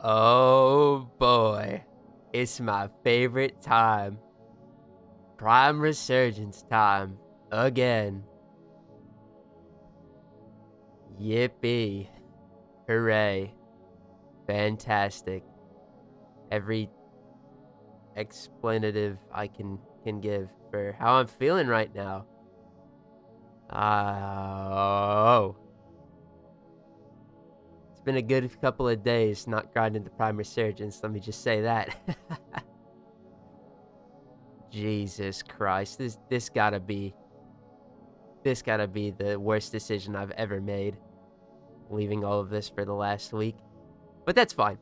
Oh boy, it's my favorite time. Prime Resurgence time again. Yippee. Hooray. Fantastic. Every explanative I can give for how I'm feeling right now. Oh. It's been a good couple of days not grinding the Prime Resurgence, let me just say that. Jesus Christ, this gotta be the worst decision I've ever made, leaving all of this for the last week. But that's fine.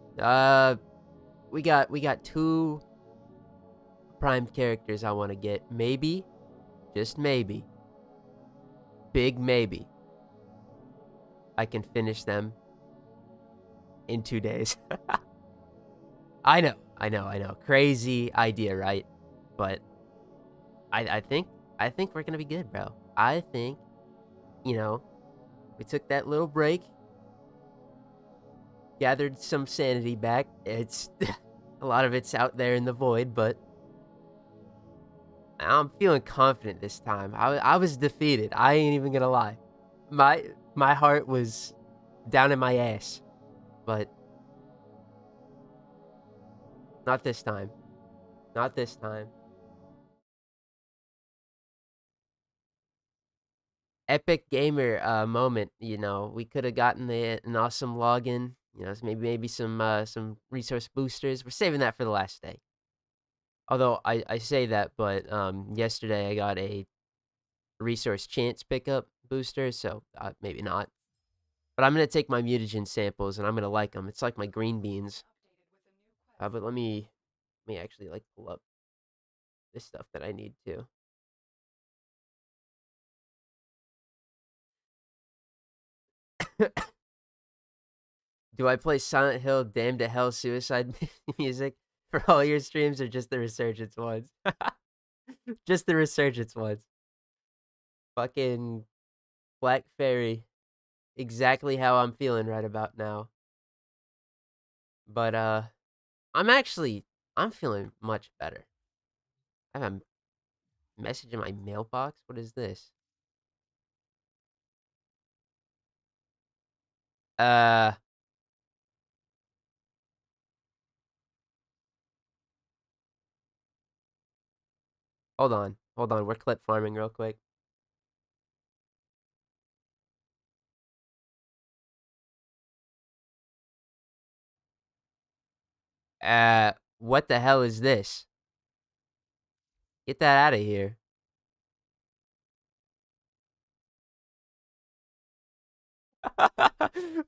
We got 2 prime characters I want to get. Maybe, just maybe, big maybe, I can finish them in 2 days. I know. Crazy idea, right? But I think we're gonna be good, bro. I think, we took that little break, gathered some sanity back. It's a lot of it's out there in the void, but I'm feeling confident this time. I was defeated. I ain't even gonna lie. My heart was down in my ass, but not this time. Not this time. Epic gamer moment. We could have gotten an awesome login. Maybe some resource boosters. We're saving that for the last day. Although I say that, but yesterday I got a resource chance pickup booster, so maybe not. But I'm gonna take my mutagen samples and I'm gonna like them. It's like my green beans. But let me actually pull up this stuff that I need to. Do I play Silent Hill, Damned to Hell, Suicide music for all your streams, or just the Resurgence ones? Just the Resurgence ones. Fucking Black Fairy. Exactly how I'm feeling right about now. But I'm feeling much better. I have a message in my mailbox. What is this? Hold on. We're clip farming real quick. What the hell is this? Get that out of here.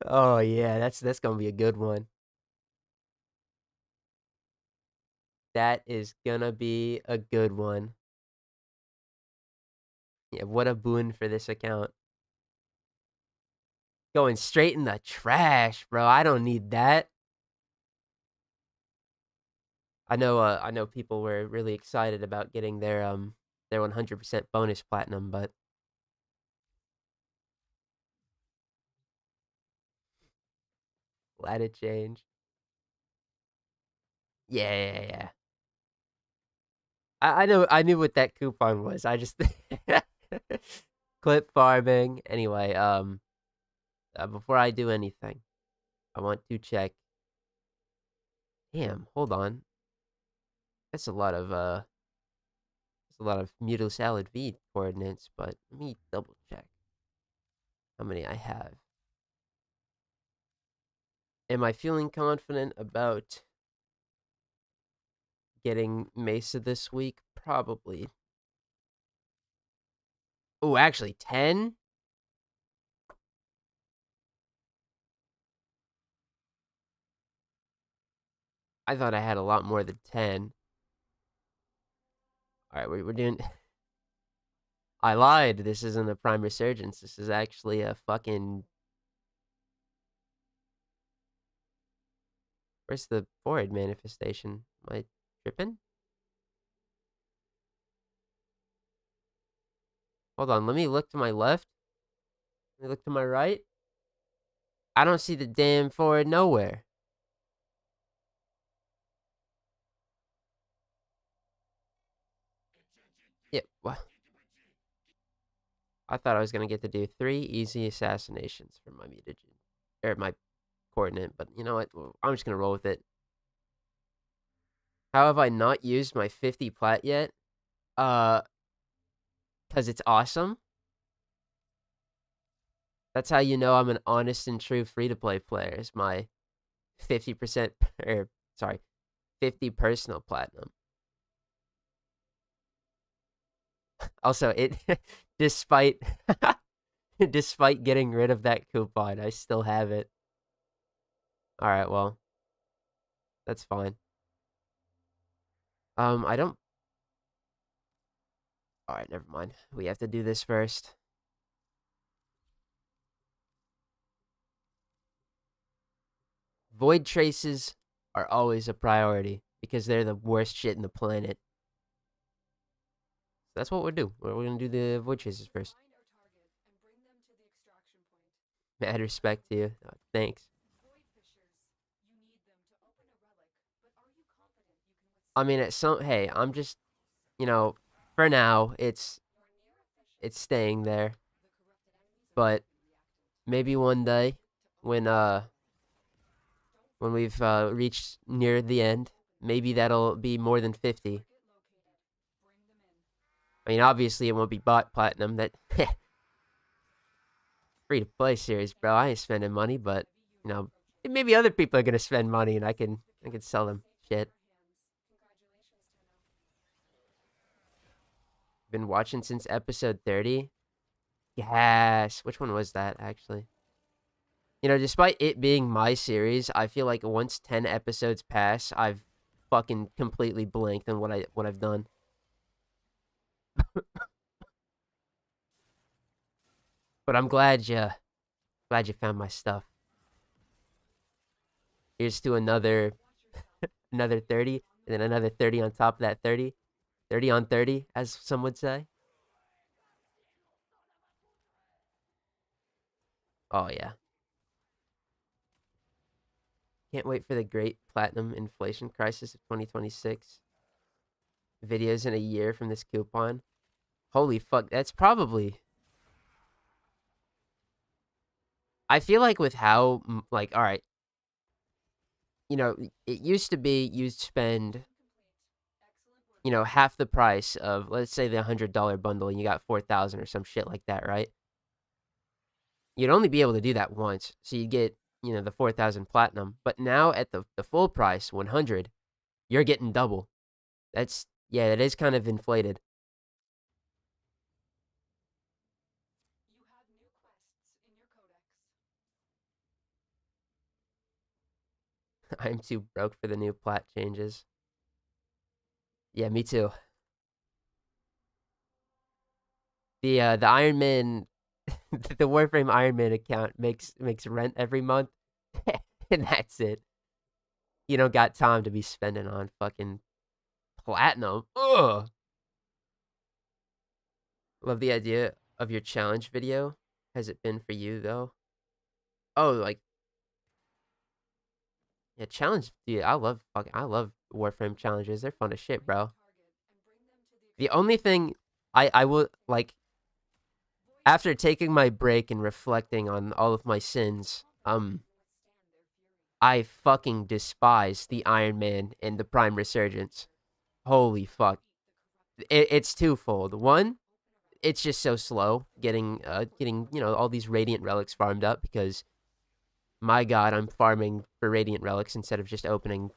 Oh yeah, that's gonna be a good one. That is gonna be a good one. Yeah, what a boon for this account. Going straight in the trash, bro. I don't need that. I know people were really excited about getting their 100% bonus platinum, but let it change. Yeah. I knew what that coupon was. I just clip farming. Anyway, before I do anything, I want to check. Damn, hold on. That's a lot of Muto Salad V coordinates, but let me double check how many I have. Am I feeling confident about getting Mesa this week? Probably. Oh, actually, 10? I thought I had a lot more than 10. Alright, we're doing... I lied. This isn't a Prime Resurgence. This is actually a fucking... Where's the forehead manifestation? Am I tripping? Hold on, let me look to my left. Let me look to my right. I don't see the damn forehead nowhere. What? I thought I was gonna get to do 3 easy assassinations for my mutagen, or my coordinate, but you know what? I'm just gonna roll with it. How have I not used my 50 plat yet? Because it's awesome. That's how you know I'm an honest and true free-to-play player, is my 50%, or sorry, 50 personal platinum. Also, it, despite, despite getting rid of that coupon, I still have it. Alright, well, that's fine. I don't... Alright, never mind. We have to do this first. Void traces are always a priority, because they're the worst shit in the planet. So that's what we'll do. We're gonna do the void traces first. Mad respect to you. Thanks. I mean, at some... Hey, I'm just... You know, for now, it's staying there. But maybe one day, when we've reached near the end, maybe that'll be more than 50. I mean, obviously, it won't be bot platinum. That free-to-play series, bro. I ain't spending money, but, you know, maybe other people are gonna spend money, and I can sell them shit. Been watching since episode 30. Yes. Which one was that, actually? You know, despite it being my series, I feel like once 10 episodes pass, I've fucking completely blanked on what I've done. But I'm glad you found my stuff. Here's to another 30, and then another 30 on top of that 30. 30 on 30, as some would say. Oh, yeah. Can't wait for the great platinum inflation crisis of 2026. Videos in a year from this coupon. Holy fuck, that's probably... I feel like with how, like, alright. You know, it used to be you'd spend, you know, half the price of, let's say, the $100 bundle, and you got 4,000 or some shit like that, right? You'd only be able to do that once, so you'd get, you know, the 4,000 platinum. But now at the full price, 100, you're getting double. That's, yeah, that is kind of inflated. I'm too broke for the new plat changes. Yeah, me too. The Iron Man, the Warframe Iron Man account makes rent every month, and that's it. You don't got time to be spending on fucking platinum. Ugh. Love the idea of your challenge video. Has it been for you though? Oh, like, yeah, challenge. Dude, I love Warframe challenges. They're fun as shit, bro. The only thing I will, like, after taking my break and reflecting on all of my sins, I fucking despise the Iron Man and the Prime Resurgence. Holy fuck. It's twofold. One, it's just so slow getting you know, all these Radiant Relics farmed up, because my god, I'm farming for Radiant Relics instead of just opening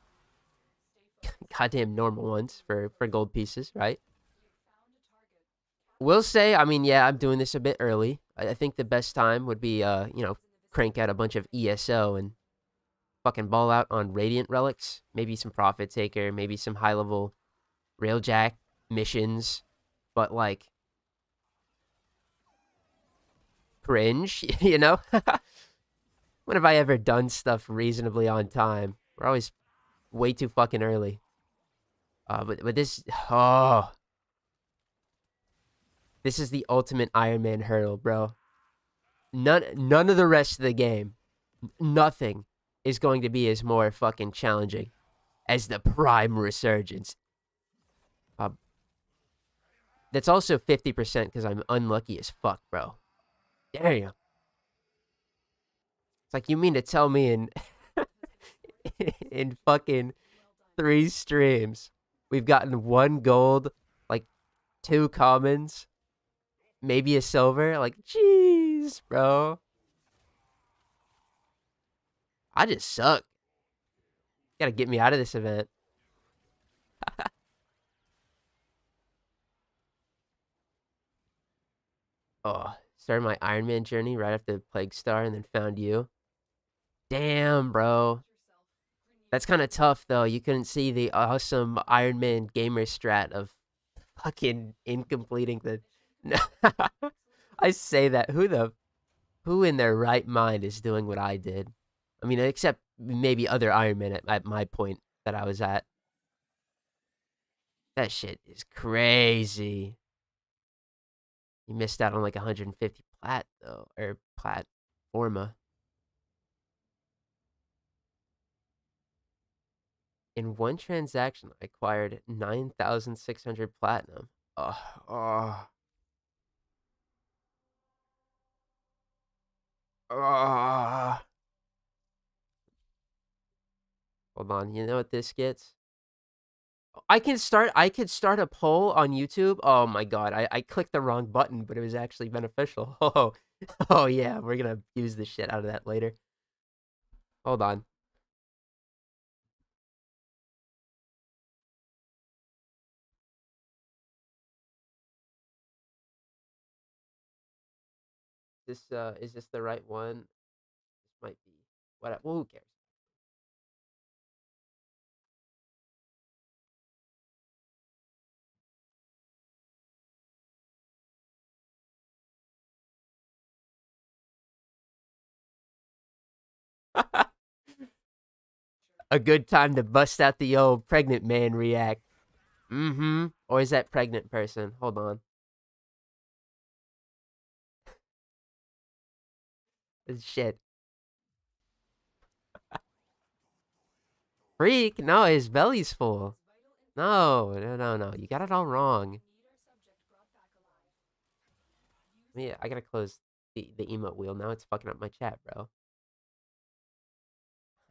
goddamn normal ones for gold pieces, right? Will say, I mean, yeah, I'm doing this a bit early. I think the best time would be, you know, crank out a bunch of ESO and fucking ball out on Radiant Relics. Maybe some Profit Taker, maybe some high-level Railjack missions. But, like, cringe, you know? When have I ever done stuff reasonably on time? We're always way too fucking early. But this... Oh... This is the ultimate Iron Man hurdle, bro. None of the rest of the game, nothing is going to be as more fucking challenging as the Prime Resurgence. That's also 50% because I'm unlucky as fuck, bro. Damn. It's like, you mean to tell me in in fucking 3 streams we've gotten 1 gold, like 2 commons, maybe a silver? Like, jeez, bro. I just suck. Gotta get me out of this event. Oh, started my Iron Man journey right after Plague Star and then found you. Damn, bro. That's kind of tough, though. You couldn't see the awesome Iron Man gamer strat of fucking incompleting the... I say that. Who in their right mind is doing what I did? I mean, except maybe other Iron Men at my point that I was at. That shit is crazy. You missed out on like 150 plat, though. Or platforma. In one transaction, I acquired 9,600 platinum. Oh. Hold on, you know what this gets? I could start a poll on YouTube. Oh my god, I clicked the wrong button, but it was actually beneficial. Oh yeah, we're gonna use the shit out of that later. Hold on. Is this the right one? This might be. What? Well, who cares? A good time to bust out the old pregnant man react. Mm-hmm. Or is that pregnant person? Hold on. Shit. Freak? No, his belly's full. No. You got it all wrong. Yeah, I gotta close the emote wheel. Now it's fucking up my chat, bro.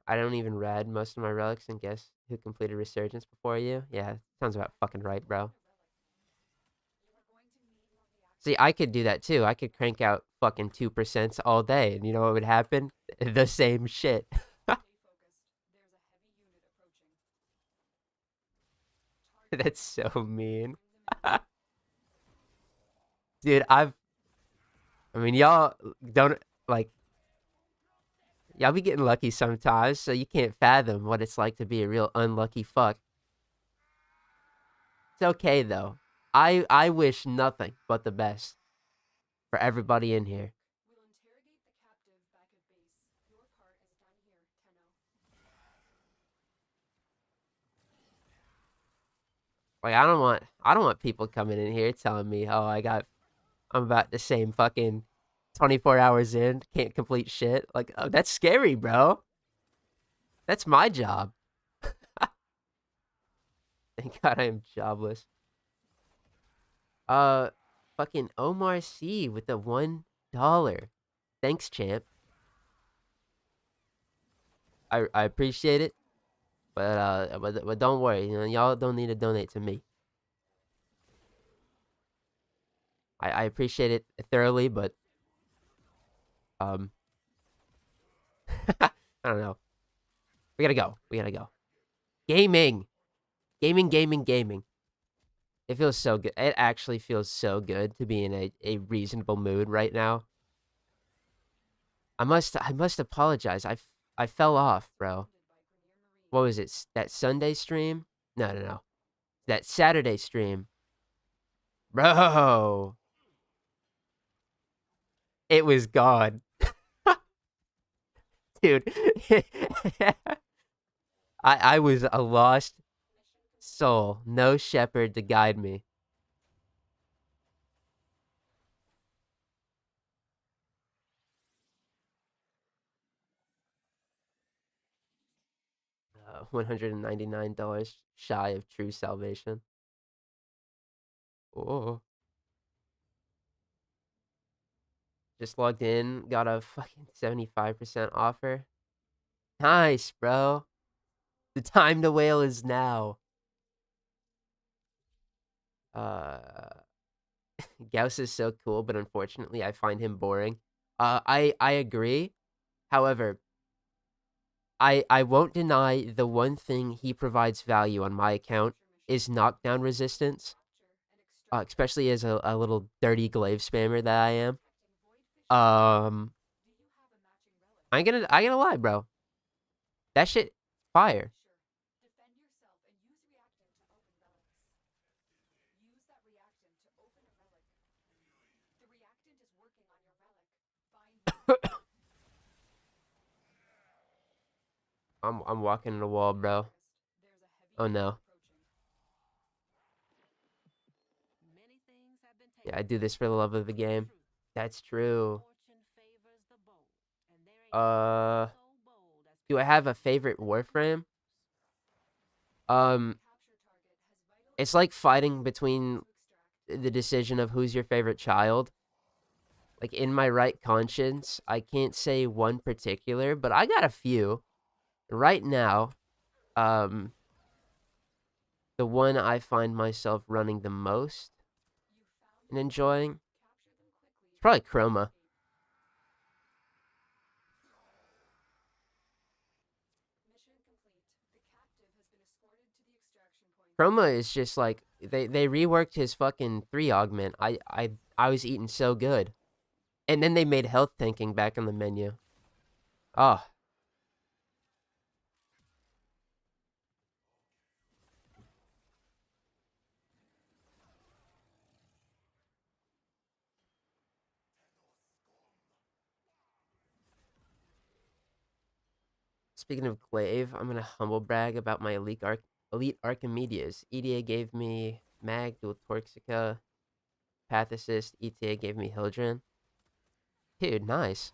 I don't even read most of my relics and guess who completed Resurgence before you? Yeah, sounds about fucking right, bro. See, I could do that too. I could crank out fucking 2% all day, and you know what would happen? The same shit. That's so mean. Dude, I mean, y'all don't, like, y'all be getting lucky sometimes, so you can't fathom what it's like to be a real unlucky fuck. It's okay, though. I wish nothing but the best for everybody in here. Like, I don't want people coming in here telling me, oh, I'm about the same fucking 24 hours in, can't complete shit. Like, oh, that's scary, bro. That's my job. Thank God I am jobless. Uh, fucking Omar C with the $1. Thanks, champ. I appreciate it, but don't worry, you know, y'all don't need to donate to me. I appreciate it thoroughly, but I don't know. We gotta go. We gotta go. Gaming. Gaming. It feels so good. It actually feels so good to be in a reasonable mood right now. I must apologize. I fell off, bro. What was it? That Sunday stream? No. That Saturday stream. Bro. It was gone. Dude. I was a lost soul. No shepherd to guide me. $199 shy of true salvation. Oh. Just logged in, got a fucking 75% offer. Nice, bro. The time to whale is now. Gauss is so cool, but unfortunately I find him boring. I agree. However, I won't deny the one thing he provides value on my account is knockdown resistance. Especially as a little dirty glaive spammer that I am. I ain't gonna lie, bro. That shit fire. I'm walking in a wall, bro. Oh no. Yeah, I do this for the love of the game. That's true. Do I have a favorite Warframe? It's like fighting between the decision of who's your favorite child. Like, in my right conscience, I can't say one particular, but I got a few. Right now, the one I find myself running the most and enjoying is probably Chroma. Chroma is just like they reworked his fucking 3 augment. I was eating so good. And then they made health tanking back on the menu. Oh. Speaking of glaive, I'm gonna humble brag about my elite Archimedes. EDA gave me Mag, Dual Torxica, Path Assist. ETA gave me Hildren. Dude, nice.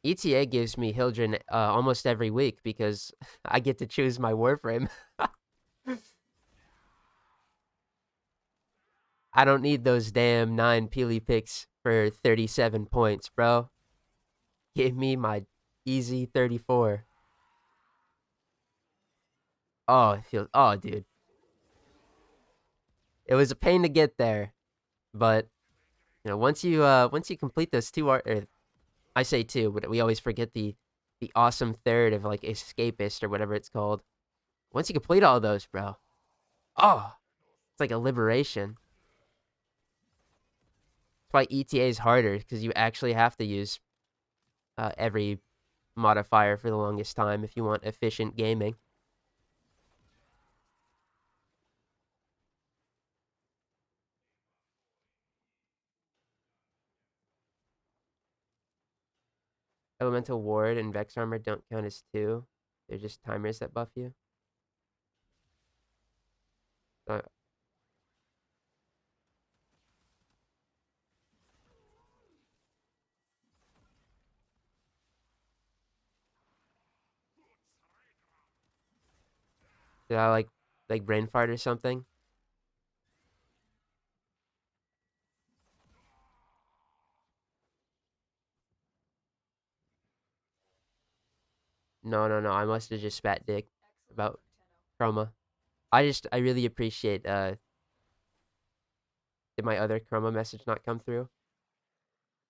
ETA gives me Hildren almost every week because I get to choose my Warframe. I don't need those damn 9 Peely picks for 37 points, bro. Give me my easy 34. Oh, it feels. Oh, dude. It was a pain to get there, but once you complete those 2 I say 2, but we always forget the awesome third of like escapist or whatever it's called. Once you complete all those, bro, oh, it's like a liberation. That's why ETA is harder, because you actually have to use every modifier for the longest time if you want efficient gaming. Elemental Ward and Vex Armor don't count as 2. They're just timers that buff you. Uh, did I like brain fart or something? No. I must have just spat dick about Chroma. I really appreciate did my other Chroma message not come through?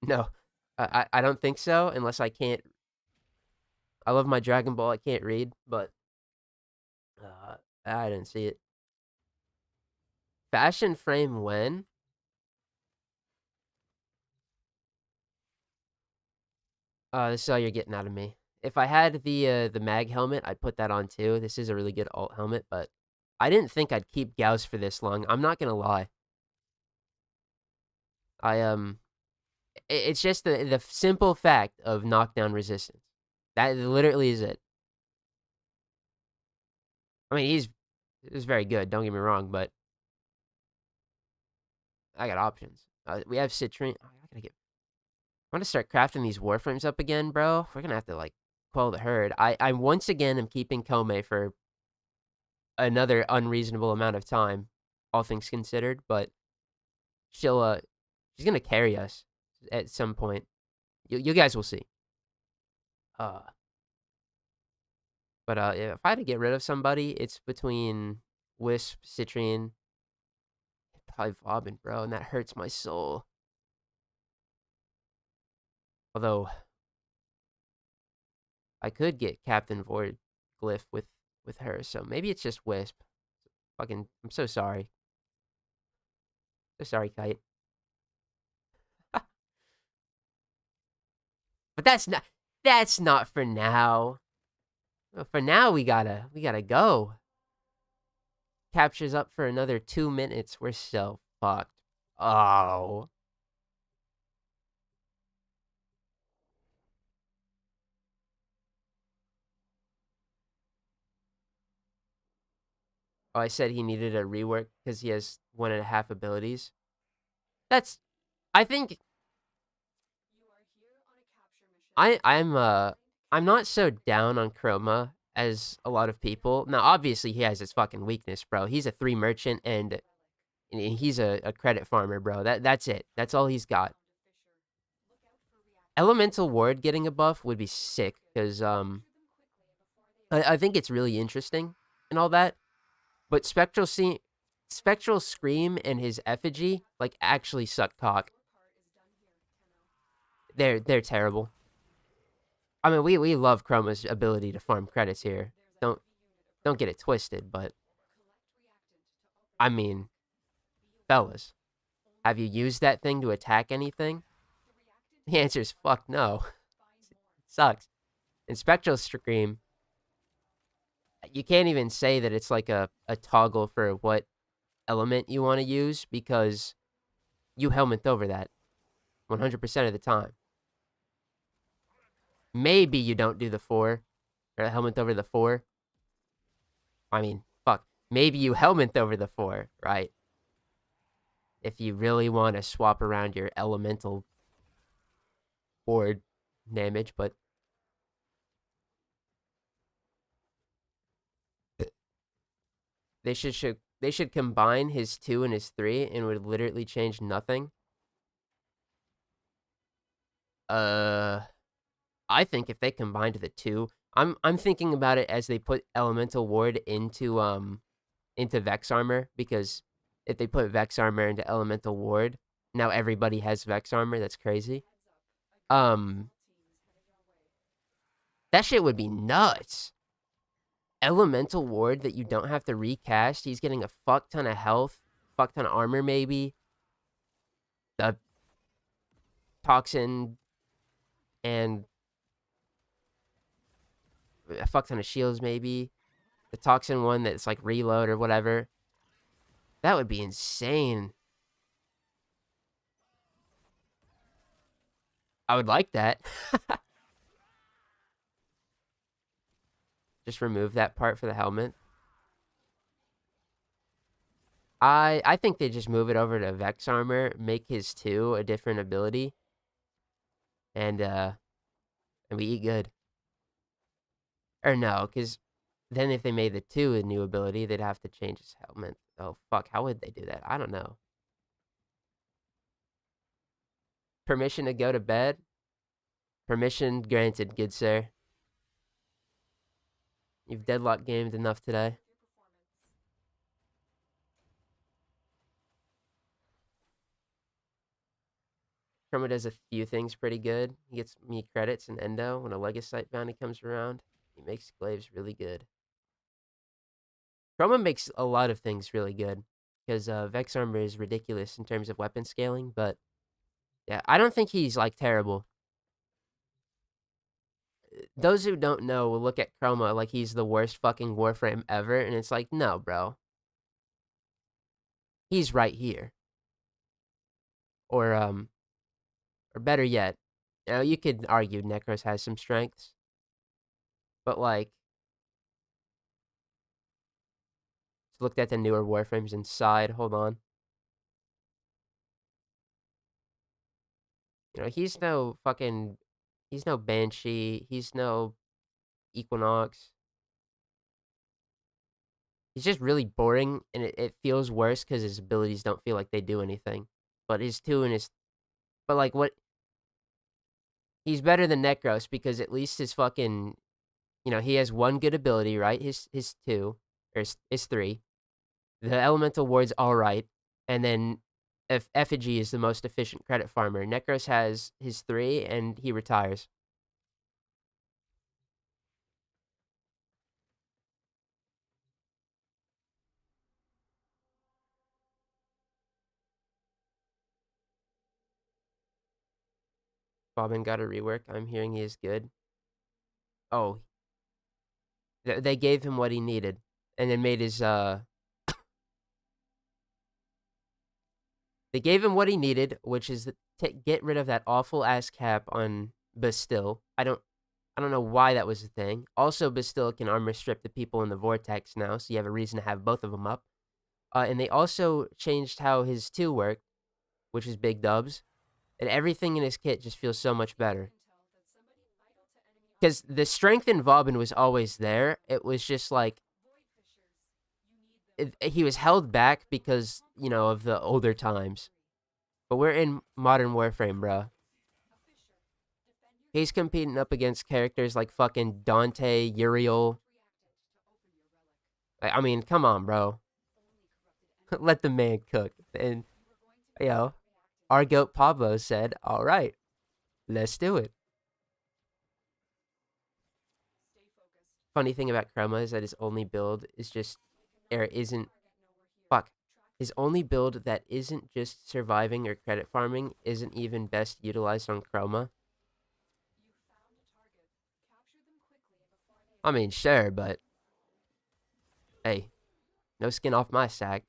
No. I don't think so, unless I can't. I love my Dragon Ball. I can't read, but I didn't see it. Fashion frame when? This is all you're getting out of me. If I had the mag helmet, I'd put that on too. This is a really good alt helmet, but I didn't think I'd keep Gauss for this long. I'm not gonna lie. It's just the simple fact of knockdown resistance. That literally is it. I mean, he's very good. Don't get me wrong, but I got options. We have citrine. Oh, I gotta get. I want to start crafting these warframes up again, bro. We're gonna have to like quell the herd. I once again am keeping Kome for another unreasonable amount of time, all things considered. But she's He's gonna carry us at some point. You guys will see. But if I had to get rid of somebody, it's between Wisp, Citrine, probably Vauban, bro, and that hurts my soul. Although I could get Captain Void Glyph with her, so maybe it's just Wisp. Fucking, I'm so sorry. So sorry, Kite. But that's not for now. For now, we gotta go. Capture's up for another 2 minutes. We're so fucked. Oh. Oh, I said he needed a rework because he has 1.5 abilities. I think I'm not so down on Chroma as a lot of people. Now, obviously, he has his fucking weakness, bro. He's a 3 merchant and he's a credit farmer, bro. That's it. That's all he's got. Elemental Ward getting a buff would be sick because I think it's really interesting and all that. But Spectral Scream and his effigy like actually suck cock. They're terrible. I mean, we love Chroma's ability to farm credits here. Don't get it twisted, but I mean, fellas, have you used that thing to attack anything? The answer is fuck no. It sucks. And Spectral Scream, you can't even say that it's like a toggle for what element you want to use because you helmet over that 100% of the time. Maybe you don't do the 4 or helmet over the 4. I mean, fuck. Maybe you helmet over the 4, right? If you really want to swap around your elemental board damage, but they should combine his 2 and his 3 and would literally change nothing. I think if they combined the 2, I'm thinking about it as they put elemental ward into Vex armor, because if they put Vex armor into elemental ward, now everybody has Vex armor. That's crazy. That shit would be nuts. Elemental ward that you don't have to recast. He's getting a fuck ton of health, fuck ton of armor, maybe. The toxin and a fuck ton of shields, maybe. The toxin one that's like reload or whatever. That would be insane. I would like that. Just remove that part for the helmet. I think they just move it over to Vex armor, make his 2 a different ability, and we eat good. Or no, because then if they made the 2 a new ability, they'd have to change his helmet. Oh fuck, how would they do that? I don't know. Permission to go to bed? Permission granted, good sir. You've deadlock gamed enough today. Chroma does a few things pretty good. He gets me credits and endo when a Legasite bounty comes around. He makes glaives really good. Chroma makes a lot of things really good because Vex armor is ridiculous in terms of weapon scaling, but yeah, I don't think he's like terrible. Those who don't know will look at Chroma like he's the worst fucking Warframe ever, and it's like, no, bro. He's right here. Or better yet, you know, you could argue Necros has some strengths, but like, just looked at the newer Warframes inside. Hold on. You know, he's no Banshee. He's no Equinox. He's just really boring, and it feels worse because his abilities don't feel like they do anything. But his 2 and his But like what he's better than Necros because at least his fucking he has one good ability, right? His two or his three. The elemental ward's all right, and then Effigy is the most efficient credit farmer. Necros has his three, and he retires. Bobbin got a rework. I'm hearing he is good. Oh, they gave him what he needed, and then made his They gave him what he needed, which is to get rid of that awful ass cap on Bastille. I don't know why that was a thing. Also, Bastille can armor strip the people in the vortex now, so you have a reason to have both of them up. And they also changed how his 2 worked, which is big dubs. And everything in his kit just feels so much better. Because the strength in Vauban was always there. It was just like he was held back because, of the older times. But we're in modern Warframe, bro. He's competing up against characters like fucking Dante, Uriel. I mean, come on, bro. Let the man cook. And, our goat Pablo said, all right, let's do it. Funny thing about Chroma is that his only build is just, his only build that isn't just surviving or credit farming isn't even best utilized on Chroma. I mean, sure, but hey, no skin off my sack.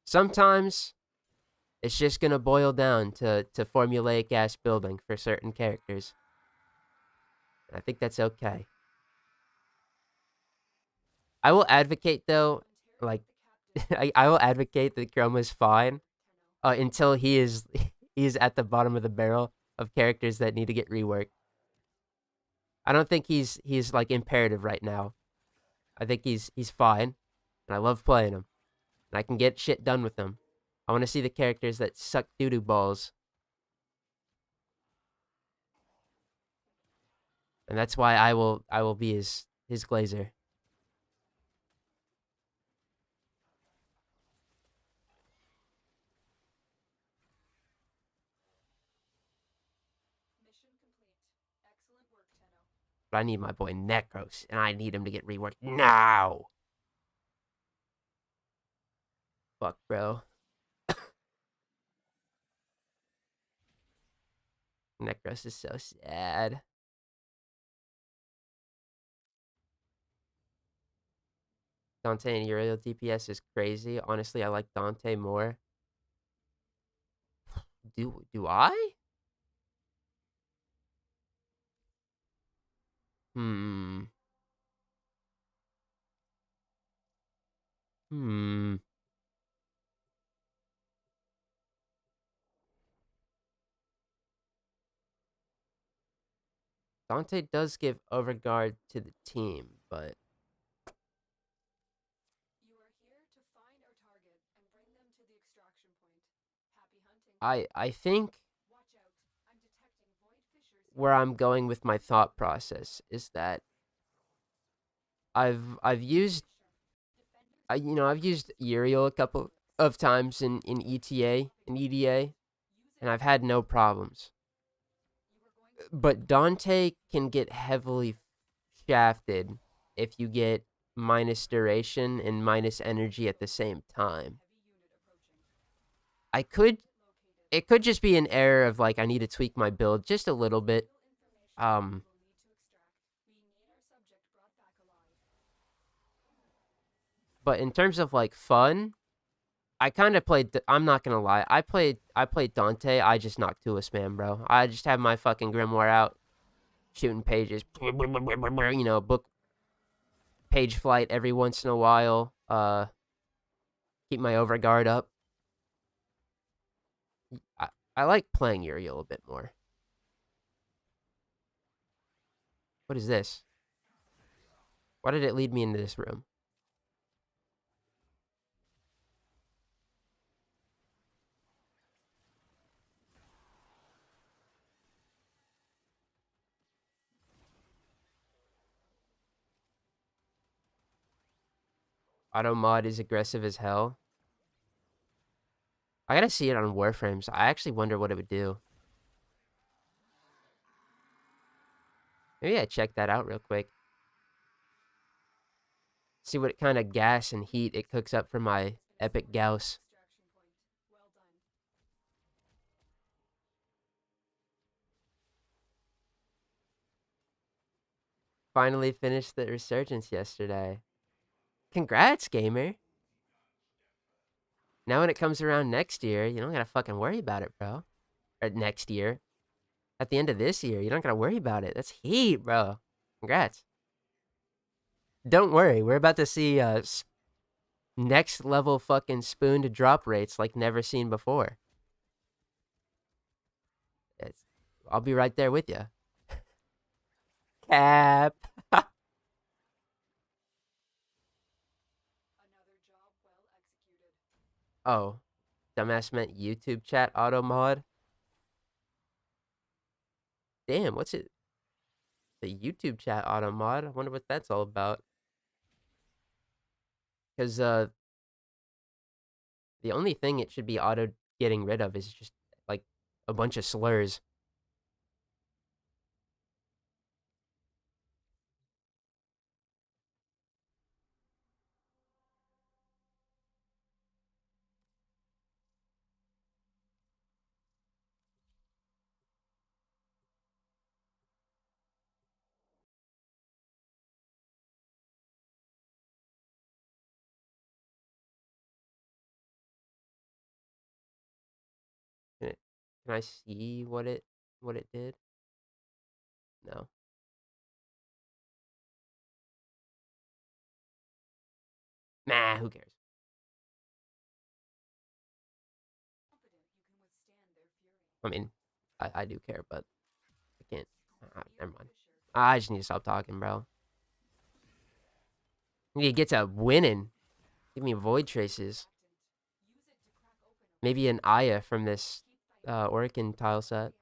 Sometimes it's just gonna boil down to formulaic ass building for certain characters. I think that's okay. I will advocate though, like I will advocate that Chroma's fine until he is at the bottom of the barrel of characters that need to get reworked. I don't think he's like imperative right now. I think he's fine, and I love playing him, and I can get shit done with him. I want to see the characters that suck doo-doo balls, and that's why I will be his glazer. But I need my boy Necros, and I need him to get reworked now. Fuck, bro. Necros is so sad. Dante and Uriel DPS is crazy. Honestly, I like Dante more. Do I? Hmm. Dante does give overguard to the team, but I think where I'm going with my thought process is that I've used I've used Uriel a couple of times in ETA and EDA, and I've had no problems. But Dante can get heavily shafted if you get minus duration and minus energy at the same time. It could just be an error of like I need to tweak my build just a little bit. But in terms of like fun, I kind of played. I'm not gonna lie. I played Dante. I just knocked to a spam, bro. I just have my fucking grimoire out, shooting pages. Book page flight every once in a while. Keep my overguard up. I like playing Uriel a bit more. What is this? Why did it lead me into this room? Auto mod is aggressive as hell. I gotta see it on Warframes. I actually wonder what it would do. Maybe I check that out real quick. See what kind of gas and heat it cooks up for my epic Gauss. Finally finished the Resurgence yesterday. Congrats, gamer. Now when it comes around next year, you don't gotta fucking worry about it, bro. Or next year. At the end of this year, you don't gotta worry about it. That's heat, bro. Congrats. Don't worry, we're about to see next level fucking spoon to drop rates like never seen before. I'll be right there with you. Cap. Oh, dumbass meant YouTube chat auto mod. Damn, what's it? The YouTube chat auto mod. I wonder what that's all about. Because the only thing it should be auto getting rid of is just like a bunch of slurs. Can I see what it did? No. Nah, who cares? I mean, I do care, but I can't. Never mind. I just need to stop talking, bro. Need to get to winning. Give me void traces. Maybe an Aya from this Orkin tile set.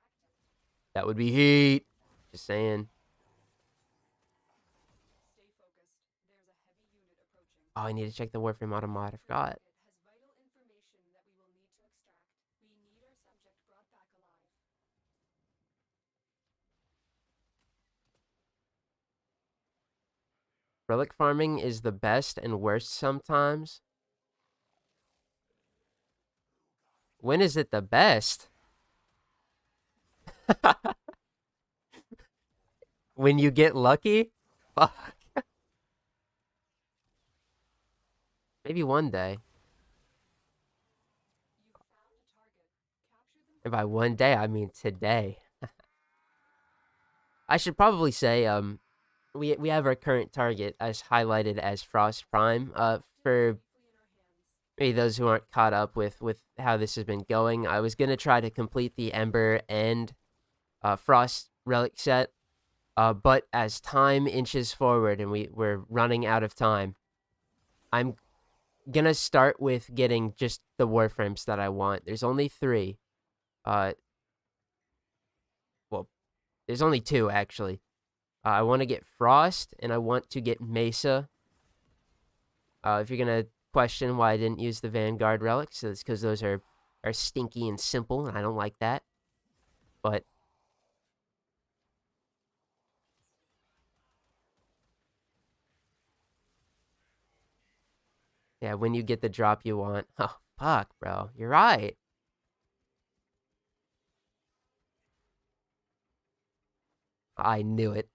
That would be heat. Just saying. Oh, I need to check the Warframe auto mod. I forgot. Relic farming is the best and worst sometimes. When is it the best? When you get lucky? Fuck. Maybe one day. And by one day, I mean today. I should probably say, we have our current target as highlighted as Frost Prime. For maybe those who aren't caught up with how this has been going, I was gonna try to complete the Ember and Frost relic set, but as time inches forward and we're running out of time, I'm gonna start with getting just the Warframes that I want. There's only 3. Well, there's only 2 actually. I want to get Frost and I want to get Mesa. If you're gonna question why I didn't use the Vanguard relics, it's because those are stinky and simple, and I don't like that. But yeah, when you get the drop you want, oh fuck, bro, you're right. I knew it.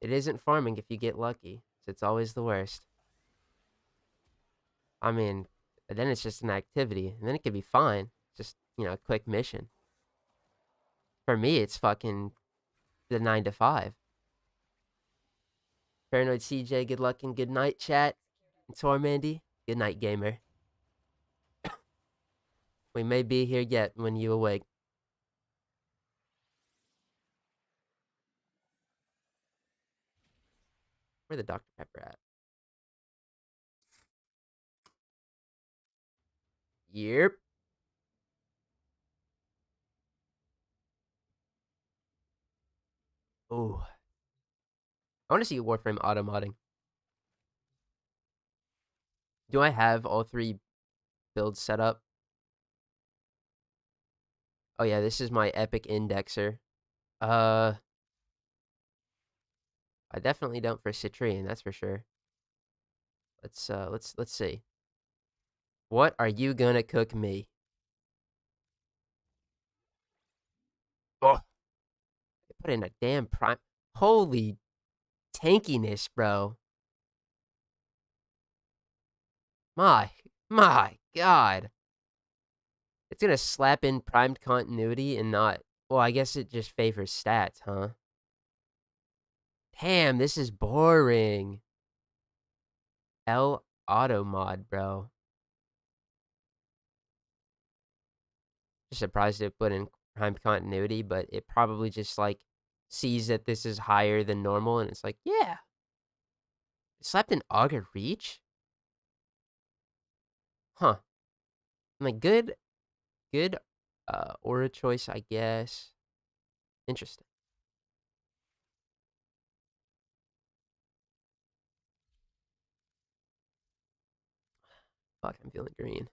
It isn't farming if you get lucky. So it's always the worst. I mean, then it's just an activity, and then it could be fine. Just, a quick mission. For me, it's fucking the 9 to 5. Paranoid CJ, good luck and good night, chat. And Tormandy, good night, gamer. We may be here yet when you awake. Where the Dr. Pepper at? Yep. Oh, I want to see Warframe auto modding. Do I have all 3 builds set up? Oh yeah, this is my epic indexer. I definitely don't for Citrian, that's for sure. Let's see. What are you gonna cook me? Oh, I put in a damn prime. Holy tankiness, bro. My God. It's gonna slap in primed continuity and not. Well, I guess it just favors stats, huh? Damn, this is boring. L auto mod, bro. Just surprised it put in primed continuity, but it probably just like sees that this is higher than normal and it's like, yeah. It slapped in auger reach? Huh. I'm like, good aura choice, I guess. Interesting. Fuck, I'm feeling green.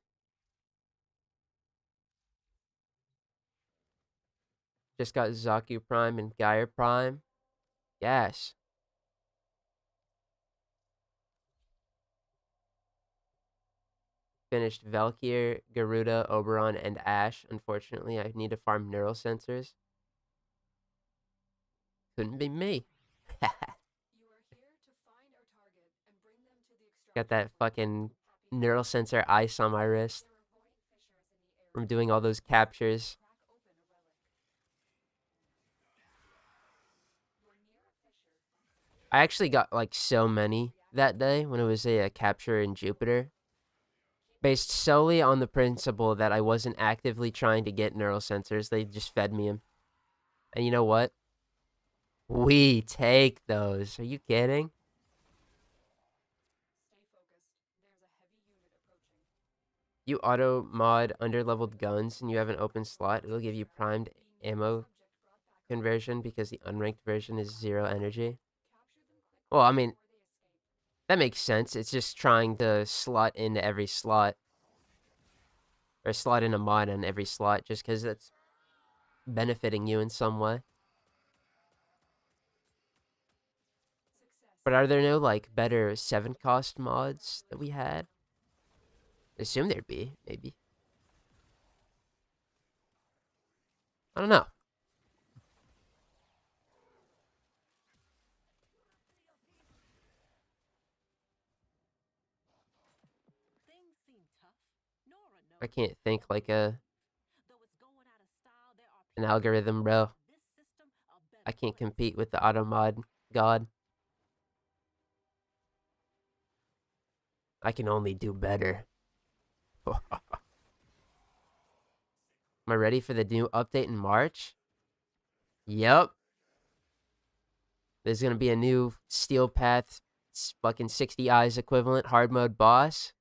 Just got Zaku Prime and Gaia Prime. Yes. Finished Valkyr, Garuda, Oberon, and Ashe. Unfortunately, I need to farm neural sensors. Couldn't be me. Got that fucking neural sensor ice on my wrist from doing all those captures. I actually got like so many that day when it was a capture in Jupiter, based solely on the principle that I wasn't actively trying to get neural sensors. They just fed me them. And you know what? We take those. Are you kidding? You auto mod underleveled guns and you have an open slot, it'll give you primed ammo conversion because the unranked version is 0 energy. Well, I mean, that makes sense. It's just trying to slot into every slot. Or slot in a mod on every slot just because that's benefiting you in some way. But are there no, like, better 7-cost mods that we had? I assume there'd be, maybe. I don't know. I can't think like an algorithm, bro. I can't compete with the auto mod god. I can only do better. Am I ready for the new update in March? Yep. There's gonna be a new Steel Path fucking 60 eyes equivalent hard mode boss.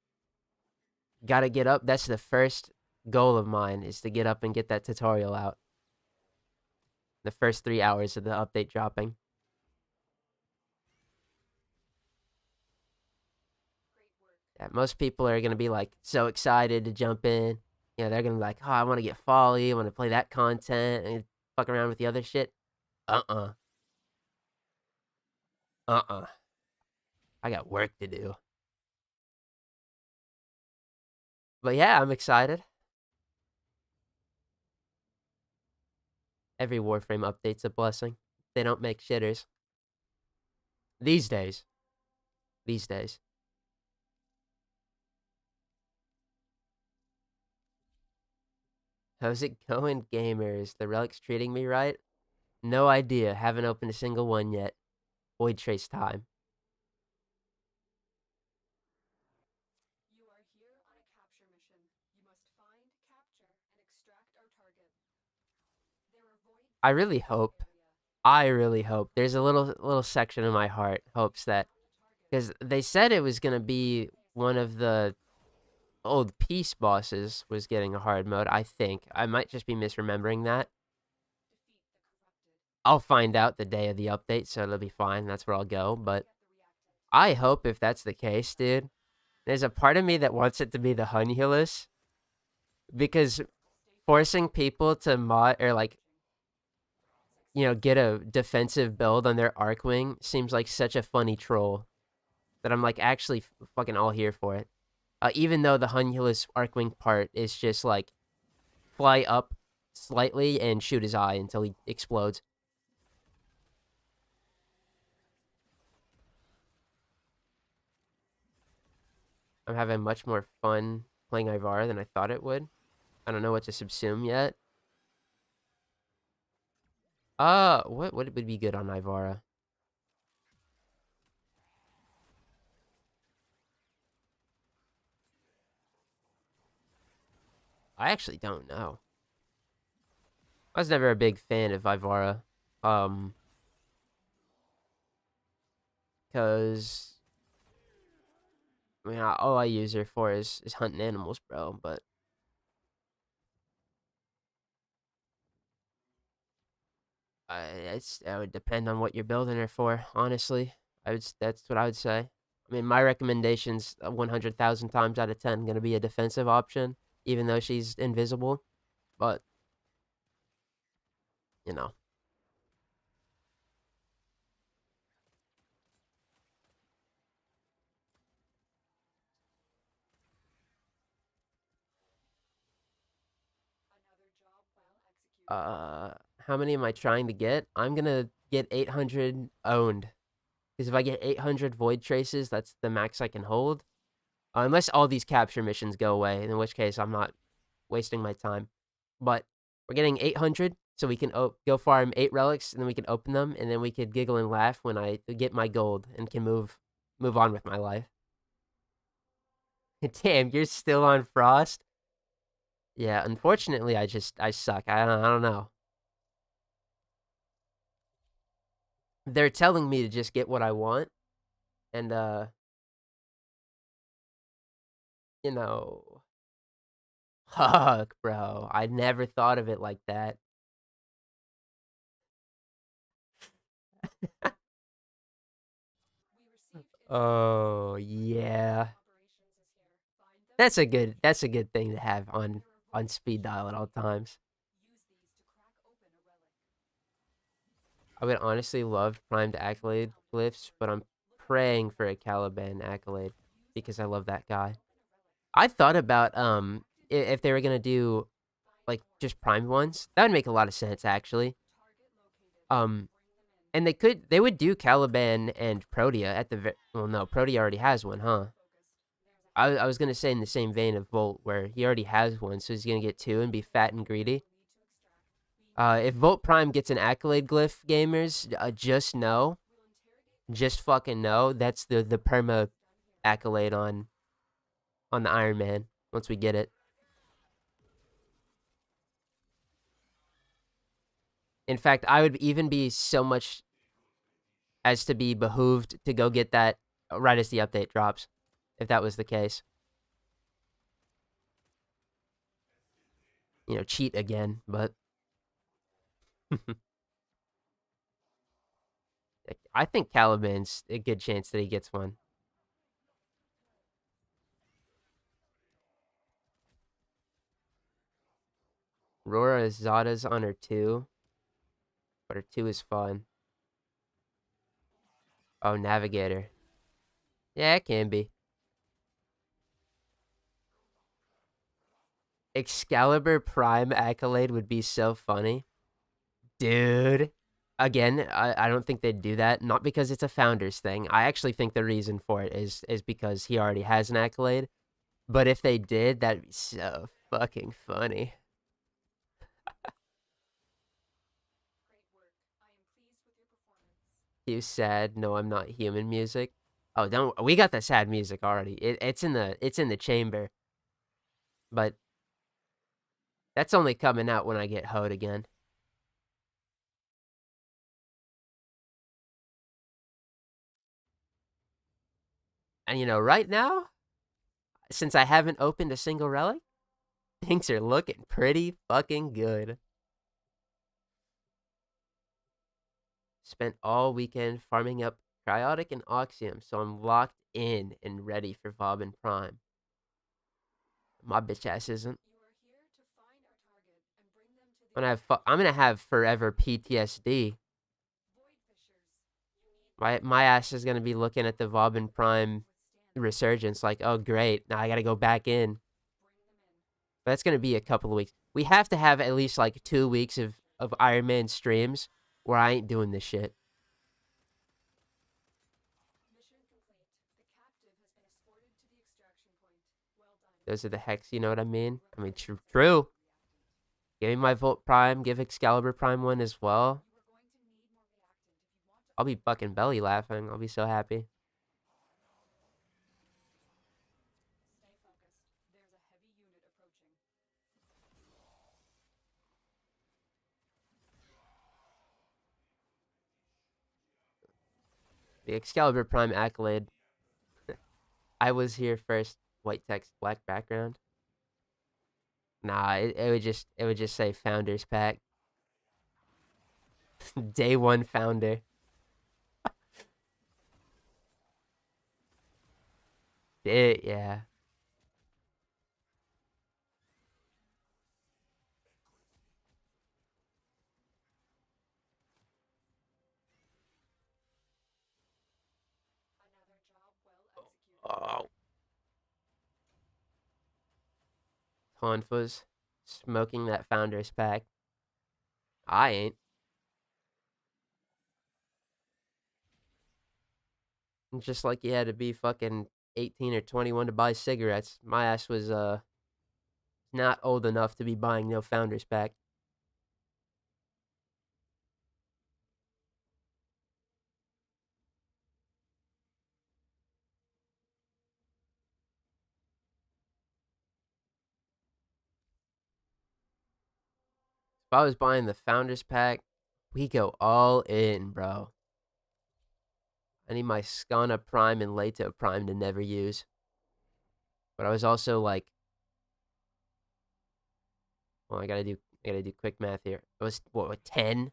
Gotta get up. That's the first goal of mine, is to get up and get that tutorial out. The first 3 hours of the update dropping. Yeah, most people are gonna be like so excited to jump in. You know, they're gonna be like, oh, I wanna get Folly, I wanna play that content and fuck around with the other shit. Uh-uh. Uh-uh. I got work to do. But yeah, I'm excited. Every Warframe update's a blessing. They don't make shitters. These days. These days. How's it going, gamers? The relics treating me right? No idea. Haven't opened a single one yet. Void Trace time. I really hope. There's a little section in my heart hopes that, because they said it was gonna be one of the old peace bosses was getting a hard mode. I think I might just be misremembering that. I'll find out the day of the update, so it'll be fine. That's where I'll go. But I hope if that's the case, dude, there's a part of me that wants it to be the Hunulus, because forcing people to mod or like, you know, get a defensive build on their Archwing seems like such a funny troll that I'm like actually fucking all here for it. Even though the Hunulus Archwing part is just like fly up slightly and shoot his eye until he explodes. I'm having much more fun playing Ivara than I thought it would. I don't know what to subsume yet. What would be good on Ivara? I actually don't know. I was never a big fan of Ivara. Because I mean, all I use her for is hunting animals, bro. But it would depend on what you're building her for. Honestly, that's what I would say. I mean, my recommendation's 100,000 times out of 10 gonna be a defensive option, even though she's invisible. But you know, how many am I trying to get? I'm gonna get 800 owned. Because if I get 800 void traces, that's the max I can hold. Unless all these capture missions go away, in which case I'm not wasting my time. But we're getting 800, so we can go farm 8 relics, and then we can open them, and then we could giggle and laugh when I get my gold and can move on with my life. Damn, you're still on Frost? Yeah, unfortunately, I suck. I don't know. They're telling me to just get what I want, and you know, fuck, bro. I never thought of it like that. Oh, yeah. That's a good thing to have on speed dial at all times. I would honestly love primed accolade glyphs, but I'm praying for a Caliban accolade because I love that guy. I thought about if they were gonna do like just primed ones, that would make a lot of sense actually. And they would do Caliban and Protea at the well, no, Protea already has one, huh? I was gonna say in the same vein of Volt, where he already has one, so he's gonna get 2 and be fat and greedy. If Volt Prime gets an accolade glyph, gamers, just fucking know, that's the perma accolade on the Iron Man once we get it. In fact, I would even be so much as to be behooved to go get that right as the update drops, if that was the case. You know, cheat again, but I think Caliban's a good chance that he gets one. Rora Zada's on her 2, but her 2 is fun. Oh, Navigator. Yeah, it can be. Excalibur Prime accolade would be so funny. Dude. Again, I don't think they'd do that. Not because it's a founders thing. I actually think the reason for it is because he already has an accolade. But if they did, that'd be so fucking funny. You sad? No, I'm not human music. Oh, don't we got the sad music already. It's in the chamber. But that's only coming out when I get hoed again. And you know, right now, since I haven't opened a single relic, things are looking pretty fucking good. Spent all weekend farming up cryotic and oxium, so I'm locked in and ready for Vob and Prime. My bitch ass isn't. I'm gonna have forever PTSD. My ass is gonna be looking at the Vob and Prime Resurgence like, oh great, now I gotta go back in. But that's gonna be a couple of weeks. We have to have at least like 2 weeks of Iron Man streams where I ain't doing this shit. Those are the hex, you know what I mean? I mean, true. Give me my Volt Prime, give Excalibur Prime one as well. I'll be fucking belly laughing. I'll be so happy. The Excalibur Prime accolade. I was here first. White text, black background. Nah, it would just say Founders Pack. Day one founder. Yeah. Oh. Tonfus smoking that Founders Pack. I ain't. Just like you had to be fucking 18 or 21 to buy cigarettes. My ass was not old enough to be buying no Founders Pack. If I was buying the Founders Pack, we go all in, bro. I need my Skana Prime and Leto Prime to never use. But I was also like, well, I gotta do quick math here. It was what 10?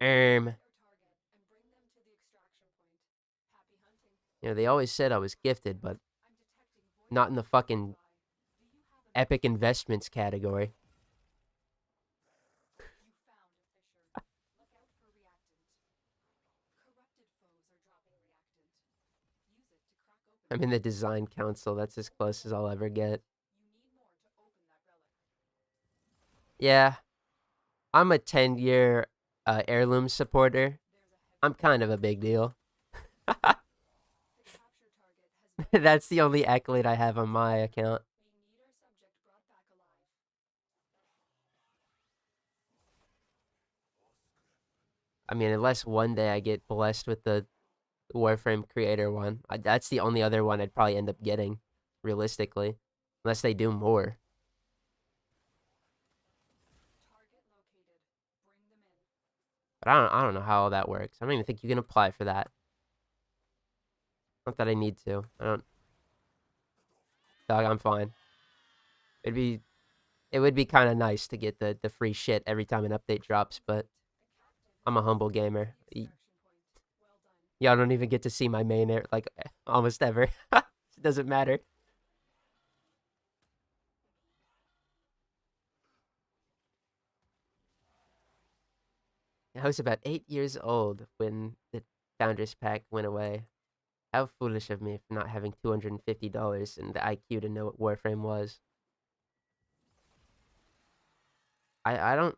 You know, they always said I was gifted, but not in the fucking epic investments category. I'm in the design council. That's as close as I'll ever get. Yeah. I'm a 10-year heirloom supporter. I'm kind of a big deal. That's the only accolade I have on my account. I mean, unless one day I get blessed with the Warframe creator one. That's the only other one I'd probably end up getting, realistically. Unless they do more. But I don't know how all that works. I don't even think you can apply for that. Not that I need to. I don't. Dog, I'm fine. It would be kind of nice to get the free shit every time an update drops, but I'm a humble gamer. Y'all don't even get to see my main air like almost ever. It doesn't matter. I was about 8 years old when the Founders Pack went away. How foolish of me for not having $250 and the IQ to know what Warframe was. I don't.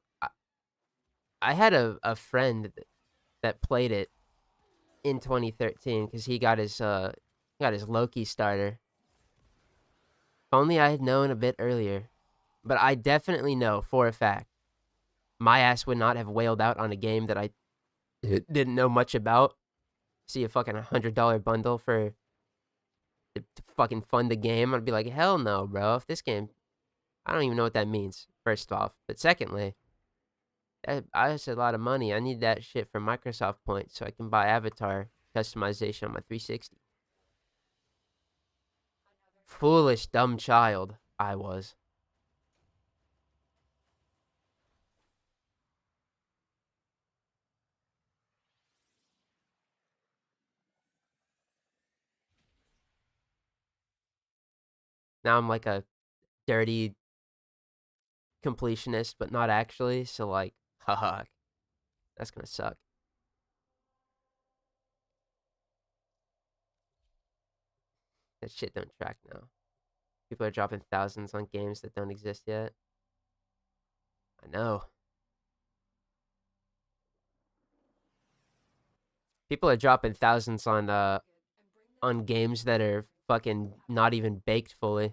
I had a friend that played it in 2013 because he got his Loki starter. If only I had known a bit earlier. But I definitely know for a fact my ass would not have wailed out on a game that I didn't know much about. See a fucking $100 bundle for to fucking fund the game. I'd be like, hell no, bro. If this game, I don't even know what that means. First off, but secondly, that's a lot of money. I need that shit for Microsoft points so I can buy avatar customization on my 360. Foolish, dumb child I was. Now I'm like a dirty completionist, but not actually. So like, haha, that's gonna suck. That shit don't track now. People are dropping thousands on games that don't exist yet. I know. People are dropping thousands on games that are fucking not even baked fully.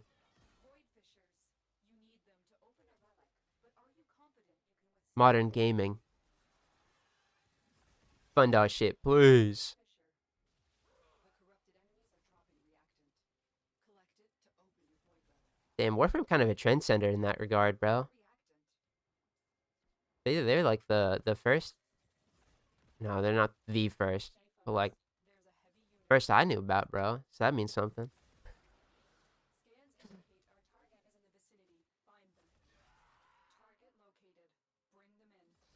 Modern gaming. Fund our shit, please. Damn, Warframe kind of a trendsetter in that regard, bro. They're like the first. No, they're not the first, but like first I knew about, bro. So that means something.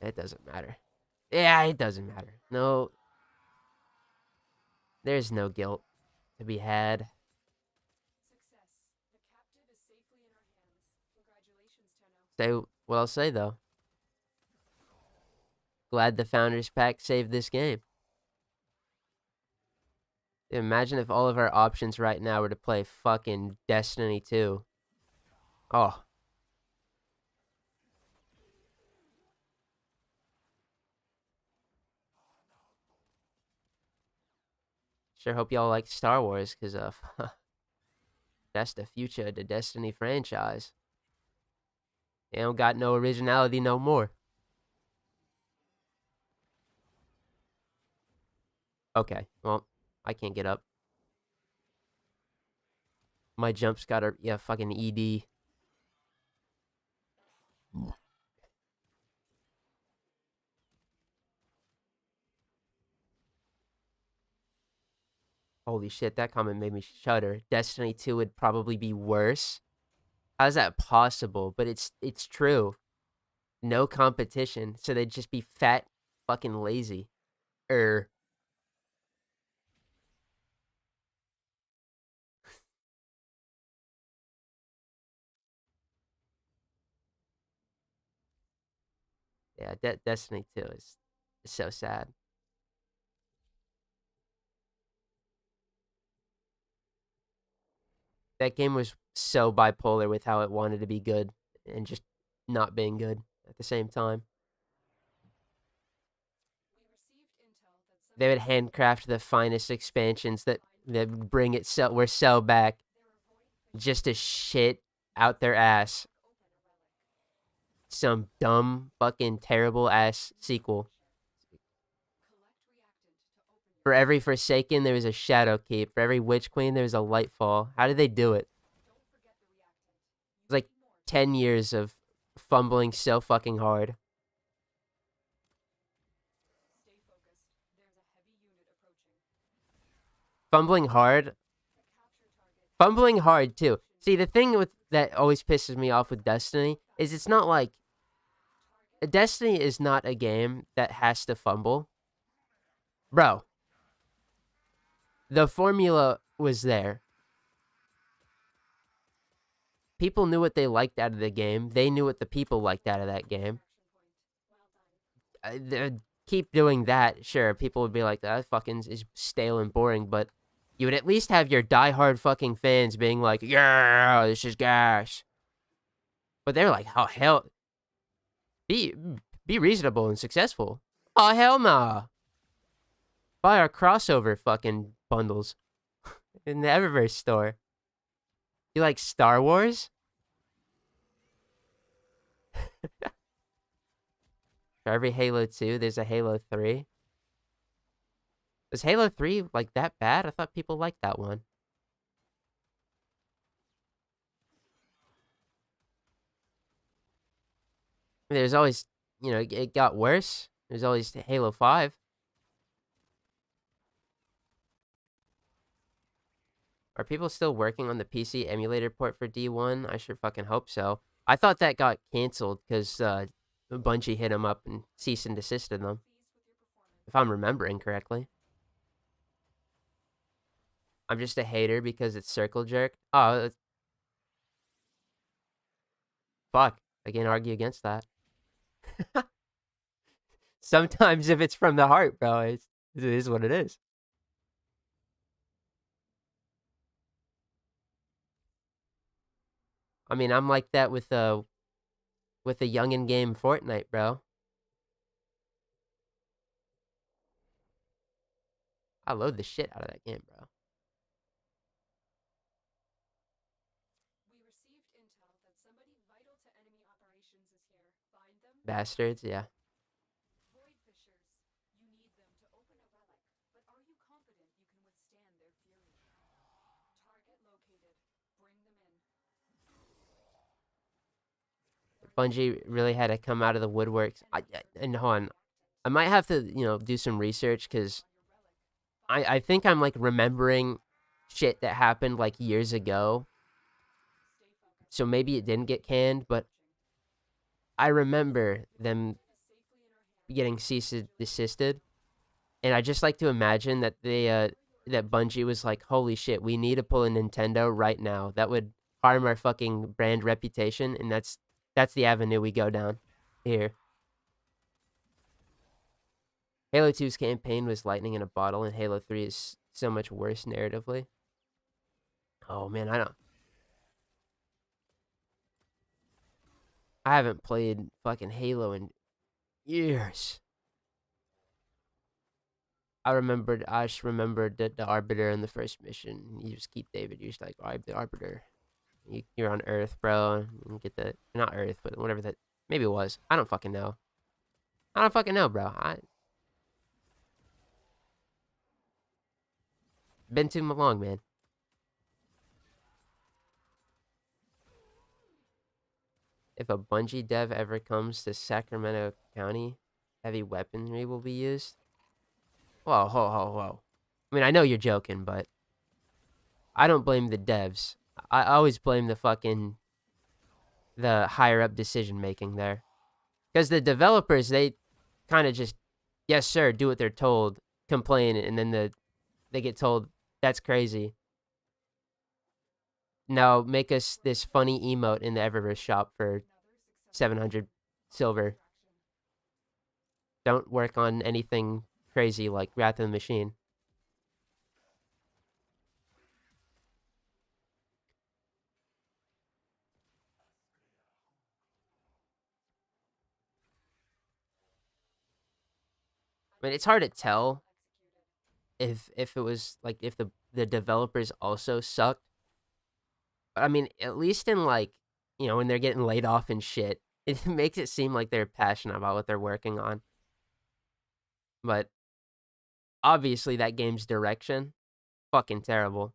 It doesn't matter. Yeah, it doesn't matter. No, there's no guilt to be had. Say what I'll say though. Glad the Founders Pack saved this game. Imagine if all of our options right now were to play fucking Destiny 2. Oh. Sure hope y'all like Star Wars, because that's the future of the Destiny franchise. They don't got no originality no more. Okay, well, I can't get up. My jump's got a, yeah, fucking ED. Holy shit, that comment made me shudder. Destiny 2 would probably be worse. How's that possible? But it's true. No competition, so they'd just be fat, fucking lazy. Yeah, Destiny 2 is so sad. That game was so bipolar with how it wanted to be good and just not being good at the same time. They would handcraft the finest expansions that bring it so we're so back just to shit out their ass some dumb fucking terrible ass sequel. For every Forsaken, there was a Shadow Keep. For every Witch Queen, there was a Lightfall. How did they do it? It's like 10 years of fumbling so fucking hard. Fumbling hard. Fumbling hard, too. See, the thing with that always pisses me off with Destiny is it's not like... Destiny is not a game that has to fumble. Bro. The formula was there. People knew what they liked out of the game. They knew what the people liked out of that game. Keep doing that, sure. People would be like, that fucking is stale and boring, but you would at least have your diehard fucking fans being like, yeah, this is gas. But they're like, oh, hell. Be reasonable and successful. Oh, hell nah. Buy our crossover fucking bundles in the Eververse store. You like Star Wars? For every Halo 2, there's a Halo 3. Was Halo 3 like that bad? I thought people liked that one. There's always, you know, it got worse. There's always Halo 5. Are people still working on the PC emulator port for D1? I sure fucking hope so. I thought that got canceled because Bungie hit them up and cease and desisted them. If I'm remembering correctly. I'm just a hater because it's circle jerk. Oh, fuck, I can't argue against that. Sometimes if it's from the heart, bro, it is what it is. I mean, I'm like that with a youngin' game Fortnite, bro. I load the shit out of that game, bro. Bastards, yeah. Bungie really had to come out of the woodworks. And hold on, I might have to, do some research because I think I'm like remembering shit that happened like years ago. So maybe it didn't get canned, but I remember them getting cease and desisted, and I just like to imagine that that Bungie was like, "Holy shit, we need to pull a Nintendo right now. That would harm our fucking brand reputation," and that's the avenue we go down here. Halo 2's campaign was lightning in a bottle, and Halo 3 is so much worse narratively. Oh man, I haven't played fucking Halo in years. I just remembered the Arbiter in the first mission. You just keep David. You're just like, I'm the Arbiter. You're on Earth, bro. You get the, not Earth, but whatever that, maybe it was. I don't fucking know. I don't fucking know, bro. Been too long, man. If a Bungie dev ever comes to Sacramento County, heavy weaponry will be used. Whoa, whoa, whoa, whoa. I mean, I know you're joking, but I don't blame the devs. I always blame the higher up decision making there. Because the developers, they kind of just, yes, sir, do what they're told, complain, and then they get told, that's crazy. Now make us this funny emote in the Eververse shop for 700 silver. Don't work on anything crazy like Wrath of the Machine. I mean, it's hard to tell if it was like if the developers also sucked. But I mean, at least in like, when they're getting laid off and shit, it makes it seem like they're passionate about what they're working on. But obviously that game's direction, fucking terrible.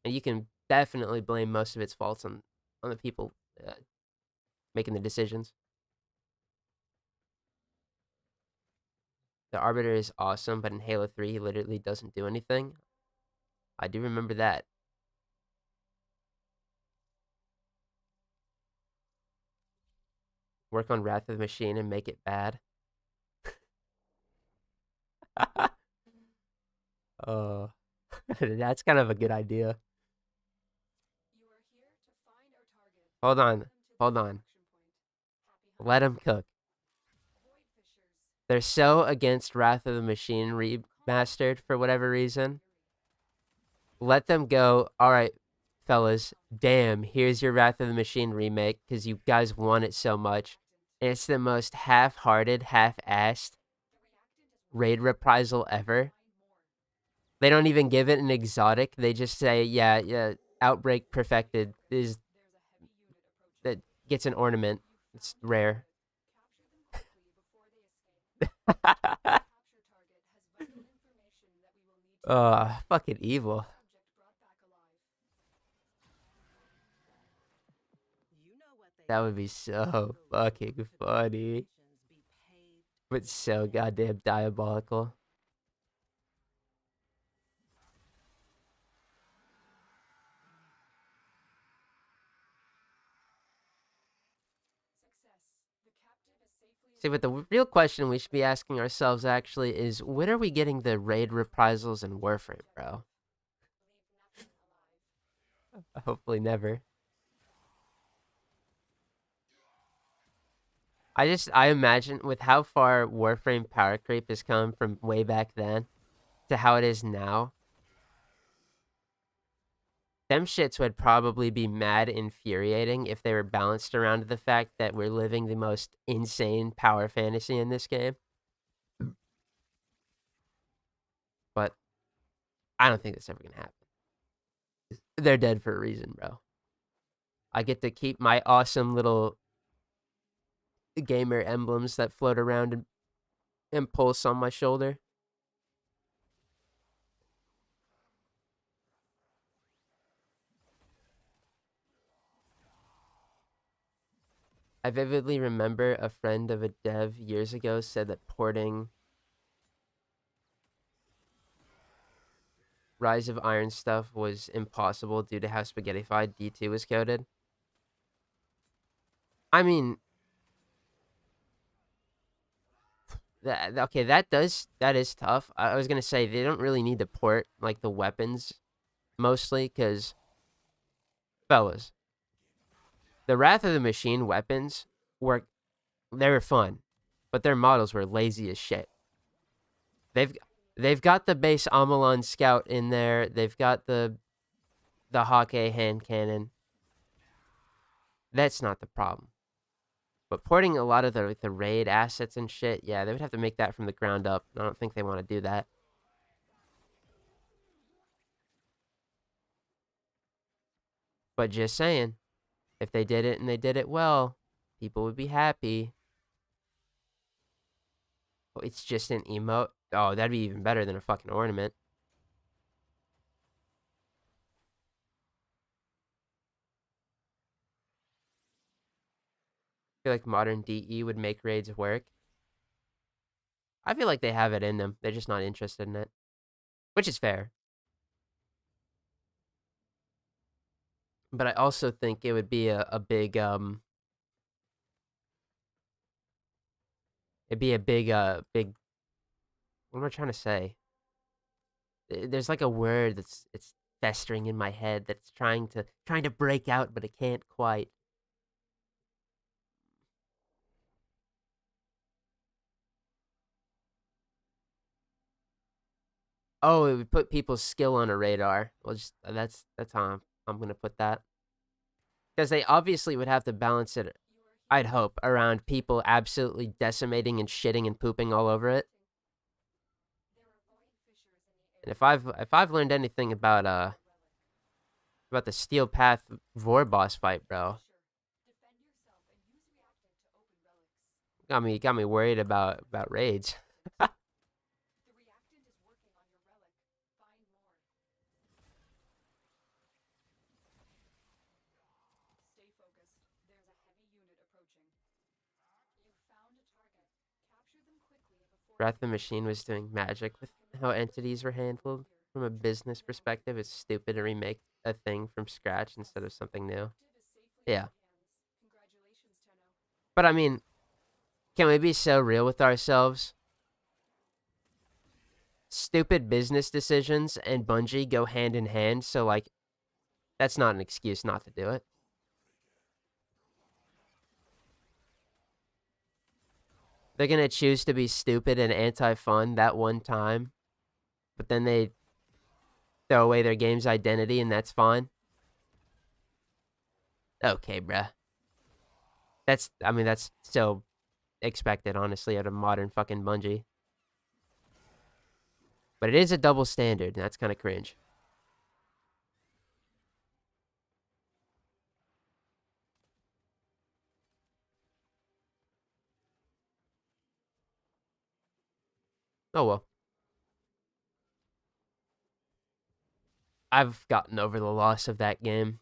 And you can definitely blame most of its faults on the people making the decisions. The Arbiter is awesome, but in Halo 3 he literally doesn't do anything. I do remember that. Work on Wrath of the Machine and make it bad. Oh, that's kind of a good idea. Hold on. Hold on. Let them cook. They're so against Wrath of the Machine remastered for whatever reason. Let them go. All right, fellas. Damn, here's your Wrath of the Machine remake because you guys want it so much. And it's the most half-hearted, half-assed raid reprisal ever. They don't even give it an exotic. They just say, yeah, Outbreak Perfected is that gets an ornament. It's rare. Fucking evil. That would be so fucking funny. But so goddamn diabolical. See, but the real question we should be asking ourselves actually is, when are we getting the raid reprisals in Warframe, bro? Hopefully never. I imagine with how far Warframe power creep has come from way back then to how it is now, them shits would probably be mad infuriating if they were balanced around the fact that we're living the most insane power fantasy in this game. But I don't think that's ever gonna happen. They're dead for a reason, bro. I get to keep my awesome little gamer emblems that float around and pulse on my shoulder. I vividly remember a friend of a dev years ago said that porting Rise of Iron stuff was impossible due to how spaghettified D2 was coded. I mean, okay, that is tough. I was gonna say they don't really need to port like the weapons mostly because fellas, the Wrath of the Machine weapons were they were fun, but their models were lazy as shit. They've they've got the base Amalon Scout in there. They've got the Hawk A hand cannon. That's not the problem. But porting a lot of the raid assets and shit, yeah, they would have to make that from the ground up. I don't think they want to do that. But just saying, if they did it and they did it well, people would be happy. Oh, it's just an emote. Oh, that'd be even better than a fucking ornament. I feel like modern DE would make raids work. I feel like they have it in them. They're just not interested in it, which is fair. But I also think it would be a big it'd be a big what am I trying to say? There's like a word it's festering in my head that's trying to break out, but it can't quite. Oh, it would put people's skill on a radar. Well, just that's how I'm gonna put that because they obviously would have to balance it. I'd hope around people absolutely decimating and shitting and pooping all over it. And if I've learned anything about the Steel Path Vor boss fight, bro, got me worried about raids. Wrath the Machine was doing magic with how entities were handled. From a business perspective, it's stupid to remake a thing from scratch instead of something new. Yeah. But I mean, can we be so real with ourselves? Stupid business decisions and Bungie go hand in hand, so like that's not an excuse not to do it. They're gonna choose to be stupid and anti-fun that one time, but then they throw away their game's identity and that's fine. Okay, bruh. That's so expected, honestly, out of modern fucking Bungie. But it is a double standard, and that's kind of cringe. Oh well. I've gotten over the loss of that game.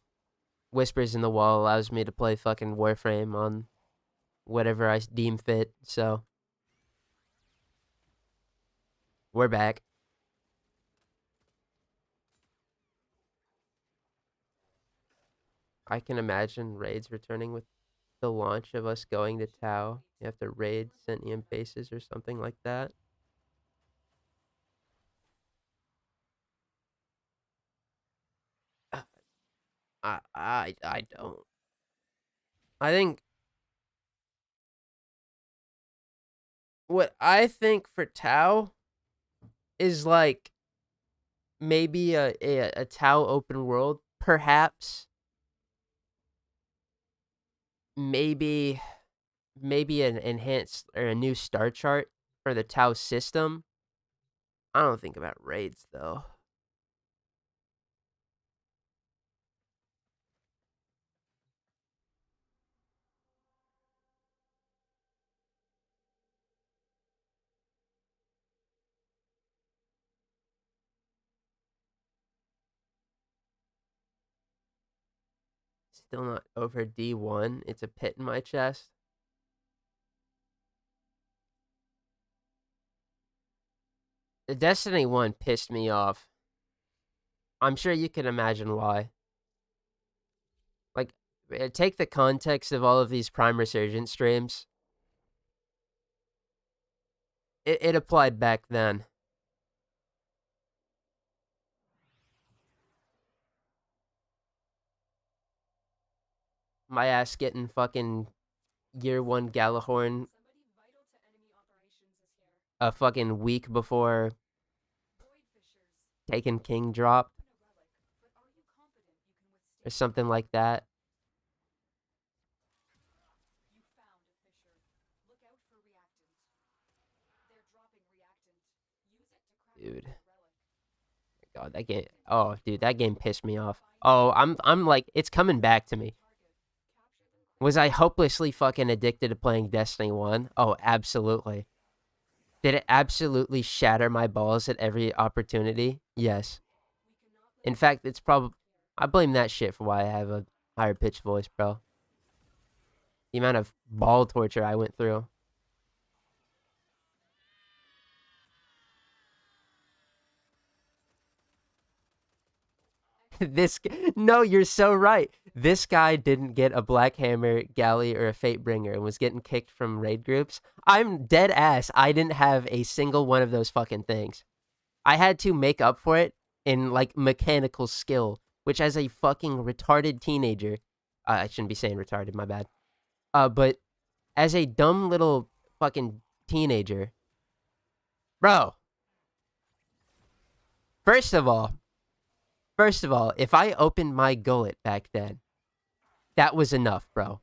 Whispers in the Wall allows me to play fucking Warframe on whatever I deem fit, so we're back. I can imagine raids returning with the launch of us going to Tau. You have to raid sentient bases or something like that. I don't. I think what I think for Tau is like maybe a Tau open world, perhaps. Maybe an enhanced or a new star chart for the Tau system. I don't think about raids though. Still not over D1. It's a pit in my chest. The Destiny 1 pissed me off. I'm sure you can imagine why. Like, take the context of all of these Prime Resurgence streams. It applied back then. My ass getting fucking year 1 Galahorn a fucking week before Taken King drop. Or something like that. Dude. God, that game. Oh, dude, that game pissed me off. Oh, I'm like, it's coming back to me. Was I hopelessly fucking addicted to playing Destiny 1? Oh, absolutely. Did it absolutely shatter my balls at every opportunity? Yes. In fact, it's probably... I blame that shit for why I have a higher pitched voice, bro. The amount of ball torture I went through. No, you're so right. This guy didn't get a Black Hammer, Galley, or a Fatebringer and was getting kicked from raid groups. I'm dead ass. I didn't have a single one of those fucking things. I had to make up for it in like mechanical skill, which as a fucking retarded teenager, I shouldn't be saying retarded, my bad. But as a dumb little fucking teenager, bro. First of all, if I opened my gullet back then, that was enough, bro.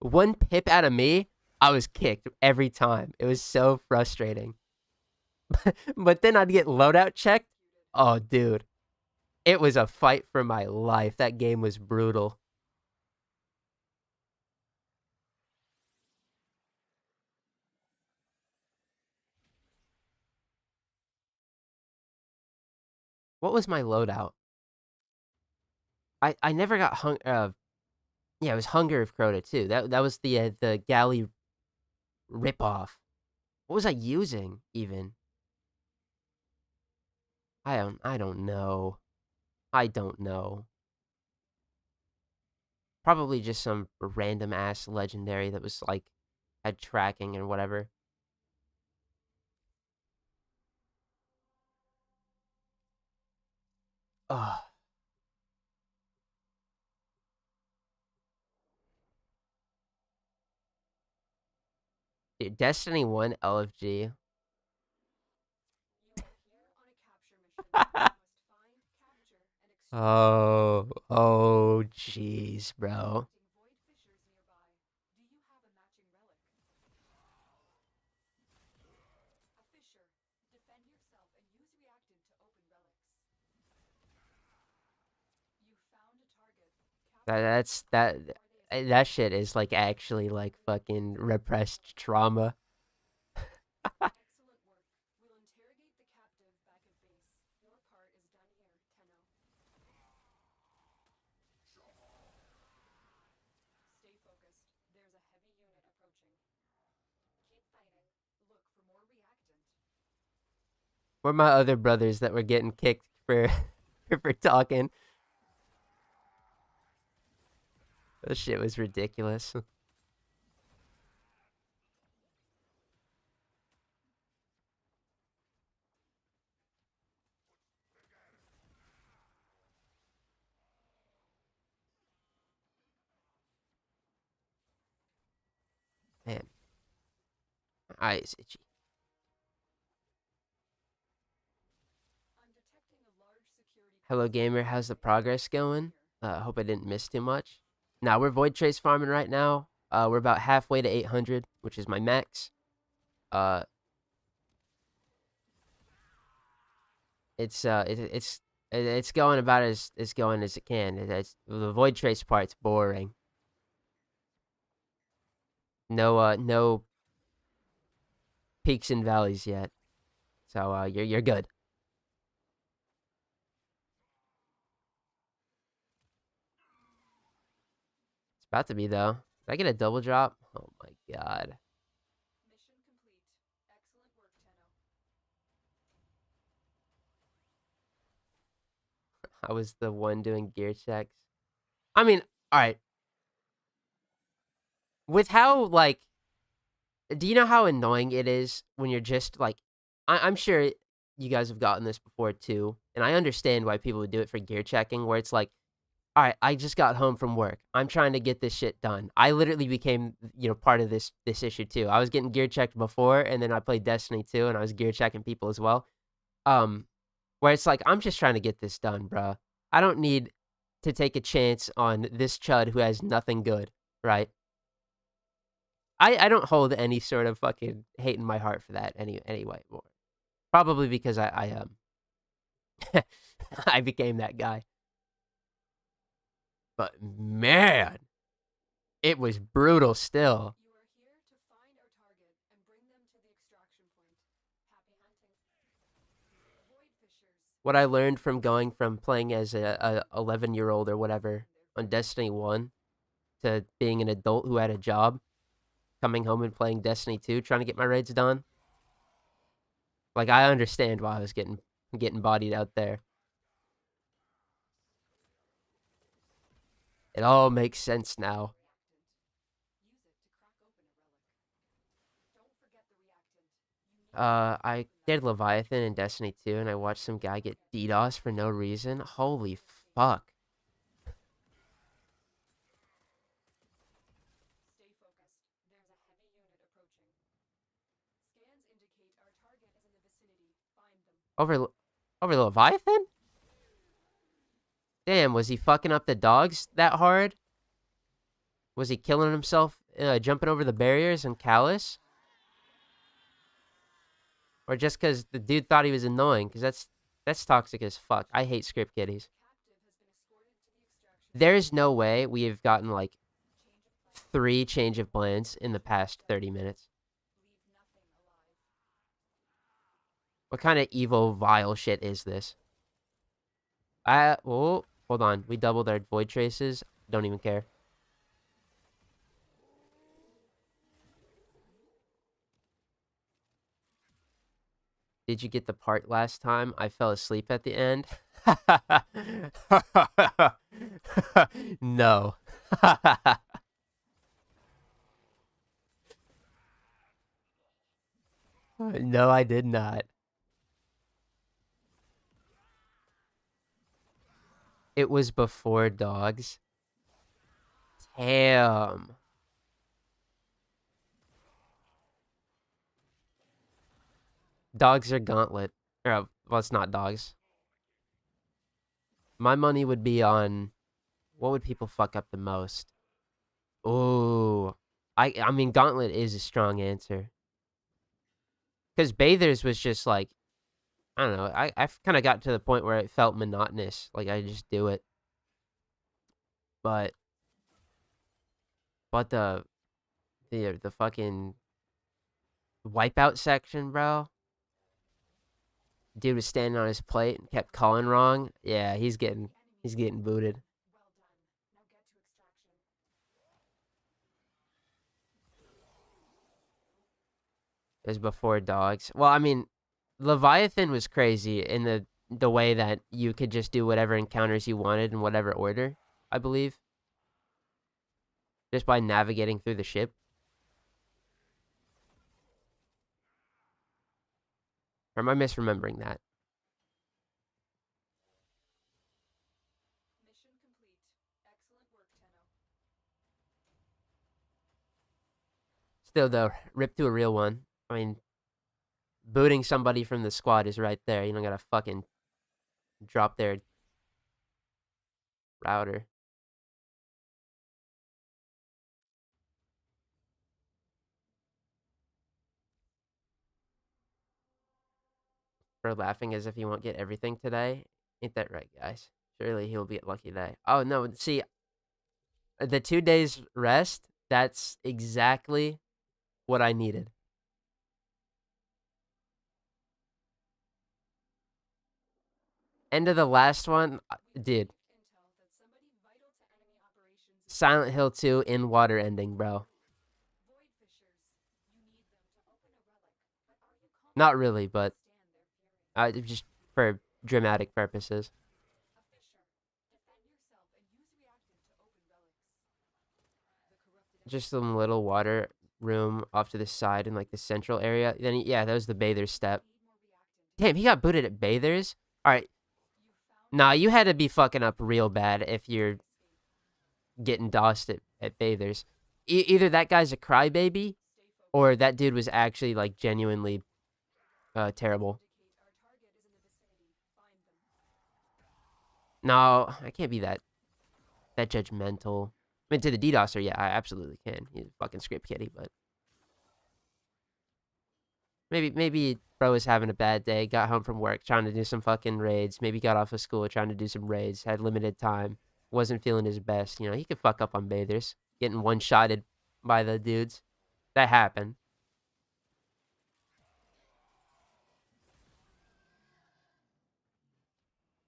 One pip out of me, I was kicked every time. It was so frustrating. But then I'd get loadout checked. Oh, dude. It was a fight for my life. That game was brutal. What was my loadout? I never got yeah, it was Hunger of Crota too. That was the galley ripoff. What was I using even? I don't know. I don't know. Probably just some random ass legendary that was like had tracking and whatever. Ugh. Dude, Destiny 1 LFG. Oh, jeez, bro. That shit is like actually like fucking repressed trauma. Where my other brothers that were getting kicked for for talking? That shit was ridiculous. Man, Eyes itchy. Hello, gamer. How's the progress going? Hope I didn't miss too much. Now, we're Void Trace farming right now. We're about halfway to 800, which is my max. It's going about as going as it can. The Void Trace part's boring. No peaks and valleys yet. So you're good. It's about to be though. Did I get a double drop? Oh my god. Mission complete. Excellent work, Tenno. I was the one doing gear checks. I mean, alright. With how, like, do you know how annoying it is when you're just, like, I'm sure you guys have gotten this before too, and I understand why people would do it for gear checking, where it's like, alright, I just got home from work. I'm trying to get this shit done. I literally became, part of this issue too. I was getting gear checked before, and then I played Destiny 2, and I was gear checking people as well. Where it's like, I'm just trying to get this done, bro. I don't need to take a chance on this chud who has nothing good, right? I don't hold any sort of fucking hate in my heart for that anyway. Probably because I I became that guy. But man, it was brutal still. You are here to find our target and bring them to the extraction point. Happy hunting. Void fissures. What I learned from going from playing as a 11-year-old or whatever on Destiny 1 to being an adult who had a job, coming home and playing Destiny 2, trying to get my raids done. Like, I understand why I was getting bodied out there. It all makes sense now. I did Leviathan in Destiny 2, and I watched some guy get DDoS for no reason. Holy fuck. Stay focused. There's a heavy unit approaching. Scans indicate our target is in the vicinity. Find them. Over Leviathan? Damn, was he fucking up the dogs that hard? Was he killing himself, jumping over the barriers in Callus? Or just because the dude thought he was annoying? Because that's toxic as fuck. I hate script kiddies. Captive has been escorted to the extraction. There's no way we have gotten, like, 3 change of plans in the past 30 minutes. Leave nothing alive. What kind of evil, vile shit is this? Oh, hold on. We doubled our void traces. Don't even care. Did you get the part last time? I fell asleep at the end. No. No, I did not. It was before dogs. Damn. Dogs are gauntlet. Or, well, it's not dogs. My money would be on... What would people fuck up the most? Ooh. I mean, gauntlet is a strong answer. Because Bathers was just like... I don't know. I kind of got to the point where it felt monotonous. Like, I just do it. But the fucking wipeout section, bro. Dude was standing on his plate and kept calling wrong. Yeah, he's getting booted. Well done. Now get to extraction. It was before dogs. Well, I mean, Leviathan was crazy in the way that you could just do whatever encounters you wanted in whatever order, I believe. Just by navigating through the ship. Or am I misremembering that? Mission complete. Excellent work, Tenno. Still, though, rip to a real one. I mean, booting somebody from the squad is right there. You don't gotta fucking drop their router. For laughing as if he won't get everything today. Ain't that right, guys? Surely he'll be lucky day. Oh, no, see, the 2 days rest, that's exactly what I needed. End of the last one, dude. Silent Hill 2 in water ending, bro. Not really, but just for dramatic purposes. Just some little water room off to the side in like the central area. Then yeah, that was the bather's step. Damn, he got booted at bathers. All right. Nah, you had to be fucking up real bad if you're getting dossed at bathers. Either that guy's a crybaby, or that dude was actually like genuinely terrible. No, I can't be that judgmental. I mean, to the DDoSer, yeah, I absolutely can. He's a fucking script kiddie, but maybe bro was having a bad day, got home from work, trying to do some fucking raids, maybe got off of school trying to do some raids, had limited time, wasn't feeling his best. You know, he could fuck up on bathers, getting one-shotted by the dudes. That happened.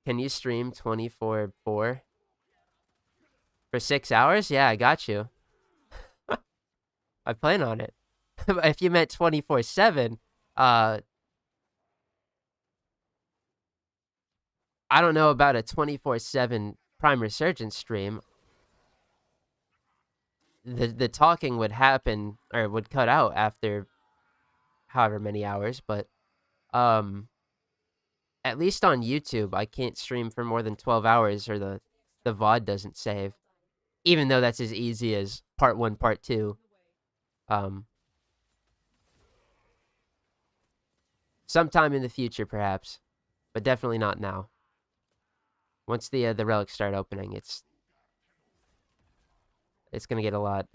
Can you stream 24/4 for 6 hours? Yeah, I got you. I plan on it. If you meant 24/7, I don't know about a 24/7 Prime Resurgence stream. The talking would happen or would cut out after however many hours, but at least on YouTube, I can't stream for more than 12 hours or the VOD doesn't save. Even though that's as easy as part 1, part 2. Sometime in the future, perhaps, but definitely not now. Once the relics start opening, it's gonna get a lot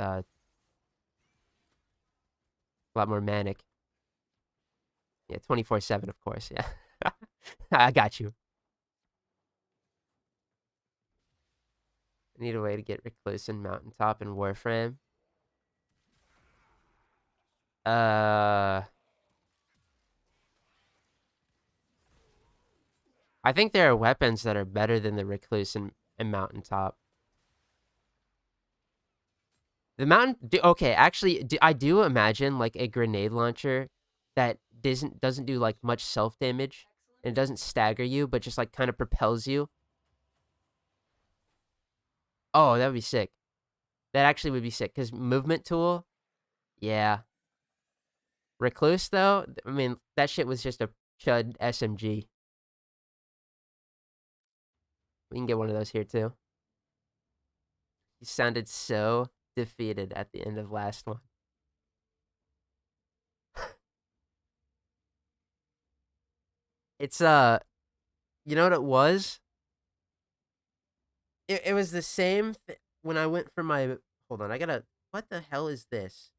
more manic. Yeah, 24/7, of course. Yeah, I got you. I need a way to get Recluse and Mountaintop and Warframe. I think there are weapons that are better than the Recluse and Mountaintop. The okay, actually, I do imagine like a grenade launcher that doesn't do like much self damage and it doesn't stagger you, but just like kind of propels you. Oh, that would be sick. That actually would be sick because movement tool, yeah. Recluse though, I mean that shit was just a chud SMG. We can get one of those here too. You sounded so defeated at the end of last one. It's you know what it was? It was the same when I went for my hold on, I gotta what the hell is this?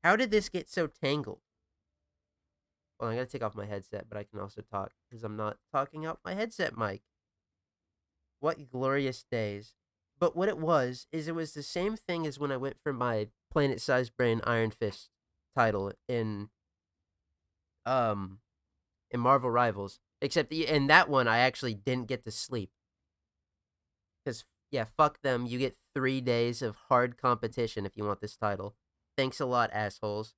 How did this get so tangled? Well, I gotta take off my headset, but I can also talk because I'm not talking out my headset mic. What glorious days. But what it was is it was the same thing as when I went for my planet-sized brain Iron Fist title in Marvel Rivals. Except in that one I actually didn't get to sleep. Cuz yeah, fuck them. You get 3 days of hard competition if you want this title. Thanks a lot, assholes.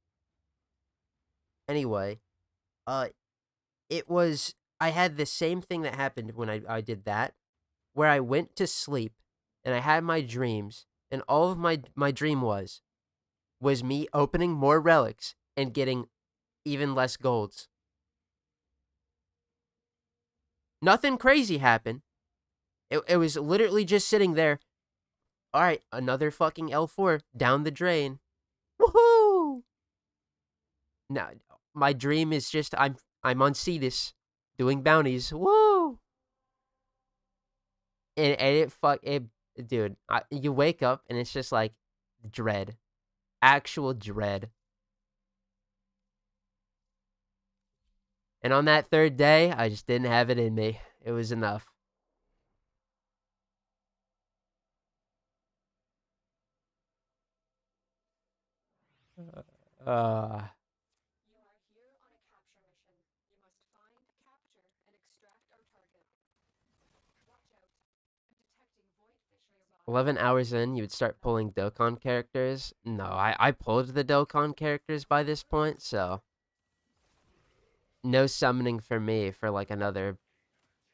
Anyway, it was I had the same thing that happened when I did that, where I went to sleep and I had my dreams, and all of my dream was me opening more relics and getting even less golds. Nothing crazy happened. It was literally just sitting there. All right, another fucking L4 down the drain. Woohoo! No, my dream is just I'm on Cetus doing bounties. Woo! And it, dude. You wake up and it's just like dread, actual dread. And on that third day, I just didn't have it in me. It was enough. Uh, You are here on a capture mission. You must find, capture, and extract our target. Watch out. I'm detecting voidfish nearby. 11 hours in, you would start pulling Dokkan characters. No, I pulled the Dokkan characters by this point, so no summoning for me for like another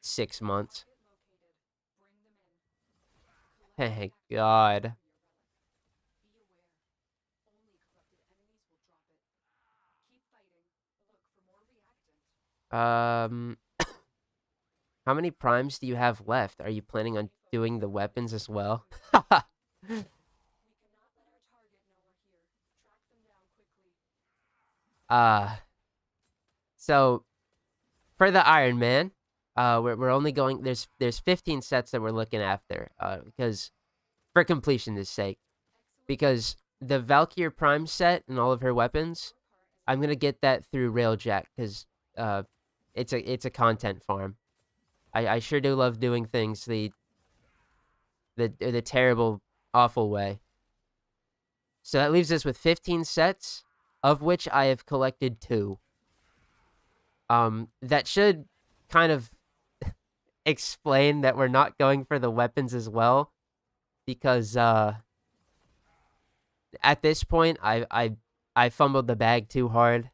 6 months. Target located. Bring them in. Collect Thank the God. active for your relic. Be aware. Only corrupted enemies will drop it. Keep fighting. Look for more reactant. How many primes do you have left? Are you planning on doing the weapons as well? We cannot let our target know we're here. Track them down quickly. So for the Iron Man, we're only going. There's 15 sets that we're looking after. Because for completion's sake, because the Valkyrie Prime set and all of her weapons, I'm gonna get that through Railjack because it's a content farm. I sure do love doing things the terrible, awful way. So that leaves us with 15 sets, of which I have collected 2. That should kind of explain that we're not going for the weapons as well, because at this point I fumbled the bag too hard.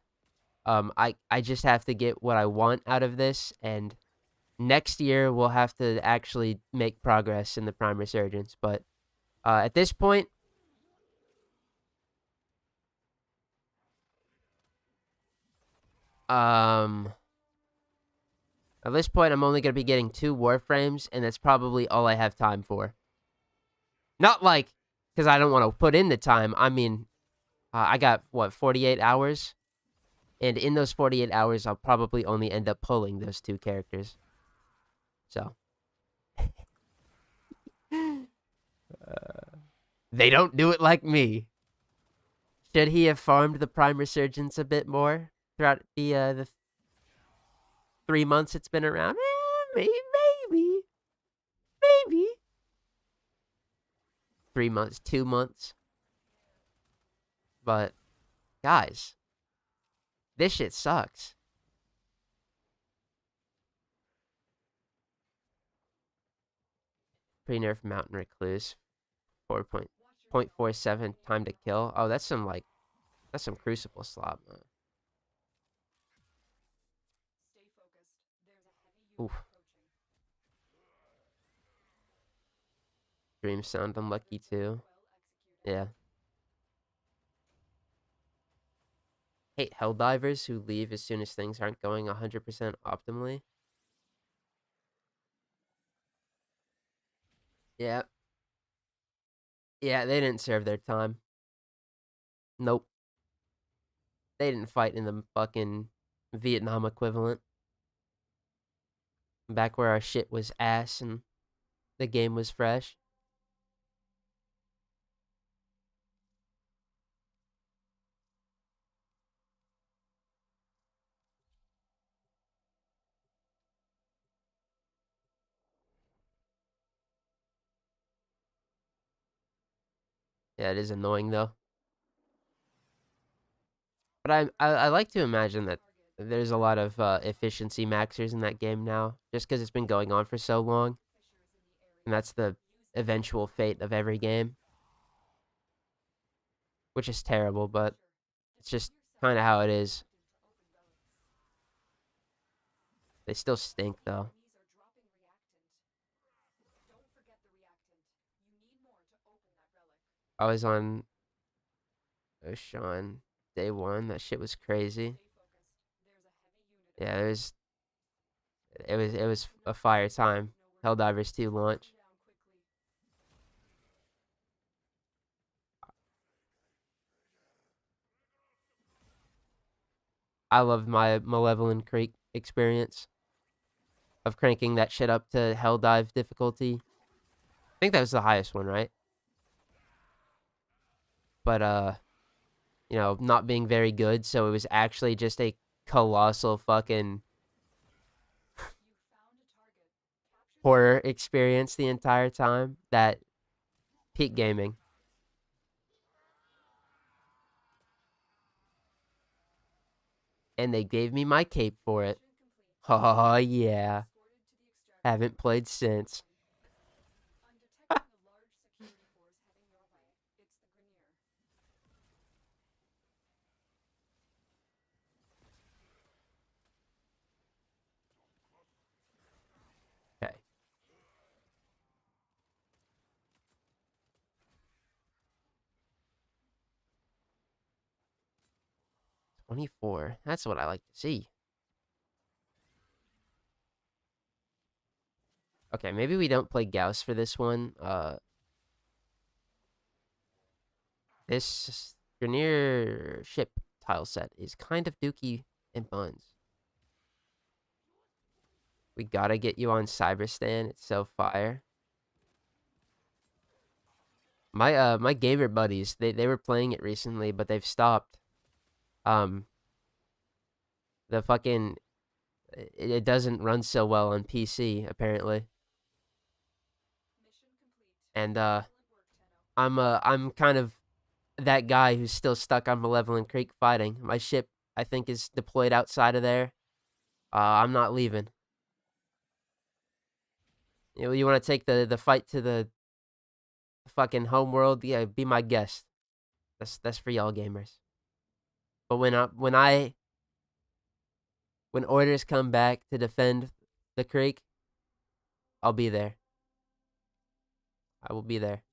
I just have to get what I want out of this, and next year we'll have to actually make progress in the Prime Resurgence. But at this point, I'm only gonna be getting 2 Warframes, and that's probably all I have time for. Not like because I don't want to put in the time. I mean, I got what 48 hours, and in those 48 hours, I'll probably only end up pulling those 2 characters. So they don't do it like me. Should he have farmed the Prime Resurgence a bit more throughout the 3 months it's been around? Maybe. 3 months, 2 months. But guys, this shit sucks. Pre-nerf Mountain Recluse, 4.47 time to kill. Oh, that's some Crucible slop. Stay focused. There's a heavy unit Oof. approaching. Dream sound unlucky too. Well executed. Yeah. Hate Helldivers who leave as soon as things aren't going 100% optimally. Yeah. Yeah, they didn't serve their time. Nope. They didn't fight in the fucking Vietnam equivalent. Back where our shit was ass and the game was fresh. Yeah, it is annoying though. But I like to imagine that there's a lot of efficiency maxers in that game now, just because it's been going on for so long, and that's the eventual fate of every game, which is terrible, but it's just kind of how it is. They still stink though. I was on Ocean day 1. That shit was crazy. Yeah, it was a fire time. Helldivers 2 launch. I love my Malevolent Creek experience of cranking that shit up to Hell Dive difficulty. I think that was the highest one, right? But, you know, not being very good, so it was actually just a colossal fucking horror experience the entire time. That peak gaming. And they gave me my cape for it. Oh, yeah. Haven't played since. Okay. $24. That's what I like to see. Okay, maybe we don't play Gauss for this one. This Grenier ship tile set is kind of dookie and buns. We gotta get you on Cyberstan. It's so fire. My gamer buddies, they were playing it recently, but they've stopped. The fucking it doesn't run so well on PC apparently. And I'm kind of that guy who's still stuck on Malevolent Creek fighting. My ship I think is deployed outside of there. I'm not leaving. You want to take the fight to the fucking home world? Yeah, be my guest. That's for y'all gamers. But when orders come back to defend the creek, I'll be there. I will be there.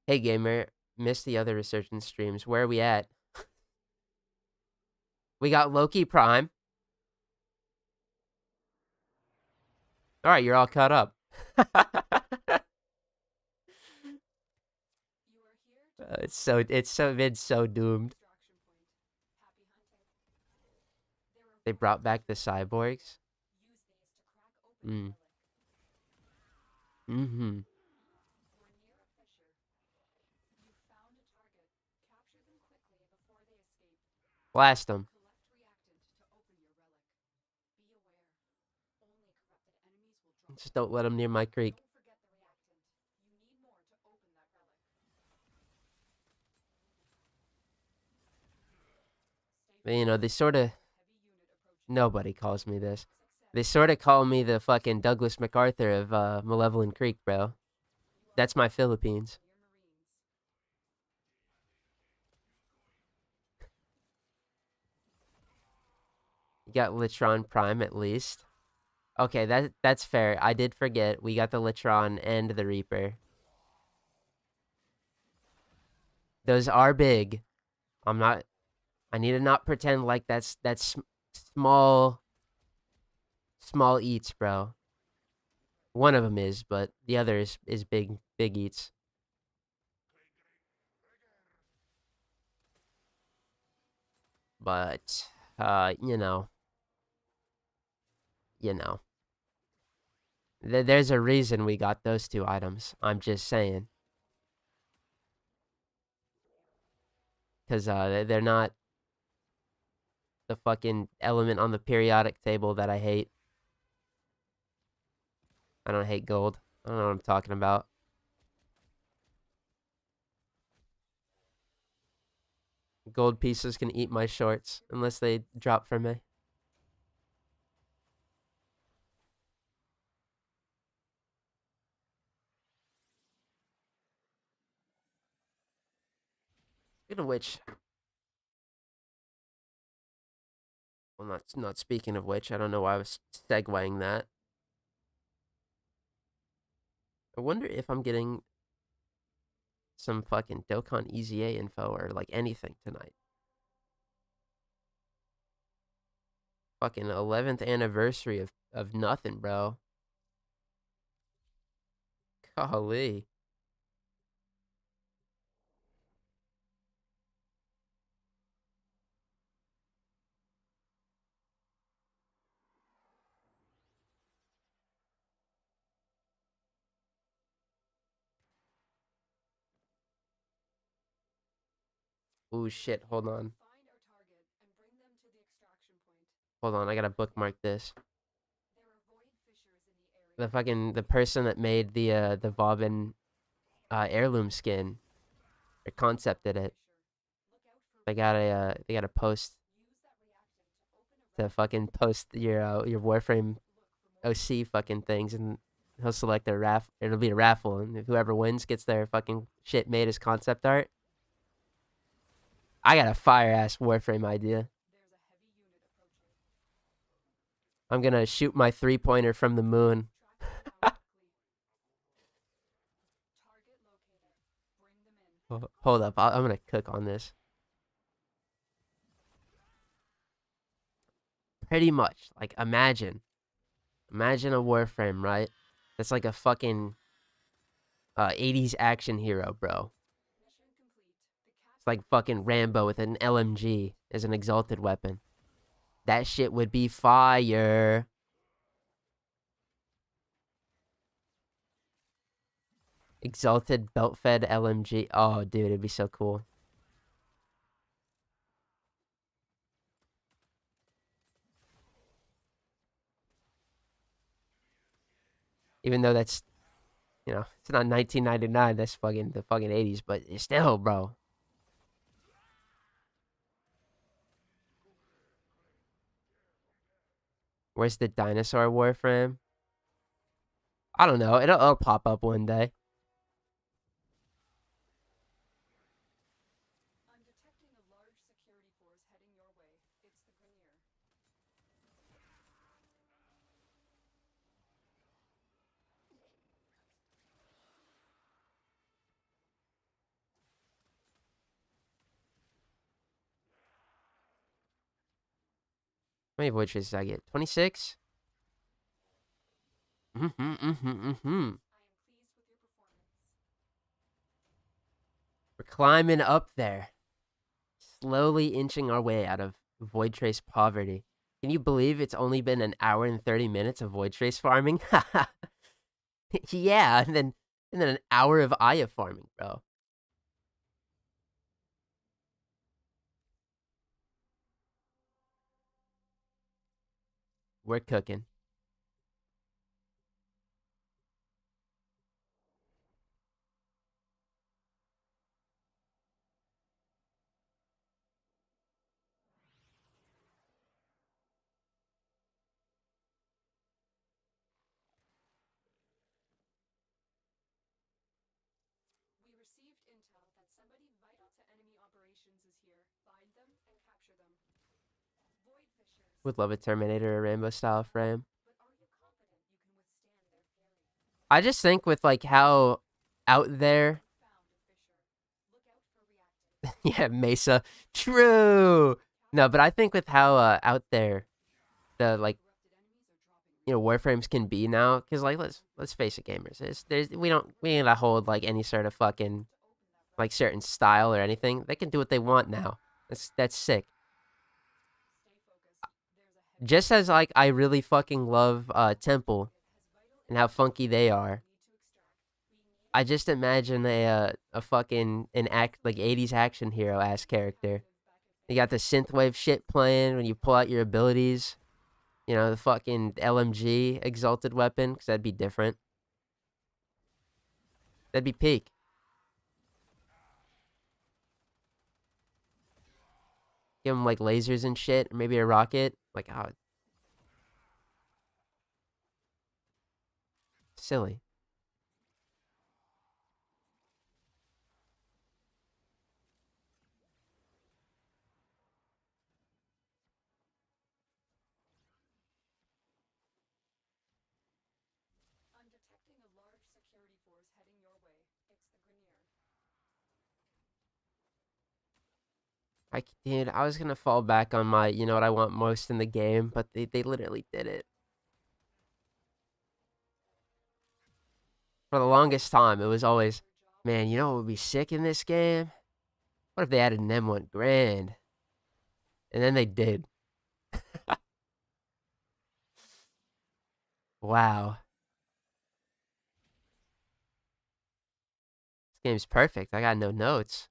Hey gamer, missed the other Resurgence streams. Where are we at? We got Loki Prime. All right, you're all caught up. It's so doomed. They brought back the cyborgs. Mm-hmm. Blast them. Just don't let them near my creek. You know, they sort of... Nobody calls me this. They sort of call me the fucking Douglas MacArthur of Malevolent Creek, bro. That's my Philippines. You got Litron Prime at least. Okay, that's fair. I did forget. We got the Litron and the Reaper. Those are big. I need to not pretend like that's small eats, bro. One of them is, but the other is big eats. But you know. There's a reason we got those two items. I'm just saying. Cuz they're not the fucking element on the periodic table that I hate. I don't hate gold. I don't know what I'm talking about. Gold pieces can eat my shorts unless they drop for me. Speaking of which, well, not speaking of which, I don't know why I was segueing that. I wonder if I'm getting some fucking Dokkan EZA info or like anything tonight. Fucking 11th anniversary of nothing, bro. Golly. Oh shit, hold on. Find our target and bring them to the extraction point. Hold on, I gotta bookmark this. There are void fissures in the area. The person that made the Bobbin heirloom skin or concepted it. Look out for They gotta post use that reactant to open a to fucking post your Warframe look for more OC fucking things, and he'll select a raffle. It'll be a raffle, and if whoever wins gets their fucking shit made as concept art. I got a fire ass Warframe idea. there's a heavy unit approaching. I'm gonna shoot my 3-pointer from the moon. Track them down quickly. Target located. Bring them in. Hold up, I'm gonna cook on this. Pretty much, like imagine a Warframe, right? That's like a fucking 80s action hero, bro. Mission complete. The It's like fucking Rambo with an LMG as an exalted weapon. That shit would be fire. Exalted belt-fed LMG. Oh, dude, it'd be so cool. Even though that's, you know, it's not 1999. That's fucking the fucking 80s, but it's still, bro. Where's the dinosaur Warframe? I don't know. It'll pop up one day. I'm detecting a large security force heading your way. It's the Grenier. How many void traces I get? 26? Mm-hmm. I am pleased with your performance. We're climbing up there. Slowly inching our way out of void trace poverty. Can you believe it's only been an hour and 30 minutes of void trace farming? Yeah, and then an hour of Aya farming, bro. We're cooking. We received intel that somebody vital to enemy operations is here. Find them and capture them. Void fissures. Would love a Terminator or Rainbow style frame. But are you confident you can withstand their fury? I just think with like how out there, Found a fissure. Look out for reactant. yeah, Mesa. True. No, but I think with how out there the like Corrupted enemies are dropping. Warframes can be now, because like let's face it, gamers, we ain't gonna hold like any sort of fucking like certain style or anything. They can do what they want now. That's sick. Stay focused. There's a heavy Just as like I really fucking love Temple has vital and how funky they are. need to extract. We need I just imagine a fucking an act like 80s action hero ass character. You got the synthwave shit playing when you pull out your abilities. You know, the fucking LMG exalted weapon, because that'd be different. That'd be peak. Give him like lasers and shit, or maybe a rocket. Like, oh, silly. I'm detecting a large security force heading your way. It's the Grenier. Dude, I was gonna fall back on my, you know what I want most in the game, but they literally did it. For the longest time, it was always, man, you know what would be sick in this game? What if they added an M1 Grand? And then they did. Wow. This game's perfect. I got no notes.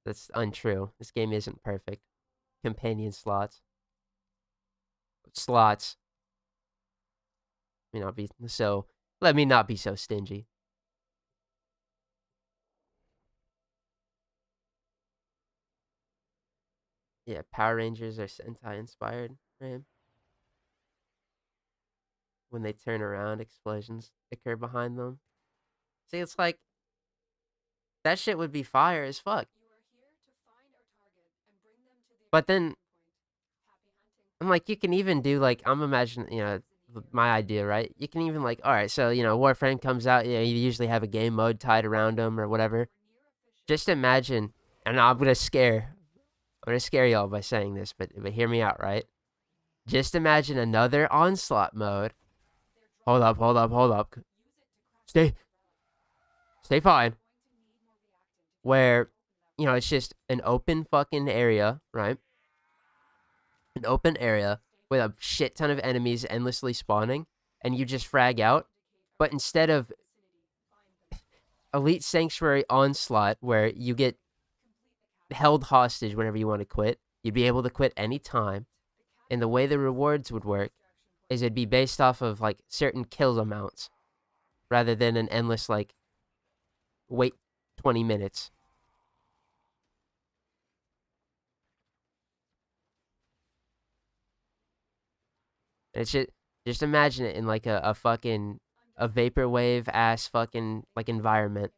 That's untrue. This game isn't perfect. Companion slots. Slots. Let me not be so stingy. Yeah, Power Rangers are Sentai inspired, right? When they turn around, explosions occur behind them. See, it's like that shit would be fire as fuck. You are here to find our target and bring them to the But then extraction point. Happy hunting. I'm like, you can even do like I'm imagining, my idea, right? You can even like, all right, so Warframe comes out, you usually have a game mode tied around them or whatever. We're near efficient. Just imagine, and I'm gonna scare y'all by saying this, but hear me out, right? Just imagine another onslaught mode. Hold up, hold up, hold up. Stay fine. Where, it's just an open fucking area, right? An open area with a shit ton of enemies endlessly spawning, and you just frag out. But instead of Elite Sanctuary Onslaught, where you get held hostage whenever you want to quit, you'd be able to quit any time. And the way the rewards would work is it'd be based off of like certain kill amounts rather than an endless like wait 20 minutes. It's just imagine it in like a fucking a vaporwave ass fucking like environment,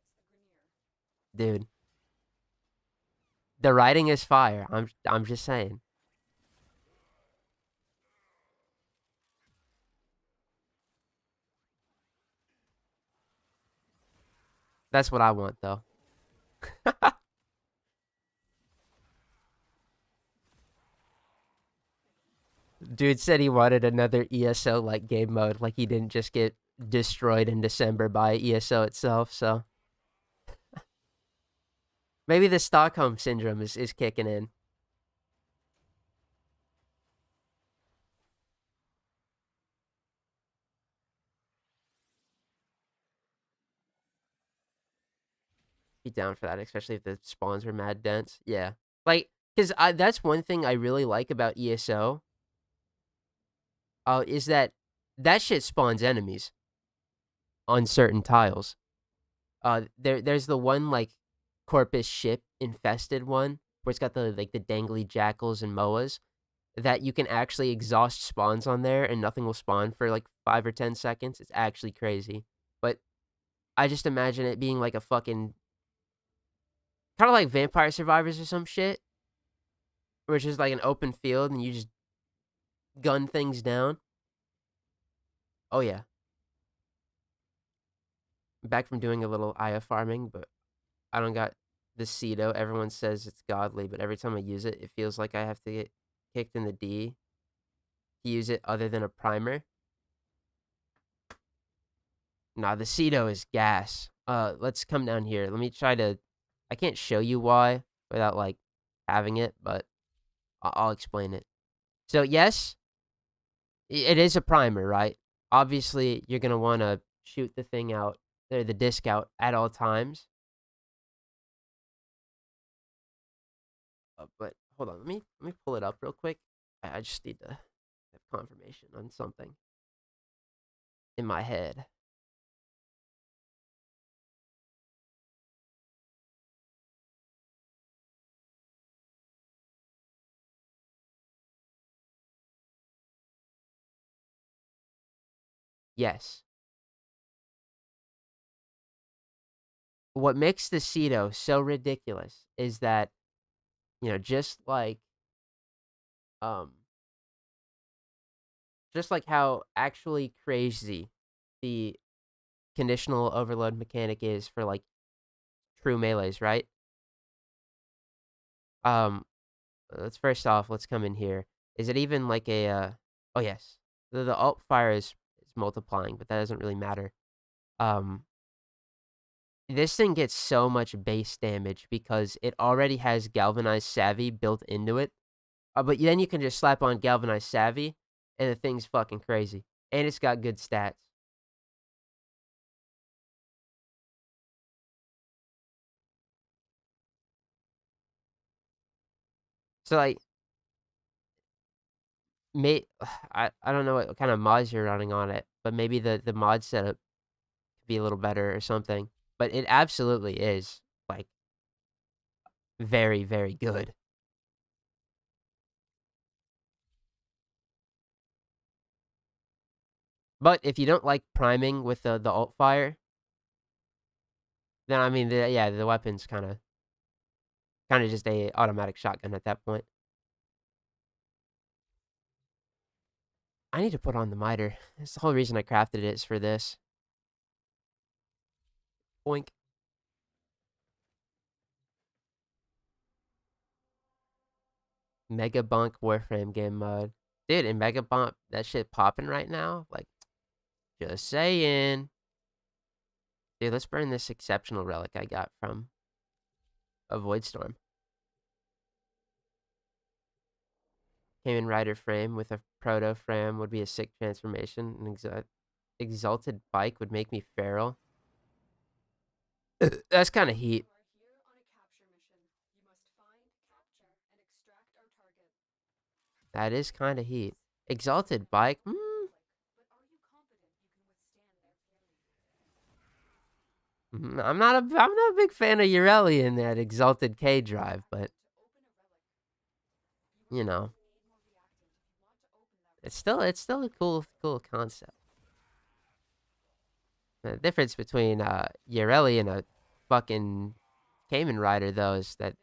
dude. The writing is fire. I'm just saying. That's what I want though. Dude said he wanted another ESO like game mode, like he didn't just get destroyed in December by ESO itself, so maybe the Stockholm syndrome is kicking in. Be down for that, especially if the spawns are mad dense. Yeah. Like, because that's one thing I really like about ESO. Is that shit spawns enemies on certain tiles. There's the one like Corpus ship infested one where it's got the dangly jackals and moas that you can actually exhaust spawns on there and nothing will spawn for like 5 or 10 seconds. It's actually crazy. But I just imagine it being like a fucking kind of like Vampire Survivors or some shit, where it's just like an open field and you just gun things down. Oh yeah, I'm back from doing a little Aya farming, but I don't got the Ceto. Everyone says it's godly, but every time I use it, it feels like I have to get kicked in the D to use it other than a primer. Nah, the Ceto is gas. Let's come down here. Let me try to. I can't show you why without like having it, but I'll explain it. So yes, it is a primer, right? Obviously, you're gonna want to shoot the thing out, or the disc out at all times. But hold on, let me pull it up real quick. I just need to have confirmation on something in my head. Yes. What makes the Ceto so ridiculous is that, um just like how actually crazy the conditional overload mechanic is for like true melees, right? Um let's come in here. Is it even like a oh yes. The alt fire is multiplying, but that doesn't really matter. Um this thing gets so much base damage because it already has galvanized savvy built into it. But then you can just slap on galvanized savvy and the thing's fucking crazy. And it's got good stats. So like, I don't know what kind of mods you're running on it, but maybe the mod setup could be a little better or something. But it absolutely is like very, very good. But if you don't like priming with the alt fire, then I mean, yeah, the weapon's kind of just a automatic shotgun at that point. I need to put on the miter. That's the whole reason I crafted it is for this. Boink. Mega Bunk Warframe game mode. Dude, in Mega Bunk, that shit popping right now. Like, just saying. Dude, let's burn this exceptional relic I got from a Void Storm. Cayman Rider frame with a proto frame would be a sick transformation. An exalted bike would make me feral. That's kind of heat. You are here on a capture mission. You must find, capture, and extract our target. That is kind of heat. Exalted bike? But are you confident you can withstand their fury? I'm not a big fan of Ureli in that Exalted K drive, but To open a relic, you know, need more reactant if you want to open that. it's still a cool concept. The difference between Ureli and a fucking Cayman Rider though is that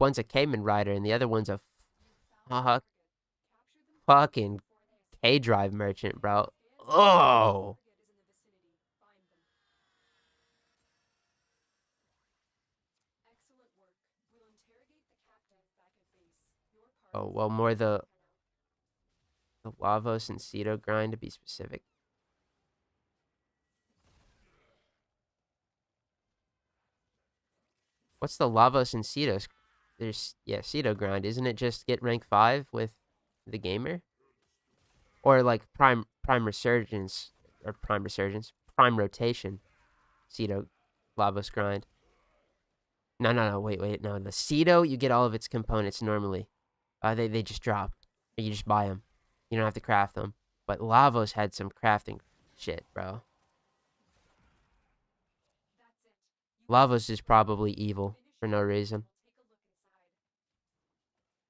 one's a Cayman Rider and the other one's a fucking K drive merchant, bro. Oh. Oh, well, more the Lavos and Ceto grind to be specific. What's the Lavos and Cetos? There's, yeah, Ceto grind. Isn't it just get rank 5 with the gamer? Or like prime resurgence, or prime rotation, Ceto Lavos grind. No, wait, no. The Ceto, you get all of its components normally. They just drop. Or you just buy them. You don't have to craft them. But Lavos had some crafting shit, bro. Lavos is probably evil for no reason.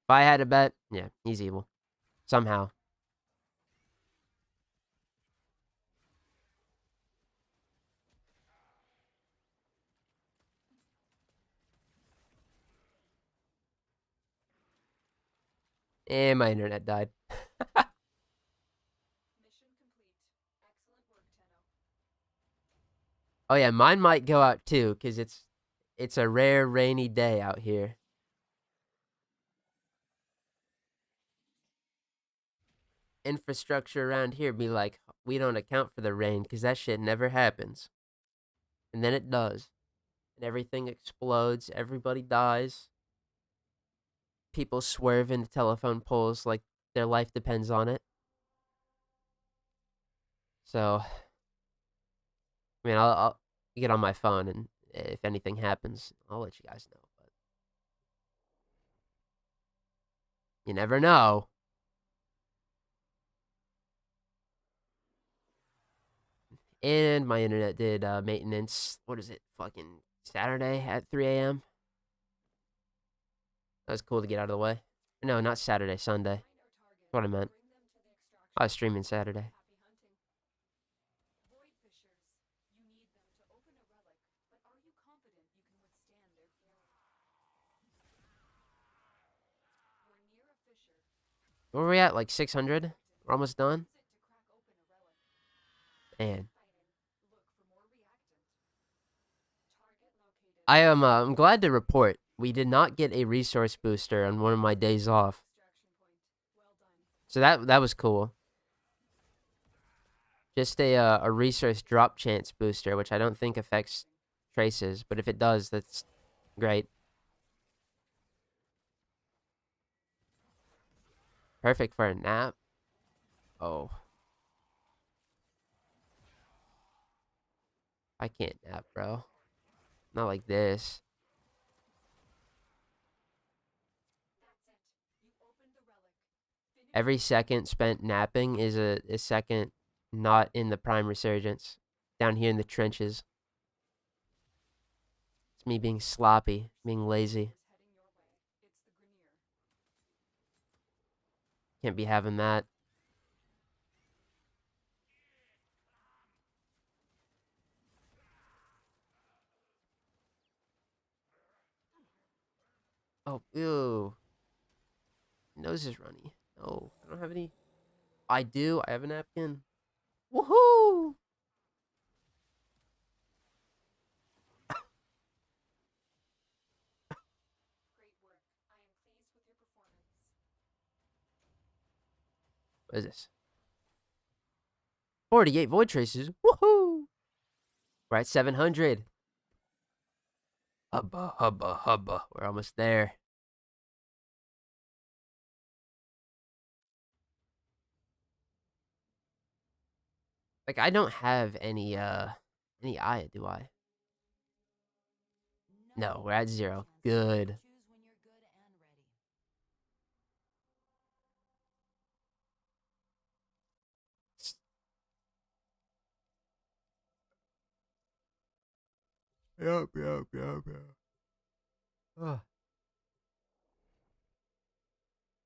If I had to bet, yeah, he's evil. Somehow. And my internet died. Mission complete. Excellent work, Tenno. Oh yeah, mine might go out too, because it's a rare rainy day out here. Infrastructure around here be like, we don't account for the rain because that shit never happens. And then it does. And everything explodes, everybody dies. People swerve into telephone poles like their life depends on it. So, I mean, I'll get on my phone, and if anything happens, I'll let you guys know. But you never know. And my internet did maintenance. What is it? Fucking Saturday at 3 a.m. That was cool to get out of the way. No, not Saturday, Sunday. That's what I meant. I was streaming Saturday. Void fissures. You need them to open a relic, but are you confident you can withstand their fury? We're near a fissure. Where were we at? Like 600? We're almost done? Use it to crack open a relic. Man. Look for more reactant. Target located. I'm glad to report we did not get a resource booster on one of my days off. Extraction point. Well done. So that was cool. Just a resource drop chance booster, which I don't think affects traces, but if it does, that's great. Perfect for a nap. Oh. I can't nap, bro. Not like this. Every second spent napping is a second not in the prime resurgence. Down here in the trenches. It's me being sloppy, being lazy. Can't be having that. Oh, ew. Nose is runny. No, I don't have any. I do. I have a napkin. Woohoo! Great work. I am pleased with your performance. What is this? 48 void traces. Woohoo! We're at 700. Hubba, hubba, hubba. We're almost there. Like, I don't have any eye, do I? No, we're at 0. Good. Yep. Ugh.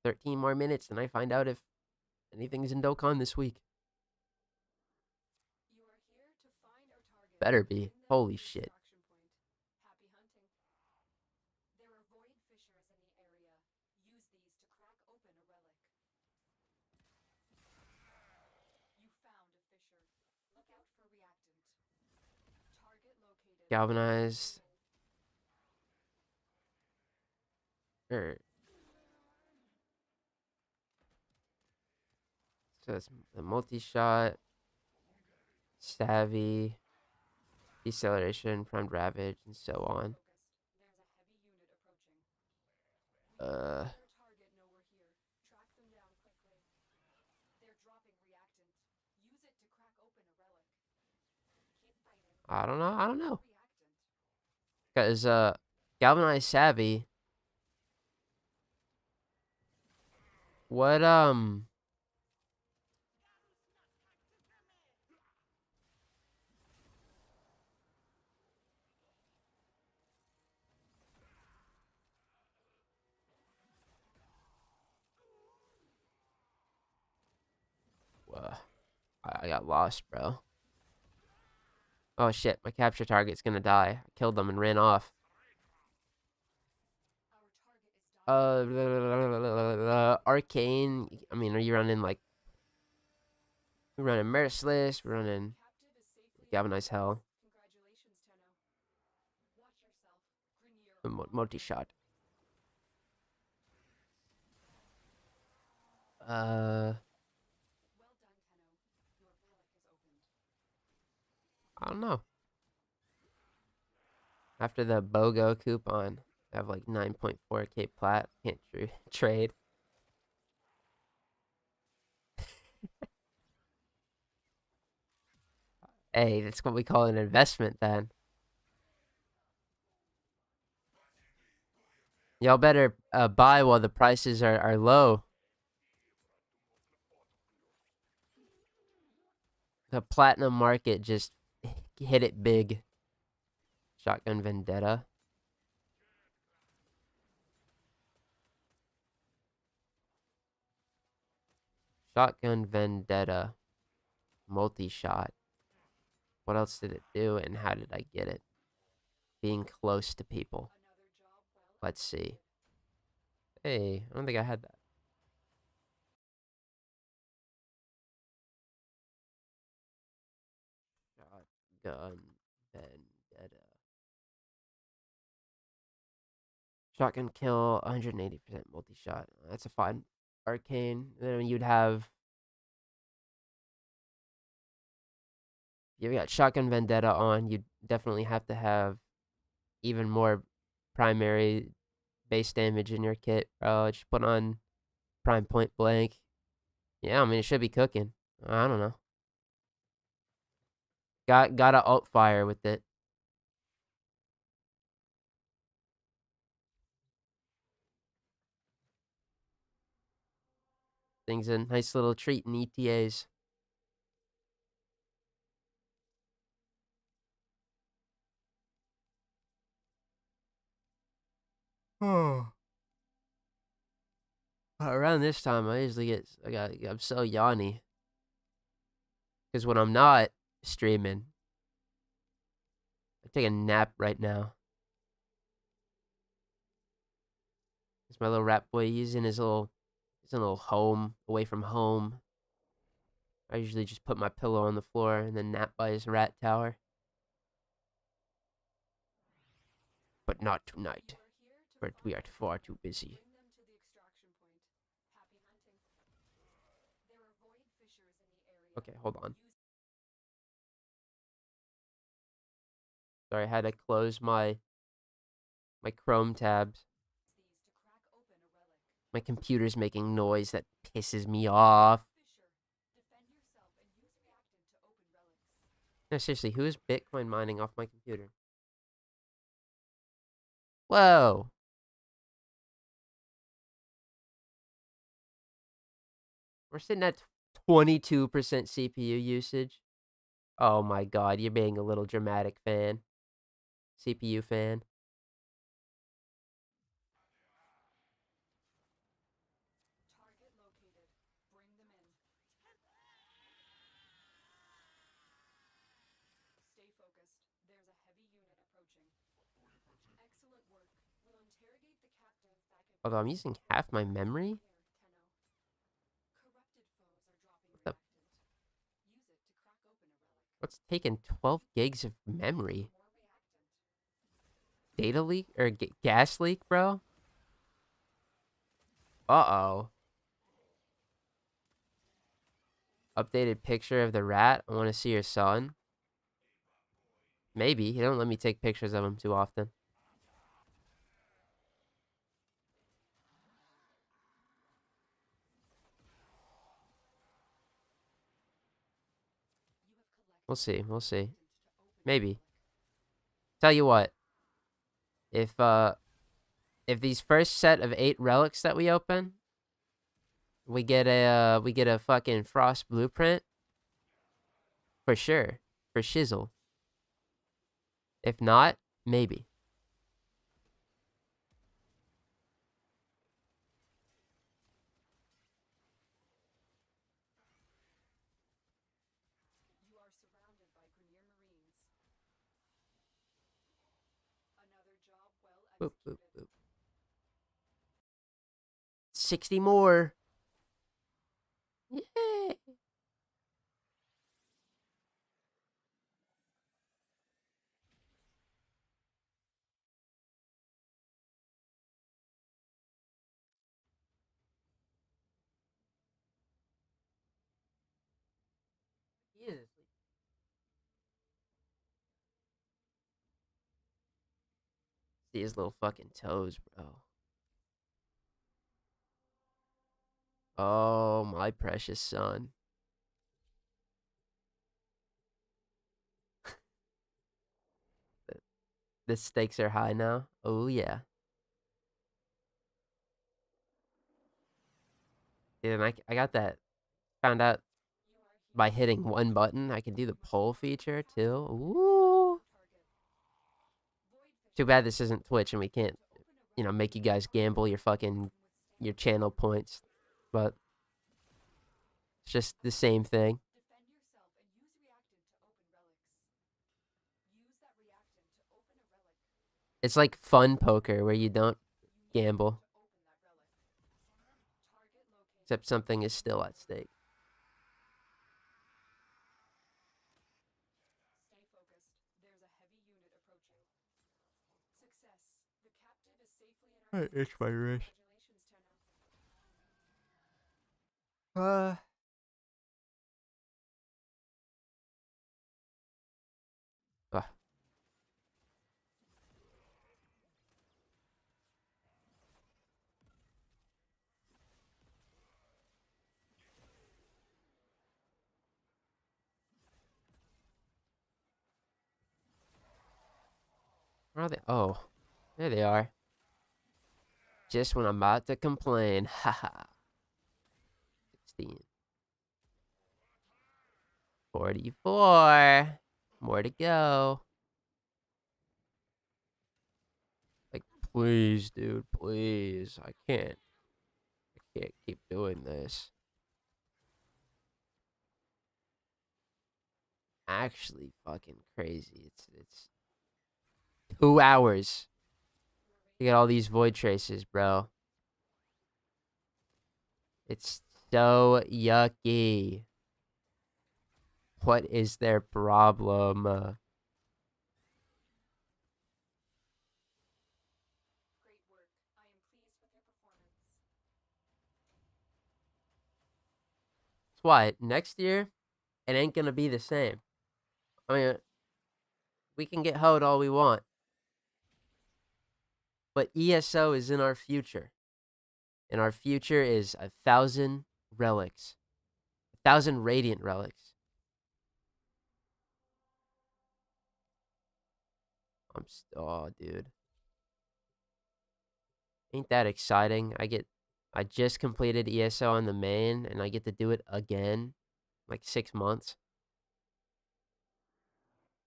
13 more minutes, and I find out if anything's in Dokkan this week. You are here to find our target. Better be. Holy shit. Happy hunting. There are void fissures in the area. Use these to crack open a relic. You found a fissure. Look out for reactant. Target located. Galvanized. So it's the multi-shot, savvy, deceleration, primed ravage, and so on. There's a heavy unit approaching. Their target nowhere here. Track them down quickly. They're dropping reactant. Use it to crack open a relic. Keep fighting. I don't know. Reactant. Because galvanized savvy. What I got lost, bro. Oh shit, my capture target's gonna die. I killed them and ran off. Our target is dying. Arcane. I mean, are you running like? We're running Merciless. We're running Captive is safely Galvanized Hell. Congratulations, Tenno. Watch yourself. Grenier. Multi-shot. Well done, Tenno. Your relic is opened. I don't know. After the BOGO coupon, I have like 9.4k plat. Can't trade. Hey, that's what we call an investment then. Y'all better buy while the prices are low. The platinum market just hit it big. Shotgun Vendetta. Shotgun Vendetta. Multi-shot. What else did it do and how did I get it? Being close to people. Another job well. Let's see. Hey, I don't think I had that. Shotgun Vendetta. Shotgun kill, 180% multi-shot. That's a fine. Arcane. Then you'd have... You've got Shotgun Vendetta on. You'd definitely have to have even more primary base damage in your kit, bro. Just put on Prime Point Blank. Yeah, I mean, it should be cooking. I don't know. Gotta alt fire with it. thing's a nice little treat in ETAs. Oh. Around this time, I usually I'm so yawny. Because when I'm not streaming, I take a nap right now. It's my little rat boy. He's in his little home, away from home. I usually just put my pillow on the floor and then nap by his rat tower. But not tonight. But we are far too busy. Okay, hold on. Sorry, I had to close my Chrome tabs. My computer's making noise that pisses me off. No, seriously, who is Bitcoin mining off my computer? Whoa. We're sitting at 22% CPU usage. Oh my god, you're being a little dramatic, fan. CPU fan. Target located. Bring them in. Stay focused. There's a heavy unit approaching. Excellent work. We'll interrogate the captive back at. Although I'm using half my memory. Corrupted foes are dropping reactant. Use it to crack open a relic. What's taking 12 gigs of memory? Data leak or gas leak, bro? Uh-oh. Updated picture of the rat. I want to see your son. Maybe. He don't let me take pictures of him too often. We'll see. We'll see. Maybe. Tell you what. If these first set of 8 relics that we open, we get a fucking frost blueprint. For sure. For shizzle. If not, maybe. You are surrounded by Grenier Marines. Another job well Boop, executed. boop, boop. 60 more. Yay. Jesus. See his little fucking toes, bro. Oh, my precious son. The stakes are high now. Oh, yeah. Dude, and I got that. Found out by hitting one button, I can do the poll feature, too. Ooh. Too bad this isn't Twitch and we can't, make you guys gamble your channel points. But it's just the same thing. Defend yourself and use reactant to open relics. Use that reactant to open a relic. It's like fun poker where you don't gamble. Open that relic. Target located. Except something is still at stake. Stay focused. There's a heavy unit approaching. Success. The captive is safely in our. It's my wrist. Congratulations, Tenno. Ah. Where are they? Oh, there they are. Just when I'm about to complain. Haha. 16. 44. More to go. Like, please, dude, please. I can't keep doing this. Actually fucking crazy. It's 2 hours to get all these void traces, bro. It's so yucky. What is their problem? Great work. I am pleased with your performance. That's why next year, it ain't gonna be the same. I mean, we can get hoed all we want, but ESO is in our future. And our future is 1,000 relics. 1,000 radiant relics. Oh, dude. Ain't that exciting? I just completed ESO on the main, and I get to do it again. Like 6 months.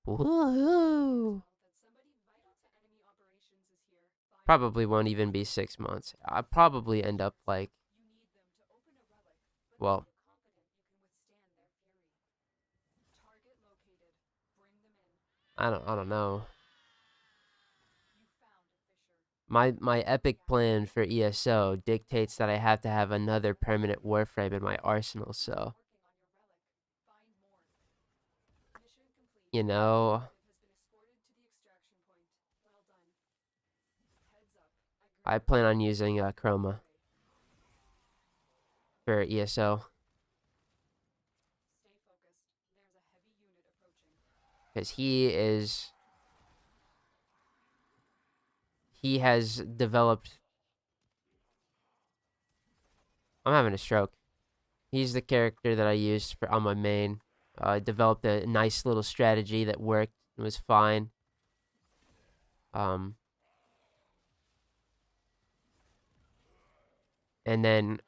Woohoo! That somebody vital to enemy operations is here. Find Probably won't even be 6 months. I'll probably end up like, you need them to open a relic, but well, are you confident you can withstand their fury? Target located. Bring them in. I don't know. You found a fissure. My epic plan for ESO dictates that I have to have another permanent warframe in my arsenal, so, Working on your relic. Find more. Mission complete. you know, Has been escorted to the extraction point. Well done. Heads up. I plan on using Chroma for ESO. Stay focused. There's a heavy unit approaching. Because he has developed, I'm having a stroke. He's the character that I used on my main. I developed a nice little strategy that worked and was fine. And then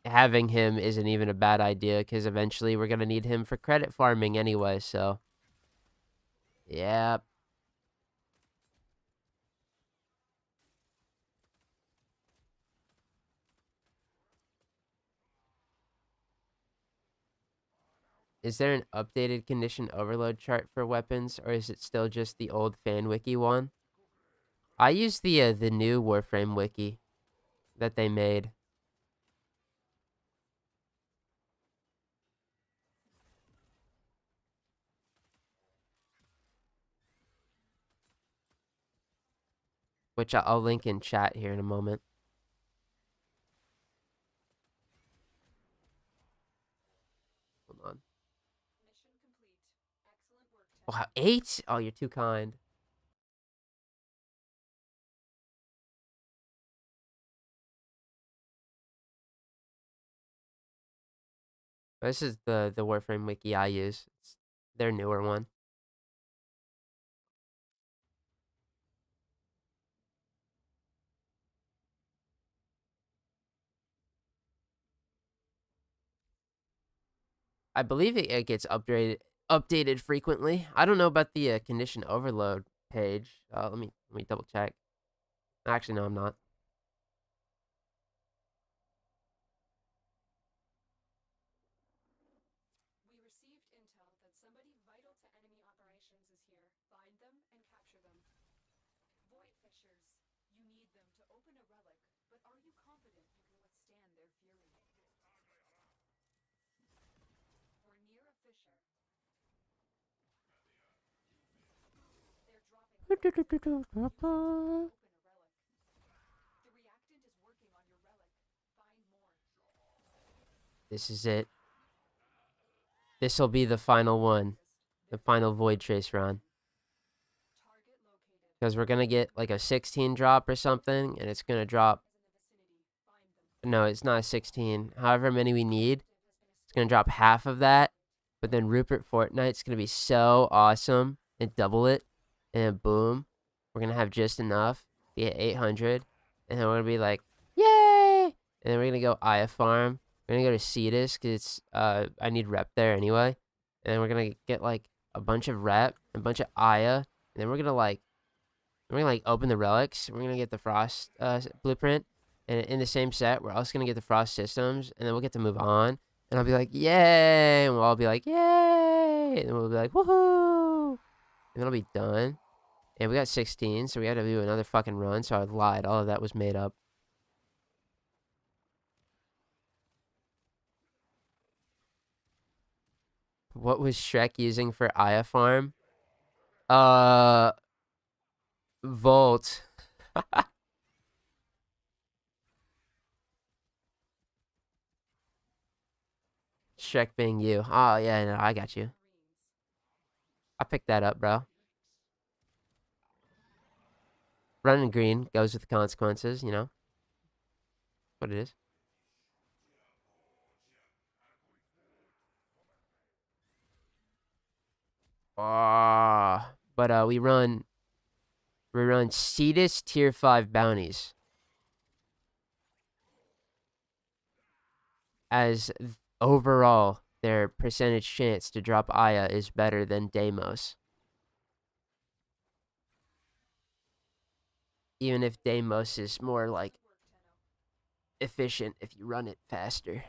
having him isn't even a bad idea, because eventually we're going to need him for credit farming anyway, so. Yeah. Is there an updated condition overload chart for weapons, or is it still just the old fan wiki one? I use the new Warframe wiki that they made. Which I'll link in chat here in a moment. Hold on. Mission complete. Excellent work, Oh, Ted. 8? Oh, you're too kind. This is the Warframe wiki I use. It's their newer one. I believe it gets updated frequently. I don't know about the condition overload page. Let me double check. Actually, no, I'm not. We received intel that somebody vital to enemy operations is here. Find them and capture them. Void fissures. You need them to open a relic, but are you confident you can withstand their fury? We're near a fissure. They're dropping open a relic. The reactant is working on your relic. Find more. This is it. This will be the final one. The final void trace run. Target located. Because we're going to get like a 16 drop or something, and it's going to drop. In the vicinity. Find them. No, it's not a 16. However many we need, it's going to drop half of that. But then Rupert Fortnite's going to be so awesome and double it. And then boom, we're going to have just enough to get 800. And then we're going to be like, yay! And then we're going to go Aya farm. We're gonna go to Cetus because I need rep there anyway. And then we're gonna get like a bunch of rep, a bunch of Aya, and then we're gonna open the relics. We're gonna get the Frost blueprint, and in the same set, we're also gonna get the Frost systems, and then we'll get to move on. And I'll be like, yay! And we'll all be like, yay! And we'll be like, woohoo! And then it'll be done. And we got 16, so we had to do another fucking run. So I lied. All of that was made up. What was Shrek using for Aya farm? Volt. Shrek being you. Oh, yeah, no, I got you. I picked that up, bro. Running green goes with the consequences, you know? What it is. But we run Cetus tier 5 bounties. As overall, their percentage chance to drop Aya is better than Deimos. Even if Deimos is more like efficient if you run it faster.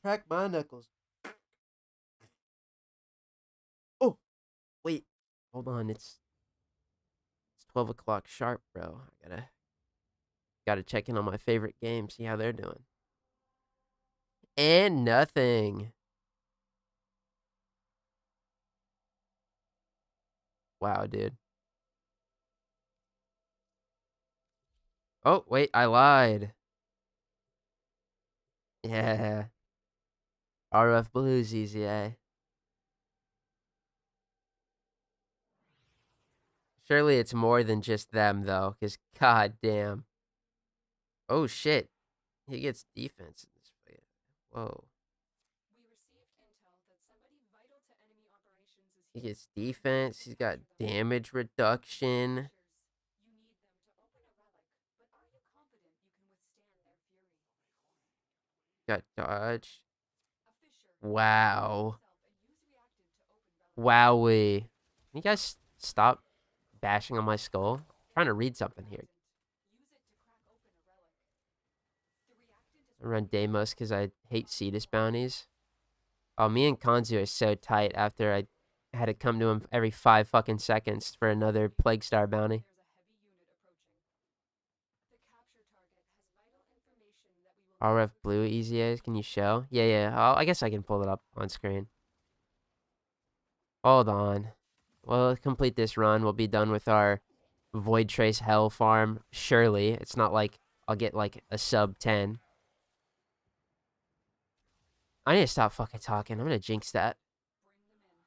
Crack my knuckles. Oh, wait. Hold on. It's 12 o'clock sharp, bro. I gotta check in on my favorite game, see how they're doing. And nothing. Wow, dude. Oh, wait, I lied. Yeah. RF Bluesies, yeah. Surely it's more than just them, though, because god damn. Oh, shit. He gets defense in this fight. Whoa. We received intel that somebody vital to enemy operations is He here. gets defense. He's got damage reduction. You need them to open a relic, but are you confident you can withstand their fury? Got dodge. A fissure. Wow. Yourself and use reactant to open relic. Wowie. Can you guys stop bashing on my skull? I'm trying to read something here. Use it to crack open a relic. The reactant is I run Deimos because I hate Cetus bounties. Oh, me and Kanzu are so tight after I had to come to him every 5 fucking seconds for another Plague Star bounty. There's a heavy unit approaching. The capture target has vital information that we will RF Blue EZAs, can you show? Yeah. Oh, I guess I can pull it up on screen. Hold on. We'll complete this run. We'll be done with our Void Trace Hell farm. Surely. It's not like I'll get like a sub 10. I need to stop fucking talking. I'm gonna jinx that. bring them in.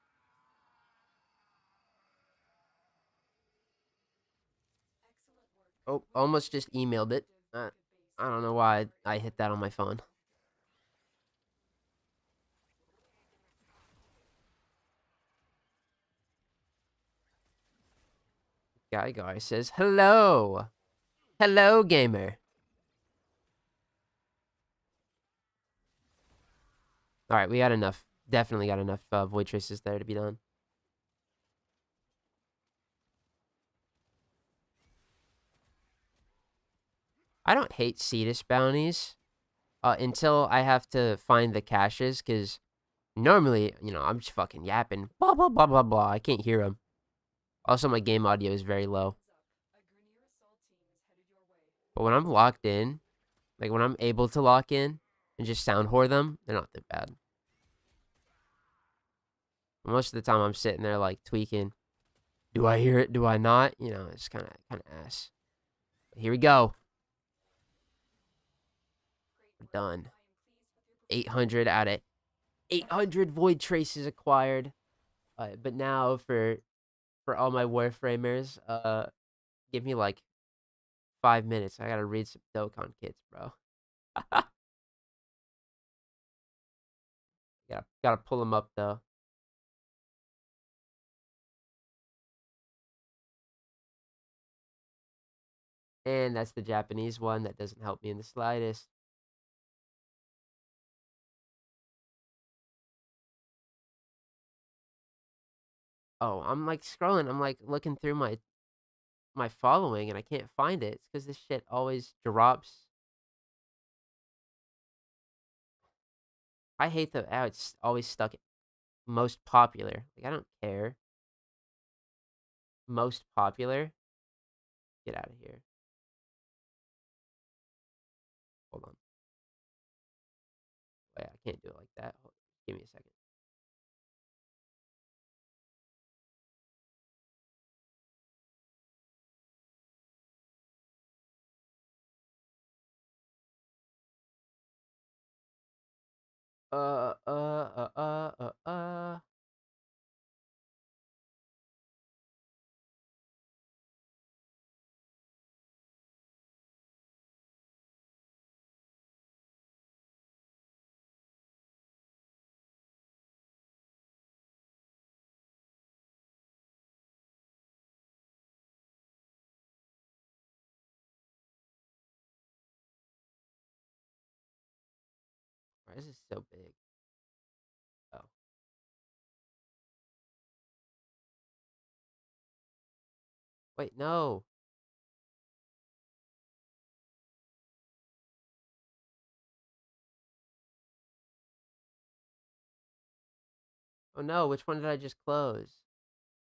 Excellent work. Oh, almost just emailed it. I don't know why I hit that on my phone. Gygar says, hello. Hello, gamer. All right, we got enough. Definitely got enough Void Traces there to be done. I don't hate Cetus bounties until I have to find the caches, because normally, I'm just fucking yapping. Blah, blah, blah, blah, blah. I can't hear them. Also, my game audio is very low. A Grineer assault team is headed your way. But when I'm locked in, like when I'm able to lock in and just sound whore them, they're not that bad. Most of the time, I'm sitting there like tweaking. Do I hear it? Do I not? It's kind of ass. But here we go. We're done. 800 out of 800 void traces acquired. But now for all my Warframers, give me like 5 minutes. I gotta read some Dokkan kits, bro. Gotta pull them up though. And that's the Japanese one. That doesn't help me in the slightest. Oh, I'm like scrolling. I'm like looking through my following and I can't find it. It's because this shit always drops. I hate how it's always stuck at most popular. Like, I don't care. Most popular? Get out of here. Hold on. Wait, I can't do it like that. Give me a second. Uh, uh, uh, uh, uh. Why is this so big? Oh. Wait, no. Oh no, which one did I just close?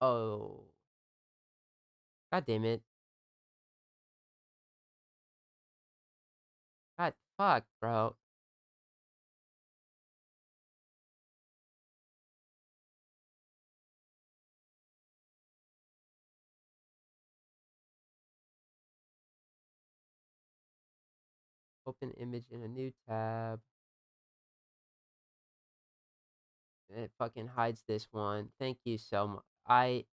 Oh. God damn it. God fuck, bro. Open image in a new tab. And it fucking hides this one. Thank you so much. I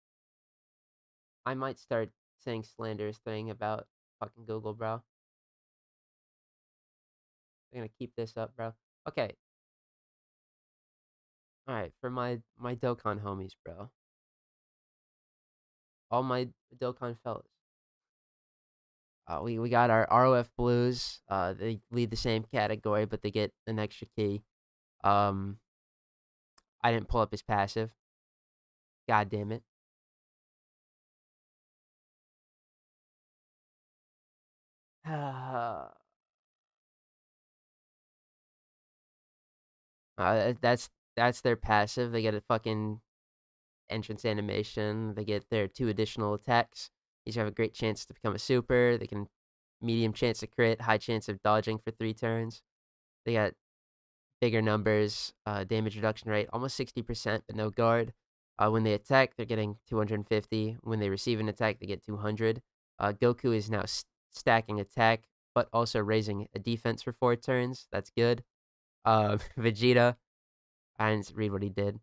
might start saying slanderous thing about fucking Google, bro. I'm gonna keep this up, bro. Okay. Alright, for my Dokkan homies, bro. All my Dokkan fellas. We got our ROF Blues. They lead the same category, but they get an extra key. I didn't pull up his passive. God damn it. That's their passive. They get a fucking entrance animation. They get their 2 additional attacks. These have a great chance to become a super. They can medium chance to crit, high chance of dodging for 3 turns. They got bigger numbers, damage reduction rate, almost 60%, but no guard. When they attack, they're getting 250. When they receive an attack, they get 200. Goku is now stacking attack, but also raising a defense for 4 turns. That's good. Vegeta, I didn't read what he did.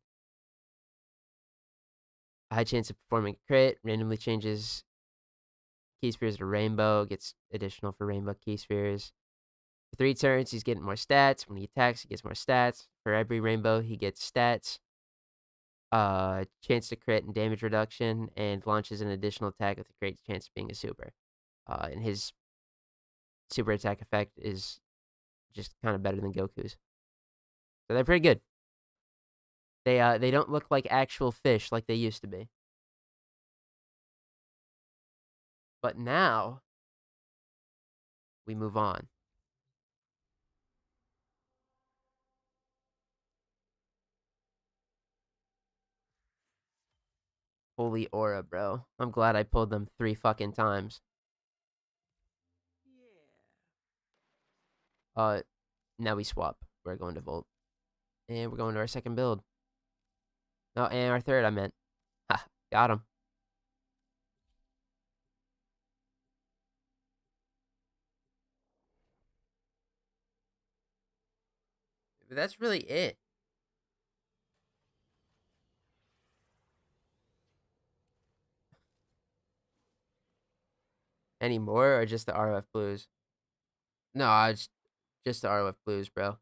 A high chance of performing a crit, randomly changes key spheres to rainbow, gets additional for rainbow key spheres. For 3 turns, he's getting more stats. When he attacks, he gets more stats. For every rainbow, he gets stats. Chance to crit and damage reduction, and launches an additional attack with a great chance of being a super. And his super attack effect is just kind of better than Goku's. So they're pretty good. They don't look like actual fish like they used to be. But now we move on. Holy aura, bro. I'm glad I pulled them 3 fucking times. Now we swap. We're going to Volt. And we're going to our second build. Oh, and our third, I meant. Ha, got him. But that's really it. Any more or just the ROF Blues? No, it's just the ROF Blues, bro. I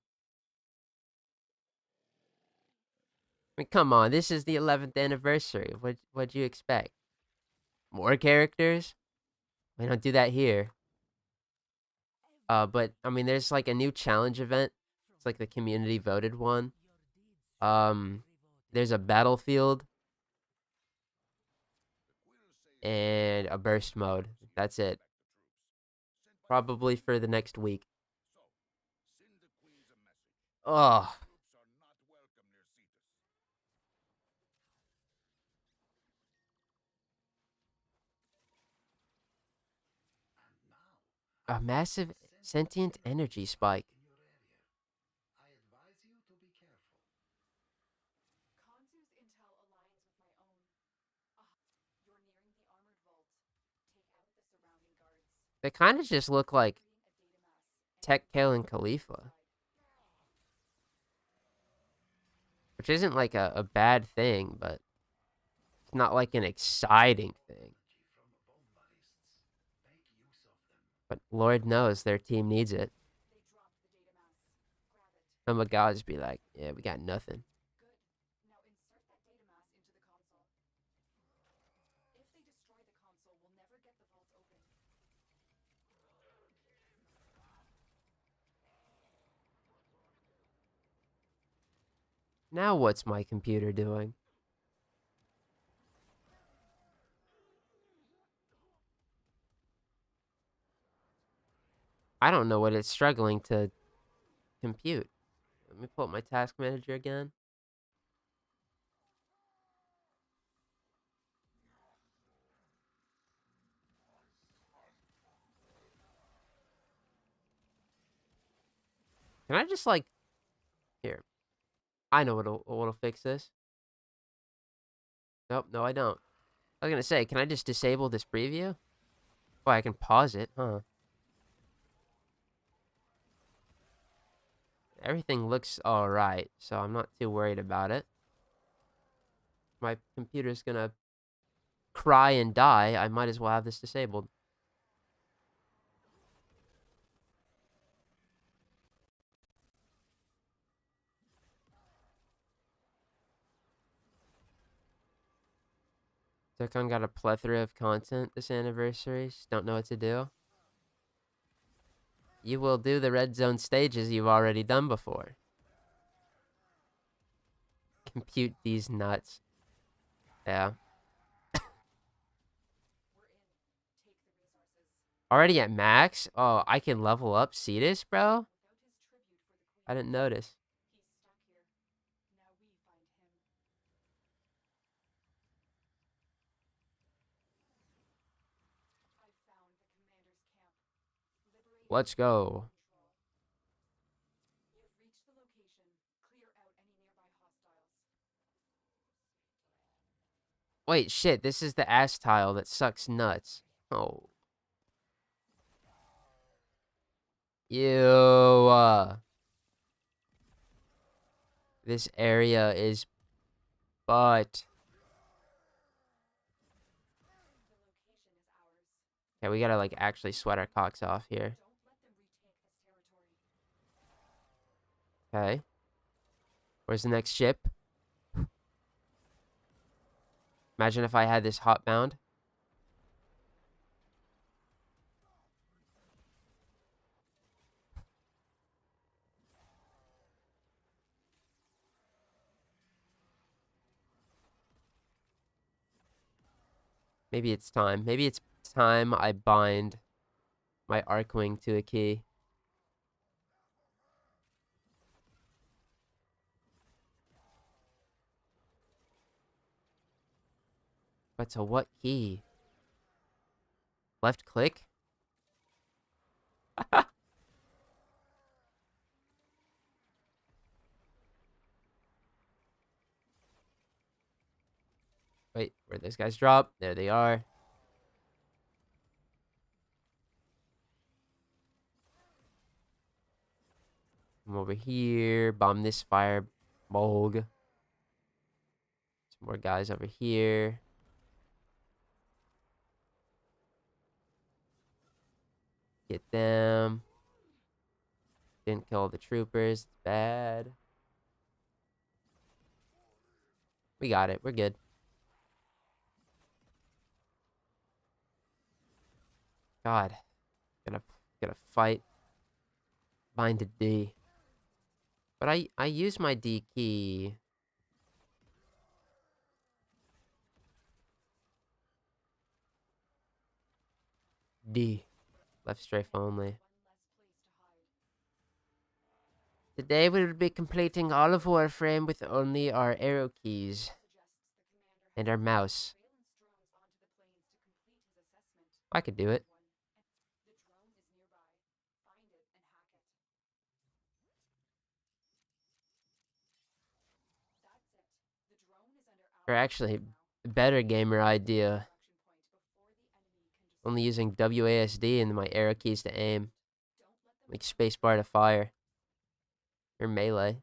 mean, come on. This is the 11th anniversary. What'd you expect? More characters? We don't do that here. But I mean, there's like a new challenge event. It's like the community voted one. There's a battlefield and a burst mode. That's it. Probably for the next week. Ugh. A massive sentient energy spike. Kansu's intel aligns with my own. You're nearing the armored vault. Take out the surrounding guards. They kind of just look like Creating a data mass Tech Kale and Khalifa, which isn't like a bad thing, but it's not like an exciting thing. But Lord knows their team needs it. They dropped the data mass. Grab it. Some of gods be like, yeah, we got nothing. Good. Now insert that data mass into the console. If they destroy the console, we'll never get the vault open. Now what's my computer doing? I don't know what it's struggling to compute. Let me pull up my task manager again. Can I just like, here. I know what'll fix this. Nope, no I don't. I was gonna say, can I just disable this preview? Oh, I can pause it, huh? Everything looks alright, so I'm not too worried about it. My computer's gonna cry and die. I might as well have this disabled. Dokkan got a plethora of content this anniversary. Just don't know what to do. You will do the red zone stages you've already done before. Compute these nuts. Yeah. We're in. Take the resources. Already at max? Oh, I can level up Cetus, bro? Without his tribute for the queen, I didn't notice. he's stuck here. Now we find him. I've found the commander's camp. Liberate Let's go. control. You've reached the location. Clear out any nearby hostiles. Wait, shit, this is the ass tile that sucks nuts. Oh. Ew. This area is butt. The location is ours. Okay, we gotta like actually sweat our cocks off here. Don't let them retake this territory. Okay. Where's the next ship? Imagine if I had this hotbound. Maybe it's time. Maybe it's time I bind my Archwing to a key. But to what key? Left click? Wait, where'd those guys drop? There they are. Come over here. Bomb this fire bulg. Some more guys over here. Get them. Didn't kill the troopers. It's bad. We got it. We're good. God. Gonna fight find a D. But I use my D key. D. Left strafe only. Today we will be completing all of Warframe with only our arrow keys and our mouse. I could do it. Or actually, better gamer idea. Only using WASD and my arrow keys to aim. Like spacebar to fire. Or melee.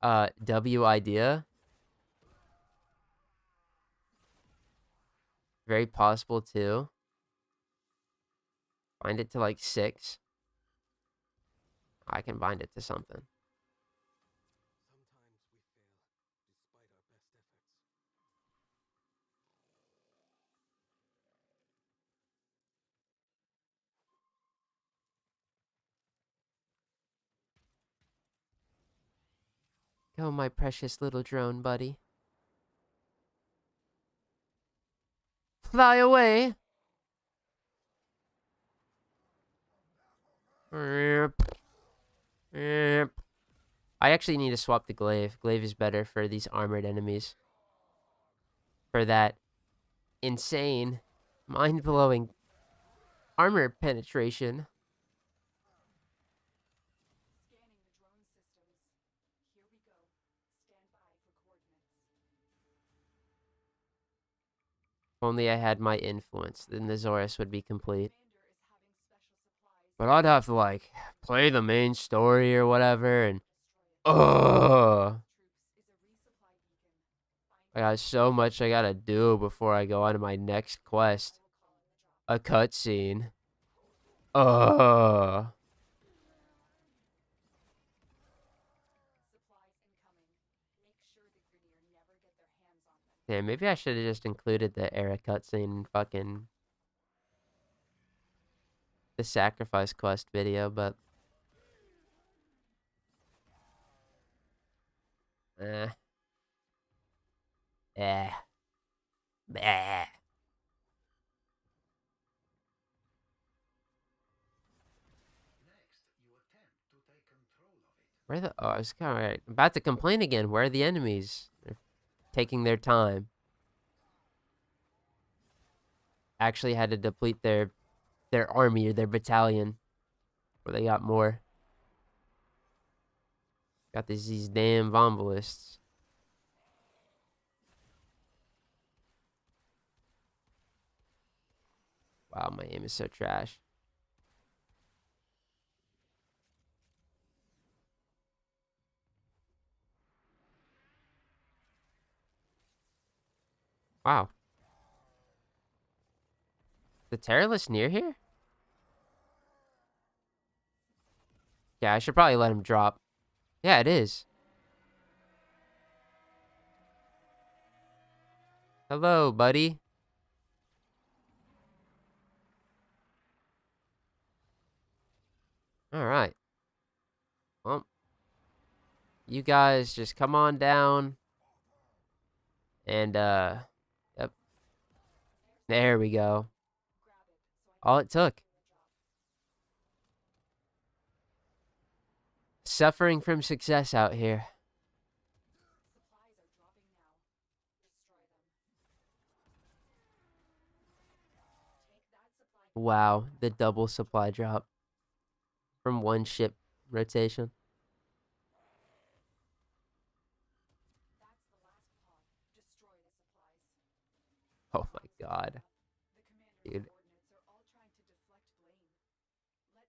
W idea. Very possible too. Bind it to like 6. I can bind it to something. Go, my precious little drone buddy. Fly away. I actually need to swap the glaive. Glaive is better for these armored enemies. For that insane, mind-blowing armor penetration. If only I had my influence, then the Zorus would be complete. But I'd have to, like, play the main story or whatever, and... Ugh! I got so much I gotta do before I go on to my next quest. A cutscene. Ugh! Yeah, maybe I should have just included the era cutscene in fucking... the sacrifice quest video, but... Eh. Eh. Bleh. Where the... Oh, I was kind of right. About to complain again. Where are the enemies? They're taking their time. Actually had to deplete their army or their battalion. Where they got more. Got these damn Vombalists. Wow, my aim is so trash. Wow. The Terrorless near here? Yeah, I should probably let him drop. Yeah, it is. Hello, buddy. Alright. Well, you guys just come on down. And, yep. There we go. All it took. Suffering from success out here. Wow, the double supply drop from one ship rotation. Oh my god. Dude.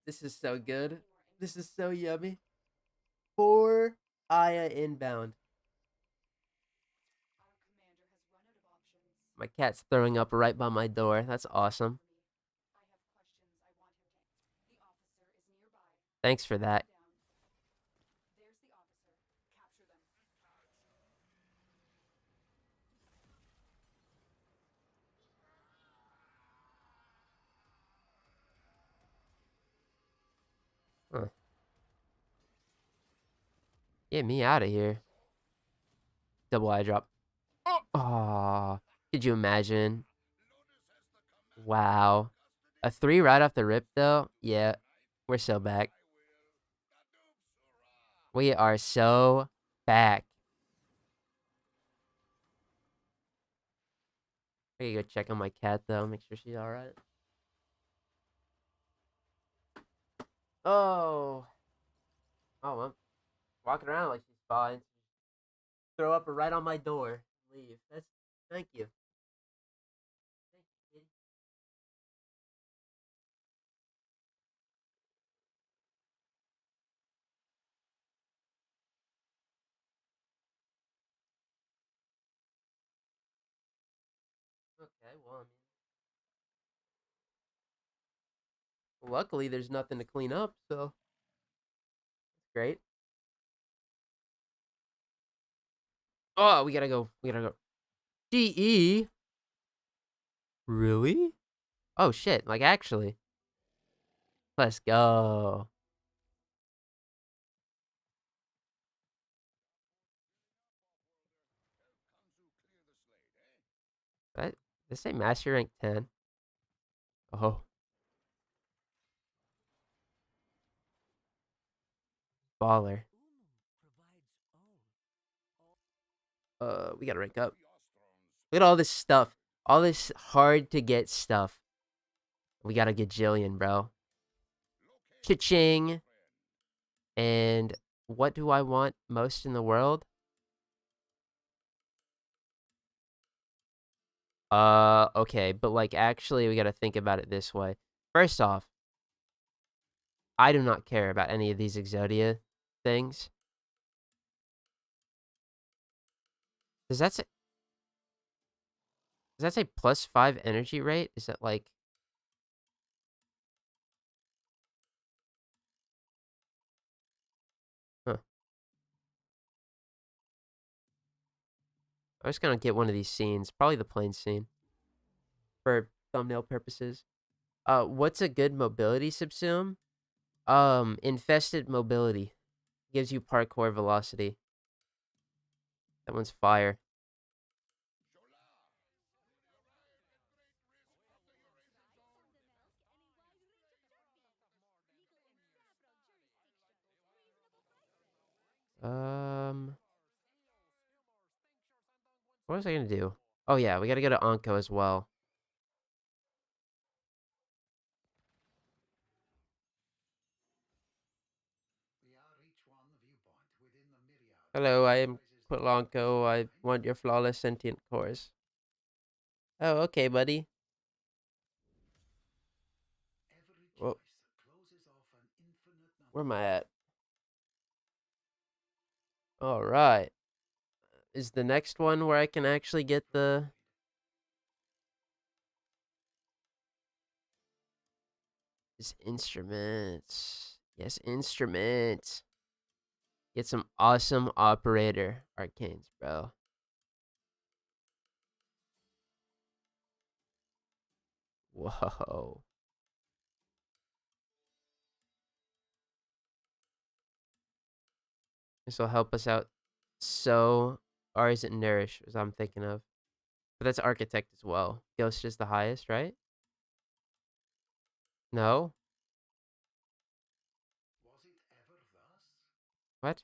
This is so good. This is so yummy. 4 Aya inbound. My cat's throwing up right by my door. That's awesome. Thanks for that. Get me out of here. Double eye drop. Oh, could you imagine? Wow. A 3 right off the rip, though? Yeah, we're so back. We are so back. I gotta go check on my cat, though. Make sure she's alright. Oh. Oh, I'm walking around like she's fine. Throw up her right on my door. Leave. Thank you. Thank you, kitty. Okay, well, I mean, luckily there's nothing to clean up, so that's great. Oh, we gotta go. We gotta go. DE? Really? Oh shit! Like actually, let's go. That This say master rank 10. Oh, baller. We gotta rank up. Look at all this stuff. All this hard to get stuff. We got a gajillion, bro. Cha-ching. And what do I want most in the world? Okay, but like actually we gotta think about it this way. First off, I do not care about any of these Exodia things. Does that say +5 energy rate? Is that like huh. I was gonna get one of these scenes, probably the plain scene. For thumbnail purposes. What's a good mobility subsume? Infested mobility. Gives you parkour velocity. That one's fire. What was I gonna do? Oh yeah, we gotta go to Anko as well. Hello, I am Quitlanco. I want your flawless sentient cores. Oh, okay, buddy. Well, where am I at? All right. Is the next one where I can actually get the instruments? Yes, instruments. Get some awesome operator arcanes, bro. Whoa. This will help us out so. Or is it Nourish, as I'm thinking of? But that's Architect as well. Ghost is the highest, right? No? What?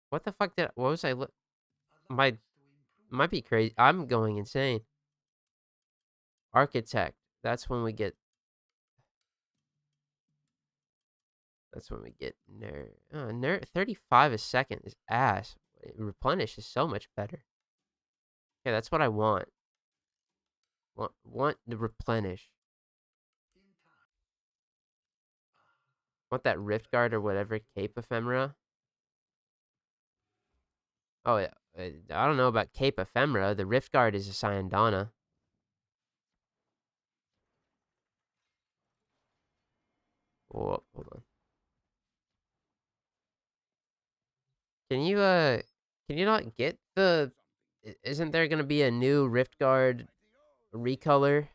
What the fuck did what was I look? My might be crazy. I'm going insane. Architect. That's when we get. That's when we get nerd. 35 a second is ass. Replenish is so much better. Okay, that's what I want. Want the replenish. Want that Rift Guard or whatever Cape Ephemera. Oh yeah, I don't know about Cape Ephemera. The Rift Guard is a Syandana. Whoa, hold on. Can you not get the? Isn't there gonna be a new Rift Guard recolor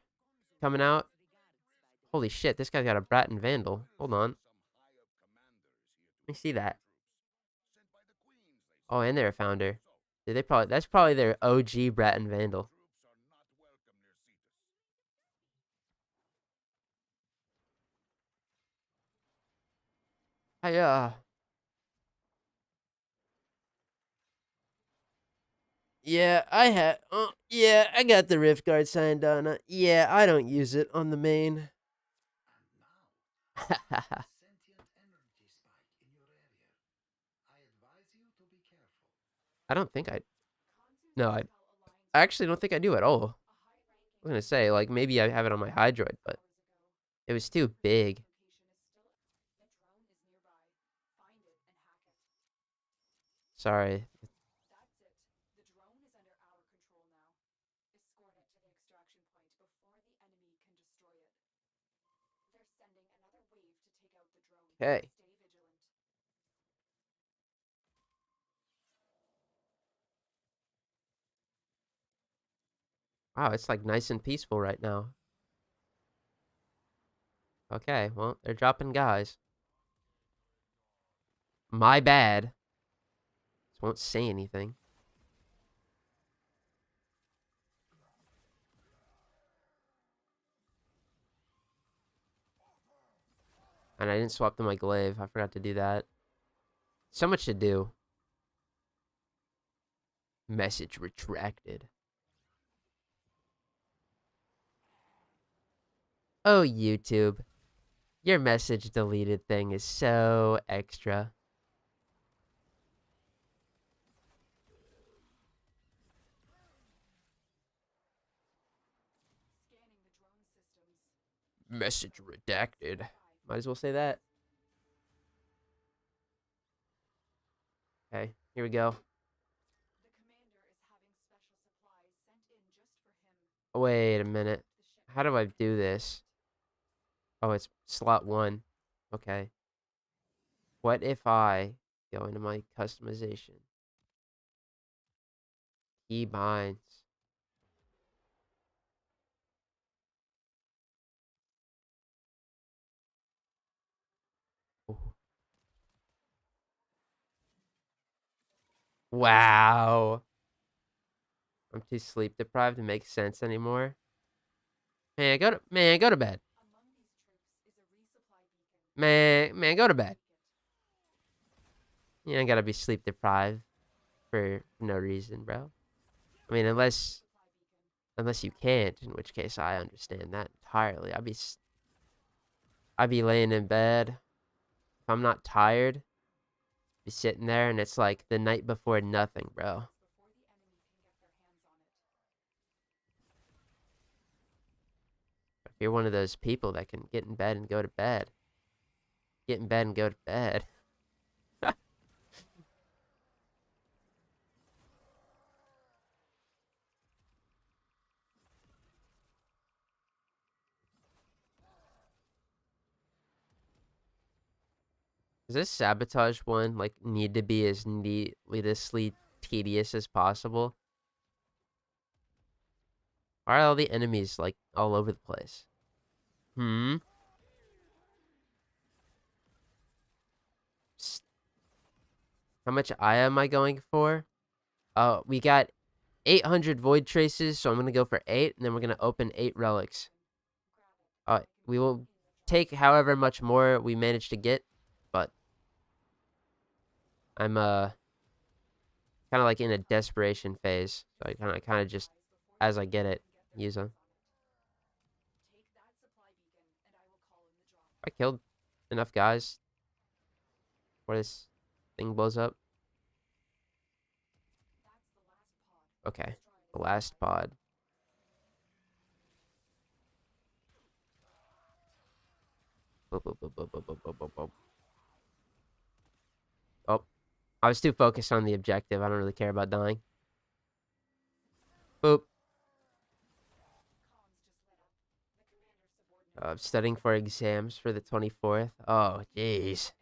coming out? Holy shit, this guy's got a Brat and Vandal. Hold on. Let me see that. Oh, and they're a founder. Dude, that's probably their OG Brat and Vandal. Yeah, yeah, I got the Rift Guard signed on. Yeah, I don't use it on the main. I don't think I. No, I actually don't think I do at all. I was gonna say, like, maybe I have it on my Hydroid, but it was too big. Sorry. That's it. The drone is under our control now. Escort it to the extraction point before the enemy can destroy it. They're sending another wave to take out the drone. Okay. Stay vigilant. Wow, it's like nice and peaceful right now. Okay, well, they're dropping guys. My bad. Just won't say anything. And I didn't swap to my glaive. I forgot to do that. So much to do. Message retracted. Oh, YouTube. Your message deleted thing is so extra. Scanning the drone systems. Message redacted. Might as well say that. Okay, here we go. The commander is having special supplies sent in just for him. Wait a minute. How do I do this? Oh, it's slot 1. Okay. What if I go into my customization? Key binds. Ooh. Wow. I'm too sleep deprived to make sense anymore. Man, go to bed. Among these troops is a resupply beacon. Man, go to bed. You ain't gotta be sleep deprived for no reason, bro. I mean, unless you can't, in which case I understand that entirely. I'd be laying in bed. If I'm not tired, be sitting there and it's like the night before nothing, bro. Before the enemy can get their hands on it. If you're one of those people that can get in bed and go to bed, get in bed and go to bed. Does this sabotage one like need to be as needlessly tedious as possible? Why are all the enemies like all over the place? Hmm. How much I am I going for? Oh, we got 800 void traces, so I'm gonna go for 8, and then we're gonna open 8 relics. We will take however much more we manage to get, but I'm kind of like in a desperation phase, so I kind of just as I get it use them. Take that supply beacon and I will call in the drop. I killed enough guys before this thing blows up. That's the last pod. Okay, the last pod. Boop, boop, boop, boop, boop, boop, boop, boop, boop. Oh, I was too focused on the objective. I don't really care about dying. Boop. Studying for exams for the 24th. Oh, jeez.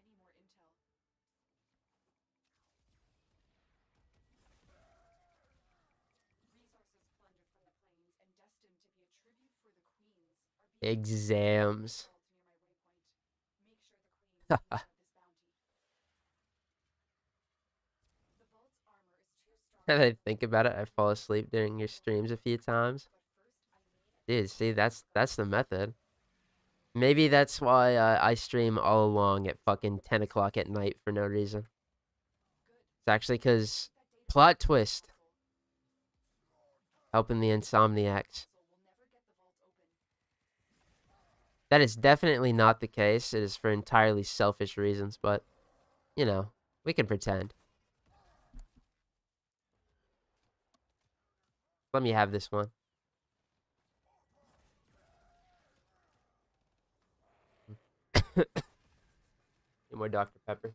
Exams. Now that I think about it, I fall asleep during your streams a few times. Dude, see, that's the method. Maybe that's why I stream all along at fucking 10 o'clock at night for no reason. It's actually because plot twist. Helping the insomniacs. That is definitely not the case. It is for entirely selfish reasons, but, you know, we can pretend. Let me have this one. Need more Dr. Pepper.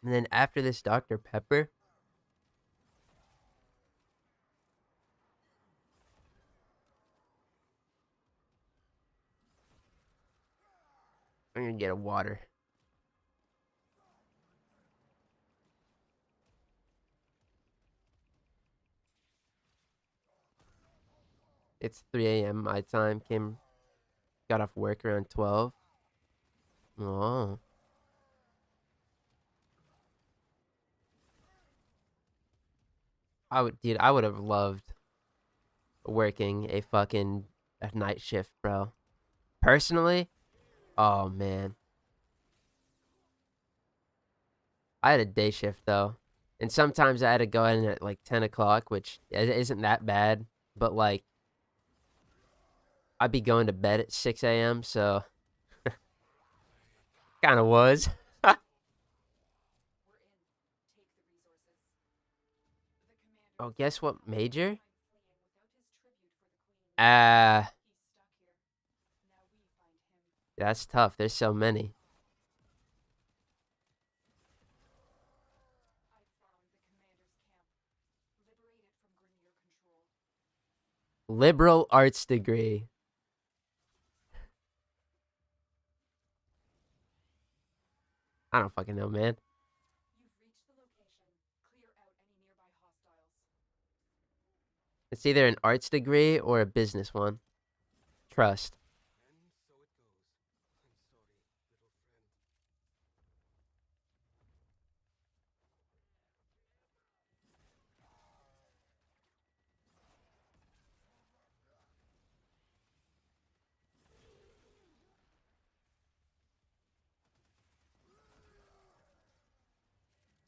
And then after this Dr. Pepper, I'm gonna get a water. It's 3 a.m. my time. Got off work around 12. Oh. I would have loved working a night shift, bro. Personally, oh man. I had a day shift though. And sometimes I had to go in at like 10 o'clock, which isn't that bad. But like, I'd be going to bed at 6 a.m., so kind of was. Oh, guess what, Major? That's tough. There's so many. Liberal arts degree. I don't fucking know, man. It's either an arts degree or a business one. Trust.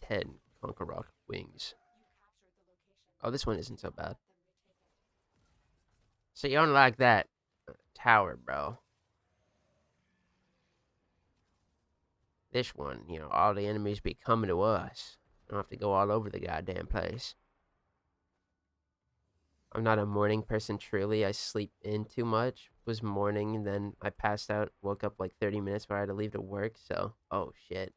Ten Conquer Rock wings. Oh, this one isn't so bad. So you don't like that tower, bro. This one, you know, all the enemies be coming to us. I don't have to go all over the goddamn place. I'm not a morning person, truly. I sleep in too much. It was morning, and then I passed out, woke up like 30 minutes before I had to leave to work, so, oh shit.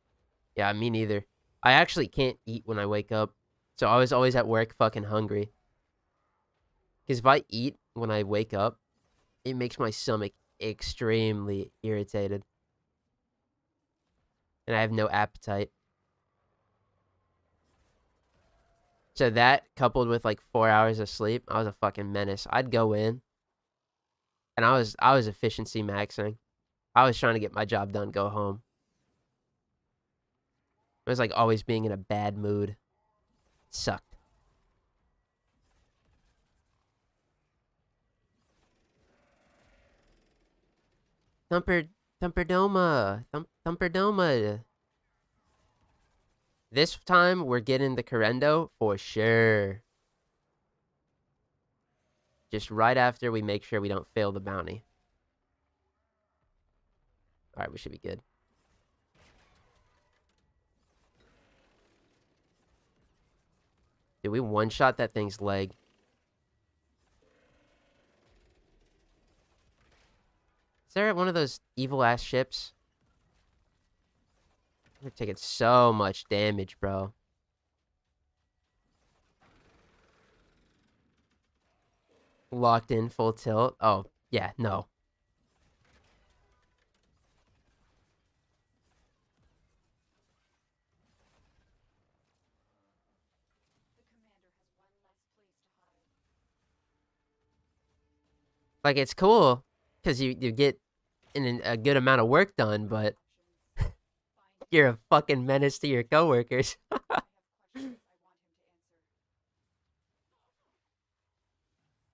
Yeah, me neither. I actually can't eat when I wake up, so I was always at work fucking hungry. Because if I eat when I wake up, it makes my stomach extremely irritated. And I have no appetite. So that, coupled with like 4 hours of sleep, I was a fucking menace. I'd go in, and I was efficiency maxing. I was trying to get my job done, go home. It was like always being in a bad mood. It sucked. Thumperdoma. This time we're getting the Correndo for sure. Just right after we make sure we don't fail the bounty. Alright, we should be good. Did we one-shot that thing's leg? Is there one of those evil-ass ships? We're taking so much damage, bro. Locked in, full tilt. Oh, yeah, no. Like, it's cool because you get a good amount of work done, but you're a fucking menace to your coworkers.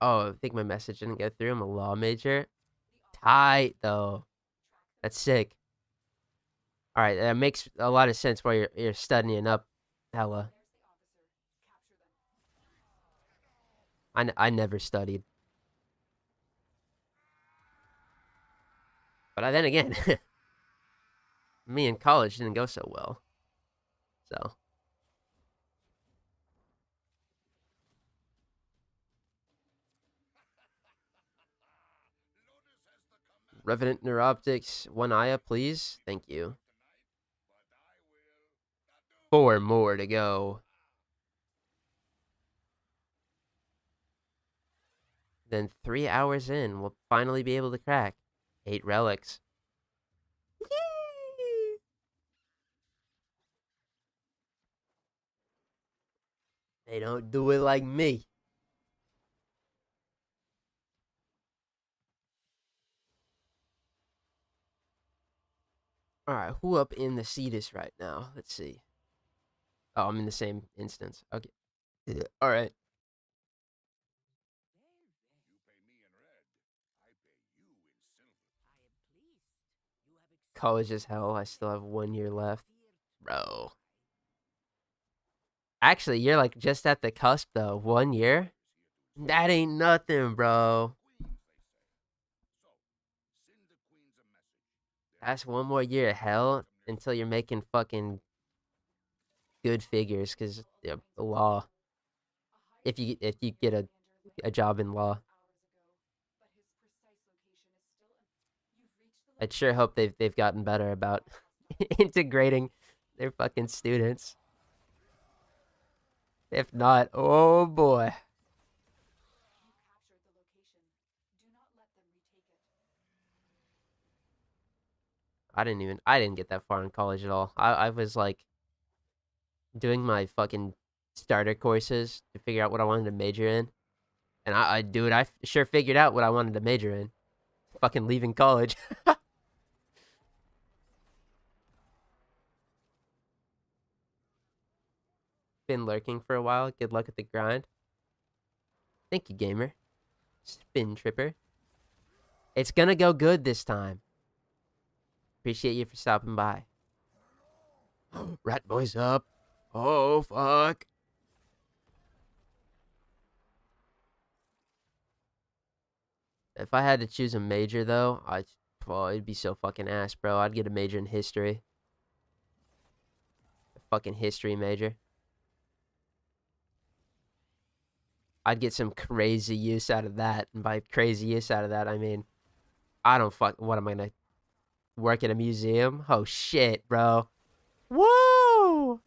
Oh, I think my message didn't get through. I'm a law major. Tight, though. That's sick. All right, that makes a lot of sense while you're studying up hella. I never studied. But then again, me in college didn't go so well. So, Revenant Neuroptics, 1 Aya, please. Thank you. 4 more to go. Then 3 hours in, we'll finally be able to crack 8 relics. They don't do it like me. All right, who up in the Cetus right now? Let's see. Oh, I'm in the same instance. Okay. All right. College is hell. I still have 1 year left. Bro. Actually, you're like just at the cusp though. 1 year? That ain't nothing, bro. That's 1 more year of hell until you're making fucking good figures because the law. If you get a job in law, I'd sure hope they've gotten better about integrating their fucking students. If not, oh boy. I didn't get that far in college at all. I was like doing my fucking starter courses to figure out what I wanted to major in. And I sure figured out what I wanted to major in. Fucking leaving college. Been lurking for a while. Good luck at the grind. Thank you, gamer. Spin tripper. It's gonna go good this time. Appreciate you for stopping by. Rat boy's up. Oh, fuck. If I had to choose a major, though, it'd be so fucking ass, bro. I'd get a major in history. A fucking history major. I'd get some crazy use out of that. And by crazy use out of that, I mean, I don't what am I gonna work at a museum? Oh, shit, bro. Whoa!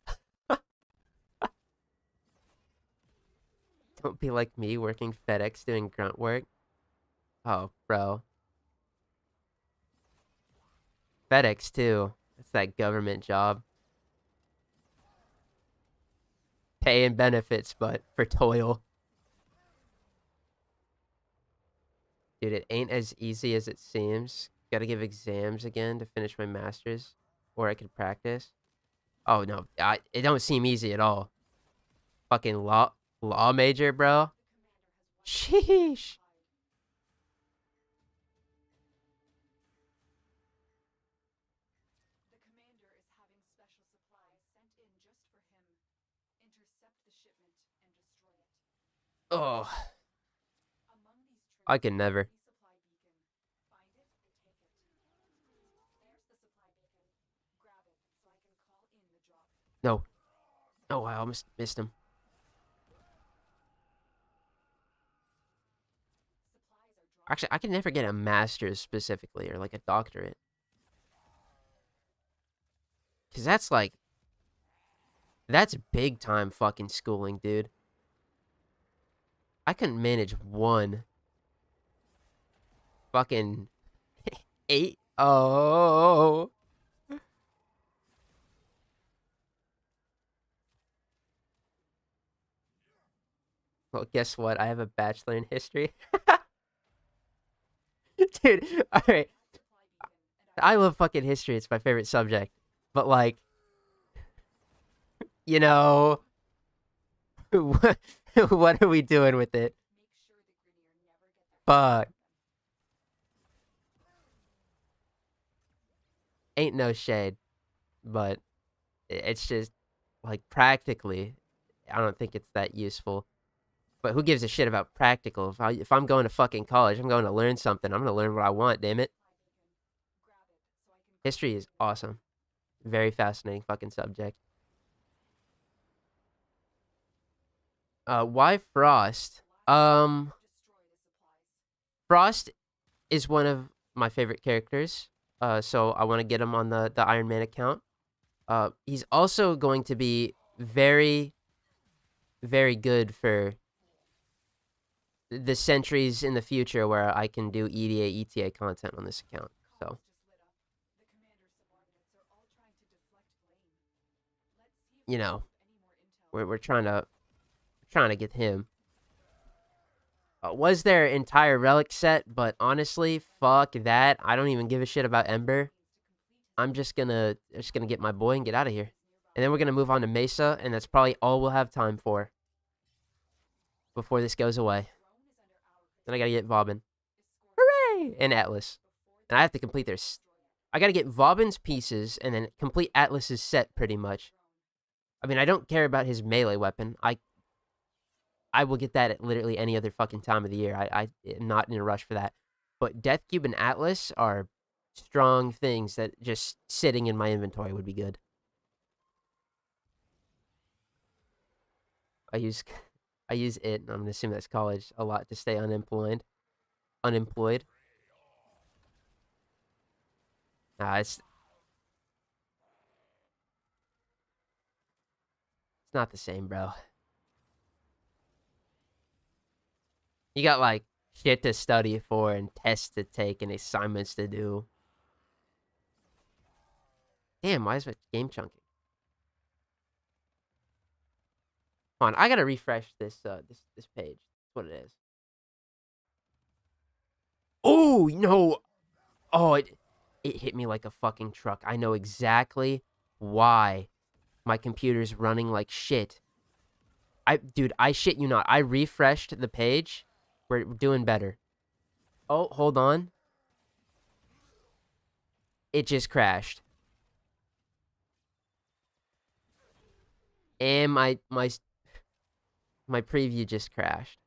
Don't be like me working FedEx doing grunt work. Oh, bro. FedEx, too. That's that government job. Pay and benefits, but for toil. Dude, it ain't as easy as it seems. Gotta give exams again to finish my master's. Or I could practice. Oh, no. It don't seem easy at all. Fucking law major, bro. Sheesh. The commander is having special supplies sent in just for him. Intercept the shipment and destroy it. Oh, Among these I could never. supply beacon. Find it and take it. There's the supply beacon. Grab it so I can call in the drop. No. Oh, I almost missed him. Actually, I can never get a master's specifically or like a doctorate. Because that's big time fucking schooling, dude. I couldn't manage one fucking 8. Oh. Well, guess what? I have a bachelor in history. Dude, alright. I love fucking history. It's my favorite subject. But, like, you know, what are we doing with it? Fuck. Ain't no shade. But it's just, like, practically, I don't think it's that useful. But who gives a shit about practical? If I'm going to fucking college, I'm going to learn something. I'm going to learn what I want, damn it. History is awesome. Very fascinating fucking subject. Why Frost? Frost is one of my favorite characters. So I want to get him on the Iron Man account. He's also going to be very, very good for the centuries in the future where I can do EDA, ETA content on this account. So, you know, we're trying to get him. Was their entire relic set, but honestly, fuck that. I don't even give a shit about Ember. I'm just gonna get my boy and get out of here. And then we're gonna move on to Mesa, and that's probably all we'll have time for before this goes away. Then I gotta get Vauban. Hooray! And Atlas. And I have to complete their... I gotta get Vauban's pieces and then complete Atlas's set, pretty much. I mean, I don't care about his melee weapon. I will get that at literally any other fucking time of the year. I am not in a rush for that. But Death Cube and Atlas are strong things that just sitting in my inventory would be good. I use it, and I'm gonna assume that's college, a lot to stay unemployed. Nah, it's not the same, bro. You got, like, shit to study for and tests to take and assignments to do. Damn, why is my game chunking? Hold on, I gotta refresh this this page. That's what it is. Oh, no. Oh, it hit me like a fucking truck. I know exactly why my computer's running like shit. Dude, I shit you not. I refreshed the page. We're doing better. Oh, hold on. It just crashed. And my preview just crashed.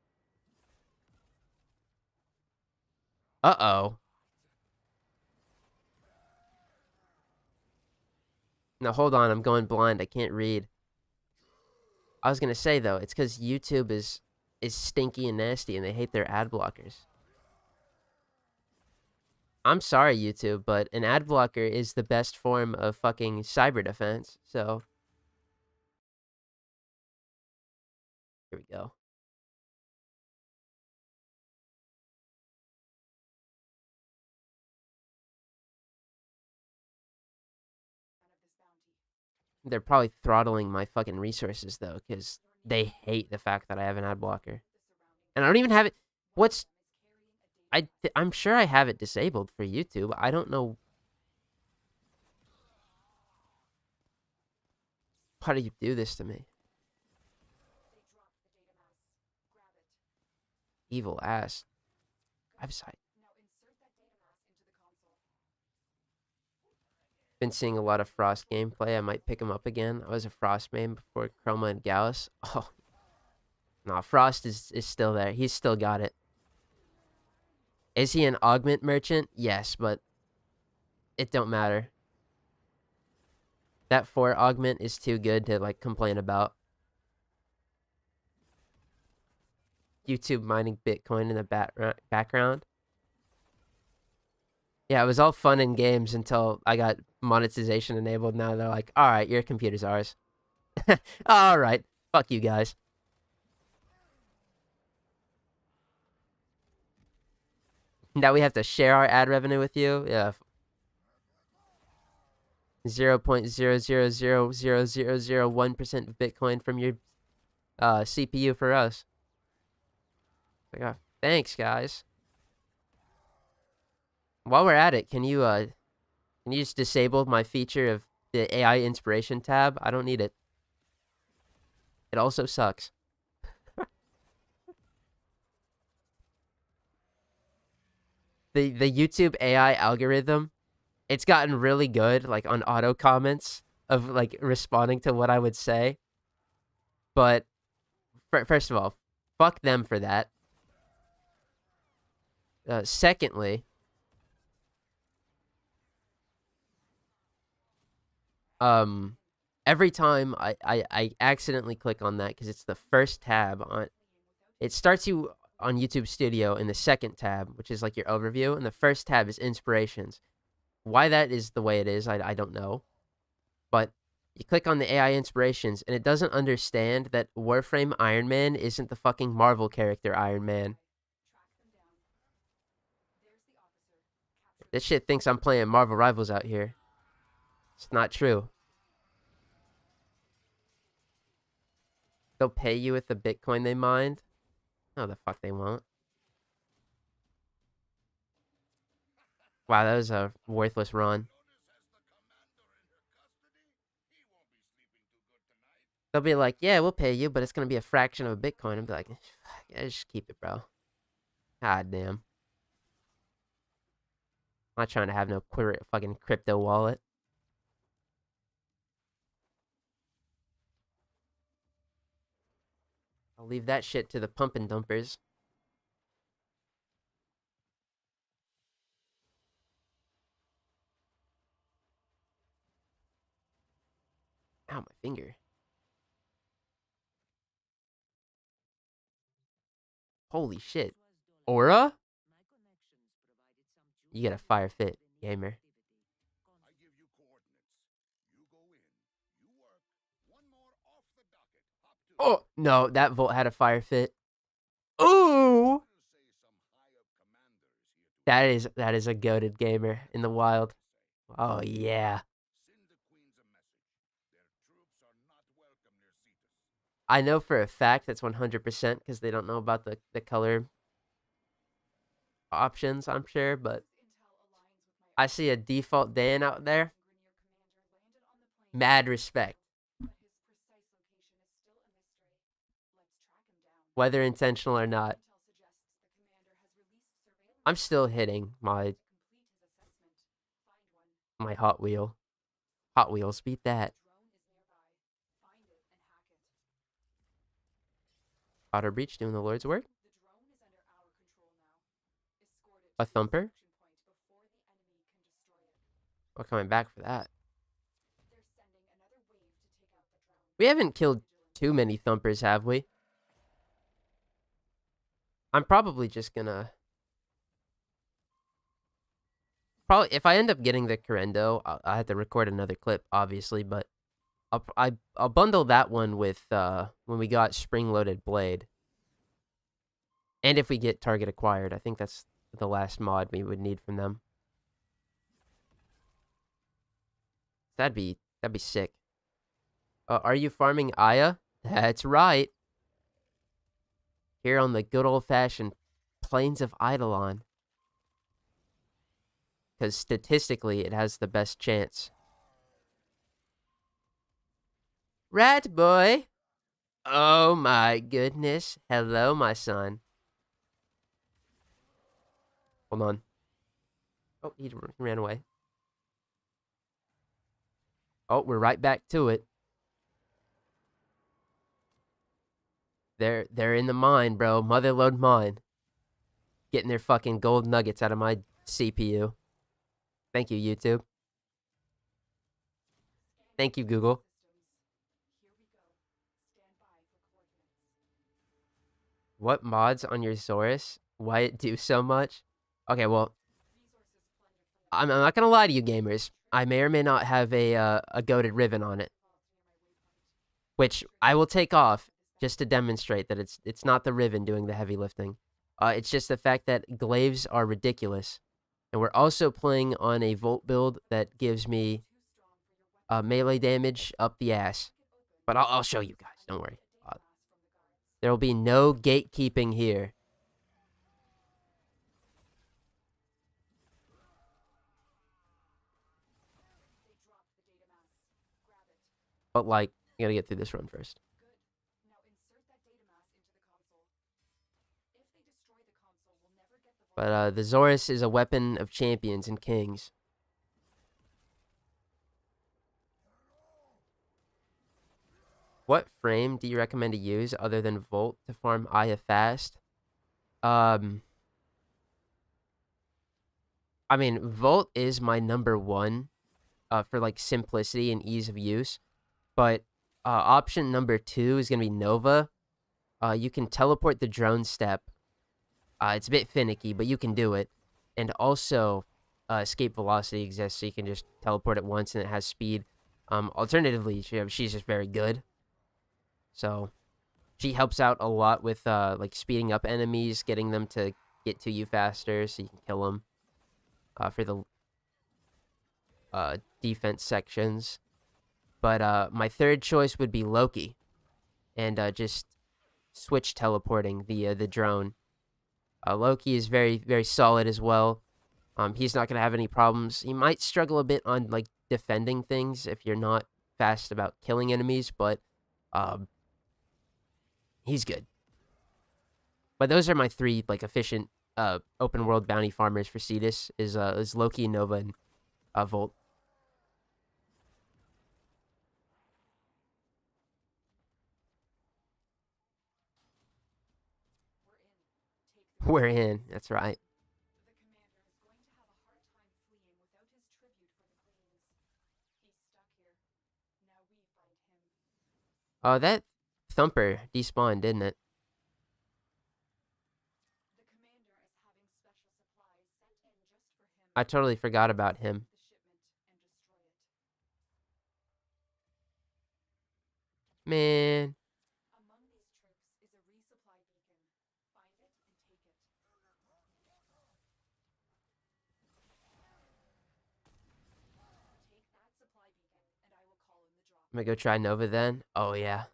Uh-oh. No, hold on. I'm going blind. I can't read. I was gonna say, though, it's because YouTube is stinky and nasty, and they hate their ad blockers. I'm sorry, YouTube, but an ad blocker is the best form of fucking cyber defense, so... Here we go. They're probably throttling my fucking resources, though, because they hate the fact that I have an ad blocker. And I don't even have it... What's... I'm sure I have it disabled for YouTube. I don't know... Why do you do this to me? Evil ass website. Been seeing a lot of Frost gameplay. I might pick him up again. I was a Frost main before Chroma and Gallus. Oh. Nah, Frost is still there. He's still got it. Is he an augment merchant? Yes, but it don't matter. That 4 augment is too good to, like, complain about. YouTube mining Bitcoin in the background. Yeah, it was all fun in games until I got monetization enabled. Now they're like, alright, your computer's ours. Alright, fuck you guys. Now we have to share our ad revenue with you? Yeah. 0.0000001% of Bitcoin from your CPU for us. Like, thanks, guys. While we're at it, can you just disable my feature of the AI inspiration tab? I don't need it. It also sucks. The YouTube AI algorithm, it's gotten really good, like, on auto comments of, like, responding to what I would say. But, first of all, fuck them for that. Secondly, every time I accidentally click on that, because it's the first tab on, it starts you on YouTube Studio in the second tab, which is like your overview, and the first tab is inspirations. Why that is the way it is, I don't know. But you click on the AI inspirations, and it doesn't understand that Warframe Iron Man isn't the fucking Marvel character Iron Man. This shit thinks I'm playing Marvel Rivals out here. It's not true. They'll pay you with the Bitcoin they mined? No, the fuck they won't. Wow, that was a worthless run. They'll be like, yeah, we'll pay you, but it's going to be a fraction of a Bitcoin. I'll be like, yeah, just keep it, bro. God damn. I'm not trying to have no fucking crypto wallet. I'll leave that shit to the pump and dumpers. Ow, my finger. Holy shit. Aura? You get a fire fit, gamer. Oh, no, that Volt had a fire fit. Ooh! That is a goated gamer in the wild. Oh, yeah. I know for a fact that's 100% because they don't know about the color options, I'm sure, but I see a default Dan out there. Mad respect. Whether intentional or not. I'm still hitting my Hot Wheel. Hot Wheels, beat that. Otter Breach doing the Lord's work. A Thumper. We're coming back for that. We haven't killed too many Thumpers, have we? I'm probably just gonna... Probably, if I end up getting the Correndo, I have to record another clip, obviously, but I'll bundle that one with when we got Spring-Loaded Blade. And if we get Target Acquired, I think that's the last mod we would need from them. That'd be sick. Are you farming Aya? That's right. Here on the good old-fashioned Plains of Eidolon. Because statistically, it has the best chance. Rat boy! Oh my goodness. Hello, my son. Hold on. Oh, he ran away. Oh, we're right back to it. They're in the mine, bro. Motherlode mine. Getting their fucking gold nuggets out of my CPU. Thank you, YouTube. Thank you, Google. What mods on your Saurus? Why it do so much? Okay, well, I'm not gonna lie to you, gamers. I may or may not have a goated Riven on it, which I will take off just to demonstrate that it's not the Riven doing the heavy lifting. It's just the fact that glaives are ridiculous, and we're also playing on a Volt build that gives me melee damage up the ass. But I'll show you guys. Don't worry. There will be no gatekeeping here. But, like, you gotta get through this run first. Good. Now insert that data mass into the console. If they destroy the console, we'll never get the But, the Zorus is a weapon of champions and kings. What frame do you recommend to use other than Volt to farm Aya fast? I mean, Volt is my #1 for, like, simplicity and ease of use. But option #2 is going to be Nova. You can teleport the drone step. It's a bit finicky, but you can do it. And also, escape velocity exists, so you can just teleport it once and it has speed. Alternatively, she's just very good. So, she helps out a lot with like speeding up enemies, getting them to get to you faster so you can kill them for the defense sections. But my third choice would be Loki. And just switch teleporting the drone. Loki is very, very solid as well. He's not going to have any problems. He might struggle a bit on, like, defending things if you're not fast about killing enemies, but he's good. But those are my 3, like, efficient open world bounty farmers for Cetus is Loki, Nova, and Volt. We're in. That's right. The commander is going to have a hard time fleeing without his tribute for the queens. He's stuck here. Now we find him. That Thumper despawned, didn't it? The commander is having special supplies sent in just for him. I totally forgot about him. The shipment and destroy it. Man. Among these troops is a resupply beacon. Find it and take it. Take that supply beacon, and I will call in the drop. I'm gonna go try Nova then. Oh, yeah.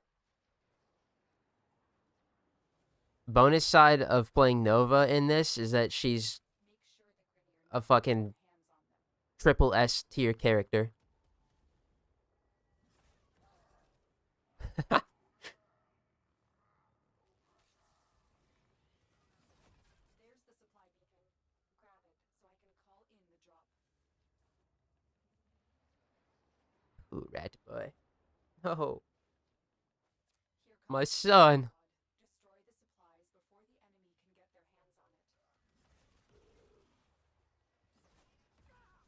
Bonus side of playing Nova in this is that she's Make sure the Grineer a fucking hands on them. triple S tier character. There's the supply beacon. Grab it so I can call in the drop. Ooh, rat boy. Oh, Here my comes son. Destroy the supplies before the enemy can get their hands on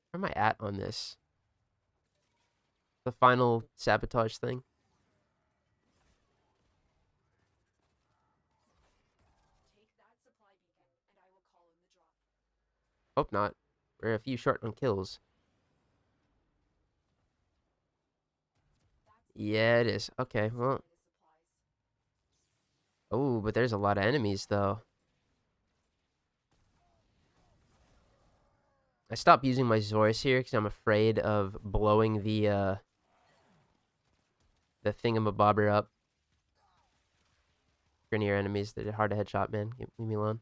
it. Where am I at on this? The final sabotage thing? Take that supply beacon, and I will call in the drop. Hope not. We're a few short on kills. Yeah, it is. Okay, well. The supplies. Oh, but there's a lot of enemies, though. I stopped using my Zorus here because I'm afraid of blowing the thingamabobber up. Grineer enemies, they're hard to headshot, man. Leave me alone.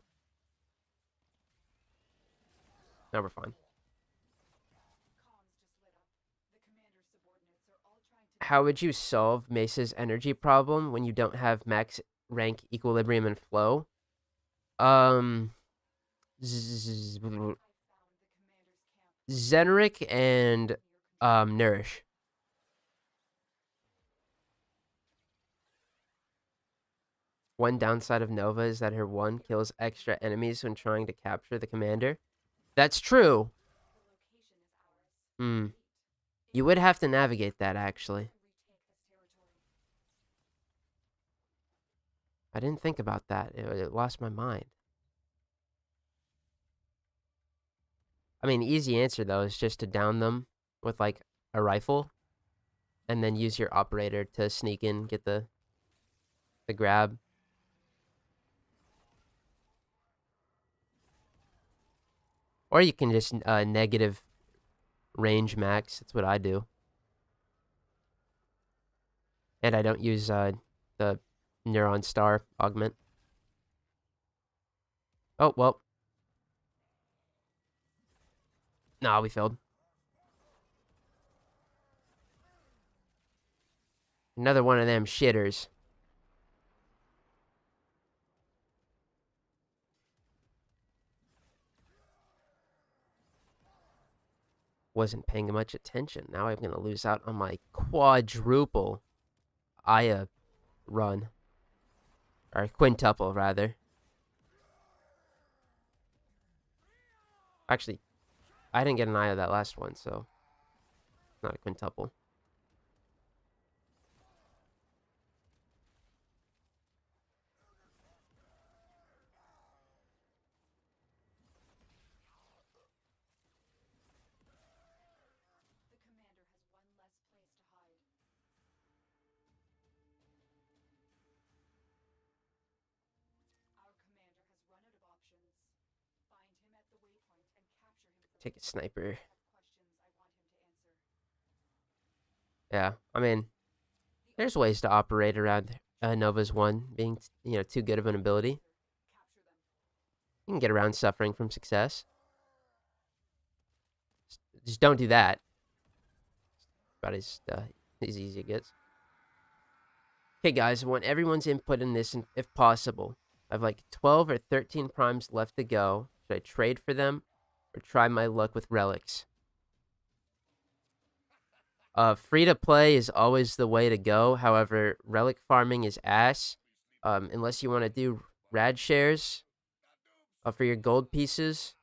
Now we're fine. Comms just lit up. The commander's subordinates are all trying to. How would you solve Mesa's energy problem when you don't have max rank equilibrium and flow? I found the commander's camp. Zenric and Nourish. One downside of Nova is that her 1 kills extra enemies when trying to capture the commander. That's true. The location is ours. Hmm. Wait. You would have to navigate that, actually. To retake this territory. I didn't think about that. It lost my mind. I mean, easy answer, though, is just to down them with, like, a rifle. And then use your operator to sneak in, get the grab. Or you can just negative range max. That's what I do. And I don't use the Neuron Star augment. Oh, well. Nah, we failed. Another one of them shitters. Wasn't paying much attention. Now I'm going to lose out on my quadruple Aya run. Or quintuple, rather. Actually, I didn't get an Aya that last one, so not a quintuple. Take a sniper. Yeah, I mean, there's ways to operate around Nova's 1 being, too good of an ability. You can get around suffering from success. Just don't do that. About as easy as it gets. Okay, guys, I want everyone's input in this, if possible. I have like 12 or 13 primes left to go. Should I trade for them or try my luck with relics? Free to play is always the way to go. However, relic farming is ass. Unless you want to do rad shares for your gold pieces.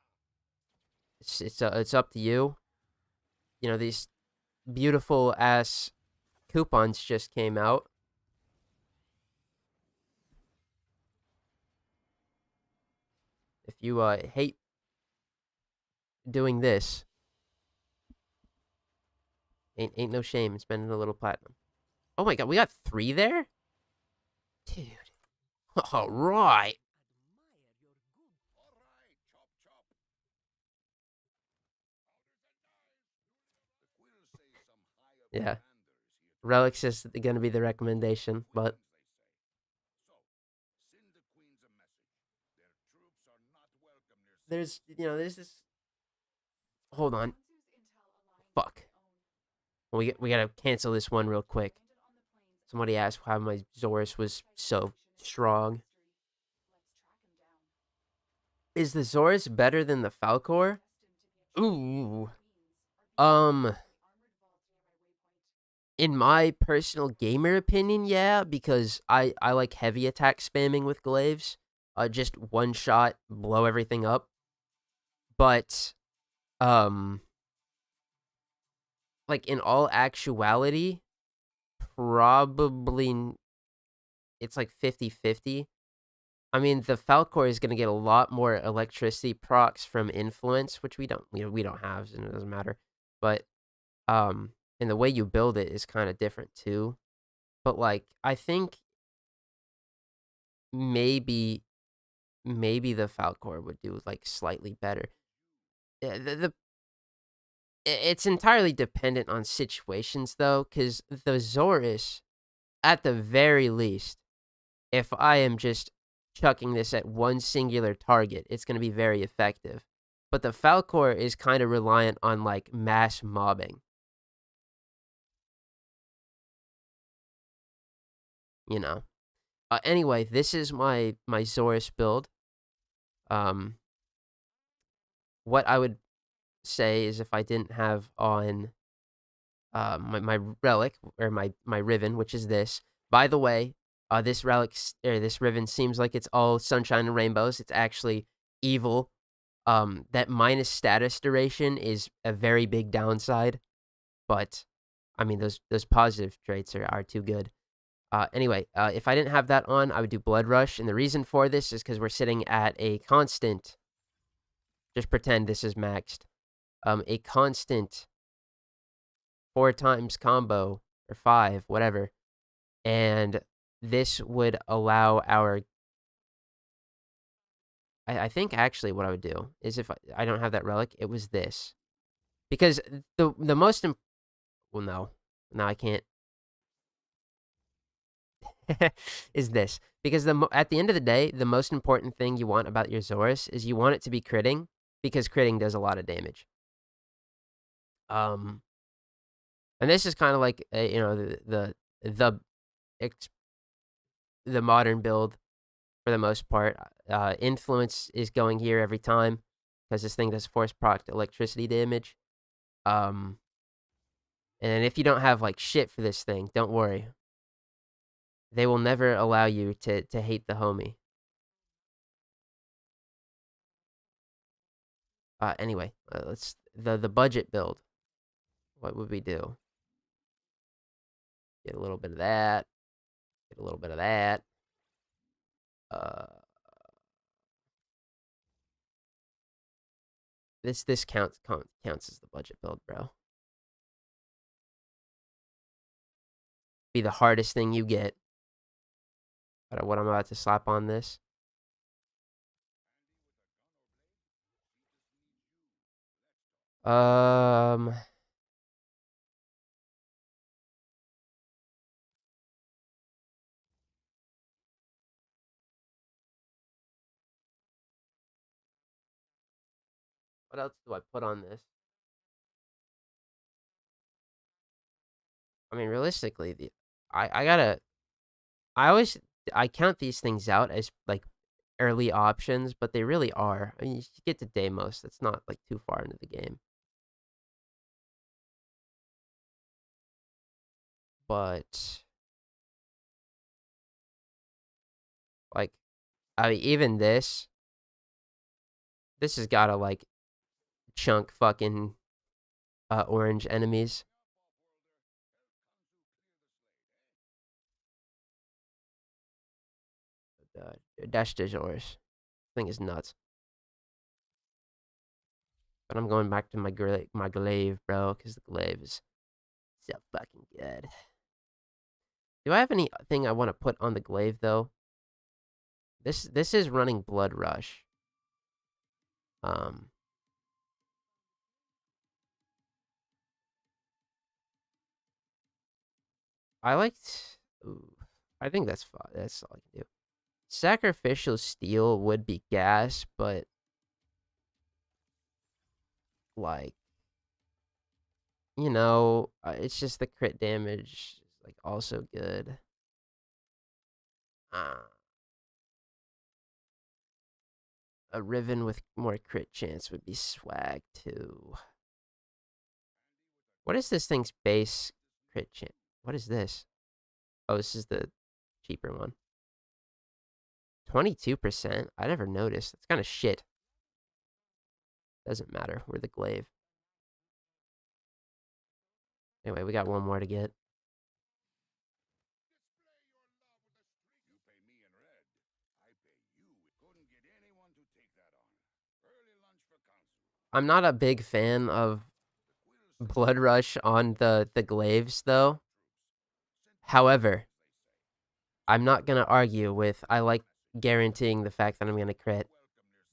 It's up to you. These beautiful ass coupons just came out. If you hate doing this, ain't no shame in spending a little platinum. Oh my god, we got 3 there? Dude. All right. Yeah. Relics is going to be the recommendation, but there's this. Hold on. Fuck. We gotta cancel this one real quick. Somebody asked how my Zorus was so strong. Is the Zorus better than the Falcor? Ooh. In my personal gamer opinion, yeah, because I like heavy attack spamming with glaives. Just one shot, blow everything up. But, like, in all actuality, probably it's like 50-50. I mean, the Falcor is going to get a lot more electricity procs from influence, which we don't have, and it doesn't matter. But, and the way you build it is kind of different too. But, like, I think maybe the Falcor would do, like, slightly better. It's entirely dependent on situations, though, because the Zorus, at the very least, if I am just chucking this at one singular target, it's going to be very effective. But the Falcor is kind of reliant on, like, mass mobbing. Anyway, this is my Zorus build. What I would say is if I didn't have on my relic or my ribbon, which is this. By the way, this relic or this ribbon seems like it's all sunshine and rainbows. It's actually evil. That minus status duration is a very big downside, but I mean those positive traits are too good. Anyway, if I didn't have that on, I would do Blood Rush, and the reason for this is because we're sitting at a constant. Just pretend this is maxed. A constant 4 times combo, or 5, whatever. And this would allow our... I think actually what I would do is if I don't have that relic, it was this. Because the most... Well, no. No, I can't. Is this. Because at the end of the day, the most important thing you want about your Zorus is you want it to be critting, because critting does a lot of damage. And this is kind of like, the the modern build for the most part. Influence is going here every time because this thing does force proc electricity damage. And if you don't have like shit for this thing, don't worry. They will never allow you to hate the homie. Anyway, let's the budget build. What would we do? Get a little bit of that. Get a little bit of that. This counts as the budget build, bro. Be the hardest thing you get. But what I'm about to slap on this. What else do I put on this? I mean, realistically, I count these things out as like early options, but they really are. I mean, you get to Deimos. That's not like too far into the game. But like, I mean, even this has gotta like chunk fucking orange enemies. Dash Dejors. Thing is nuts. But I'm going back to my glaive, bro, because the glaive is so fucking good. Do I have anything I want to put on the glaive though? This is running Blood Rush. I liked. Ooh, I think that's fine. That's all I can do. Sacrificial Steel would be gas, but like, it's just the crit damage is like also good. A Riven with more crit chance would be swag too. What is this thing's base crit chance? What is this? Oh, this is the cheaper one. 22%? I never noticed. It's kind of shit. Doesn't matter. We're the glaive. Anyway, we got one more to get. I'm not a big fan of Blood Rush on the glaives, though. However, I'm not going to argue with I like guaranteeing the fact that I'm going to crit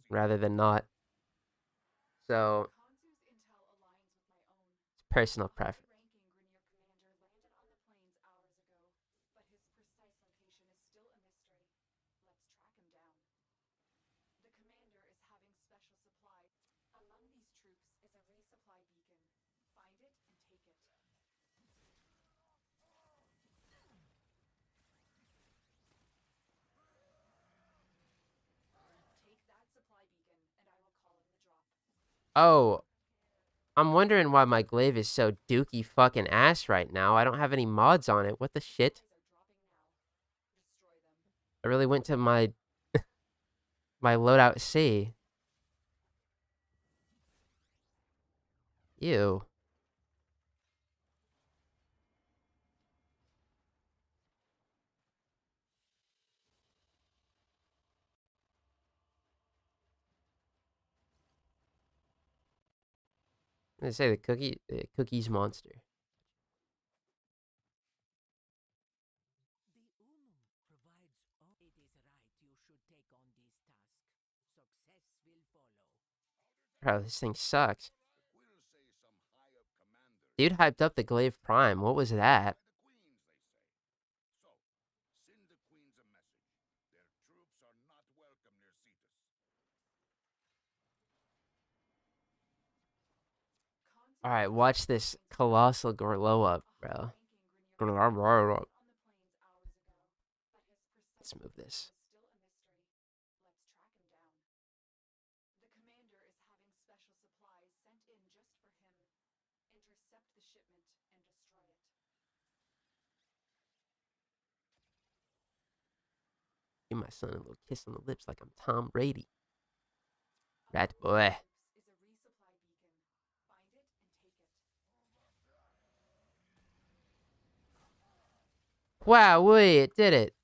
rather than not. So, it's personal preference. Oh, I'm wondering why my glaive is so dookie fucking ass right now. I don't have any mods on it. What the shit? I really went to my my loadout C. Ew. They say the cookies monster. Bro, this thing sucks. Dude hyped up the glaive prime. What was that? All right, watch this colossal glow up, bro. Let's move this. Still a mystery. Let's track him down. The commander is having special supplies sent in just for him. Intercept the shipment and destroy it. Give my son a little kiss on the lips like I'm Tom Brady. Rat boy. Is a resupply beacon. Find it and take it. Wow, wait, it did it.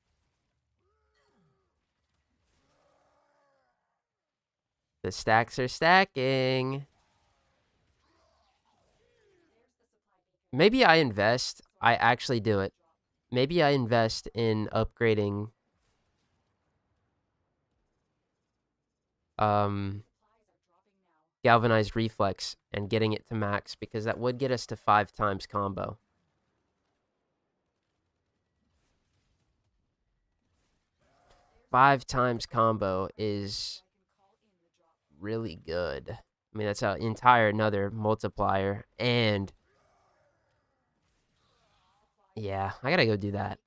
The stacks are stacking. Maybe I invest. I actually do it. Maybe I invest in upgrading galvanized reflex and getting it to max, because that would get us to 5 times combo. Five times combo is really good. I mean, that's an entire another multiplier. And yeah, I gotta go do that.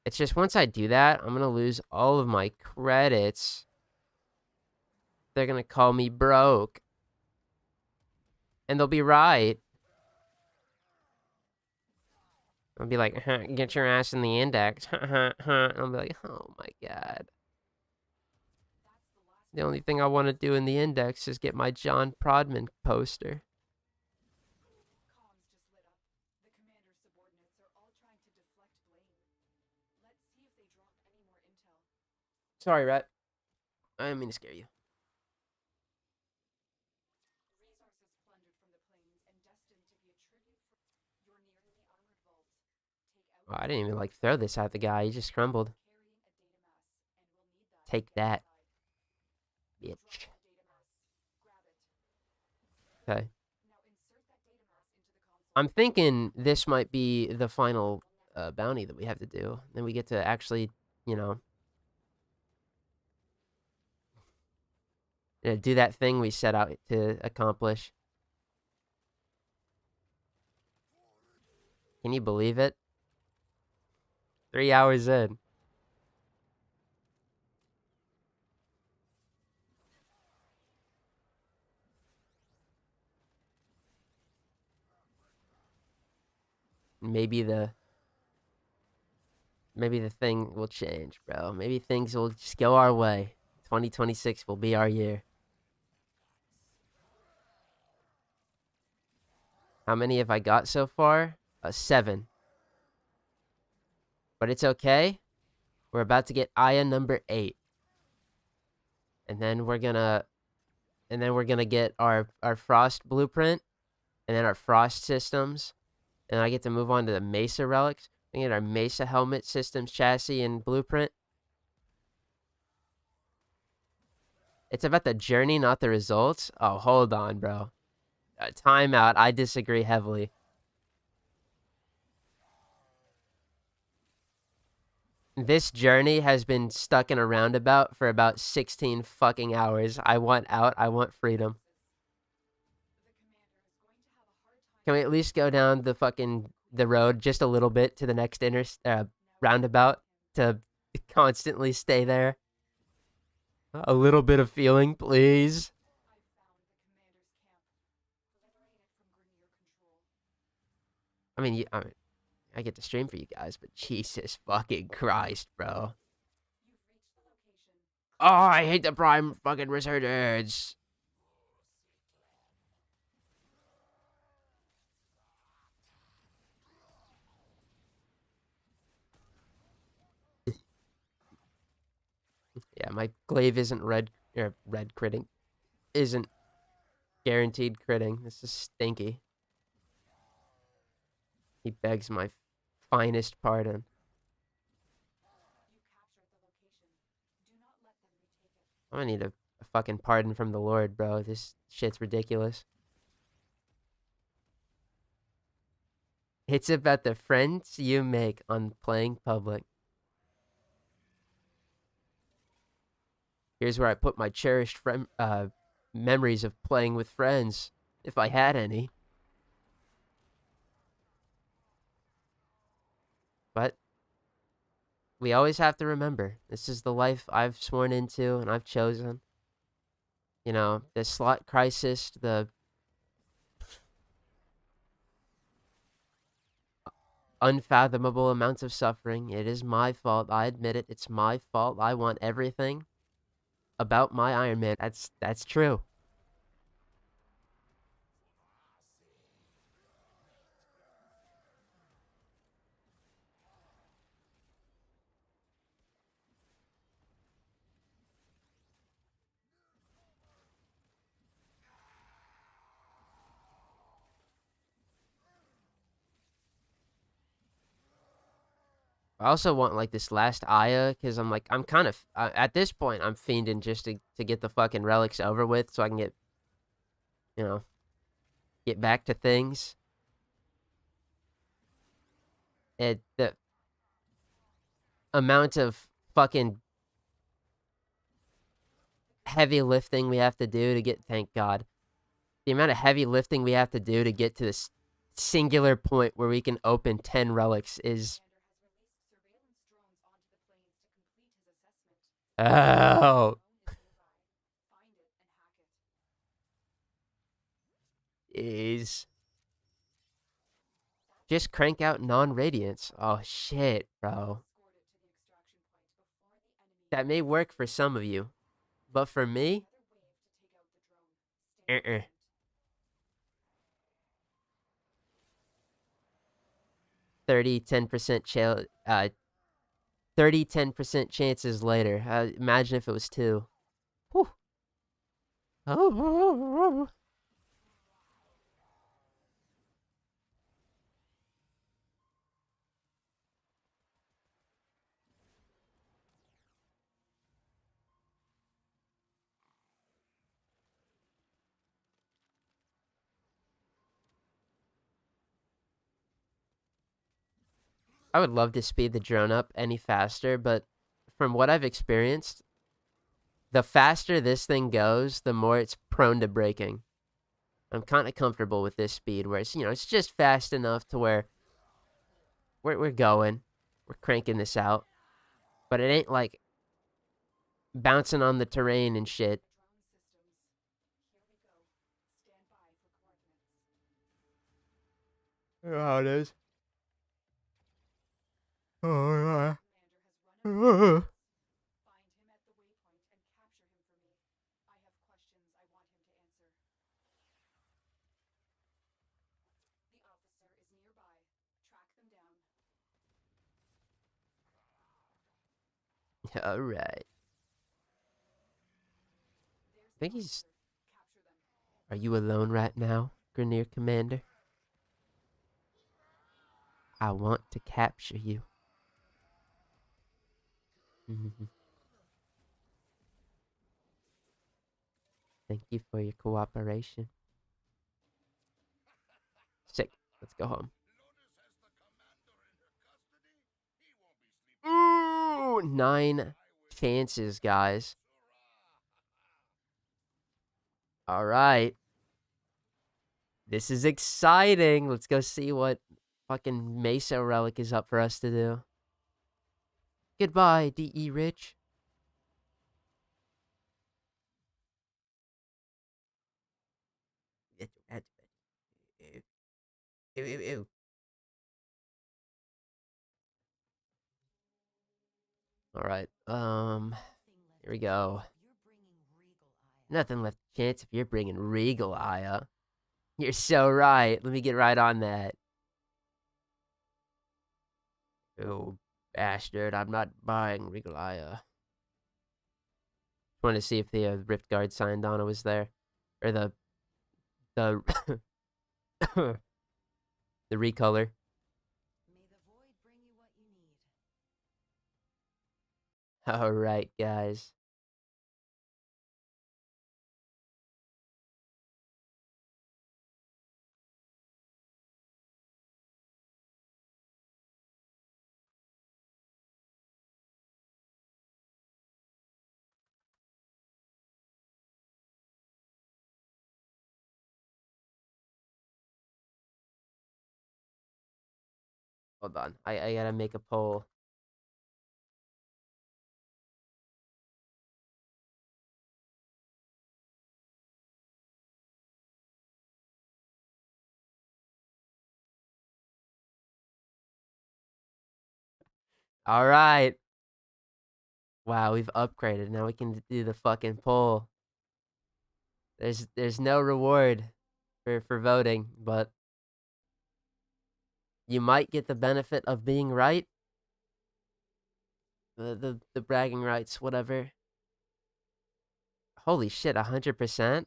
It's just once I do that, I'm gonna lose all of my credits. They're gonna call me broke. And they'll be right. I'll be like, get your ass in the index. And I'll be like, oh my god. The only thing I want to do in the index is get my John Prodman poster. Comms just lit up. The commander's subordinates are all trying to deflect blame. Let's see if they drop any more intel. Sorry, Rat. I didn't mean to scare you. Resources plundered from the plains and destined to be a tribute for... You're nearing the armored vault. Take out... Oh, I didn't even like throw this at the guy. He just crumbled. Carrying a data mass, and we'll need that. Take that, bitch. Okay. I'm thinking this might be the final bounty that we have to do. Then we get to actually, you know, do that thing we set out to accomplish. Can you believe it? 3 hours in. Maybe the thing will change, bro. Maybe things will just go our way. 2026 will be our year. How many have I got so far? 7. But it's okay. We're about to get Aya number 8. And then we're gonna get our frost blueprint, and then our frost systems. And I get to move on to the Mesa relics. We get our Mesa helmet systems, chassis, and blueprint. It's about the journey, not the results. Oh, hold on, bro. Timeout. I disagree heavily. This journey has been stuck in a roundabout for about 16 fucking hours. I want out. I want freedom. Can we at least go down the road just a little bit to the next roundabout to constantly stay there? A little bit of feeling, please. I mean, I get to stream for you guys, but Jesus fucking Christ, bro. Oh, I hate the Prime fucking Resurgence. Yeah, my glaive isn't red critting. Isn't guaranteed critting. This is stinky. He begs my finest pardon. I'm gonna need a fucking pardon from the Lord, bro. This shit's ridiculous. It's about the friends you make on playing public. Here's where I put my cherished memories of playing with friends, if I had any. But we always have to remember, this is the life I've sworn into and I've chosen. You know, the slot crisis, the unfathomable amounts of suffering. It is my fault. I admit it. It's my fault. I want everything about my Iron Man. That's true. I also want like this last Aya because I'm kind of at this point I'm fiending just to get the fucking relics over with so I can get, you know, get back to things. The amount of fucking heavy lifting we have to do to get, thank God, the amount of heavy lifting we have to do to get to this singular point where we can open 10 relics is, oh, is just crank out non-radiance. Oh shit, bro. That may work for some of you, but for me, 30, 10% 30, 10% chances later. Imagine if it was 2. Whew. Oh. I would love to speed the drone up any faster, but from what I've experienced, the faster this thing goes, the more it's prone to breaking. I'm kind of comfortable with this speed where it's, it's just fast enough to where we're going. We're cranking this out. But it ain't like bouncing on the terrain and shit. Oh, it is. Oh, yeah. All right. I think he's. Are you alone right now, Grenier Commander? I want to capture you. Thank you for your cooperation. Sick. Let's go home. Ooh, 9 chances, guys. All right. This is exciting. Let's go see what fucking Mesa Relic is up for us to do. Goodbye, D.E. Rich. All right. Here we go. Nothing left to chance if you're bringing Regal Aya. You're so right. Let me get right on that. Oh, bastard. I'm not buying Regal Aya. Just wanted to see if the Rift Guard signed on was there. Or the the recolor. All right, guys. Hold on. I gotta make a poll. All right. Wow, we've upgraded. Now we can do the fucking poll. There's no reward for voting, but you might get the benefit of being right. The bragging rights, whatever. Holy shit, 100%?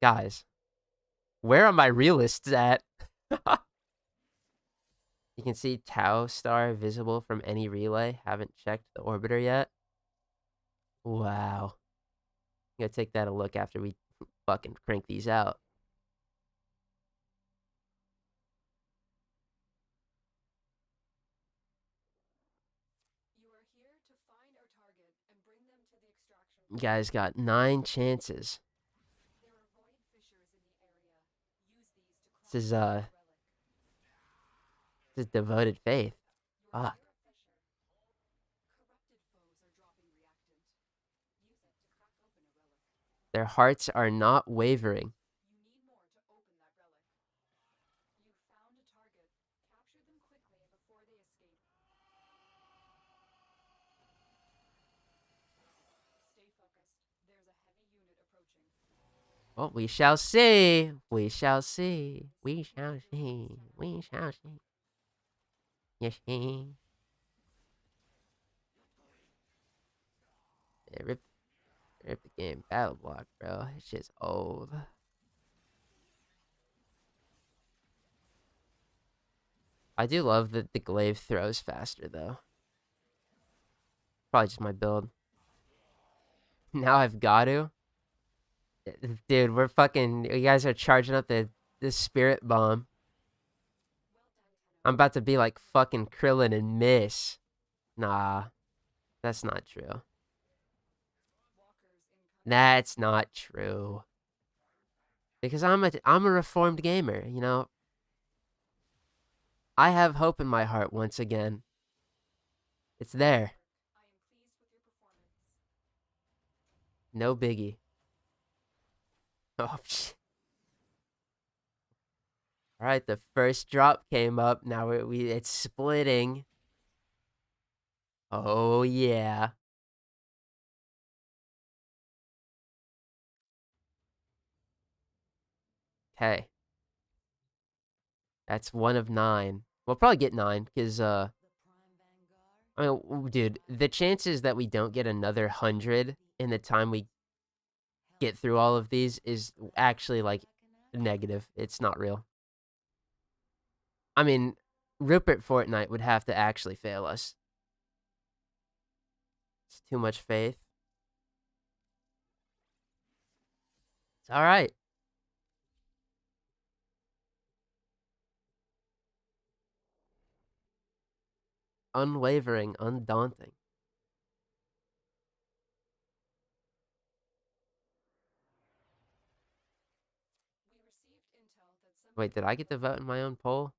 Guys, where are my realists at? You can see Tau star visible from any relay. Haven't checked the orbiter yet. Wow. I'm gonna take that a look after we fucking crank these out. You are here to find our target and bring them to the extraction. You guys got 9 chances. There are void fissures in the area. Use these to crack This is open a relic. this is devoted faith. You're Fuck. near a fissure. Corrupted foes are dropping reactant. Use it to crack open a relic. Their hearts are not wavering. You need more to open that relic. You found a target. Capture them quickly before they escape. Stay focused. There's a heavy unit approaching. Well, we shall see. We shall see. We shall see. We shall see. Yes, yeah, rip the game battle block, bro. It's just old. I do love that the glaive throws faster, though. Probably just my build. Now I've got to. Dude, we're fucking... You guys are charging up the spirit bomb. I'm about to be like fucking Krillin and miss. Nah. That's not true. That's not true. Because I'm a reformed gamer, you know? I have hope in my heart once again. It's there. I am pleased with your performance. No biggie. Oh, shit. All right, the first drop came up. Now it's splitting. Oh, yeah. Okay. That's 1 of 9. We'll probably get 9, because, I mean, dude, the chances that we don't get another 100 in the time we get through all of these is actually, like, negative. It's not real. I mean, Rupert Fortnite would have to actually fail us. It's too much faith. It's all right. Unwavering, undaunting. We received intel that some Wait, did I get to vote in my own poll?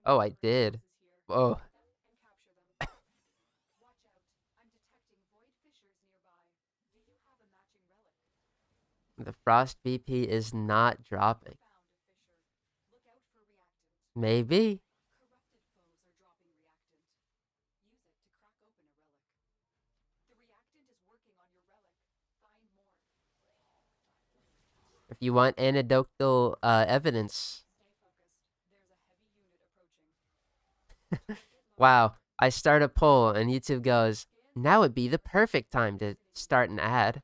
the Oh, enemy I did. is here. Whoa. Find them and capture them. Watch out. I'm detecting void fissures nearby. Do you have a matching relic? The Frost VP is not dropping. Found a fissure. Look out for reactant. Maybe. Corrupted foes are dropping reactant. Use it to crack open a relic. The reactant is working on your relic. Find more. If you want anecdotal evidence. Stay focused. There's a heavy unit approaching. Wow. I start a poll and YouTube goes, now would be the perfect time to start an ad.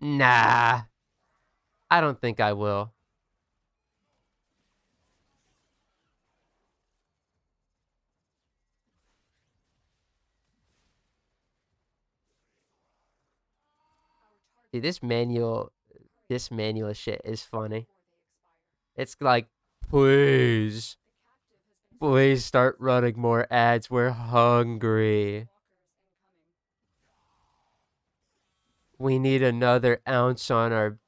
Nah. I don't think I will. Dude, this manual shit is funny. It's like, please start running more ads. We're hungry. We need another ounce on our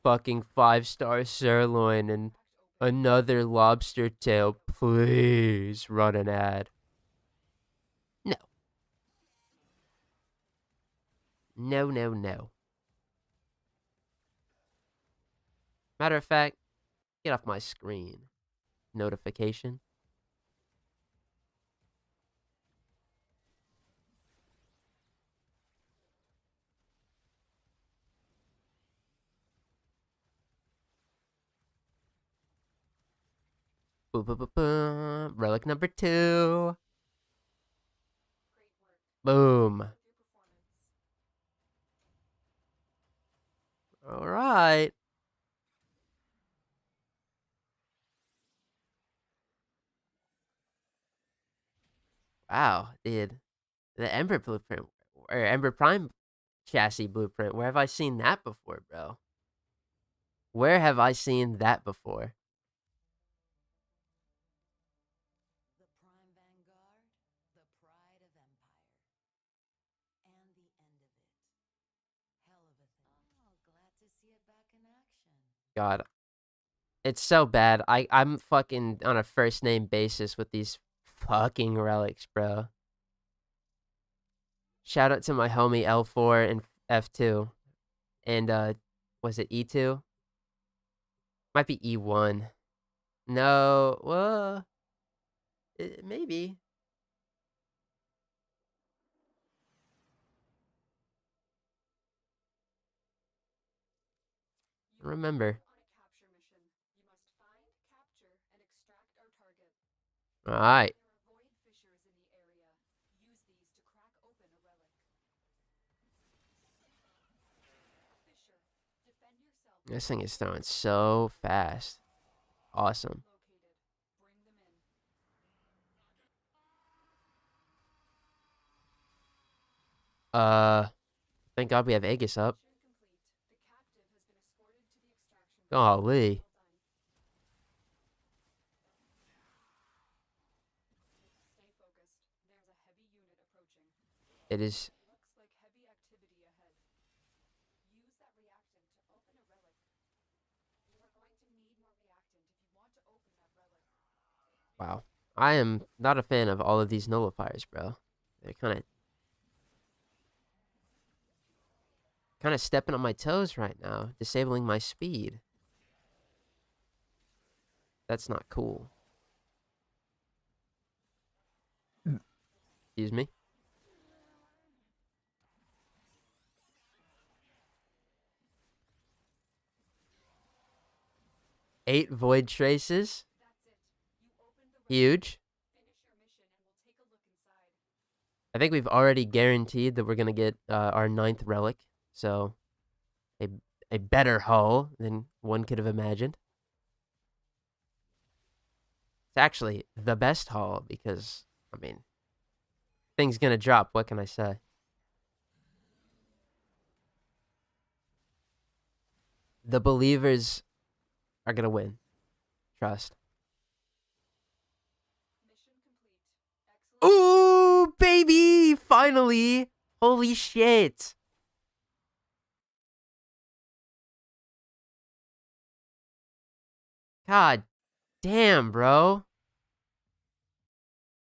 fucking 5-star sirloin and Another lobster tail. Please run an ad. No. No, no, no. Matter of fact, get off my screen. Notification. Boom, boom, boom, boom. Relic number 2. Boom. All right. Wow, dude. The Ember blueprint, or Ember Prime chassis blueprint. Where have I seen that before, bro? Where have I seen that before? The Prime Vanguard, the pride of Empire. And the end of it. Hell of a thing. Oh, glad to see it back in action. God. It's so bad. I'm fucking on a first name basis with these fucking relics, bro. Shout out to my homie L4 and F2. And was it E2? Might be E1. No, well, maybe. Remember. All right. This thing is throwing so fast. Awesome. Thank God we have Aegis up. Golly. It is. Wow. I am not a fan of all of these nullifiers, bro. They're kind of stepping on my toes right now, disabling my speed. That's not cool. Excuse me. Eight void traces. Huge. I think we've already guaranteed that we're gonna get our 9th relic, so a better haul than one could have imagined. It's actually the best haul because, I mean, things gonna drop. What can I say? The believers are gonna win. Trust. Ooh, baby! Finally! Holy shit! God damn, bro.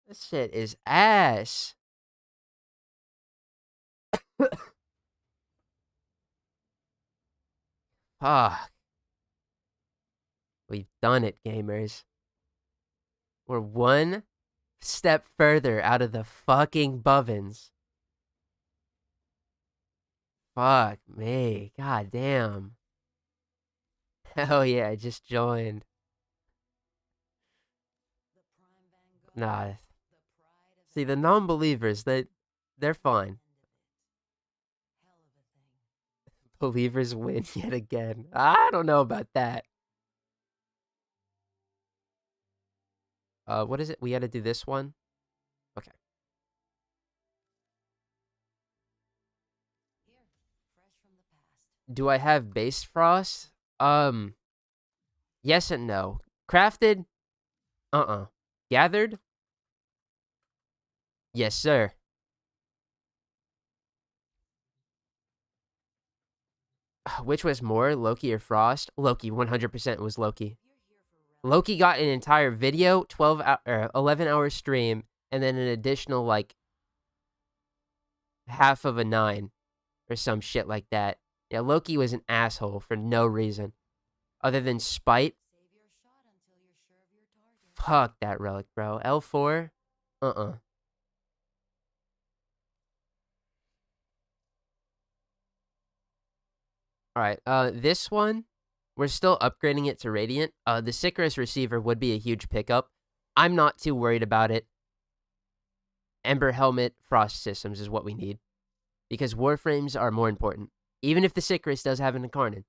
This shit is ass. Fuck. We've done it, gamers. We're one step further out of the fucking bovins. Fuck me. God damn. Hell yeah, I just joined. Nah. See, the non-believers, they're fine. Believers win yet again. I don't know about that. What is it? We gotta do this one? Okay. Do I have base frost? Yes and no. Crafted? Gathered? Yes, sir. Which was more, Loki or Frost? Loki, 100% was Loki. Loki got an entire video, 11-hour stream, and then an additional, like, half of a 9 or some shit like that. Yeah, Loki was an asshole for no reason other than spite. Save your shot until you're sure of your target. Fuck that relic, bro. L4? Alright, this one, we're still upgrading it to Radiant. The Sicarus receiver would be a huge pickup. I'm not too worried about it. Ember Helmet, Frost Systems is what we need. Because Warframes are more important. Even if the Sicarus does have an Incarnate.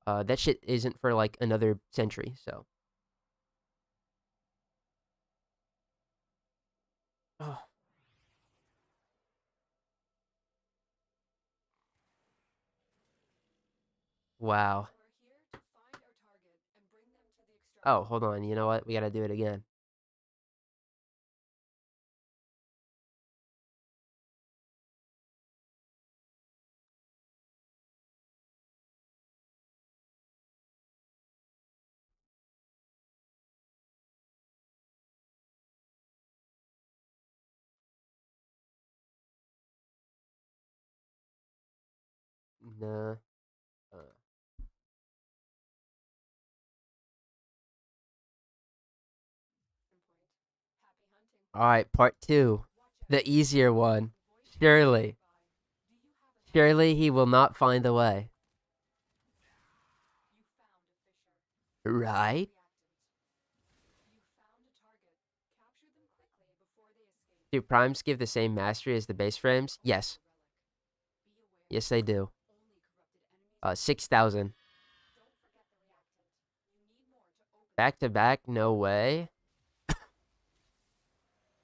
That shit isn't for, like, another century, so. Oh. Wow. We're here to find our target and bring them to the extraction. Oh, hold on. You know what? We gotta do it again. Nah. Happy hunting. Alright, part 2. The easier one. Surely. Do you have a Surely he will not find the way. You found a fisher. Right? You found a target. Capture them quickly before they escape. Do primes give the same mastery as the base frames? Yes. Be aware. Yes, they do. Only corrupted enemies. 6,000. Don't forget the reactant. You need more to open. Back to back? No way.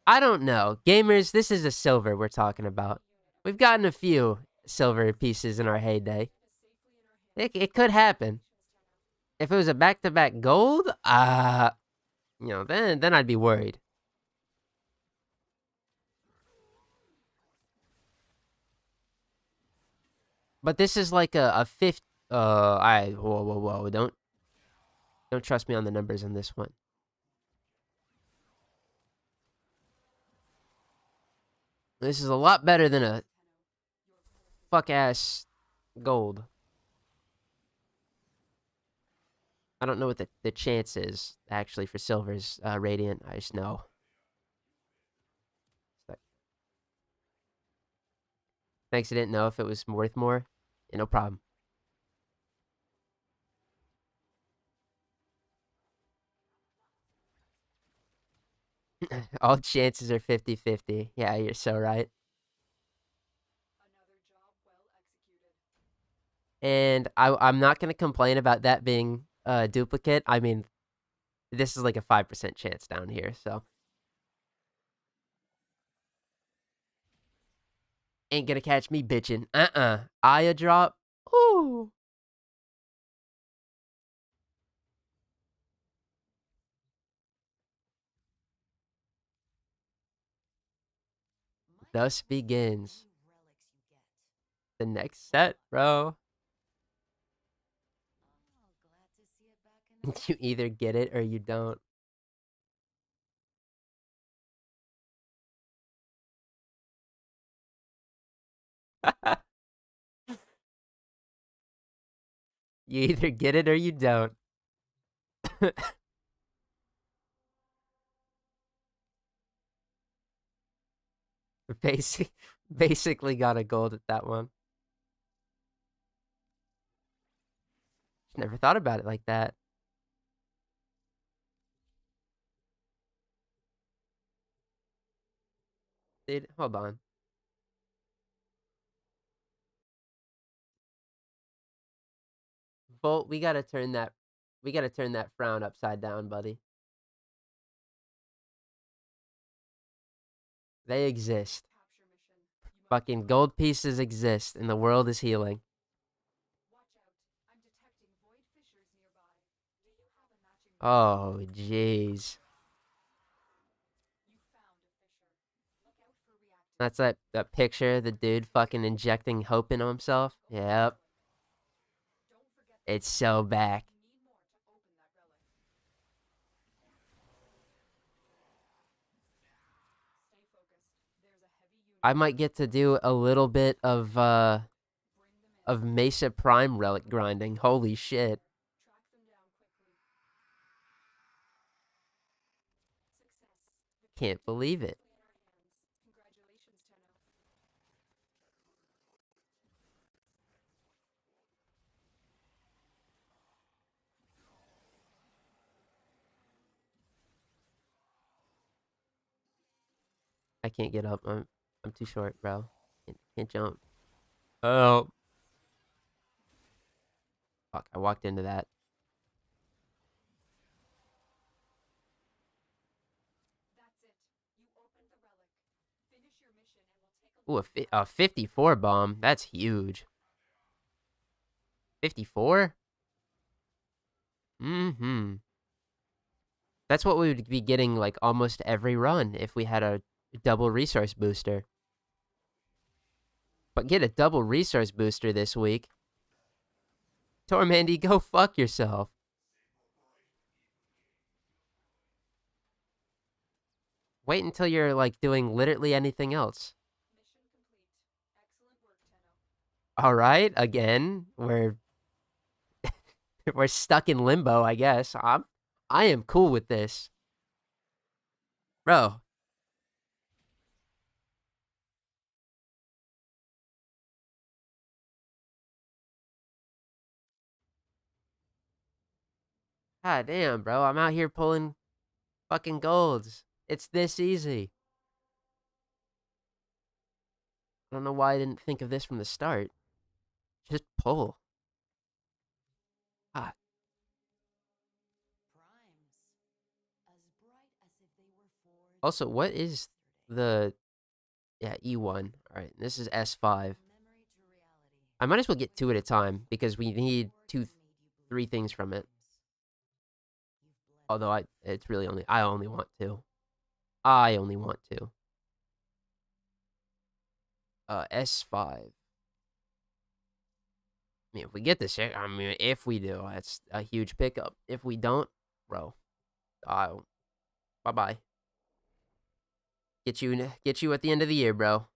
I don't know. Gamers, this is a silver we're talking about. We've gotten a few silver pieces in our heyday. It could happen. If it was a back-to-back gold, then I'd be worried. But this is like a fifth. Whoa! Don't trust me on the numbers on this one. This is a lot better than a fuck-ass gold. I don't know what the chance is, actually, for silver's Radiant. I just know. Thanks, I didn't know if it was worth more. Yeah, no problem. All chances are 50-50. Yeah, you're so right. Another job well executed. And I'm not going to complain about that being a duplicate. I mean, this is like a 5% chance down here, so. Ain't gonna catch me bitching. Aya drop. Ooh. Thus begins the next set, bro. You either get it or you don't. You either get it or you don't. Basically got a gold at that one. Never thought about it like that. Dude, hold on. Volt, we gotta turn that frown upside down, buddy. They exist. Capture mission. You must Fucking gold pieces exist, and the world is healing. watch out. I'm detecting void fissures nearby. Do you have a matching? Oh, jeez. You found a fissure. Look out for reactant. That's that picture, the dude fucking injecting hope into himself. Yep. Don't forget It's so back. you need more to open that relic. I might get to do a little bit of Mesa Prime relic grinding. Holy shit. Track them down quickly. Success. Can't believe it. In our hands. Congratulations, Tenno. I can't get up. I'm too short, bro. Can't jump. Oh. Fuck, I walked into that. That's it. You opened the relic. Finish your mission and we'll take a Ooh, look. a 54 bomb. That's huge. 54? Mm-hmm. That's what we would be getting, like, almost every run if we had a double resource booster. But get a double resource booster this week. Tormandee, go fuck yourself. Wait until you're, like, doing literally anything else. Mission complete. Excellent work, Tenno. Alright, again, we're stuck in limbo, I guess. I am cool with this. Bro. God damn, bro. I'm out here pulling fucking golds. It's this easy. I don't know why I didn't think of this from the start. Just pull. Ah. Also, what is the... Yeah, E1. Alright, this is S5. I might as well get 2 at a time, because we need 3 things from it. Although it's really only... I only want 2. I only want 2. S5. I mean, if we get this, I mean, if we do, that's a huge pickup. If we don't, bro, bye-bye. Get you at the end of the year, bro.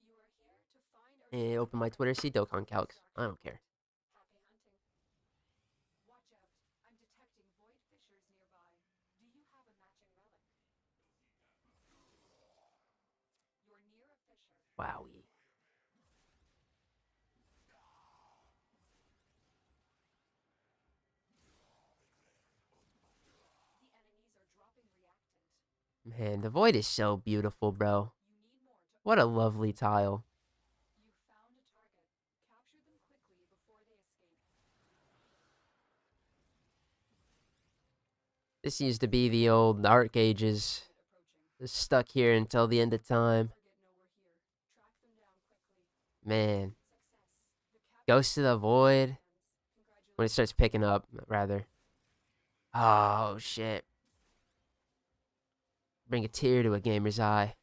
You are here to find our And open my Twitter, see Dokkan Calcs. I don't care. Happy hunting. Watch out. I'm detecting void fissures nearby. Do you have a matching relic? You're near a fissure. Wowie. The enemies are dropping reactant. Man, the void is so beautiful, bro. You need more to... What a lovely tile. You found a target. Capture them quickly before they escape. This used to be the old Dark Ages. Approaching. Stuck here until the end of time. Target nowhere here. Track them down quickly. Man. Success. The capture Ghost of the Void. When it Congratulations. starts picking up, rather. Oh, shit. Bring a tear to a gamer's eye.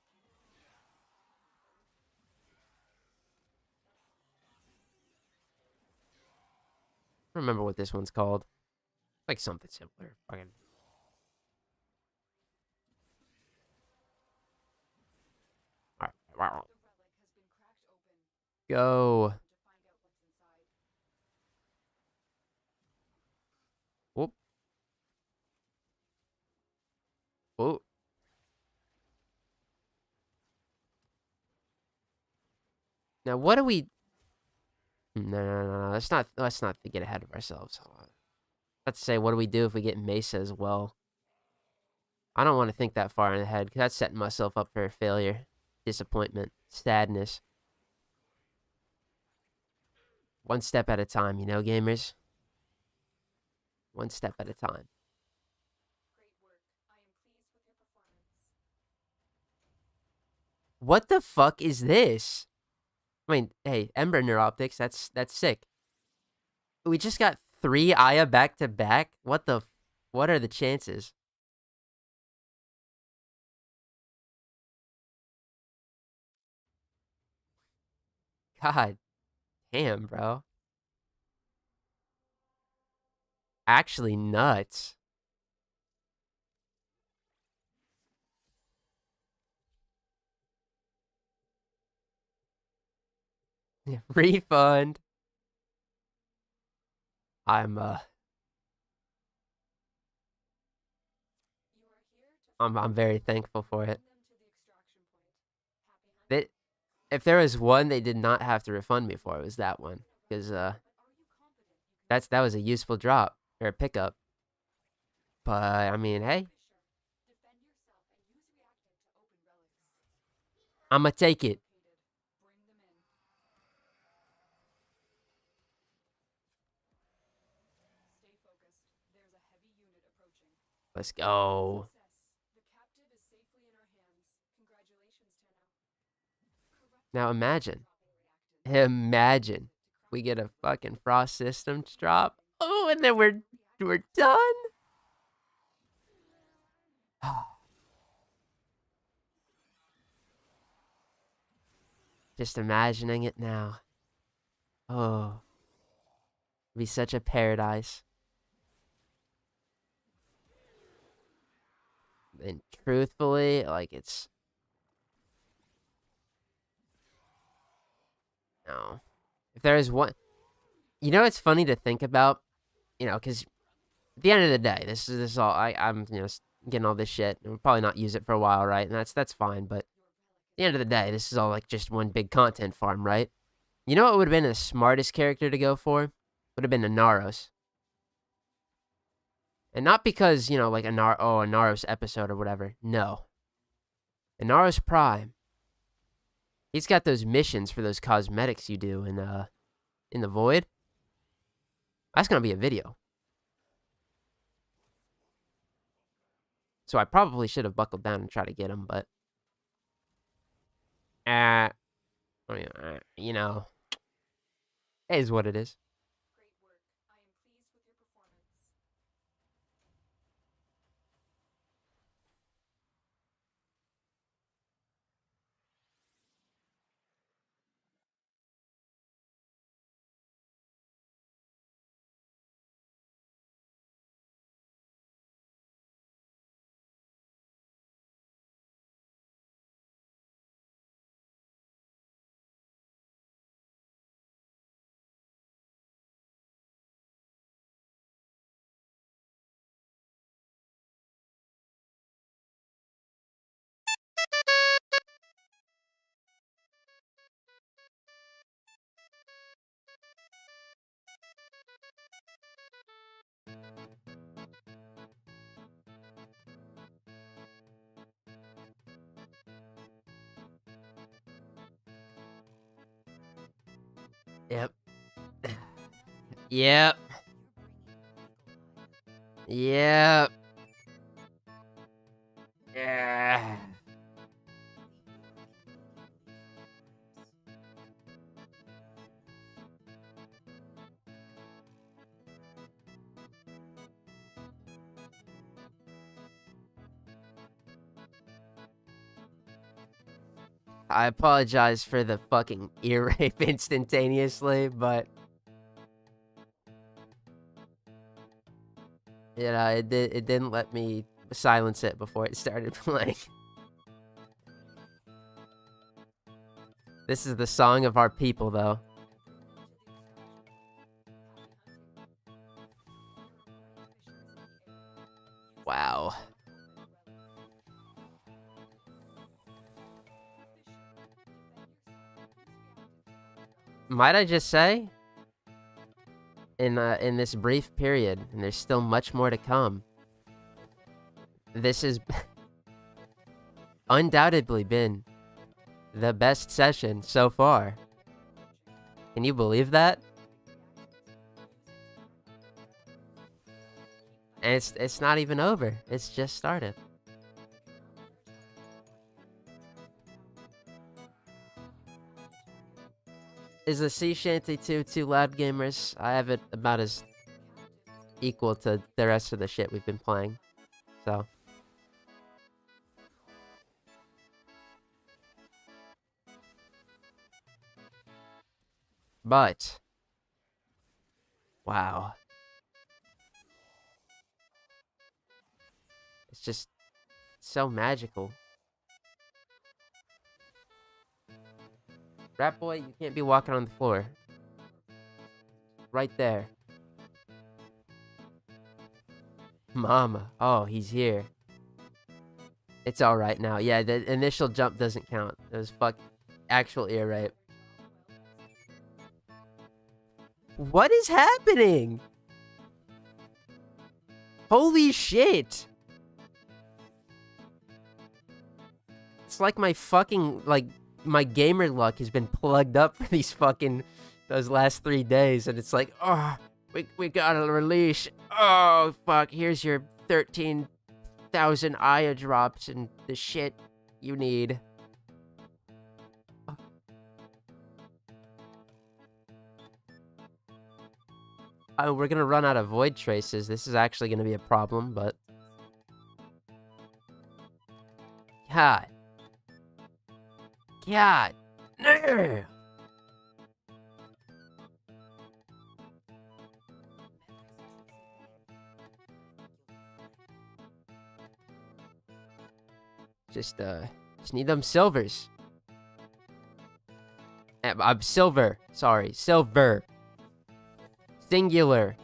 I don't remember what this one's called. Like something similar. Fucking. Alright. Wow. The relic has been cracked open. Go. To find out what's inside. Whoop. Whoop. Now, what do we... No. Let's not get ahead of ourselves. Let's say, what do we do if we get Mesa as well? I don't want to think that far ahead, because that's setting myself up for failure, disappointment, sadness. One step at a time, you know, gamers? One step at a time. Great work. I am pleased with your performance. What the fuck is this? I mean, hey, Ember Neuroptics, that's sick. We just got 3 Aya back to back? What are the chances? God damn, bro. actually nuts. Refund. I'm very thankful for it. If there was one they did not have to refund me for, it was that one, because that was a useful drop or a pickup. But I mean, hey, I'ma take it. Let's go. Now imagine we get a fucking Frost Systems drop. Oh, and then we're done. Just imagining it now. Oh, it'd be such a paradise. And truthfully, like, it's no. If there is one, it's funny to think about, because at the end of the day, this is all I'm getting all this shit, and we'll probably not use it for a while, right? And that's fine. But at the end of the day, this is all like just one big content farm, right? You know what would have been the smartest character to go for? Would have been a Naros. And not because, like a Naros episode or whatever. No. A Naros Prime. He's got those missions for those cosmetics you do in the Void. That's gonna be a video. So I probably should have buckled down and tried to get him, but it is what it is. Yep. Yep. Yep. Yeah. I apologize for the fucking ear rape instantaneously, but it didn't let me silence it before it started playing. This is the song of our people, though. Wow. Might I just say, in this brief period, and there's still much more to come, this has undoubtedly been the best session so far. Can you believe that? And it's not even over. It's just started. Is the Sea Shanty 2 too loud, gamers? I have it about as equal to the rest of the shit we've been playing. So. But. Wow. just so magical. Rat boy, you can't be walking on the floor. Right there. Mama. Oh, he's here. It's alright now. Yeah, the initial jump doesn't count. It was actual ear rape. What is happening? Holy shit! It's like my fucking, my gamer luck has been plugged up for those last 3 days, and it's like, oh, we gotta release. Oh, fuck, here's your 13,000 Aya drops and the shit you need. Oh, we're gonna run out of void traces. This is actually gonna be a problem, but... God. God. No! Just need them silvers. I'm silver. Sorry, silver. Singular.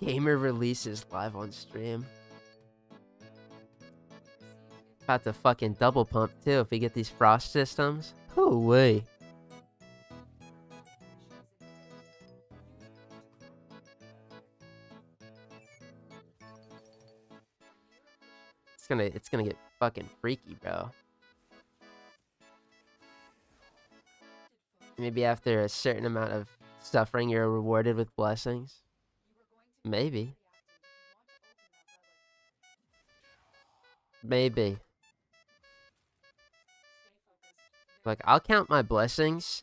Gamer releases live on stream. About to fucking double pump too if we get these frost systems. Hoo-wee. It's gonna get fucking freaky, bro. Maybe after a certain amount of suffering, you're rewarded with blessings. Maybe. Maybe. Like, I'll count my blessings.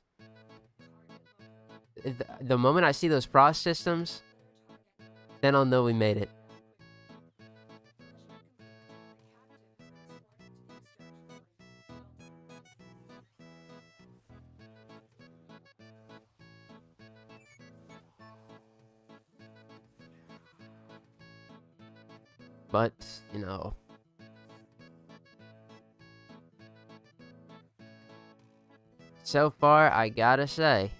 The moment I see those frost systems, then I'll know we made it. But, you know... So far, I gotta say...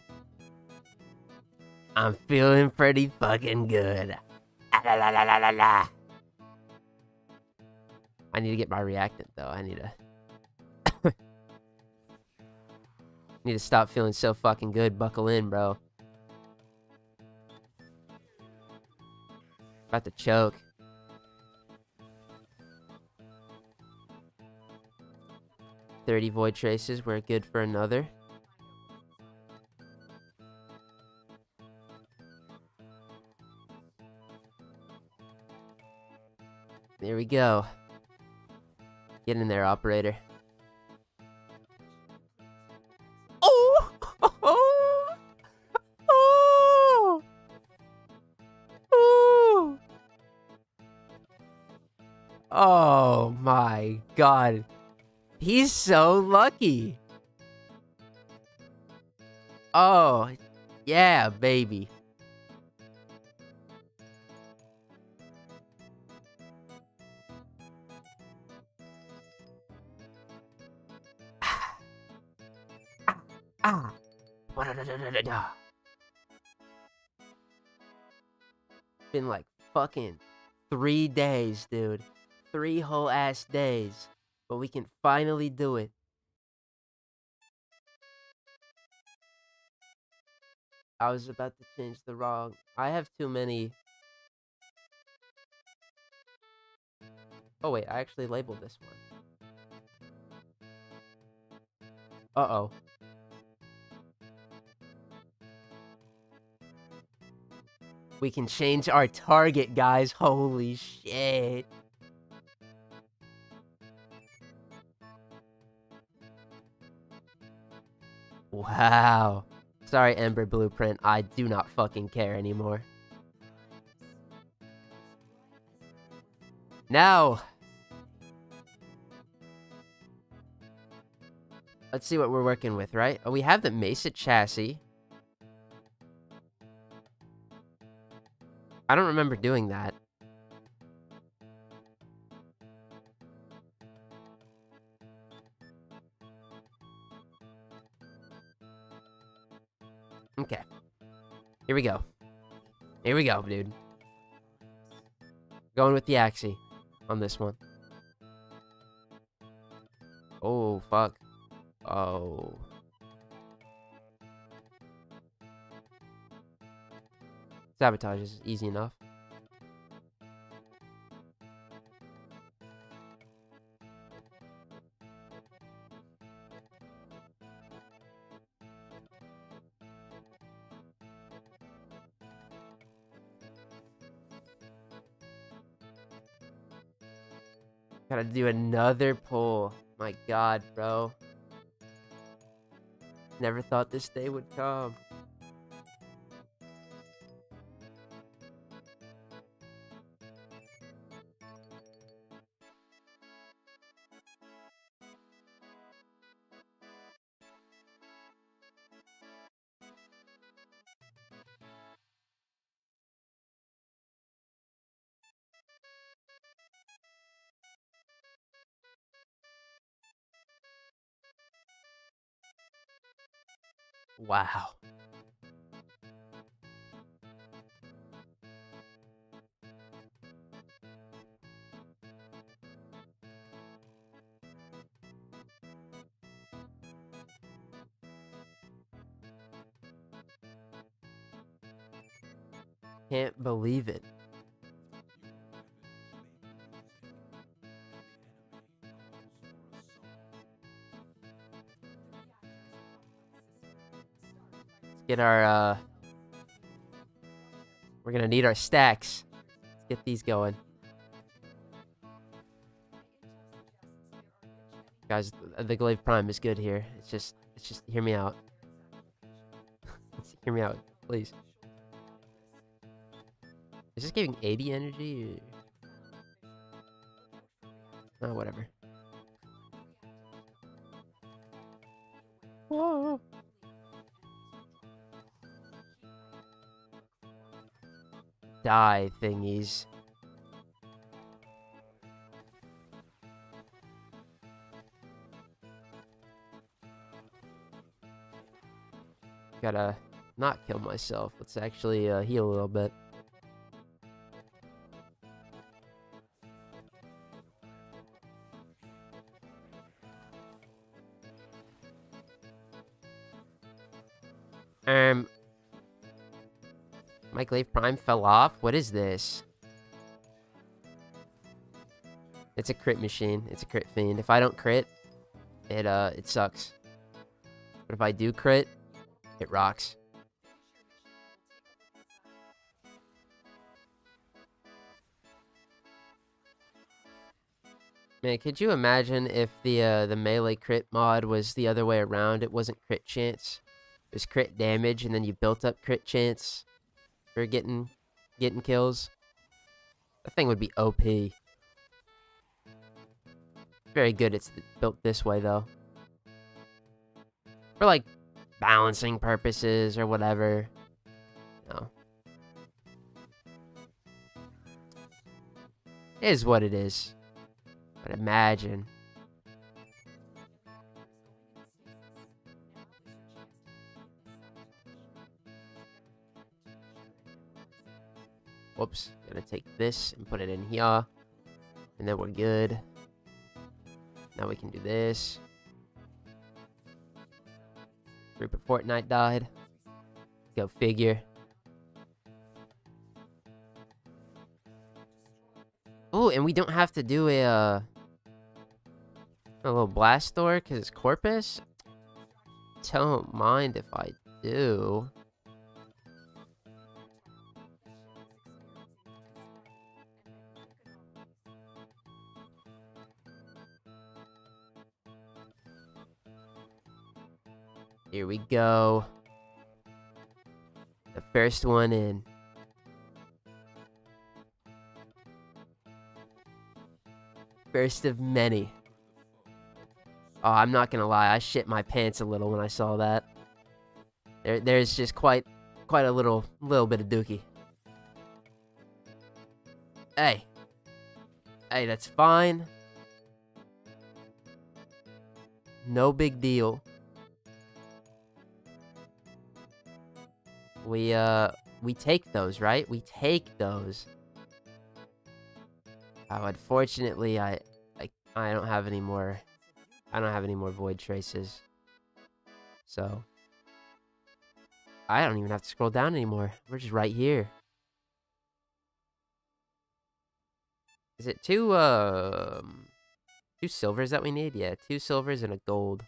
I'm feeling pretty fucking good. I need to get my reactant, though. I need to... need to stop feeling so fucking good. Buckle in, bro. About to choke. $30 void traces. We're good for another. There we go. Get in there, operator. Oh! Oh! Oh! Oh! Oh my god. He's so lucky. Oh, yeah, baby. Been like fucking 3 days, dude. 3 whole ass days. But we can finally do it. I was about to change the wrong. I have too many. Oh wait, I actually labeled this one. Uh-oh. We can change our target, guys. Holy shit. Wow. Sorry, Ember Blueprint. I do not fucking care anymore. Now, let's see what we're working with, right? Oh, we have the Mesa chassis. I don't remember doing that. Okay. Here we go. Here we go, dude. Going with the Axie on this one. Oh, fuck. Oh. Sabotage is easy enough. Gotta do another pull. My god, bro. Never thought this day would come. Wow. Can't believe it. Let's get our, we're gonna need our stacks. Let's get these going. Guys, the Glaive Prime is good here. It's just, hear me out. Hear me out, please. Is this giving 80 energy? Or... oh, whatever. Whoa. Die thingies. Gotta not kill myself. Let's actually heal a little bit. My Glaive Prime fell off? What is this? It's a crit machine. It's a crit fiend. If I don't crit, it sucks. But if I do crit, it rocks. Man, could you imagine if the melee crit mod was the other way around? It wasn't crit chance. It was crit damage, and then you built up crit chance for getting kills. That thing would be OP. Very good it's built this way, though. For, like, balancing purposes or whatever. No. It is what it is. But imagine. Whoops. Gonna take this and put it in here. And then we're good. Now we can do this. Group of Fortnite died. Go figure. Oh, and we don't have to do a little blast door because it's Corpus. Don't mind if I do. Here we go. The first one in. First of many. Oh, I'm not gonna lie, I shit my pants a little when I saw that. There's just quite a little bit of dookie. Hey. Hey, that's fine. No big deal. We take those, right? We take those. Oh, unfortunately, I don't have any more. I don't have any more void traces. So I don't even have to scroll down anymore. We're just right here. Is it two silvers that we need? Yeah, 2 silvers and a gold.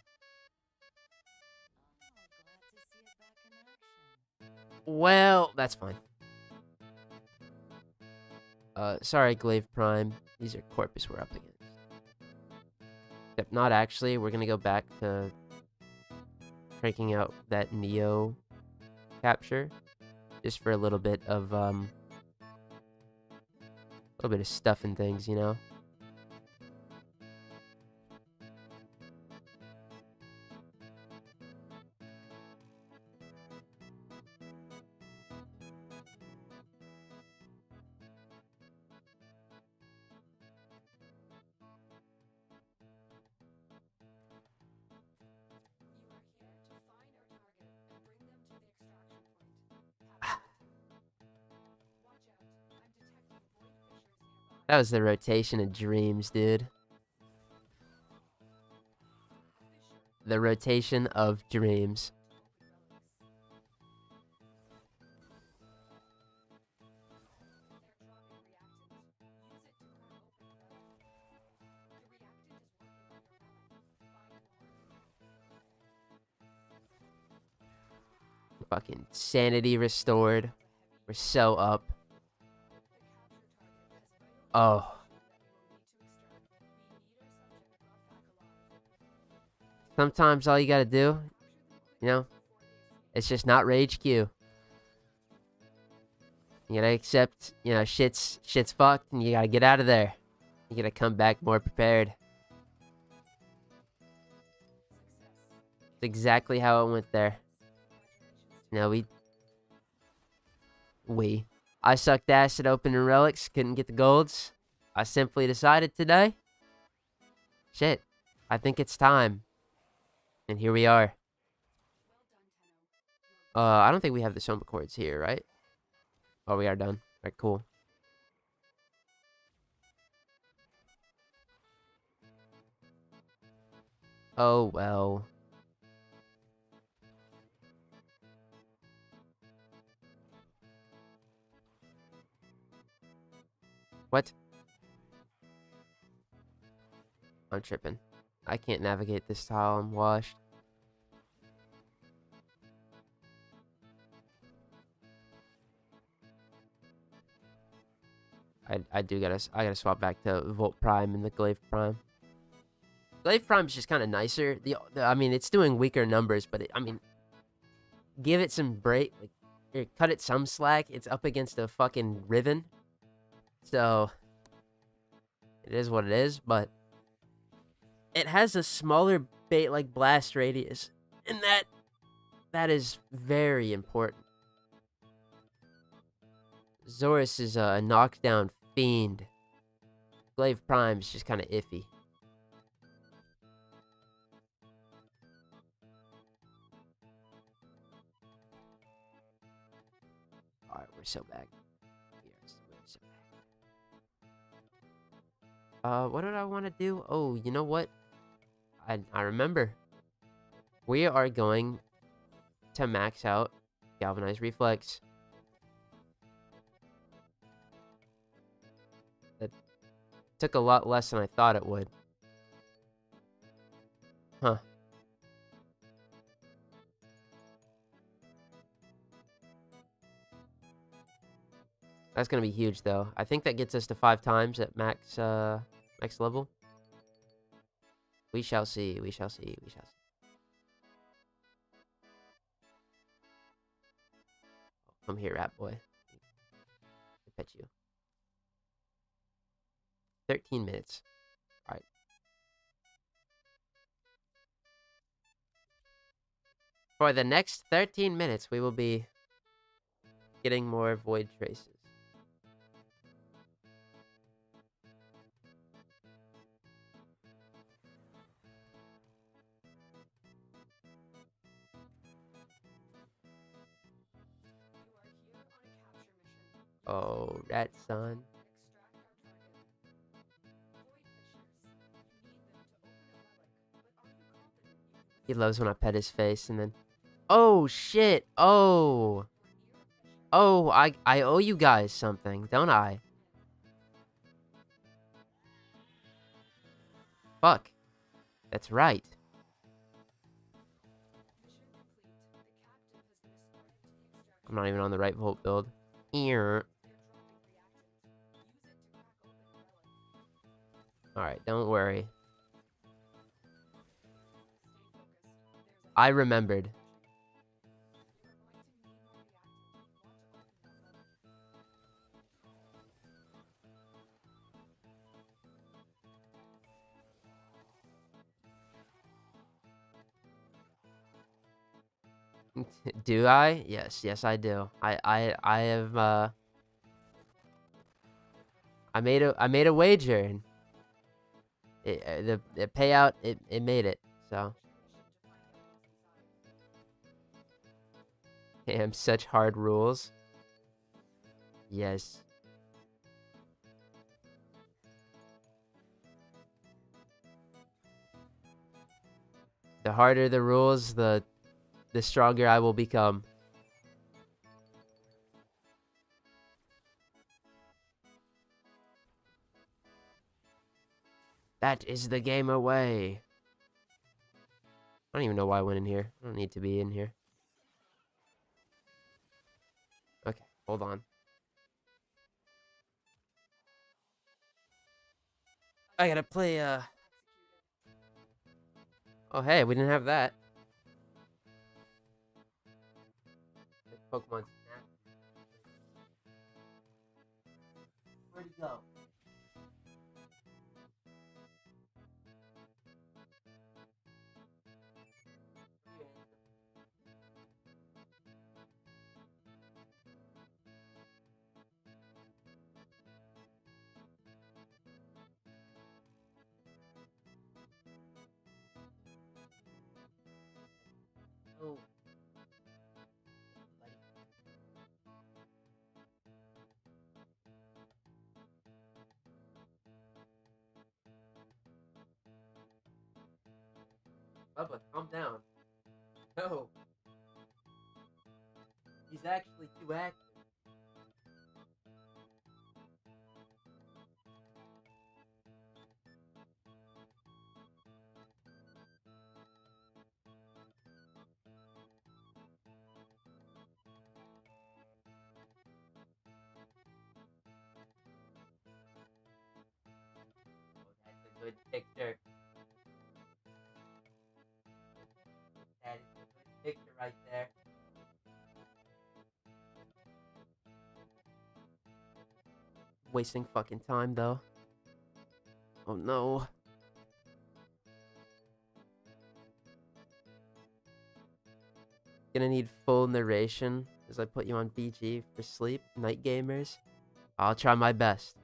Well, that's fine. Sorry, Glaive Prime. These are Corpus we're up against. Except not actually. We're gonna go back to cranking out that Neo capture. Just for a little bit of stuff and things, you know? That was the rotation of dreams, dude. The rotation of dreams. Fucking sanity restored. We're so up. Oh. Sometimes all you gotta do, you know, it's just not rage Q. You gotta accept, you know, shit's fucked and you gotta get out of there. You gotta come back more prepared. It's exactly how it went there. No, I sucked ass at opening relics, couldn't get the golds. I simply decided today, shit, I think it's time. And here we are. I don't think we have the Soma chords here, right? Oh, we are done. Alright, cool. Oh, well. What? I'm tripping. I can't navigate this tile. I'm washed. I gotta swap back to Volt Prime and the Glaive Prime. Glaive Prime's just kind of nicer. I mean, it's doing weaker numbers, but I mean, give it some break. Like, cut it some slack. It's up against a fucking Riven, so it is what it is. But it has a smaller blast radius, and that is very important. Zorus is a knockdown fiend. Glaive Prime's just kind of iffy. Alright, we're so back. We're so back. What did I want to do? Oh, you know what? I remember. We are going to max out Galvanized Reflex. That took a lot less than I thought it would. Huh. That's gonna be huge, though. I think that gets us to 5 times at max level. We shall see. We shall see. We shall see. Come here, rat boy. I pet you. 13 minutes. All right. For the next 13 minutes, we will be getting more void traces. Oh, that son. He loves when I pet his face and then... Oh, shit! Oh! Oh, I owe you guys something, don't I? Fuck. That's right. I'm not even on the right Volt build. Here. Alright, don't worry. I remembered. Do I? Yes, yes I do. I have I made a wager and the payout it made it. So damn, such hard rules. Yes. The harder the rules, the stronger I will become. That is the game away. I don't even know why I went in here. I don't need to be in here. Okay, hold on. I gotta play, Oh, hey, we didn't have that. Pokemon Snap. Where'd he go? Oh. Bubba, calm down. No. He's actually too active. Oh, that's a good picture. That is a good picture right there. Wasting fucking time, though. Oh, no. Gonna need full narration as I put you on BG for sleep, night gamers. I'll try my best.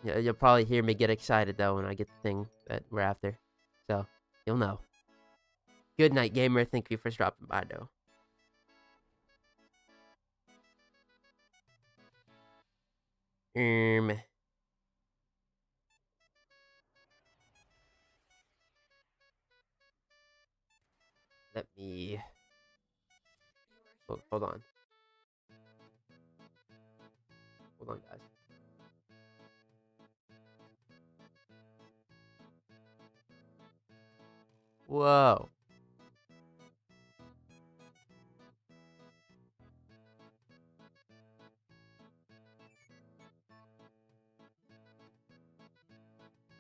Yeah, you'll probably hear me get excited, though, when I get the thing that we're after. So, you'll know. Good night, gamer. Thank you for dropping by, though. Let me... Hold on. Hold on, guys. Whoa.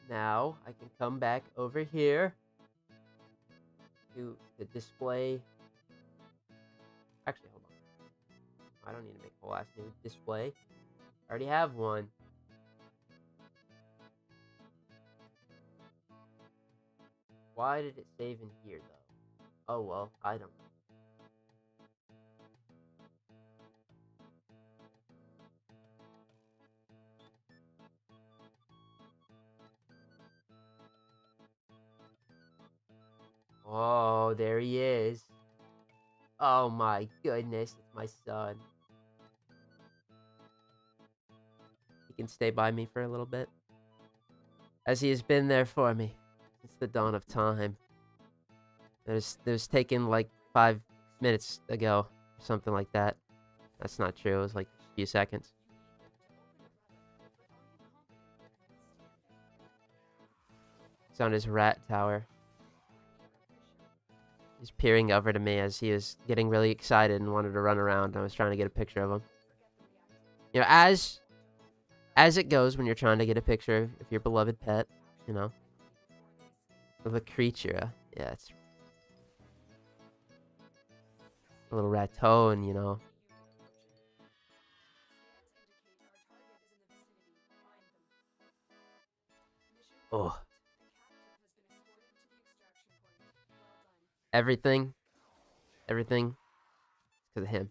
Now, I can come back over here to the display. Actually, hold on. I don't need to make a whole ass new display. I already have one. Why did it save in here, though? Oh, well, I don't know. Oh, there he is. Oh my goodness, it's my son. he can stay by me for a little bit, as he has been there for me since the dawn of time. It was taken like 5 minutes ago, something like that. That's not true. It was like a few seconds. He's on his rat tower. He's peering over to me as he was getting really excited and wanted to run around. I was trying to get a picture of him. You know, as it goes when you're trying to get a picture of your beloved pet, you know, of a creature. Yeah, it's a little raton, you know. Oh. Everything. Everything. Because of him.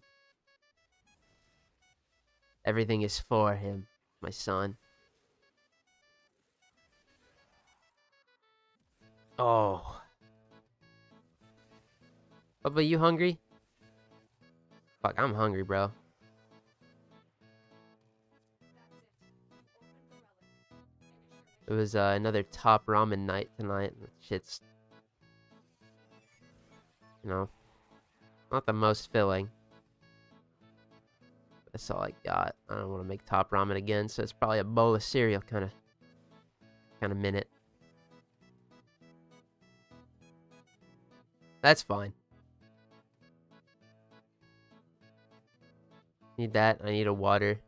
Everything is for him, my son. Oh. But you hungry? Fuck, I'm hungry, bro. It was another top ramen night tonight. Shit's, you know, not the most filling. That's all I got. I don't want to make top ramen again, so it's probably a bowl of cereal kind of minute. That's fine. Need that. I need a water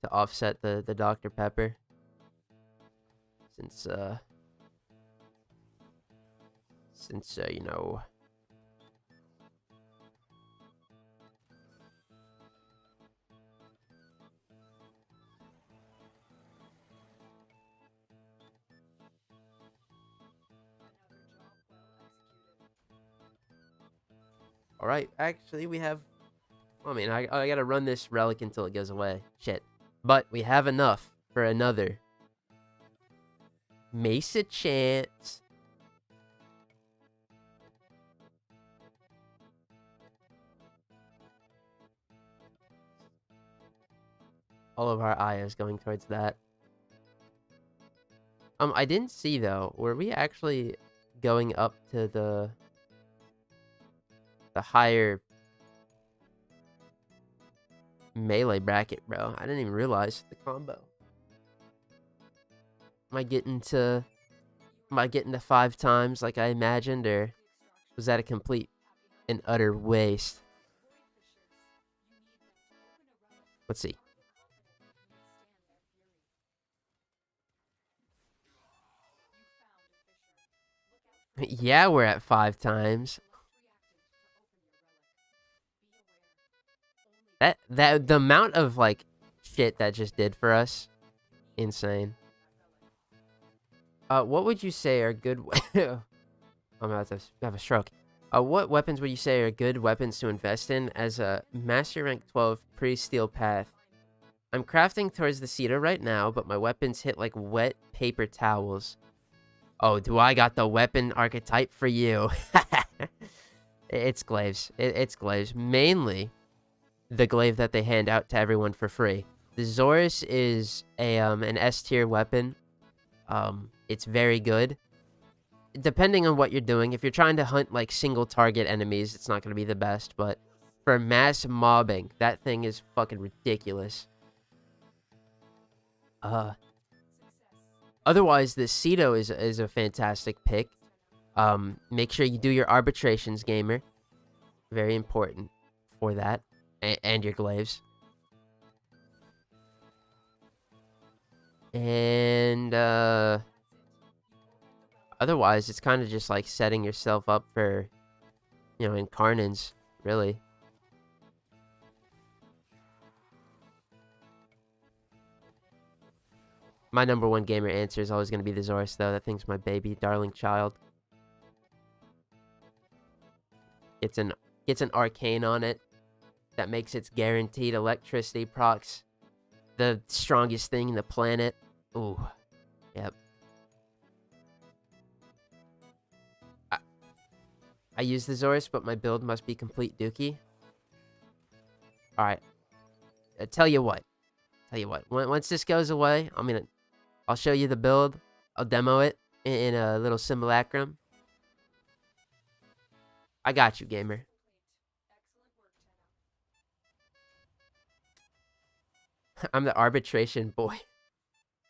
to offset the Dr. Pepper. Since you know. Alright, actually we have, I mean, I gotta run this relic until it goes away. Shit. But we have enough for another Mesa chance. All of our eye is going towards that. I didn't see though. Were we actually going up to the higher melee bracket, bro? I didn't even realize the combo. Am I getting to 5 times like I imagined, or was that a complete and utter waste? Let's see. Yeah, we're at 5 times. That the amount of like shit that just did for us, insane. What would you say are good? I'm about to have a stroke. What weapons would you say are good weapons to invest in as a Master Rank 12 pre-steel path? I'm crafting towards the cedar right now, but my weapons hit like wet paper towels. Oh, do I got the weapon archetype for you? It's glaives. It's glaives. Mainly the glaive that they hand out to everyone for free. The Zorus is an S tier weapon. It's very good. Depending on what you're doing, if you're trying to hunt like single target enemies, it's not going to be the best, but for mass mobbing, that thing is fucking ridiculous. Otherwise, the Cetus is a fantastic pick. Make sure you do your arbitrations, gamer. Very important for that. And your glaives. And, otherwise, it's kind of just like setting yourself up for, you know, incarnants, really. My number one gamer answer is always going to be the Zorus, though. That thing's my baby, darling child. It's an arcane on it that makes its guaranteed electricity procs the strongest thing in the planet. Ooh, yep. I use the Zorus, but my build must be complete dookie. Alright. Tell you what. Tell you what, once this goes away, I'll show you the build. I'll demo it in a little simulacrum. I got you, gamer. I'm the arbitration boy.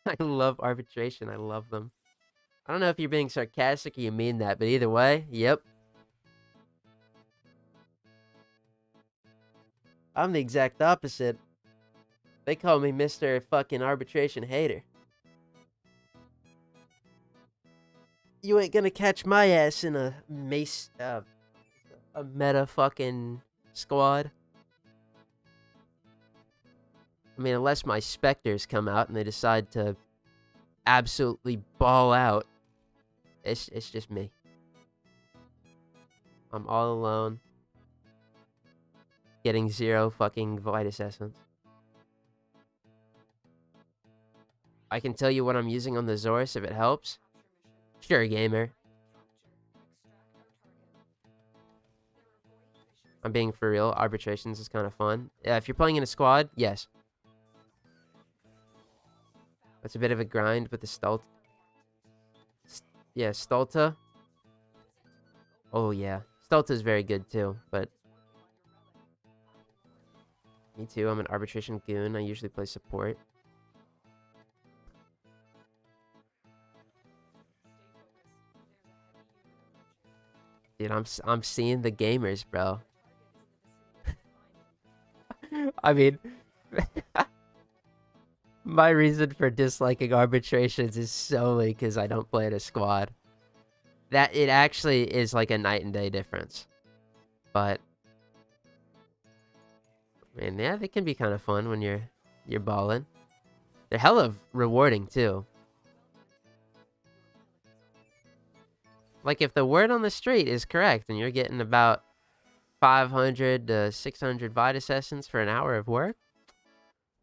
I love arbitration. I love them. I don't know if you're being sarcastic or you mean that, but either way, yep. I'm the exact opposite. They call me Mr. fucking arbitration hater. You ain't gonna catch my ass in a meta fucking squad. I mean, unless my specters come out and they decide to absolutely ball out. It's just me. I'm all alone. Getting 0 fucking Vitus Essence. I can tell you what I'm using on the Zorus if it helps. Sure, gamer. I'm being for real. Arbitrations is kind of fun. If you're playing in a squad, yes. It's a bit of a grind with the Stulta. Yeah, Stulta. Oh, yeah. Stulta is very good, too, but... Me too. I'm an arbitration goon. I usually play support. Dude, I'm seeing the gamers, bro. I mean... My reason for disliking arbitrations is solely because I don't play in a squad. That it actually is like a night and day difference. But I mean, yeah, they can be kind of fun when you're balling. They're hella rewarding too. Like if the word on the street is correct and you're getting about 500 to 600 Vitus Essence for an hour of work,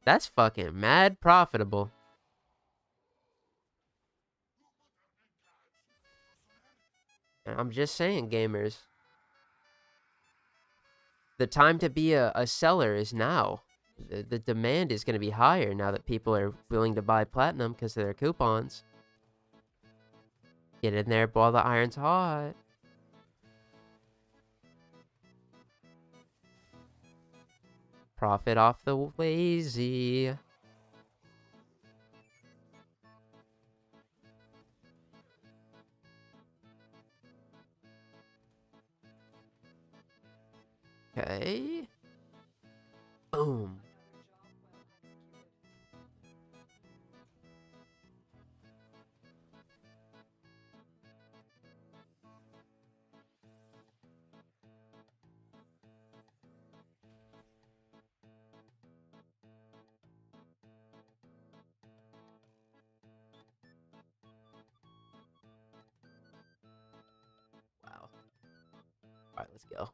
that's fucking mad profitable. And I'm just saying, gamers. The time to be a seller is now. The demand is going to be higher now that people are willing to buy platinum because of their coupons. Get in there while the iron's hot. Profit off the lazy. Okay. Boom. Wow. Alright, let's go.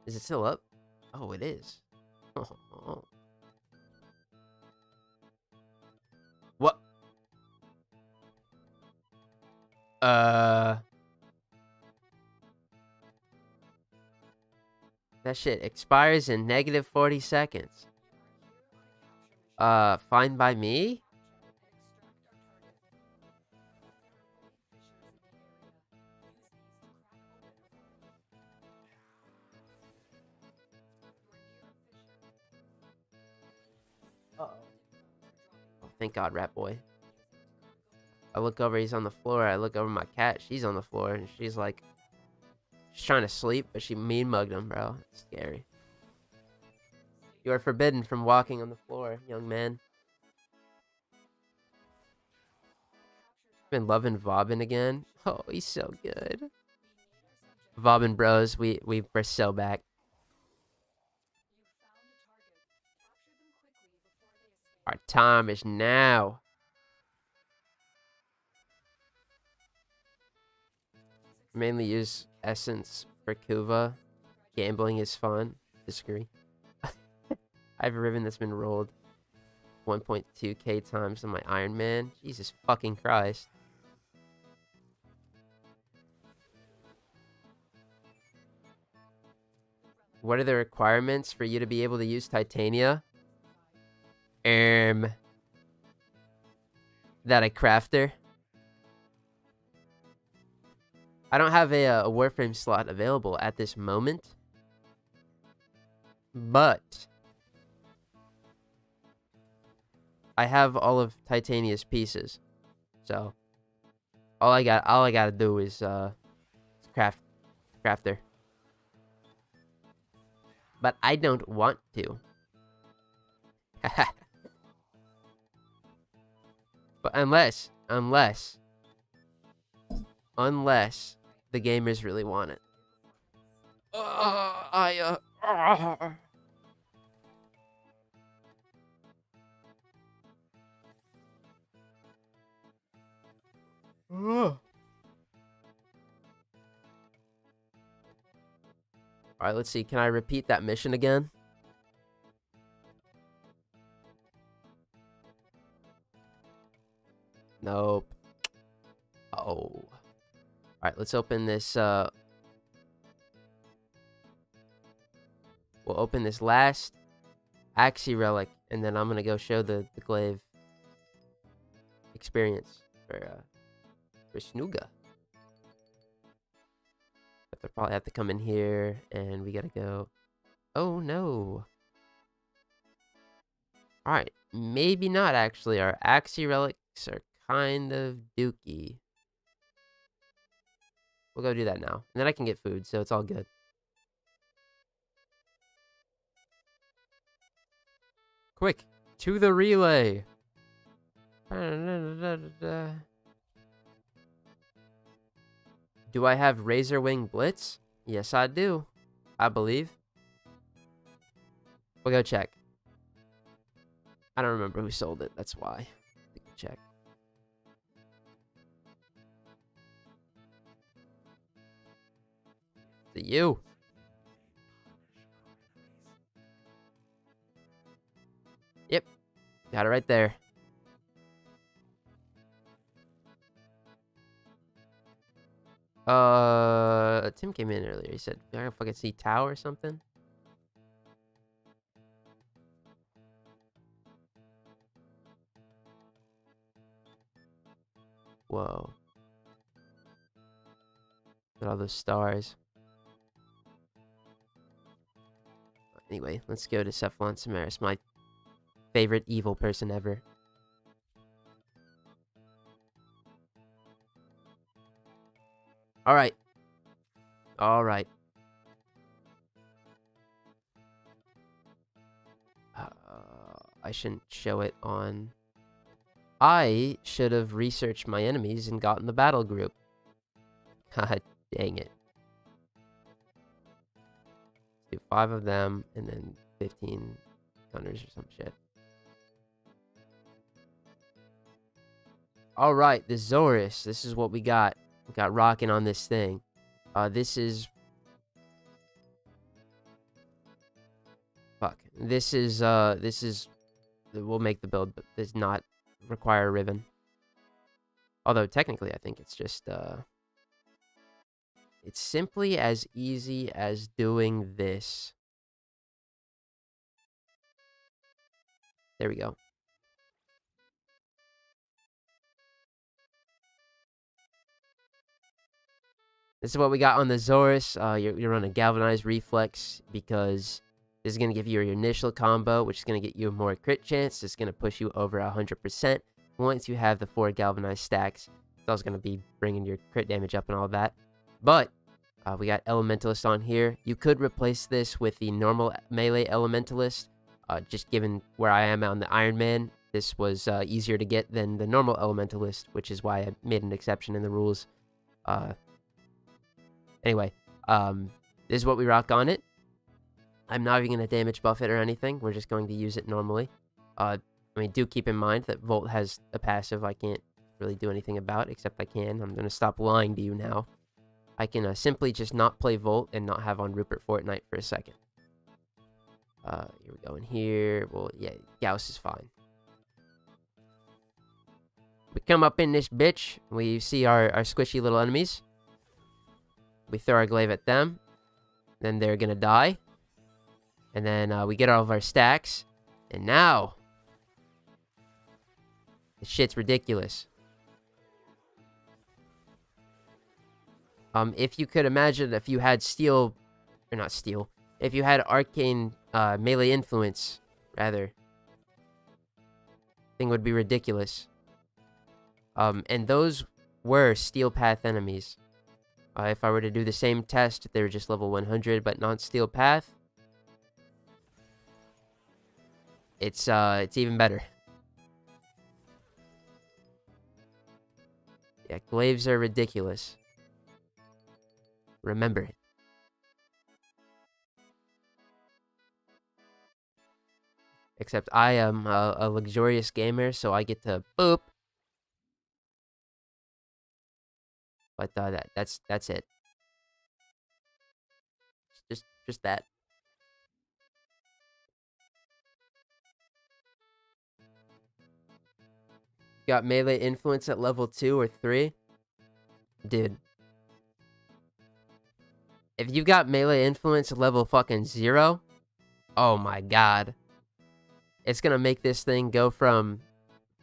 Is it still up? Oh, it is. What? That shit expires in negative 40 seconds. Fine by me? Uh-oh. Oh, thank God, rat boy. I look over, he's on the floor. I look over my cat, she's on the floor, and she's like... She's trying to sleep, but she mean mugged him, bro. It's scary. You are forbidden from walking on the floor, young man. Been loving Vobin again. Oh, he's so good. Vobin bros, we're so back. Our time is now. Mainly use Essence for Kuva. Gambling is fun. Disagree. I have a ribbon that's been rolled 1.2k times on my Iron Man. Jesus fucking Christ. What are the requirements for you to be able to use Titania? That a crafter. I don't have a Warframe slot available at this moment, but I have all of Titania's pieces, so all I gotta do is crafter. But I don't want to. But unless the gamers really want it. Alright, let's see. Can I repeat that mission again? Nope. Oh. Alright, let's open this, we'll open this last Axie relic, and then I'm gonna go show the glaive experience for Snooga. But they'll probably have to come in here, and we gotta go. Oh no. Alright, maybe not actually. Our Axie relics are kind of dookie. We'll go do that now. And then I can get food, so it's all good. Quick, to the relay. Do I have Razor Wing Blitz? Yes, I do. I believe. We'll go check. I don't remember who sold it. That's why. We can check. To you. Yep. Got it right there. Tim came in earlier. He said, I don't fucking see Tau or something. Whoa. Look at all those stars. Anyway, let's go to Cephalon Samaris, my favorite evil person ever. Alright. Alright. I shouldn't show it on... I should have researched my enemies and gotten the battle group. God dang it. Do 5 of them, and then 15 gunners or some shit. Alright, the Zorus. This is what we got. We got rocking on this thing. This is... Fuck. This is... We'll make the build, but does not require a ribbon. Although, technically, I think it's just, it's simply as easy as doing this. There we go. This is what we got on the Zorus. You're on a galvanized reflex because this is going to give you your initial combo, which is going to get you more crit chance. It's going to push you over 100%. Once you have the 4 galvanized stacks, it's also going to be bringing your crit damage up and all that. But we got Elementalist on here. You could replace this with the normal melee Elementalist. Just given where I am on the Iron Man, this was easier to get than the normal Elementalist, which is why I made an exception in the rules. Anyway, this is what we rock on it. I'm not even going to damage buff it or anything. We're just going to use it normally. I mean, do keep in mind that Volt has a passive I can't really do anything about, except I can. I'm going to stop lying to you now. I can simply just not play Volt and not have on Rupert Fortnite for a second. Here we go in here. Well, yeah, Gauss is fine. We come up in this bitch. We see our squishy little enemies. We throw our glaive at them. Then they're going to die. And then we get all of our stacks. And now, This shit's ridiculous. If you could imagine if you had steel, or not steel, if you had arcane melee influence, rather, thing would be ridiculous. And those were steel path enemies. If I were to do the same test, if they were just level 100 but not steel path, it's even better. Yeah, glaives are ridiculous. Remember it. Except I am a luxurious gamer, so I get to boop. But that's it. Just that. Got melee influence at level 2 or 3. Dude. If you got melee influence at level fucking 0, oh my god. It's gonna make this thing go from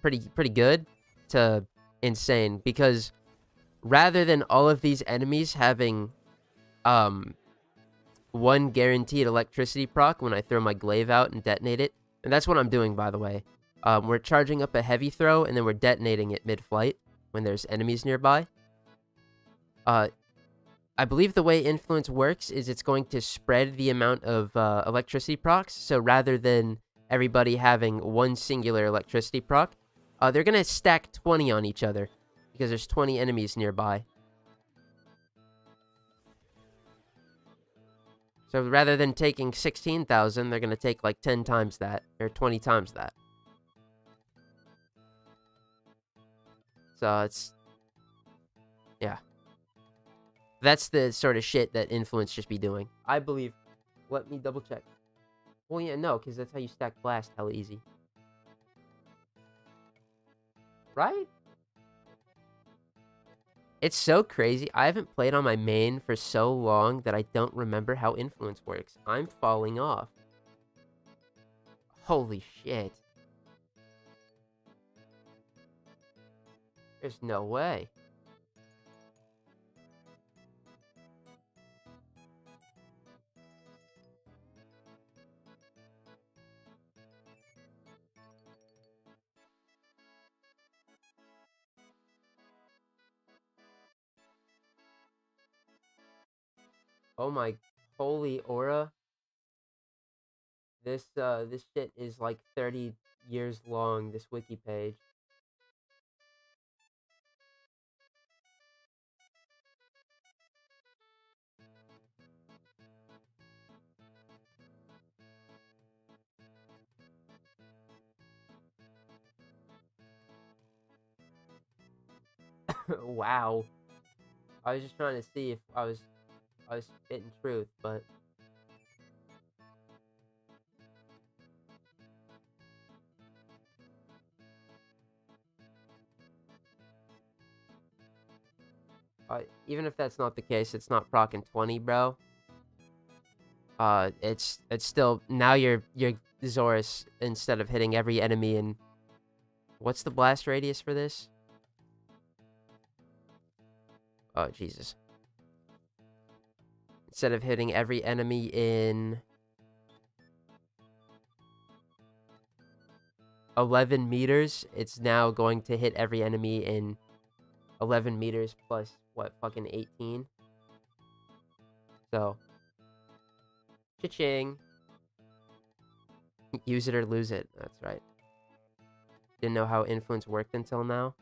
pretty good to insane, because rather than all of these enemies having one guaranteed electricity proc when I throw my glaive out and detonate it, and that's what I'm doing, by the way. We're charging up a heavy throw, and then we're detonating it mid-flight when there's enemies nearby. I believe the way influence works is it's going to spread the amount of electricity procs, so rather than everybody having one singular electricity proc, they're going to stack 20 on each other, because there's 20 enemies nearby. So rather than taking 16,000, they're going to take like 10 times that, or 20 times that. So it's... yeah. That's the sort of shit that influence just be doing. I believe... let me double check. Well, yeah, no, because that's how you stack blast hella easy. Right? It's so crazy. I haven't played on my main for so long that I don't remember how influence works. I'm falling off. Holy shit. There's no way. Oh my holy aura. This shit is like 30 years long, this wiki page. Wow. I was just trying to see if I was spitting truth, but even if that's not the case, it's not proccing 20, bro. It's still, now your Zorus, instead of hitting every enemy in... what's the blast radius for this? Oh, Jesus. Instead of hitting every enemy in 11 meters, it's now going to hit every enemy in 11 meters plus, what, fucking 18? So, cha-ching. Use it or lose it. That's right. Didn't know how influence worked until now.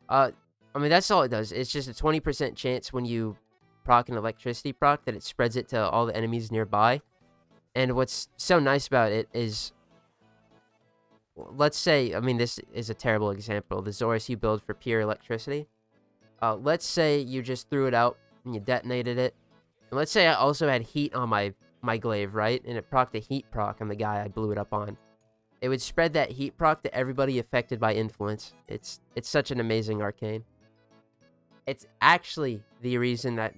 I mean, that's all it does. It's just a 20% chance when you proc an electricity proc that it spreads it to all the enemies nearby. And what's so nice about it is, let's say, I mean, this is a terrible example, the Zorus you build for pure electricity. Let's say you just threw it out and you detonated it. And let's say I also had heat on my glaive, right? And it procced a heat proc on the guy I blew it up on. It would spread that heat proc to everybody affected by influence. It's such an amazing arcane. It's actually the reason that,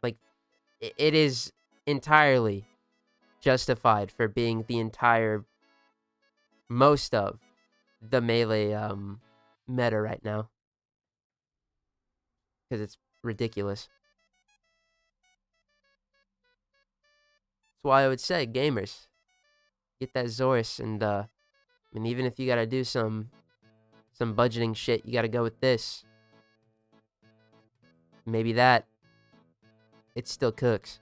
like, it is entirely justified for being the entire, most of the melee meta right now. Because it's ridiculous. That's why I would say, gamers, get that Zorus, and I mean, even if you gotta do some budgeting shit, you gotta go with this. Maybe that. It still cooks.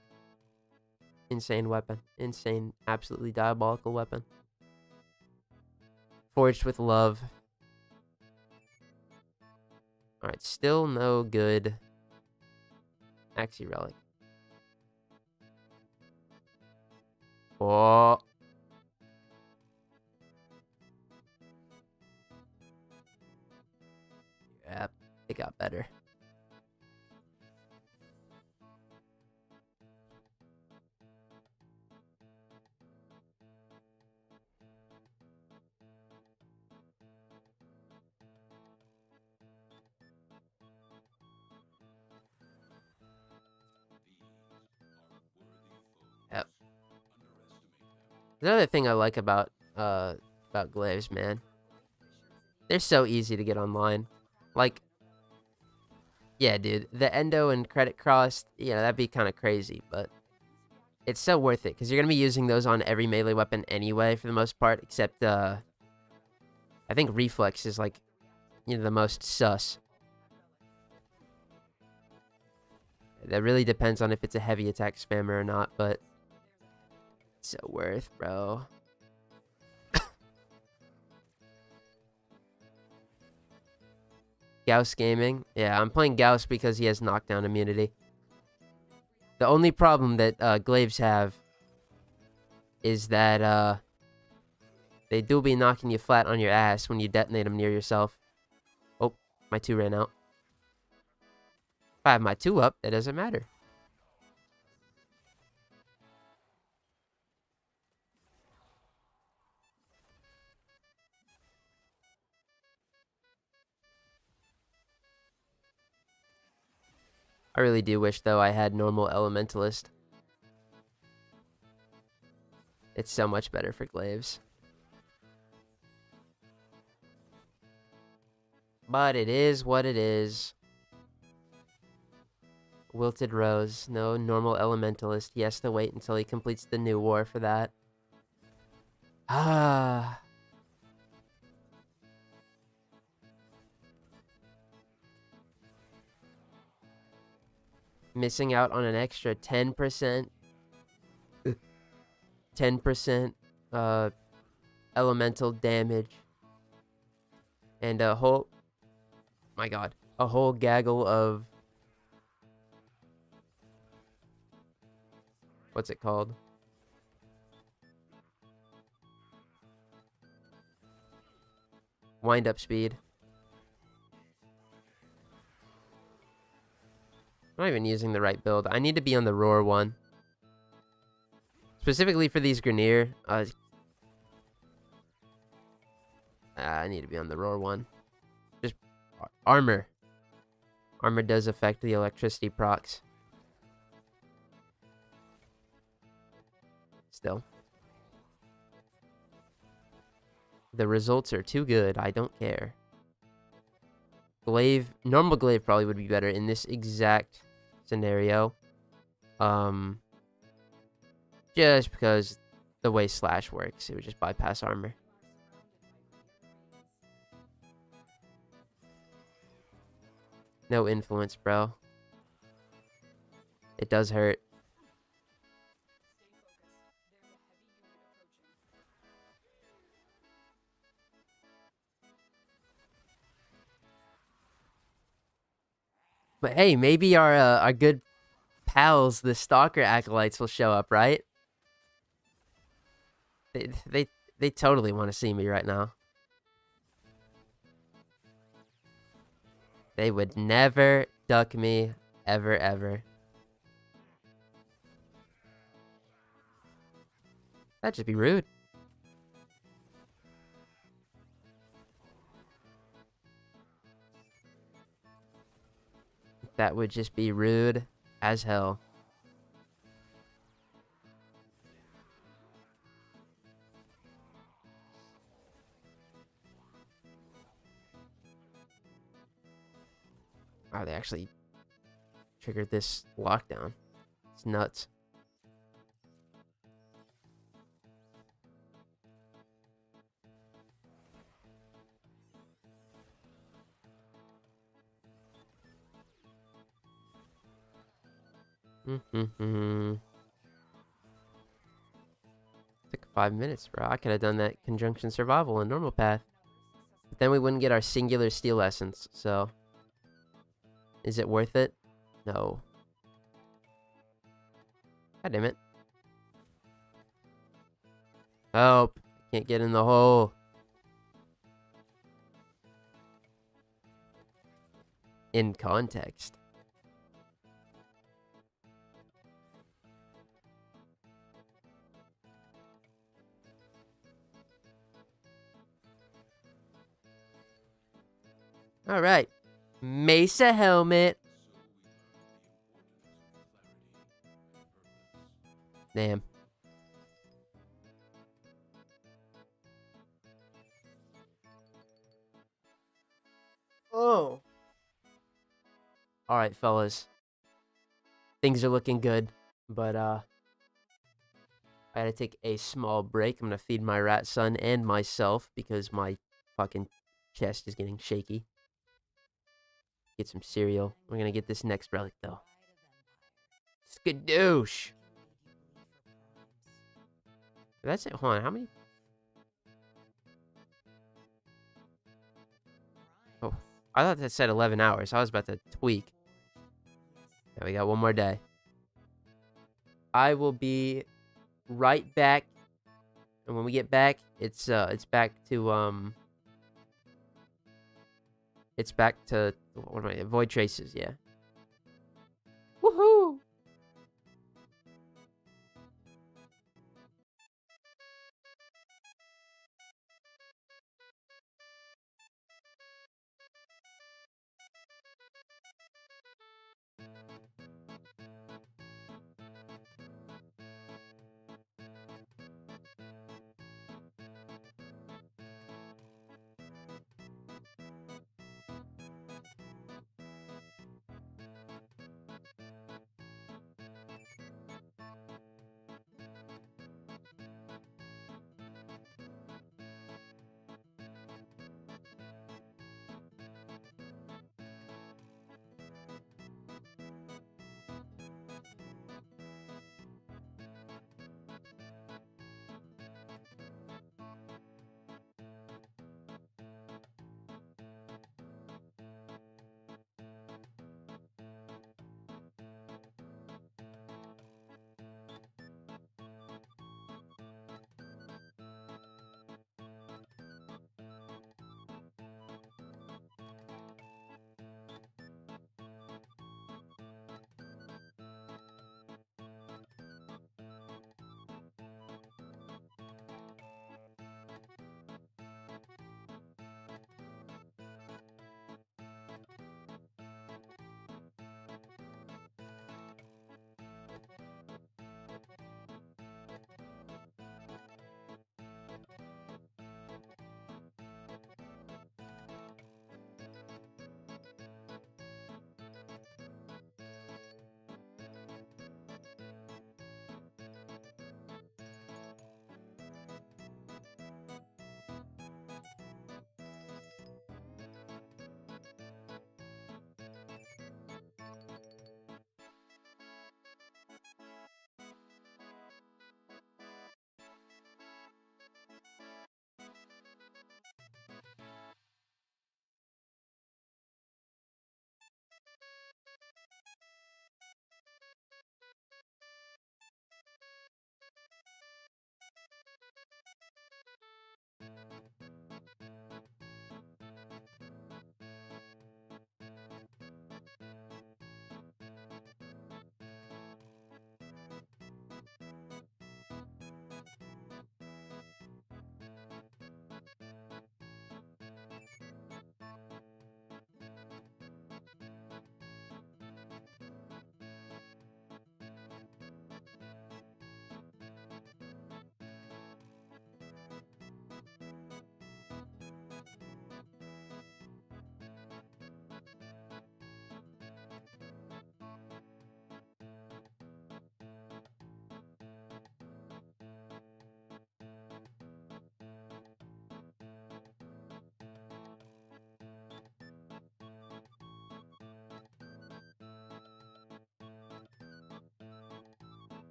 Insane weapon. Insane, absolutely diabolical weapon. Forged with love. Alright, still no good Axie Relic. Oh. Yep, it got better. Yep. Another thing I like about glaives, man. They're so easy to get online. Like, yeah, dude, the endo and credit crossed, yeah, that'd be kind of crazy, but it's so worth it because you're gonna be using those on every melee weapon anyway, for the most part, except I think reflex is like, you know, the most sus. That really depends on if it's a heavy attack spammer or not, but it's so worth, bro. Gauss Gaming. Yeah, I'm playing Gauss because he has knockdown immunity. The only problem that glaives have is that they do be knocking you flat on your ass when you detonate them near yourself. Oh, my 2 ran out. If I have my 2 up, that doesn't matter. I really do wish, though, I had normal Elementalist. It's so much better for glaives. But it is what it is. Wilted Rose. No normal Elementalist. He has to wait until he completes the new war for that. Ah. Missing out on an extra 10%. 10% elemental damage. And a whole... My god. A whole gaggle of... What's it called? Wind-up speed. I'm not even using the right build. I need to be on the Roar one. Specifically for these Grineer. I need to be on the Roar one. Just armor. Armor does affect the electricity procs. Still. The results are too good. I don't care. Glaive. Normal glaive probably would be better in this exact scenario. Just because the way slash works, it would just bypass armor. No influence, bro. It does hurt. But hey, maybe our good pals, the Stalker Acolytes, will show up, right? They totally want to see me right now. They would never duck me, ever, ever. That'd just be rude. That would just be rude as hell. they actually triggered this lockdown. It's nuts. Took 5 minutes, bro. I could have done that conjunction survival in normal path. But then we wouldn't get our singular steel essence, so... Is it worth it? No. God damn it. Help. Can't get in the hole. In context. Alright. Mesa helmet. Damn. Oh. Alright, fellas. Things are looking good. But, I had to take a small break. I'm gonna feed my rat son and myself because my fucking chest is getting shaky. Get some cereal. We're gonna get this next relic, though. Skadoosh! That's it. Hold on, how many? Oh, I thought that said 11 hours. I was about to tweak. Yeah, we got one more day. I will be right back. And when we get back, it's back to, it's back to, what am I, Void Traces, yeah. Woohoo!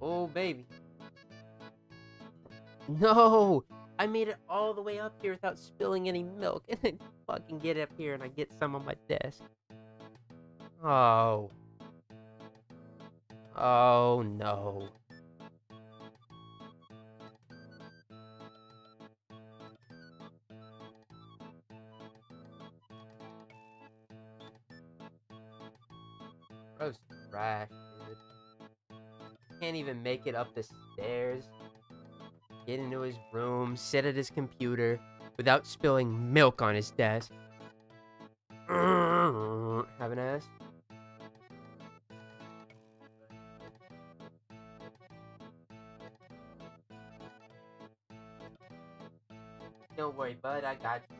Oh, baby. No! I made it all the way up here without spilling any milk, and then fucking get up here and I get some on my desk. Oh. Oh, no. Gross trash, dude. Can't even make it up the stairs. Get into his room, sit at his computer without spilling milk on his desk. Have an ass? Don't worry, bud, I got you.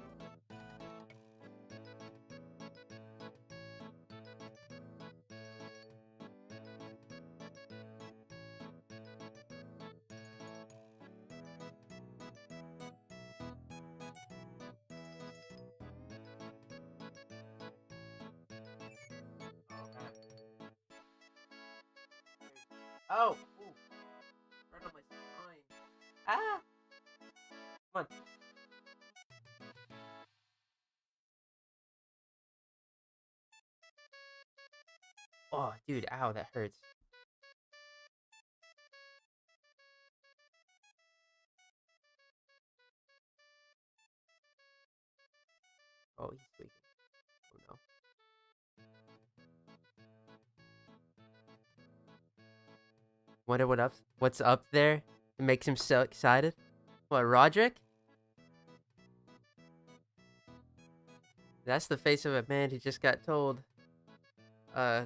Oh! Ooh. Right on my spine. Ah! Come on. Oh, dude, ow, that hurts. Oh, he's squeaking. Oh, no. Wonder what's up there? It makes him so excited. What, Roderick? That's the face of a man who just got told, uh,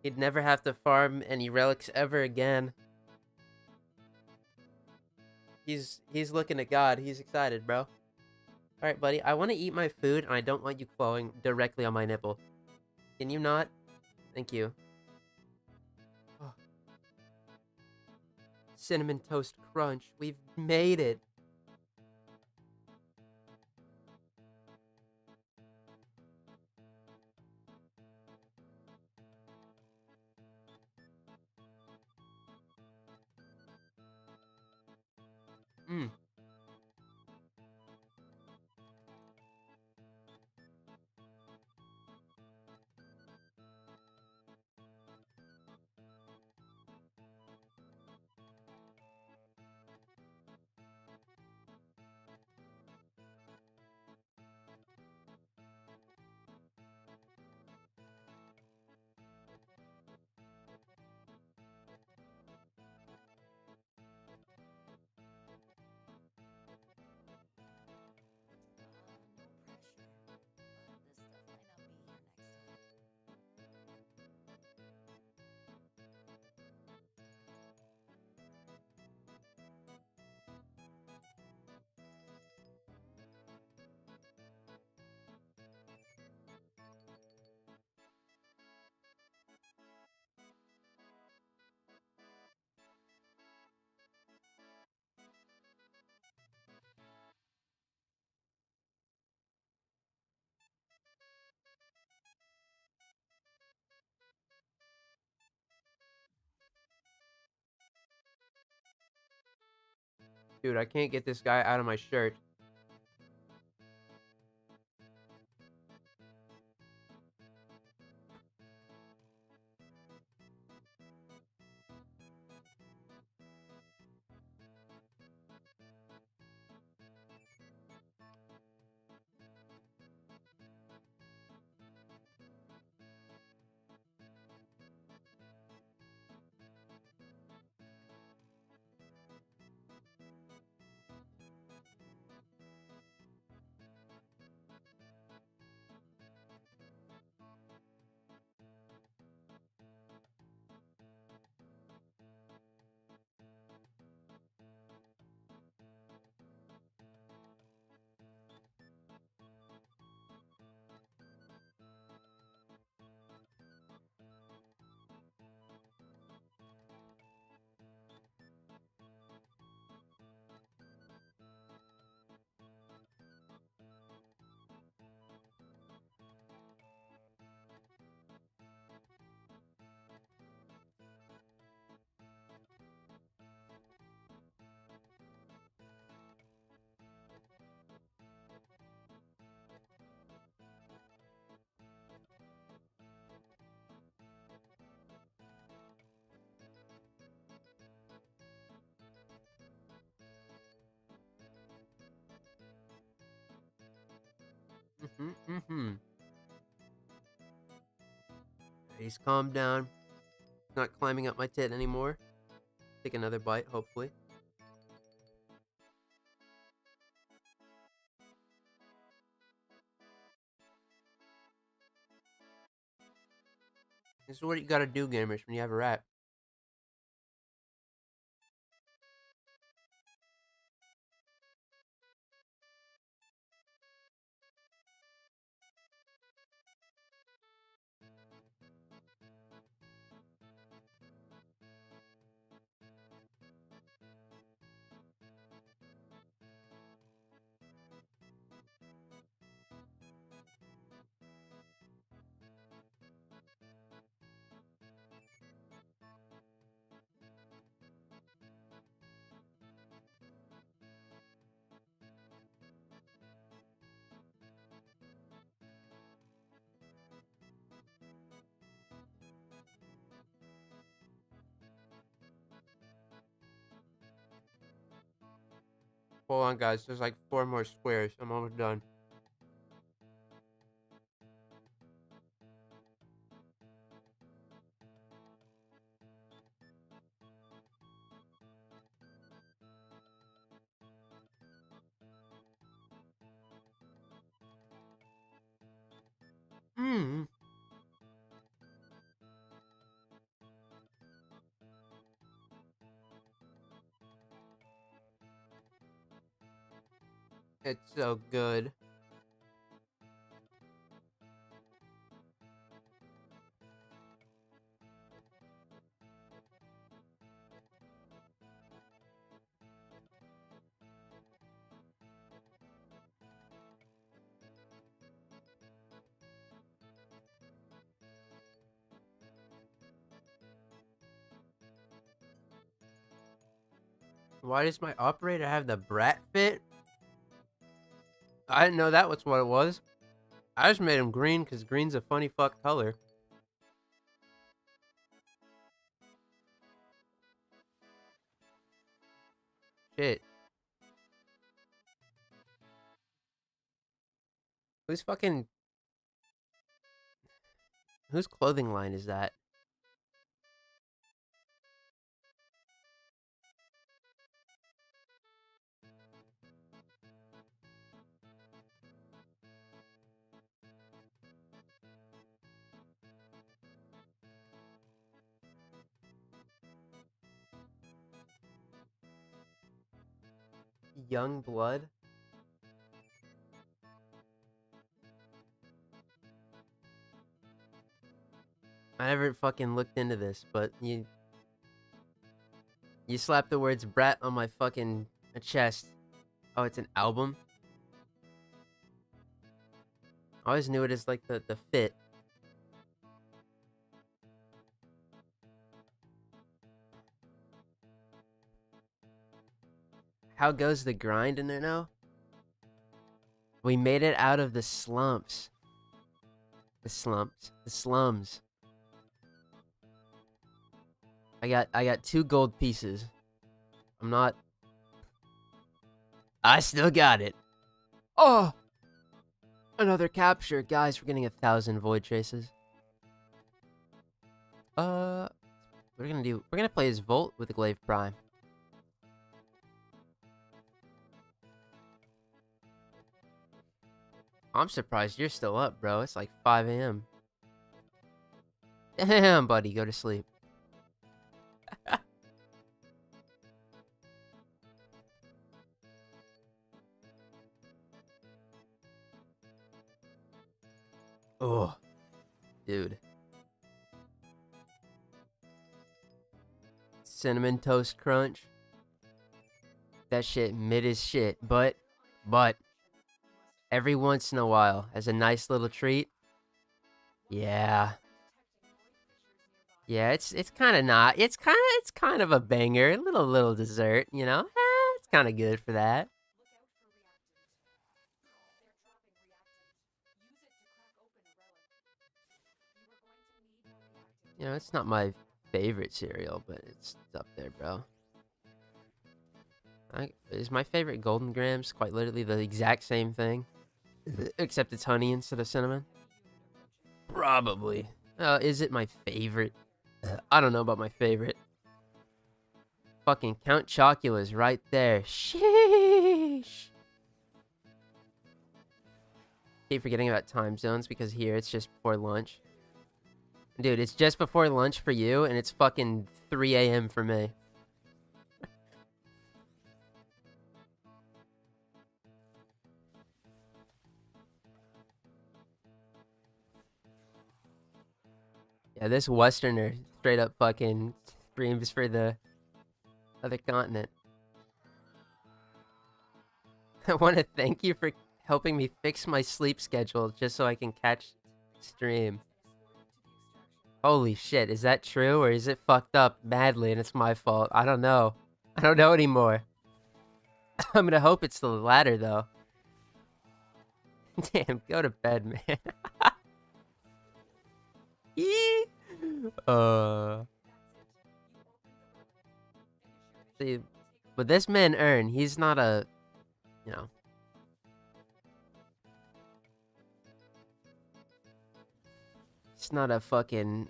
he'd never have to farm any relics ever again. He's looking at God. He's excited, bro. Alright, buddy. I want to eat my food, and I don't want you clawing directly on my nipple. Can you not? Thank you. Oh. Cinnamon Toast Crunch. We've made it. Mmm. Dude, I can't get this guy out of my shirt. He's calmed down. Not climbing up my tit anymore. Take another bite, hopefully. This is what you gotta do, gamers, when you have a rat. Hold on, guys. There's like 4 more squares. I'm almost done. It's so good. Why does my operator have the brat fit? I didn't know that was what it was. I just made him green because green's a funny fuck color. Shit. Whose clothing line is that? Young blood? I never fucking looked into this, but you slapped the words brat on my fucking chest. Oh, it's an album? I always knew it as like the fit. How goes the grind in there now? We made it out of the slumps. The slums. I got 2 gold pieces. I still got it. Oh! Another capture. Guys, we're getting 1,000 void traces. What we're gonna do? We're gonna play as Volt with the Glaive Prime. I'm surprised you're still up, bro. It's like 5 a.m. Damn, buddy, go to sleep. Oh, dude. Cinnamon Toast Crunch. That shit mid as shit, but every once in a while, as a nice little treat. Yeah. Yeah, it's kind of not. It's kind of a banger, a little dessert, you know. It's kind of good for that. You know, it's not my favorite cereal, but it's up there, bro. Is my favorite Golden Grams quite literally the exact same thing? Except it's honey instead of cinnamon. Probably. Is it my favorite? I don't know about my favorite. Fucking Count Chocula's right there. Sheesh. Keep forgetting about time zones because here it's just before lunch. Dude, it's just before lunch for you, and it's fucking 3 a.m. for me. Yeah, this Westerner straight up fucking screams for the other continent. I want to thank you for helping me fix my sleep schedule just so I can catch stream. Holy shit, is that true or is it fucked up badly and it's my fault? I don't know. I don't know anymore. I'm gonna hope it's the latter though. Damn, go to bed, man. See, but this man Ern, he's not a, you know. It's not a fucking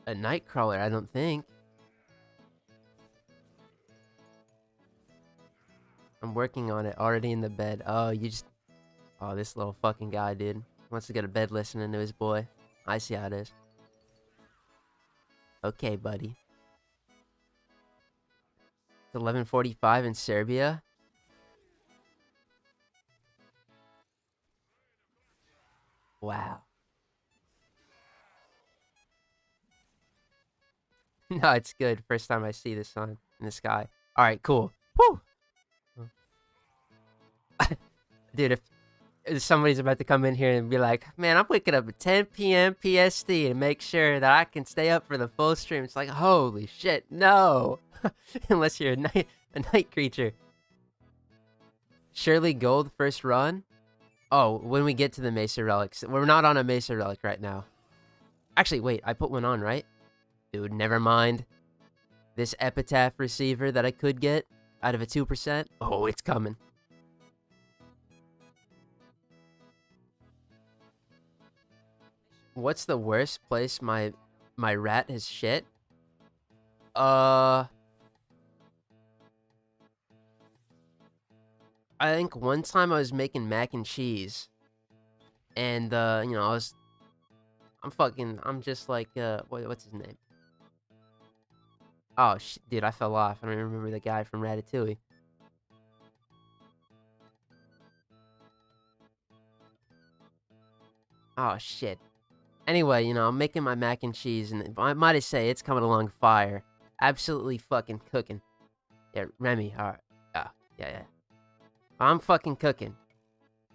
a nightcrawler, I don't think. I'm working on it, already in the bed. Oh, you just... Oh, this little fucking guy, dude. Wants to go to bed listening to his boy. I see how it is. Okay, buddy. It's 11:45 in Serbia. Wow. No, it's good. First time I see the sun in the sky. Alright, cool. Woo! Dude, if somebody's about to come in here and be like, man, I'm waking up at 10 p.m. PST and make sure that I can stay up for the full stream. It's like, holy shit, no. Unless you're a night creature. Surely gold first run? Oh, when we get to the Mesa Relics. We're not on a Mesa Relic right now. Actually, wait, I put one on, right? Dude, never mind. This Epitaph receiver that I could get out of a 2%. Oh, it's coming. What's the worst place my rat has shit? I think one time I was making mac and cheese. And, you know, I'm just like, what's his name? Oh, dude, I fell off. I don't even remember the guy from Ratatouille. Oh, shit. Anyway, you know, I'm making my mac and cheese, and might I say, it's coming along fire. Absolutely fucking cooking. Yeah, Remy, alright. Yeah. I'm fucking cooking.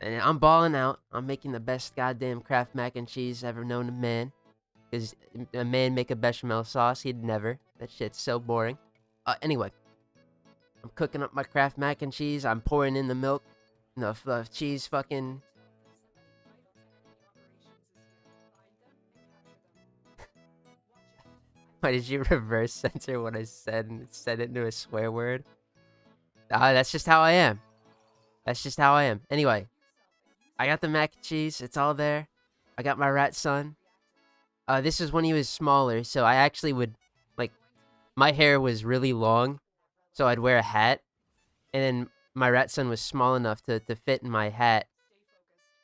And I'm balling out. I'm making the best goddamn Kraft mac and cheese ever known to man. Because a man make a bechamel sauce, he'd never. That shit's so boring. Anyway. I'm cooking up my Kraft mac and cheese. I'm pouring in the milk. The cheese fucking... Why did you reverse censor what I said and said it into a swear word? That's just how I am. That's just how I am. Anyway, I got the mac and cheese. It's all there. I got my rat son. This is when he was smaller, so I actually would, like, my hair was really long, so I'd wear a hat, and then my rat son was small enough to fit in my hat.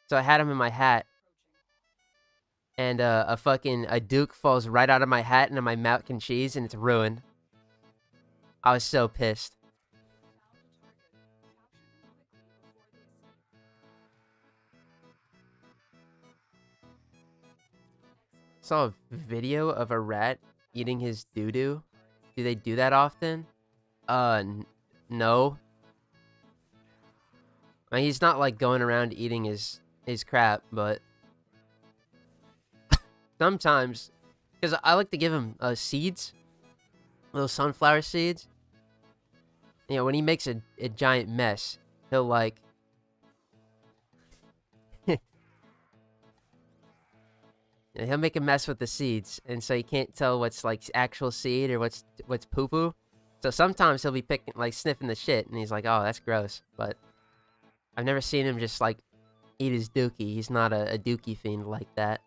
So I had him in my hat. And a Duke falls right out of my hat into my mac and cheese, and it's ruined. I was so pissed. Saw a video of a rat eating his doo-doo. Do they do that often? No. I mean, he's not like going around eating his crap, but... Sometimes, because I like to give him seeds, little sunflower seeds. You know, when he makes a giant mess, he'll like... he'll make a mess with the seeds, and so you can't tell what's like actual seed or what's poo-poo. So sometimes he'll be sniffing the shit, and he's like, oh, that's gross. But I've never seen him just like eat his dookie. He's not a dookie fiend like that.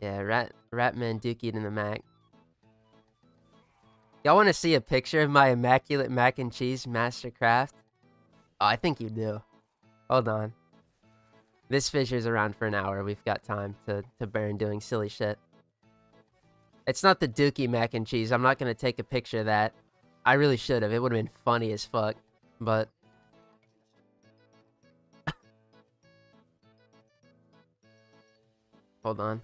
Yeah, Ratman dookied in the Mac. Y'all want to see a picture of my immaculate mac and cheese mastercraft? Oh, I think you do. Hold on. This fissure's around for an hour. We've got time to burn doing silly shit. It's not the dookie mac and cheese. I'm not going to take a picture of that. I really should have. It would have been funny as fuck. But... Hold on.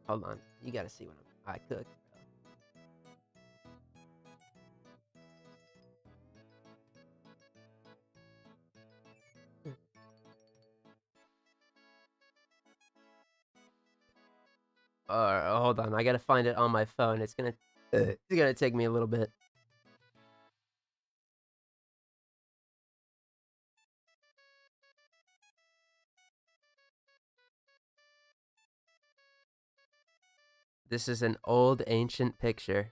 Hold on. You gotta see what I cook. Hold on. I gotta find it on my phone. It's gonna take me a little bit. This is an old ancient picture.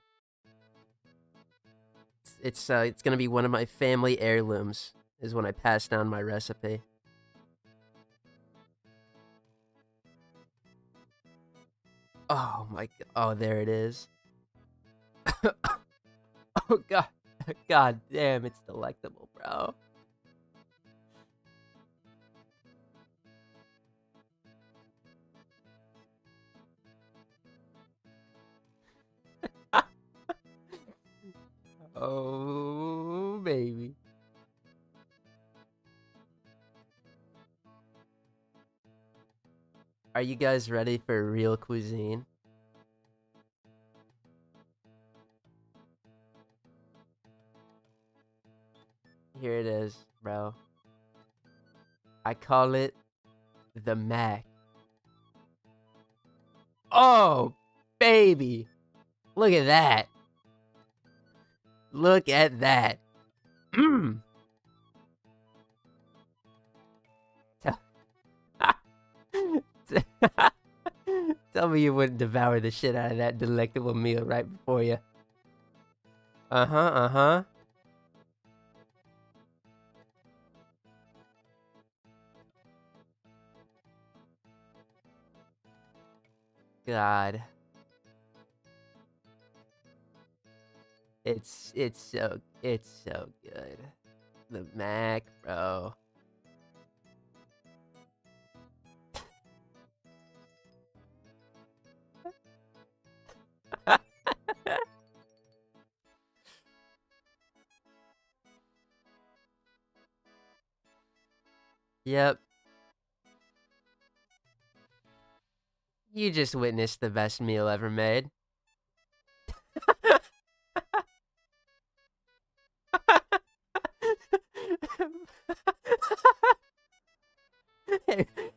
It's gonna be one of my family heirlooms. Is when I pass down my recipe. Oh my god. Oh, there it is. Oh god. God damn, it's delectable, bro. Oh, baby. Are you guys ready for real cuisine? Here it is, bro. I call it the Mac. Oh, baby. Look at that. Look at that. Mmm. Tell me you wouldn't devour the shit out of that delectable meal right before you. Uh-huh. God. It's so good. The Mac, bro. Yep. You just witnessed the best meal ever made.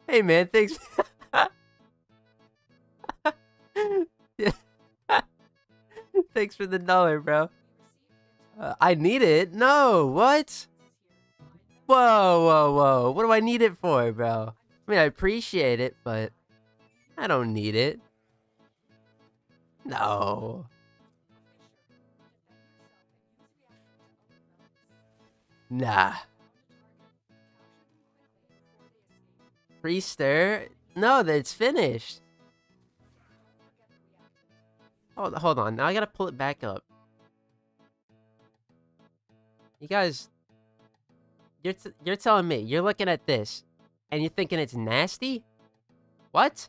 Hey man, thanks. Thanks for the $1, bro. I need it? No, what? Whoa. What do I need it for, bro? I mean, I appreciate it, but I don't need it. No. Nah. Pre-stir? No, that's finished. Hold on. Now I gotta pull it back up. You guys... You're telling me, you're looking at this, and you're thinking it's nasty? What?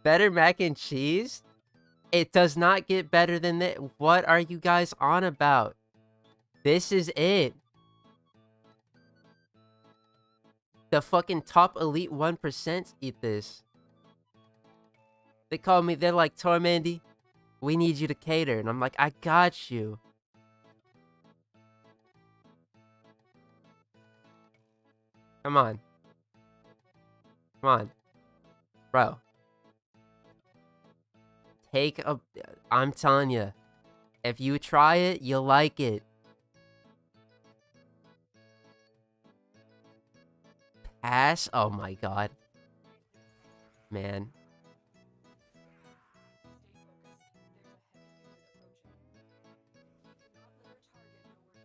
Better mac and cheese? It does not get better than that. What are you guys on about? This is it. The fucking top elite 1% eat this. They call me, they're like, Tormandee, we need you to cater. And I'm like, I got you. Come on. Bro. I'm telling you. If you try it, you'll like it. Pass? Oh my god. Man.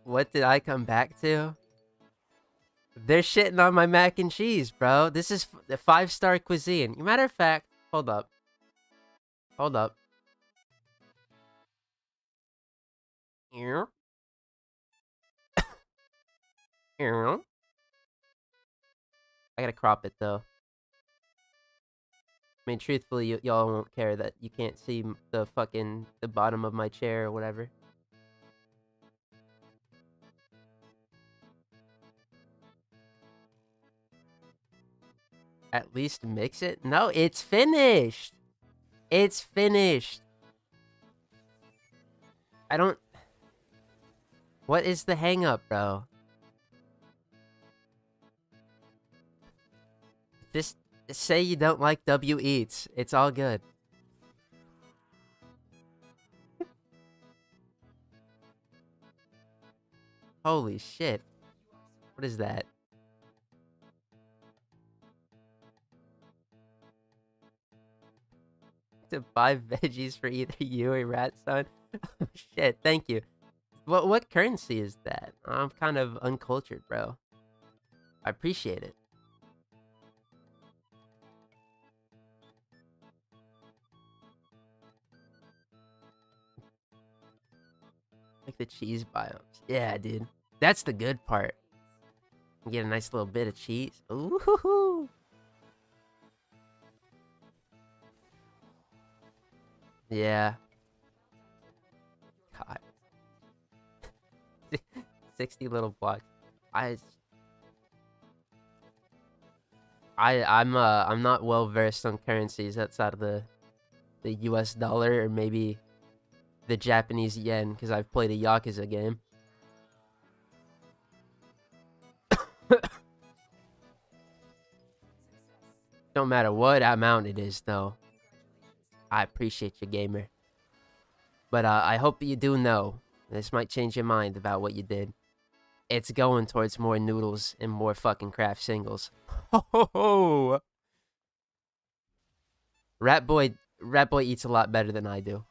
What did I come back to? They're shitting on my mac and cheese, bro. This is the 5-star cuisine. Matter of fact, hold up. Hold up. Here. Here. I gotta crop it, though. I mean, truthfully, y'all won't care that you can't see the bottom of my chair or whatever. At least mix it? No, it's finished! It's finished! I don't... What is the hang-up, bro? Just say you don't like W Eats. It's all good. Holy shit. What is that? To 5 veggies for either you or Ratson? Oh, shit, thank you. What currency is that? I'm kind of uncultured, bro. I appreciate it. Like the cheese biomes. Yeah, dude. That's the good part. You get a nice little bit of cheese. Ooh. Yeah. God. 60 little blocks. I'm not well versed on currencies outside of the US dollar or maybe the Japanese yen because I've played a Yakuza game. Don't matter what amount it is, though. I appreciate you, gamer. But I hope you do know, this might change your mind about what you did. It's going towards more noodles and more fucking craft singles. Ho ho ho! Rat Boy eats a lot better than I do.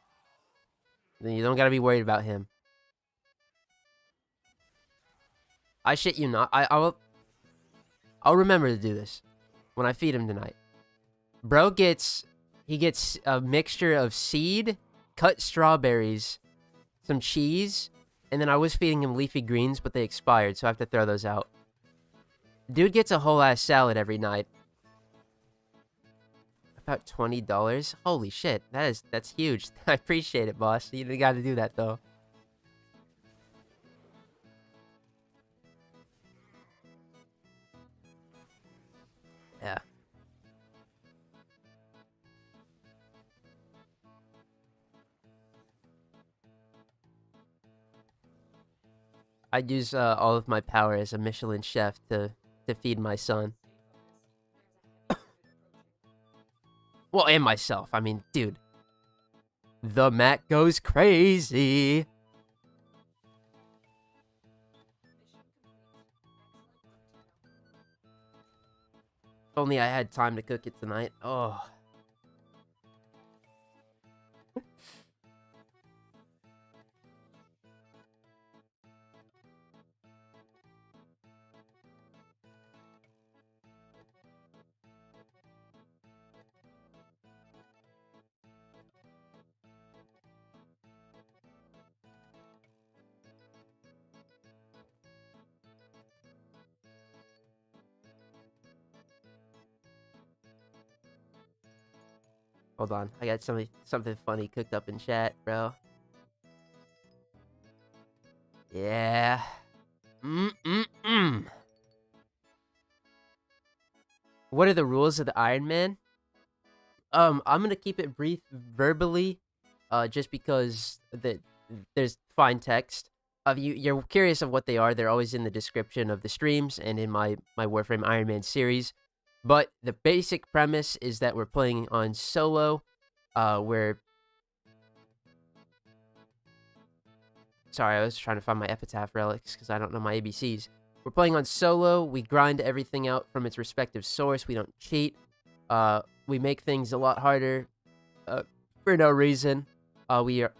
You don't gotta be worried about him. I shit you not. I'll remember to do this when I feed him tonight. Bro gets a mixture of seed, cut strawberries, some cheese, and then I was feeding him leafy greens, but they expired, so I have to throw those out. Dude gets a whole ass salad every night. About $20. Holy shit, that's huge. I appreciate it, boss. You got to do that though. Yeah. I'd use all of my power as a Michelin chef to feed my son. Well, and myself. I mean, dude. The Mac goes crazy. If only I had time to cook it tonight. Oh. Hold on, I got something funny cooked up in chat, bro. Yeah. What are the rules of the Iron Man? I'm gonna keep it brief verbally, just because there's fine text. You're curious of what they are. They're always in the description of the streams and in my Warframe Iron Man series. But the basic premise is that we're playing on solo. Sorry, I was trying to find my epitaph relics because I don't know my ABCs. We're playing on solo. We grind everything out from its respective source. We don't cheat. We make things a lot harder for no reason. We are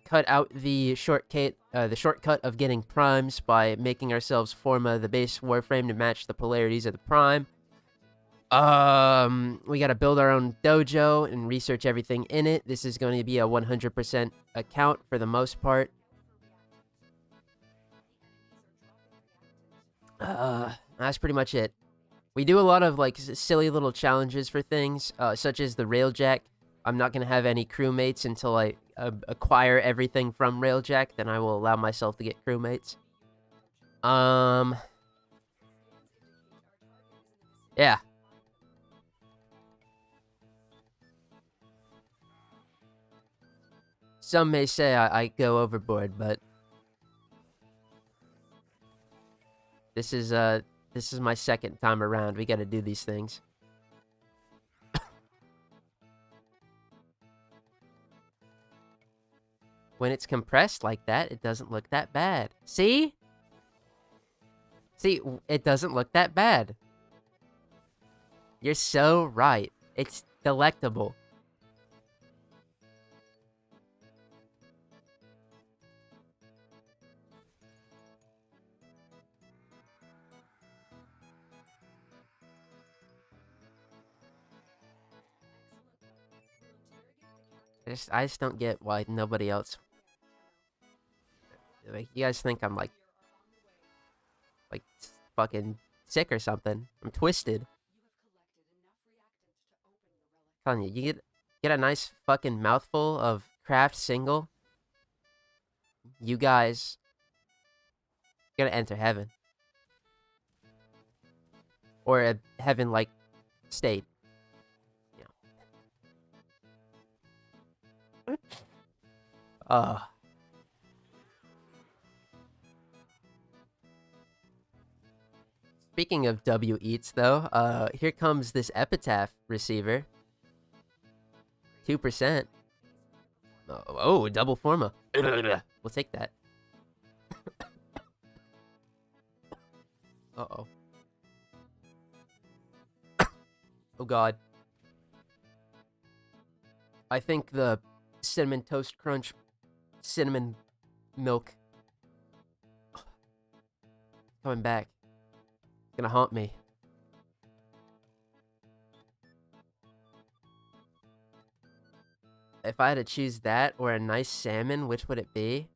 cut out the shortcut of getting primes by making ourselves form the base Warframe to match the polarities of the prime. We gotta build our own dojo and research everything in it. This is going to be a 100% account for the most part. That's pretty much it. We do a lot of, like, silly little challenges for things, such as the Railjack. I'm not gonna have any crewmates until I acquire everything from Railjack. Then I will allow myself to get crewmates. Yeah. Some may say I go overboard, but this is my second time around. We gotta do these things. When it's compressed like that, it doesn't look that bad. See? See, it doesn't look that bad. You're so right. It's delectable. I just don't get why nobody else... Like, you guys think I'm, like fucking sick or something. I'm twisted. I'm telling you, you get a nice fucking mouthful of craft single. You guys gotta enter heaven. Or a heaven-like state. Speaking of W eats, though, here comes this epitaph receiver. 2%. Oh, double forma. We'll take that. Uh-oh. Oh, God. I think the Cinnamon Toast Crunch cinnamon milk coming back. It's gonna haunt me. If I had to choose that or a nice salmon, which would it be?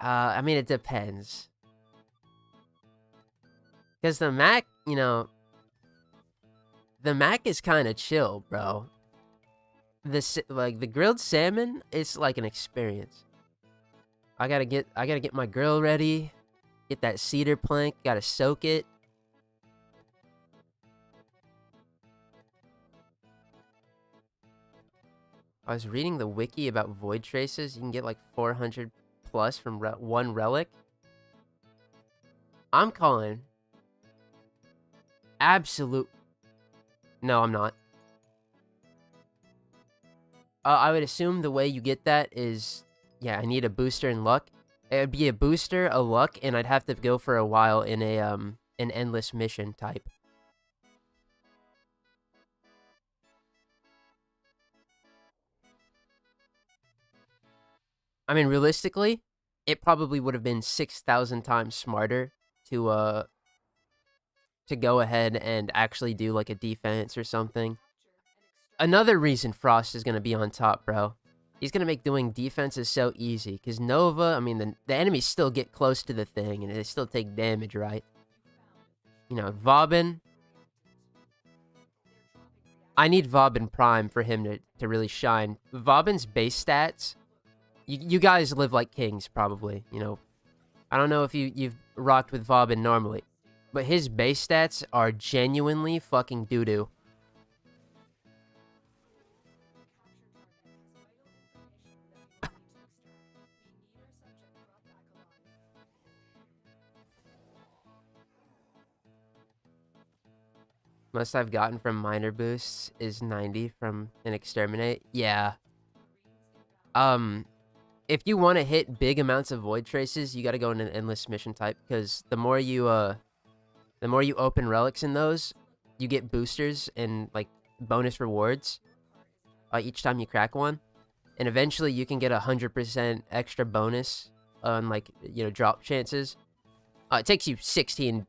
I mean, it depends. Because the Mac, you know... The Mac is kind of chill, bro. The grilled salmon is like an experience. I gotta get my grill ready. Get that cedar plank. Gotta soak it. I was reading the wiki about void traces. You can get like 400 plus from one relic. I'm calling absolute... No, I'm not. I would assume the way you get that is... Yeah, I need a booster in luck. It would be a booster, a luck, and I'd have to go for a while in a an endless mission type. I mean, realistically, it probably would have been 6,000 times smarter to go ahead and actually do like a defense or something. Another reason Frost is going to be on top, bro. He's going to make doing defenses so easy. Because Nova, I mean, the enemies still get close to the thing. And they still take damage, right? You know, Vauban. I need Vauban Prime for him to really shine. Vauban's base stats. You guys live like kings, probably. You know, I don't know if you've rocked with Vauban normally. But his base stats are genuinely fucking doo-doo. Most I've gotten from minor boosts is 90 from an exterminate. Yeah. If you want to hit big amounts of void traces, you got to go in an endless mission type, because the more you open relics in those, you get boosters and like bonus rewards each time you crack one. and eventually you can get 100% extra bonus on, like, you know, drop chances. It takes you 16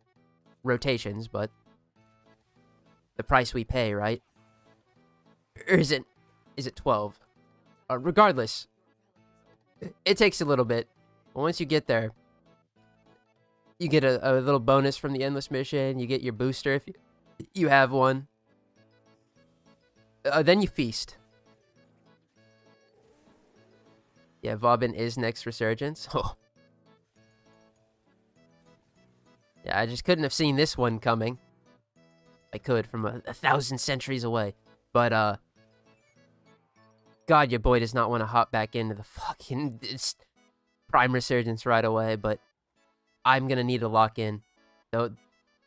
rotations, but the price we pay, right? Or is it 12? Regardless, it takes a little bit. But once you get there, you get a little bonus from the endless mission. You get your booster if you have one. Then you feast. Yeah, Vauban is next Resurgence. Oh. Yeah, I just couldn't have seen this one coming. I could from a 1,000 centuries away. But, God, your boy does not want to hop back into the fucking Prime Resurgence right away, but I'm going to need to lock in. So,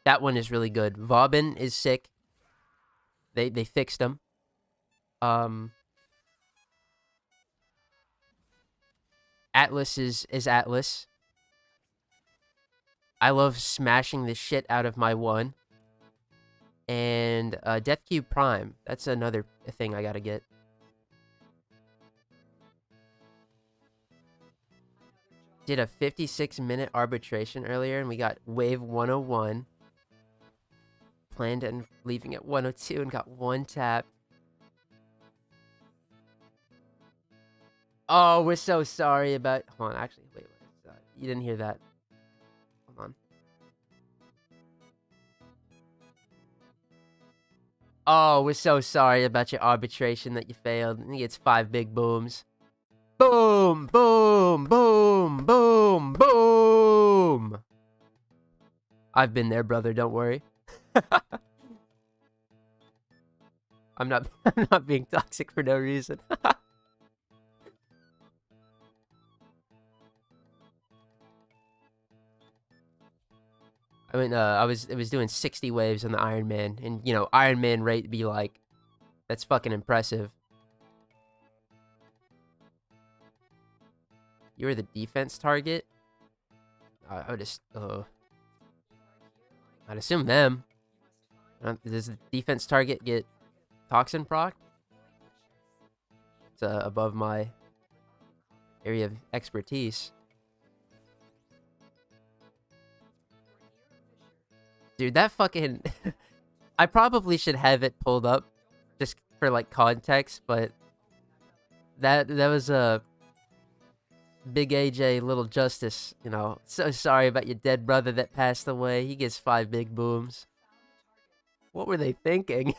that one is really good. Vauban is sick. They fixed him. Atlas is Atlas. I love smashing the shit out of my one. And Death Cube Prime. That's another thing I gotta get. Did a 56-minute arbitration earlier, and we got wave 101. Planned on leaving at 102 and got one tap. Oh, we're so sorry about... Hold on, actually, wait. You didn't hear that. Hold on. Oh, we're so sorry about your arbitration that you failed. He gets 5 big booms. Boom, boom, boom, boom, boom. I've been there, brother. Don't worry. I'm not being toxic for no reason. I mean, I was doing 60 waves on the Iron Man, and you know, Iron Man rate be like, that's fucking impressive. You were the defense target. I would just, I'd assume them. Does the defense target get toxin proc? It's above my area of expertise. Dude, that fucking... I probably should have it pulled up just for, like, context, but that was a Big AJ, Little Justice, you know. So sorry about your dead brother that passed away. He gets 5 big booms. What were they thinking?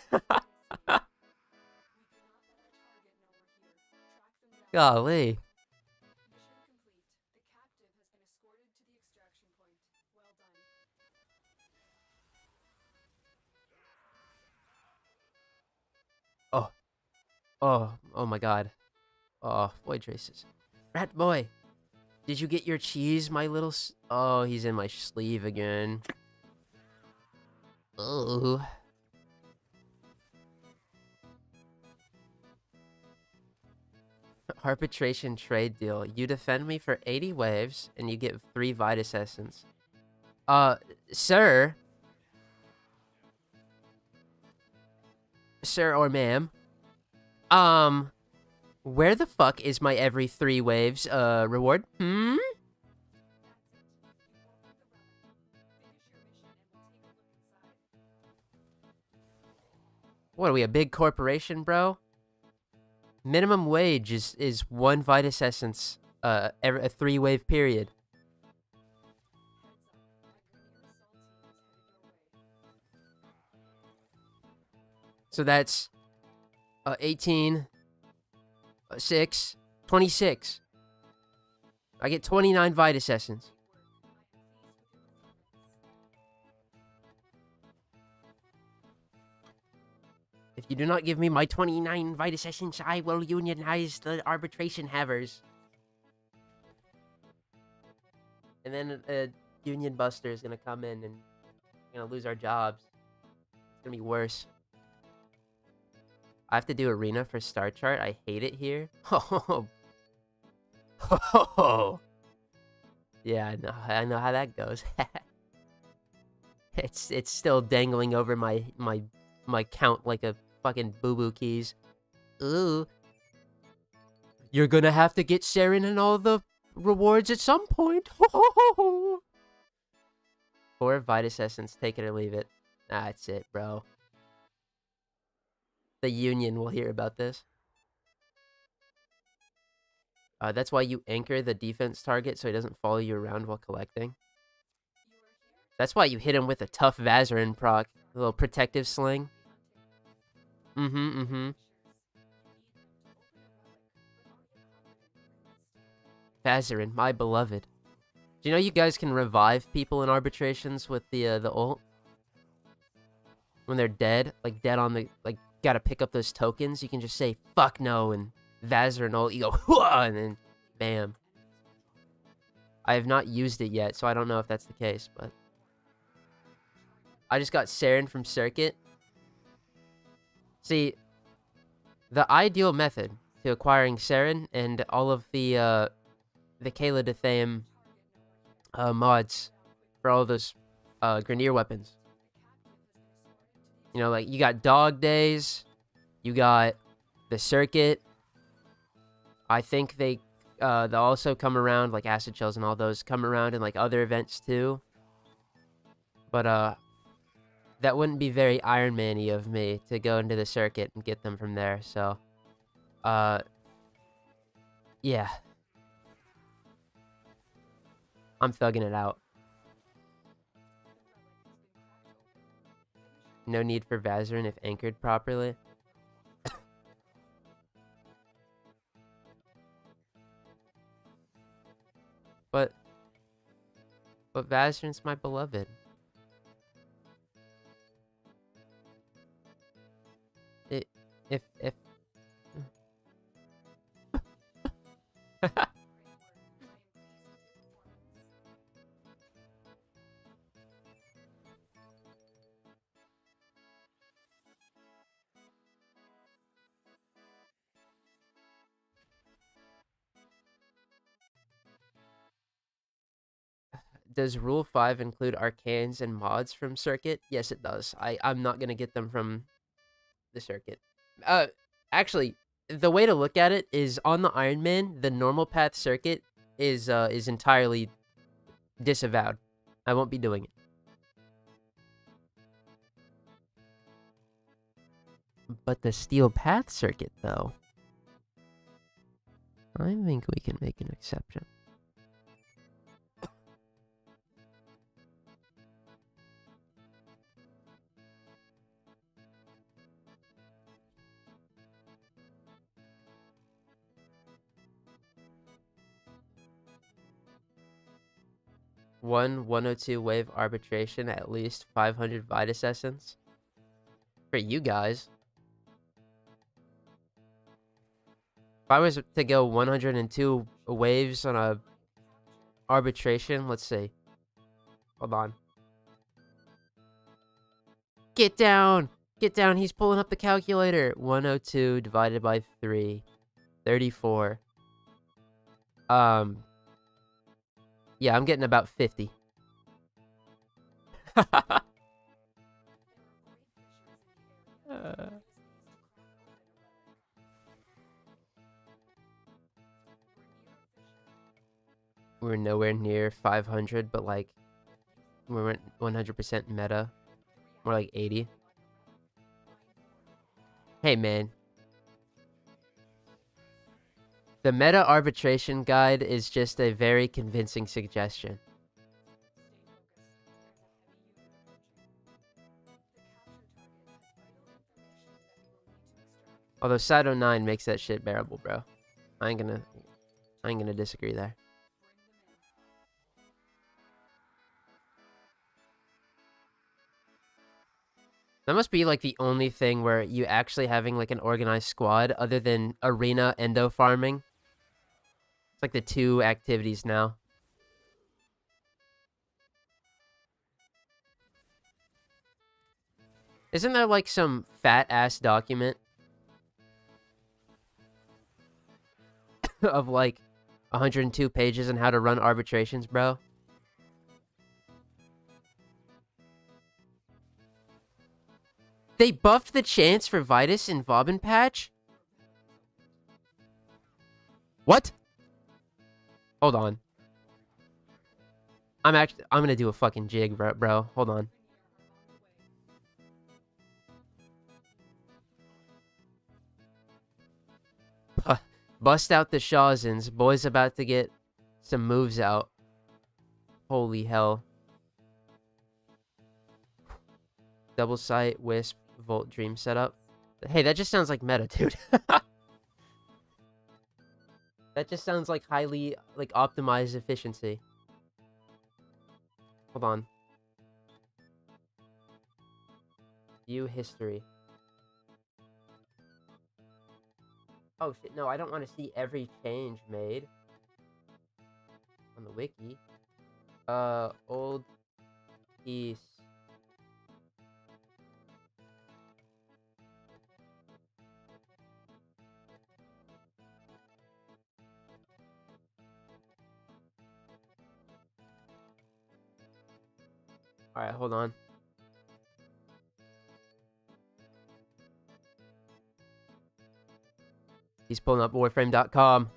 Golly. Oh my god. Oh, void traces. Rat boy, did you get your cheese, my little oh, he's in my sleeve again. Oh. Arbitration trade deal. You defend me for 80 waves, and you get 3 Vitus Essence. Sir? Sir or ma'am? Where the fuck is my every 3 waves, reward? What are we, a big corporation, bro? Minimum wage is 1 Vitus Essence, a 3-wave period. So that's 18, 6, 26. I get 29 Vitus Essence. If you do not give me my 29 Vitus Essence, I will unionize the arbitration havers. And then a union buster is gonna come in and we're gonna lose our jobs. It's gonna be worse. I have to do arena for Star Chart. I hate it here. Oh. Yeah, I know how that goes. It's still dangling over my count like a fucking boo-boo keys. Ooh. You're gonna have to get Saren and all the rewards at some point. 4 Vitus Essence, take it or leave it. That's it, bro. The Union will hear about this. That's why you anchor the defense target so he doesn't follow you around while collecting. That's why you hit him with a tough Vazarin proc. A little protective sling. Vazarin, my beloved. Do you know you guys can revive people in arbitrations with the ult? When they're dead, like dead on the, like, gotta pick up those tokens, you can just say, fuck no, and Vazarin ult, you go, Hwah! And then, bam. I have not used it yet, so I don't know if that's the case, but... I just got Saren from Circuit. See, the ideal method to acquiring Saren and all of the Kayla de Thame mods for all those Grenier weapons. You know, like, you got Dog Days, you got the Circuit. I think they'll also come around, like Acid Shells and all those come around in, like, other events too. But, that wouldn't be very Iron Man-y of me to go into the Circuit and get them from there, so... yeah. I'm thugging it out. No need for Vazarin if anchored properly. But Vazarin's my beloved. If Does Rule 5 include arcanes and mods from Circuit? Yes, it does. I'm not gonna get them from the Circuit. Actually, the way to look at it is on the Iron Man, the normal path Circuit is entirely disavowed. I won't be doing it. But the Steel Path Circuit, though, I think we can make an exception. One 102 wave arbitration, at least 500 Vitus Essence. For you guys. If I was to go 102 waves on a arbitration, let's see. Hold on. Get down! Get down, he's pulling up the calculator. 102 divided by 3. 34. Yeah, I'm getting about 50. We're nowhere near 500, but like, we're 100% meta. More like 80. Hey, man. The meta arbitration guide is just a very convincing suggestion. Although Cyto 9 makes that shit bearable, bro. I ain't gonna disagree there. That must be like the only thing where you actually having like an organized squad other than arena endo farming. It's like the 2 activities now. Isn't there like some fat ass document of like 102 pages on how to run arbitrations, bro? They buffed the chance for Vitus in Vauban patch? What? Hold on. I'm gonna do a fucking jig, bro. Hold on. Bust out the Shawzins. Boy's about to get some moves out. Holy hell. Double sight, wisp, volt, dream setup. Hey, that just sounds like meta, dude. That just sounds like highly, like, optimized efficiency. Hold on. View history. Oh shit, no, I don't want to see every change made on the wiki. Old piece. Alright, hold on. He's pulling up warframe.com.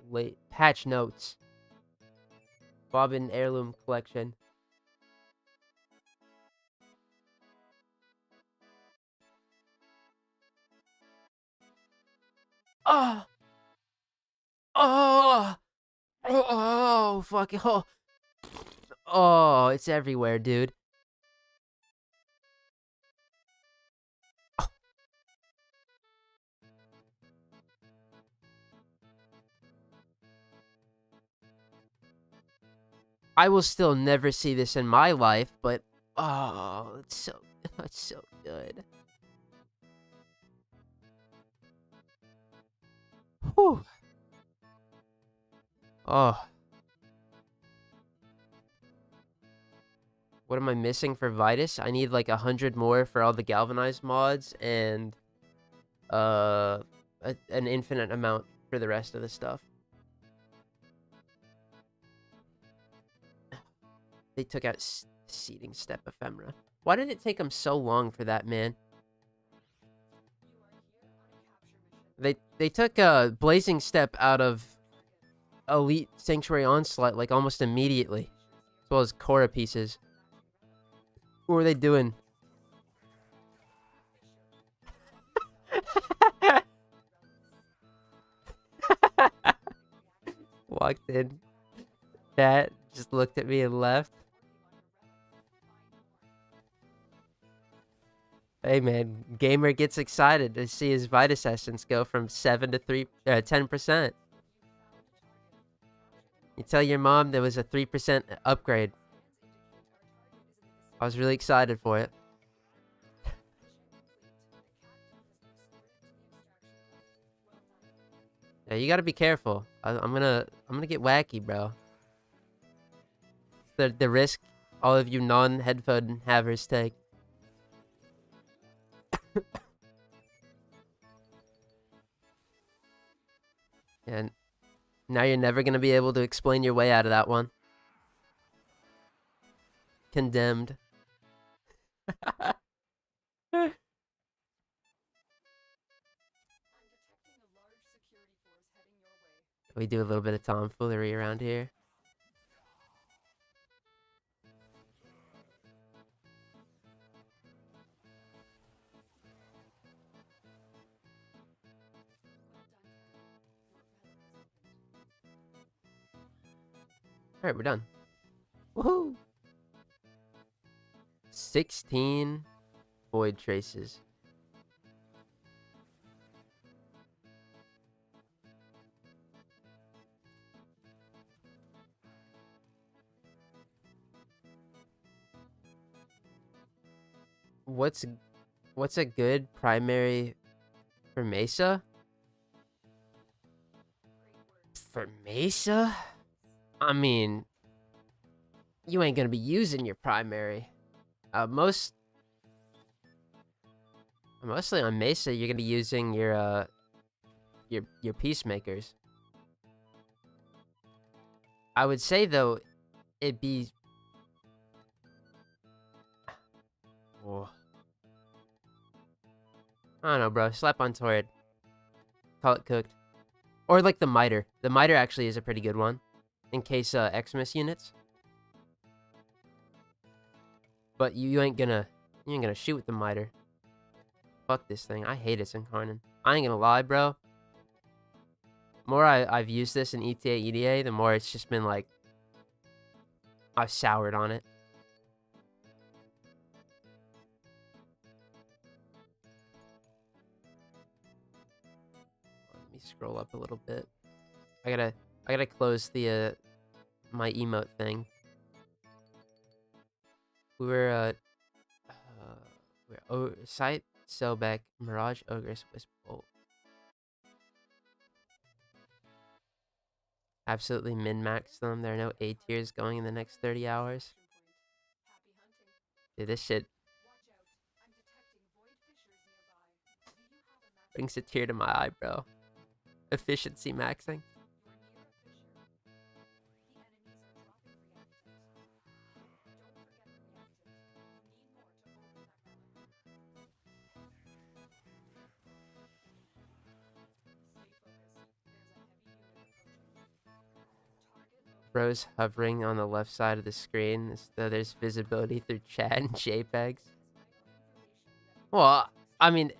Late patch notes. Bobbin heirloom collection. Oh! Oh! Oh, fuck. Oh, it's everywhere, dude. Oh. I will still never see this in my life, but oh, it's so good. Whew. Oh. What am I missing for Vitus? I need like 100 more for all the galvanized mods and an infinite amount for the rest of the stuff. They took out seeding step ephemera. Why did it take them so long for that, man? They took blazing step out of elite sanctuary onslaught like almost immediately, as well as Korra pieces. What were they doing? Walked in. That just looked at me and left. Hey man, gamer gets excited to see his Vitus Essence go from 7 to 10%. You tell your mom there was a 3% upgrade. I was really excited for it. Yeah, you gotta be careful. I'm gonna get wacky, bro. The risk all of you non-headphone havers take. And now you're never gonna be able to explain your way out of that one. Condemned. We do a little bit of tomfoolery around here. Alright, we're done. Woohoo! 16 void traces. What's a good primary for Mesa? For Mesa? I mean, you ain't gonna be using your primary. Mostly on Mesa, you're gonna be using your peacemakers. I would say though, it'd be. Oh. I don't know, bro. Slap on turret. Call it cooked. Or like the miter. The miter actually is a pretty good one. In case Xmas units. But you ain't gonna shoot with the miter. Fuck this thing. I hate its incarnate. I ain't gonna lie, bro. The more I've used this in ETA, EDA, the more it's just been like I've soured on it. Let me scroll up a little bit. I gotta close the my emote thing. We're Sight, Sobek, Mirage, Ogress, Wispbolt. Absolutely min-max them. There are no A tiers going in the next 30 hours. Dude, this shit brings a tear to my eye, bro. Efficiency maxing. Bro's hovering on the left side of the screen as though there's visibility through chat and JPEGs. Well, I mean,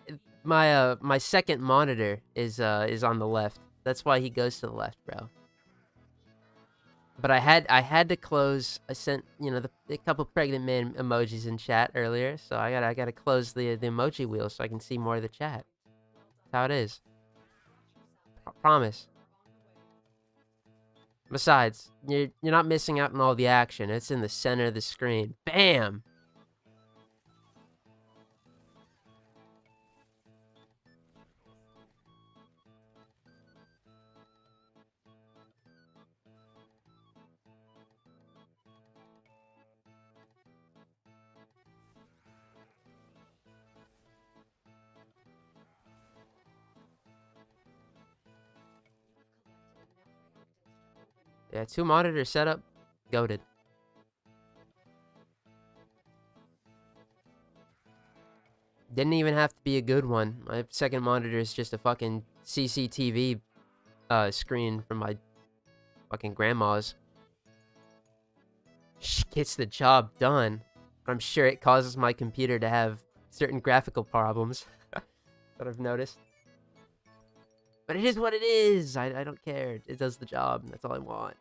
my second monitor is on the left. That's why he goes to the left, bro. But I had to close. I sent a couple pregnant man emojis in chat earlier, so I gotta close the emoji wheel so I can see more of the chat. That's how it is. Promise. Besides, you're not missing out on all the action. It's in the center of the screen. Bam! Yeah, 2 monitor setup, goated. Didn't even have to be a good one. My second monitor is just a fucking CCTV screen from my fucking grandma's. Gets the job done. I'm sure it causes my computer to have certain graphical problems that I've noticed. But it is what it is. I don't care. It does the job. That's all I want.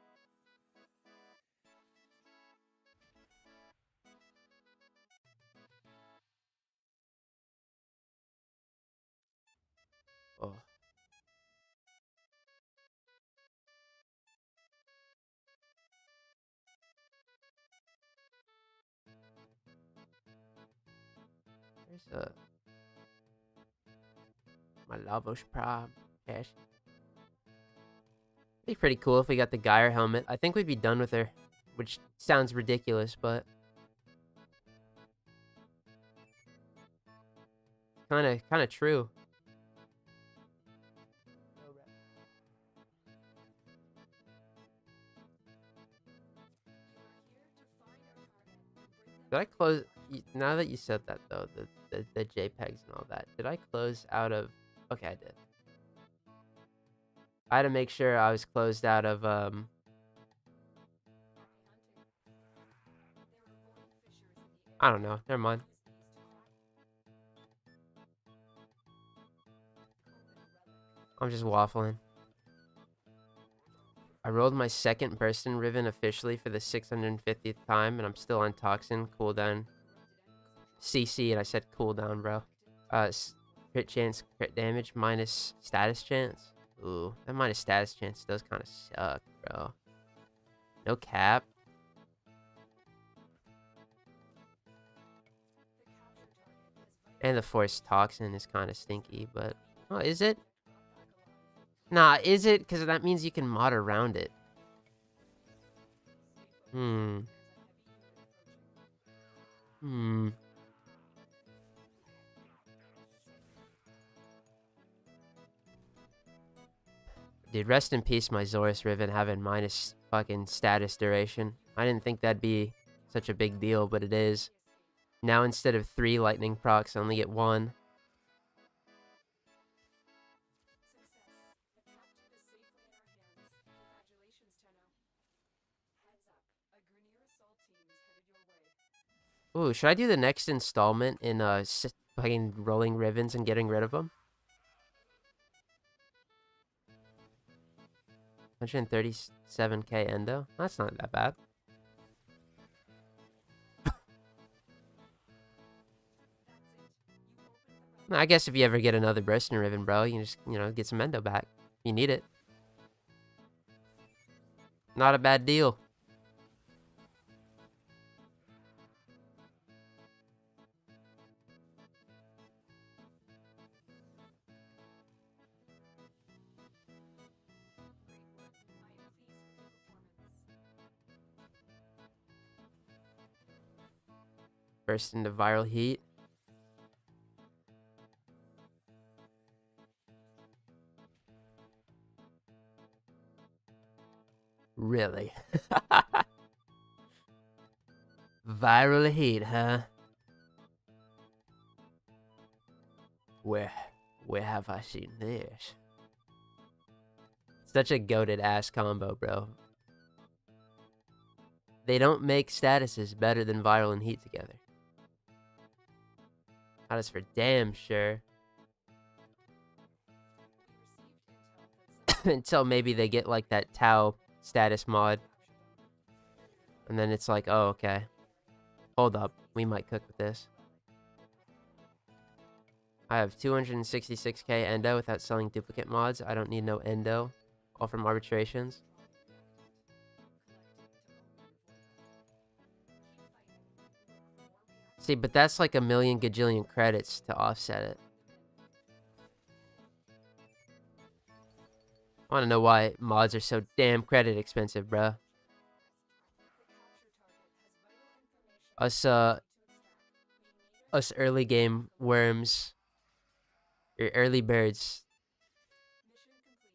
Oh. There's my Lavos Prime cash. It'd be pretty cool if we got the Geyer helmet. I think we'd be done with her, which sounds ridiculous, but kind of true. Did I close? Now that you said that, though, the JPEGs and all that, did I close out of? Okay, I did. I had to make sure I was closed out of I don't know. Never mind. I'm just waffling. I rolled my second Burstin Riven officially for the 650th time, and I'm still on Toxin, cooldown. CC, and I said cooldown, bro. Crit chance, crit damage, minus status chance. Ooh, that minus status chance does kind of suck, bro. No cap. And the Force Toxin is kind of stinky, but... Oh, is it? Nah, is it? Because that means you can mod around it. Dude, rest in peace, my Zorus Riven having minus fucking status duration. I didn't think that'd be such a big deal, but it is. Now instead of 3 lightning procs, I only get 1. Ooh, should I do the next installment in fucking rolling ribbons and getting rid of them? 137k endo? That's not that bad. I guess if you ever get another bursting ribbon, bro, you can just, you know, get some endo back. You need it. Not a bad deal. Burst into viral heat. Really? Viral heat, huh? Where have I seen this? Such a goated ass combo, bro. They don't make statuses better than viral and heat together. That is for damn sure. Until maybe they get like that Tau status mod. And then it's like, oh, okay. Hold up. We might cook with this. I have 266k endo without selling duplicate mods. I don't need no endo. All from arbitrations. See, but that's like a million gajillion credits to offset it. I want to know why mods are so damn credit expensive, bruh. Us early game worms. Or early birds.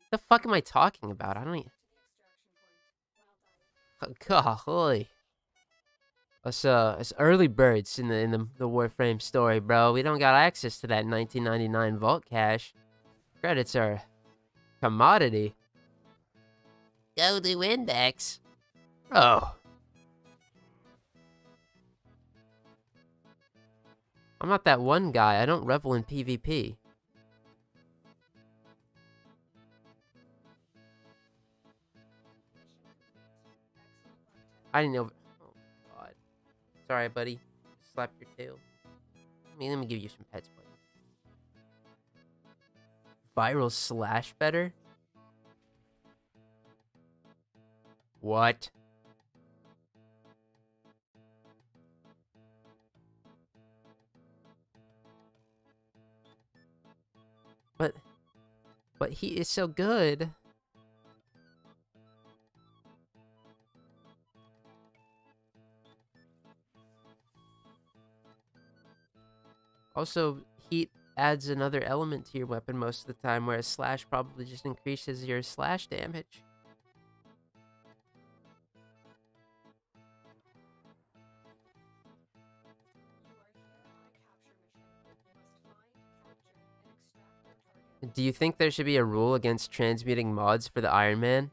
What the fuck am I talking about? I don't even... Golly. Us early birds in the Warframe story, bro. We don't got access to that 1999 vault cache. Credits are commodity. Go to index. Bro. I'm not that one guy. I don't revel in PvP. I didn't know... Oh, God. Sorry, buddy. Slap your tail. Let me give you some pets, buddy. Viral slash better? What? But he is so good. Also, heat adds another element to your weapon most of the time, whereas slash probably just increases your slash damage. Do you think there should be a rule against transmuting mods for the Iron Man?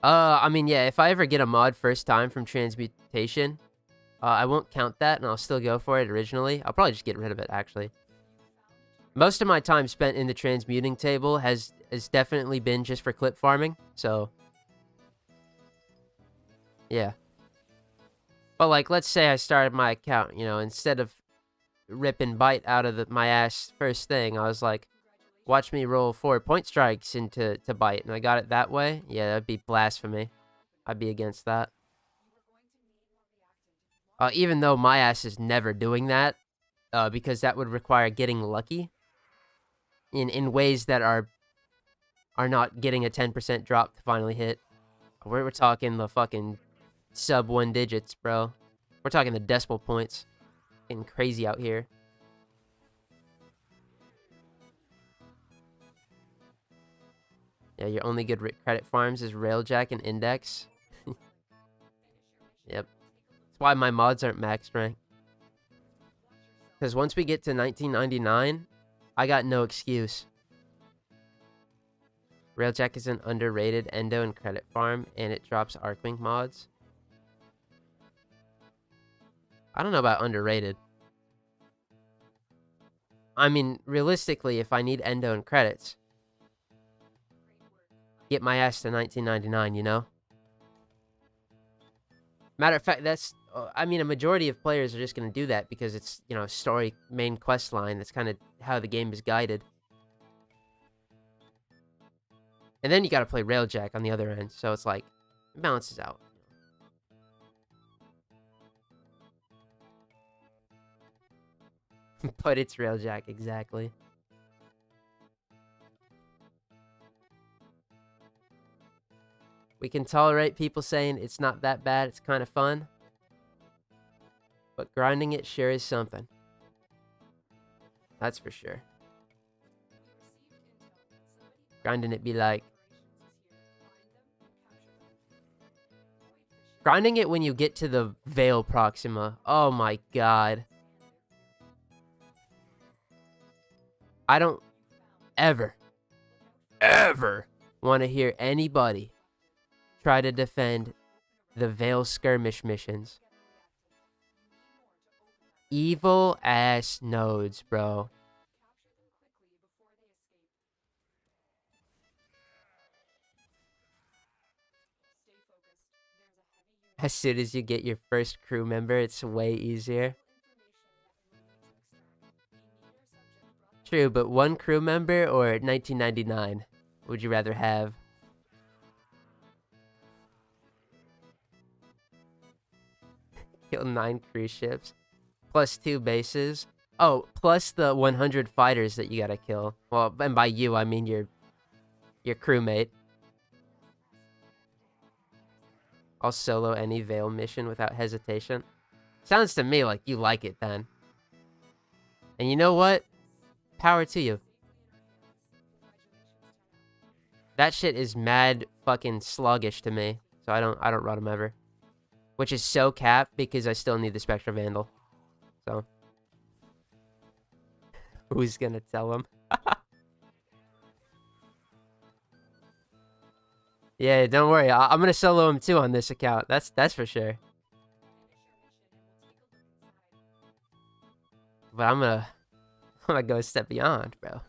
I mean, yeah, if I ever get a mod first time from transmutation, I won't count that, and I'll still go for it originally. I'll probably just get rid of it, actually. Most of my time spent in the transmuting table has definitely been just for clip farming, so... Yeah. But, like, let's say I started my account, you know, instead of ripping bite out of my ass first thing, I was like, watch me roll 4 point strikes into bite, and I got it that way. Yeah, that'd be blasphemy. I'd be against that. Even though my ass is never doing that, because that would require getting lucky in ways that are not getting a 10% drop to finally hit. We're talking the fucking sub 1 digits, bro. We're talking the decimal points. Getting crazy out here. Yeah, your only good credit farms is Railjack and Index. Yep. That's why my mods aren't max rank. Because once we get to 1999, I got no excuse. Railjack is an underrated endo and credit farm, and it drops Archwing mods. I don't know about underrated. I mean, realistically, if I need endo and credits, get my ass to 1999, you know? Matter of fact, that's... I mean, a majority of players are just going to do that because it's, you know, story main quest line. That's kind of how the game is guided. And then you got to play Railjack on the other end, so it's like, it balances out. But it's Railjack, exactly. We can tolerate people saying it's not that bad, it's kind of fun. But grinding it sure is something. That's for sure. Grinding it be like... Grinding it when you get to the Veil Proxima. Oh my god. I don't ever want to hear anybody try to defend the Veil Skirmish missions. Evil ass nodes, bro. As soon as you get your first crew member, it's way easier. True, but one crew member or 1999 would you rather have? Kill 9 cruise ships. Plus 2 bases. Oh, plus the 100 fighters that you gotta kill. Well, and by you, I mean your crewmate. I'll solo any Veil mission without hesitation. Sounds to me like you like it then. And you know what? Power to you. That shit is mad fucking sluggish to me. So I don't run them ever. Which is so capped because I still need the Spectra Vandal. So. Who's gonna tell him? Yeah, don't worry. I'm gonna solo him too on this account. That's for sure. But I'm gonna go a step beyond, bro.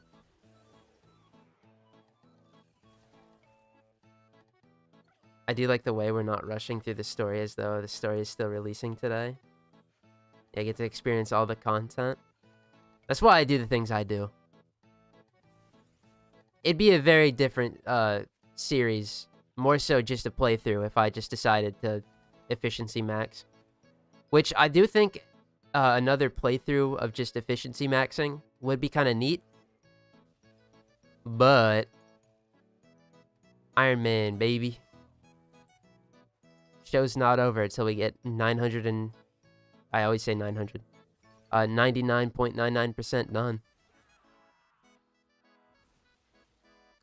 I do like the way we're not rushing through the story as though the story is still releasing today. Yeah, I get to experience all the content. That's why I do the things I do. It'd be a very different series. More so just a playthrough if I just decided to efficiency max. Which I do think another playthrough of just efficiency maxing would be kind of neat. But Iron Man, baby. Show's not over until we get 900 and... I always say 900. 99.99% done.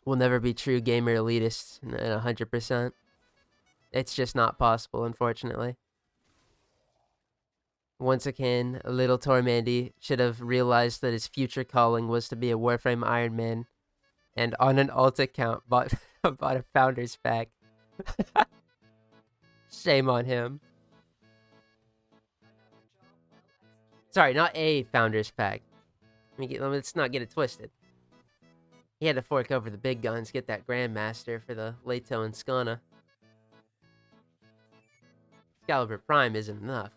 We'll never be true gamer elitists at 100%. It's just not possible, unfortunately. Once again, little Tormandee should have realized that his future calling was to be a Warframe Iron Man, and on an alt account bought a Founders Pack. Shame on him. Sorry, not a Founders Pack. Let's not get it twisted. He had to fork over the big guns, get that Grandmaster for the Leto and Skana. Excalibur Prime isn't enough.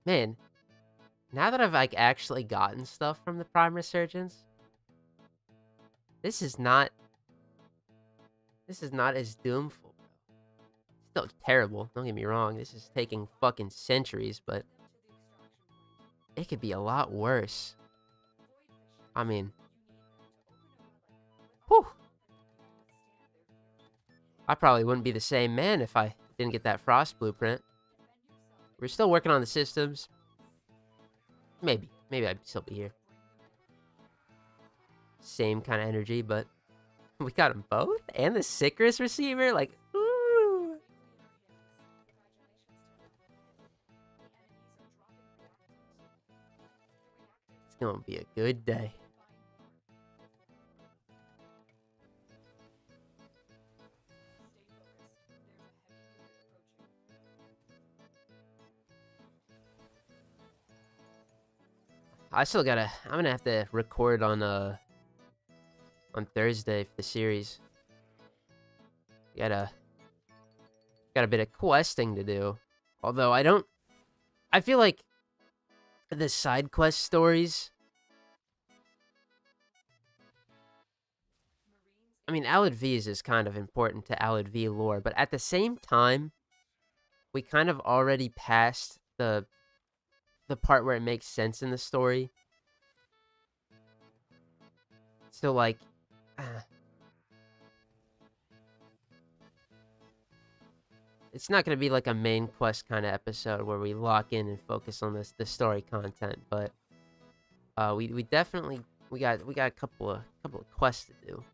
Man, now that I've like actually gotten stuff from the Prime Resurgence, this is not as doomful. Still terrible, don't get me wrong. This is taking fucking centuries, but it could be a lot worse. I mean, whew. I probably wouldn't be the same man if I didn't get that Frost blueprint. We're still working on the systems. Maybe I'd still be here. Same kind of energy, but we got them both? And the Sickris receiver? Like, ooh. gonna be a good day. I still gotta. I'm gonna have to record on Thursday for the series. Got a bit of questing to do. Although I feel like the side quest stories. I mean, Alad V's is kind of important to Alad V lore, but at the same time, we kind of already passed the part where it makes sense in the story. So like, it's not gonna be like a main quest kind of episode where we lock in and focus on the story content, but we definitely we got a couple of quests to do.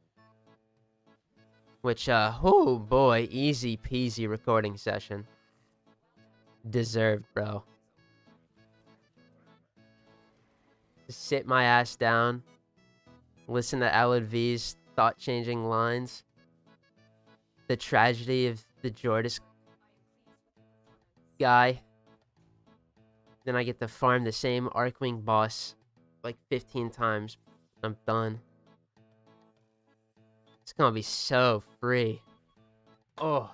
Which oh boy, easy peasy recording session. Deserved, bro. Just sit my ass down, listen to Alad V's thought-changing lines, the tragedy of the Jordis guy. Then I get to farm the same Archwing boss like 15 times. I'm done. It's gonna be so free. Oh.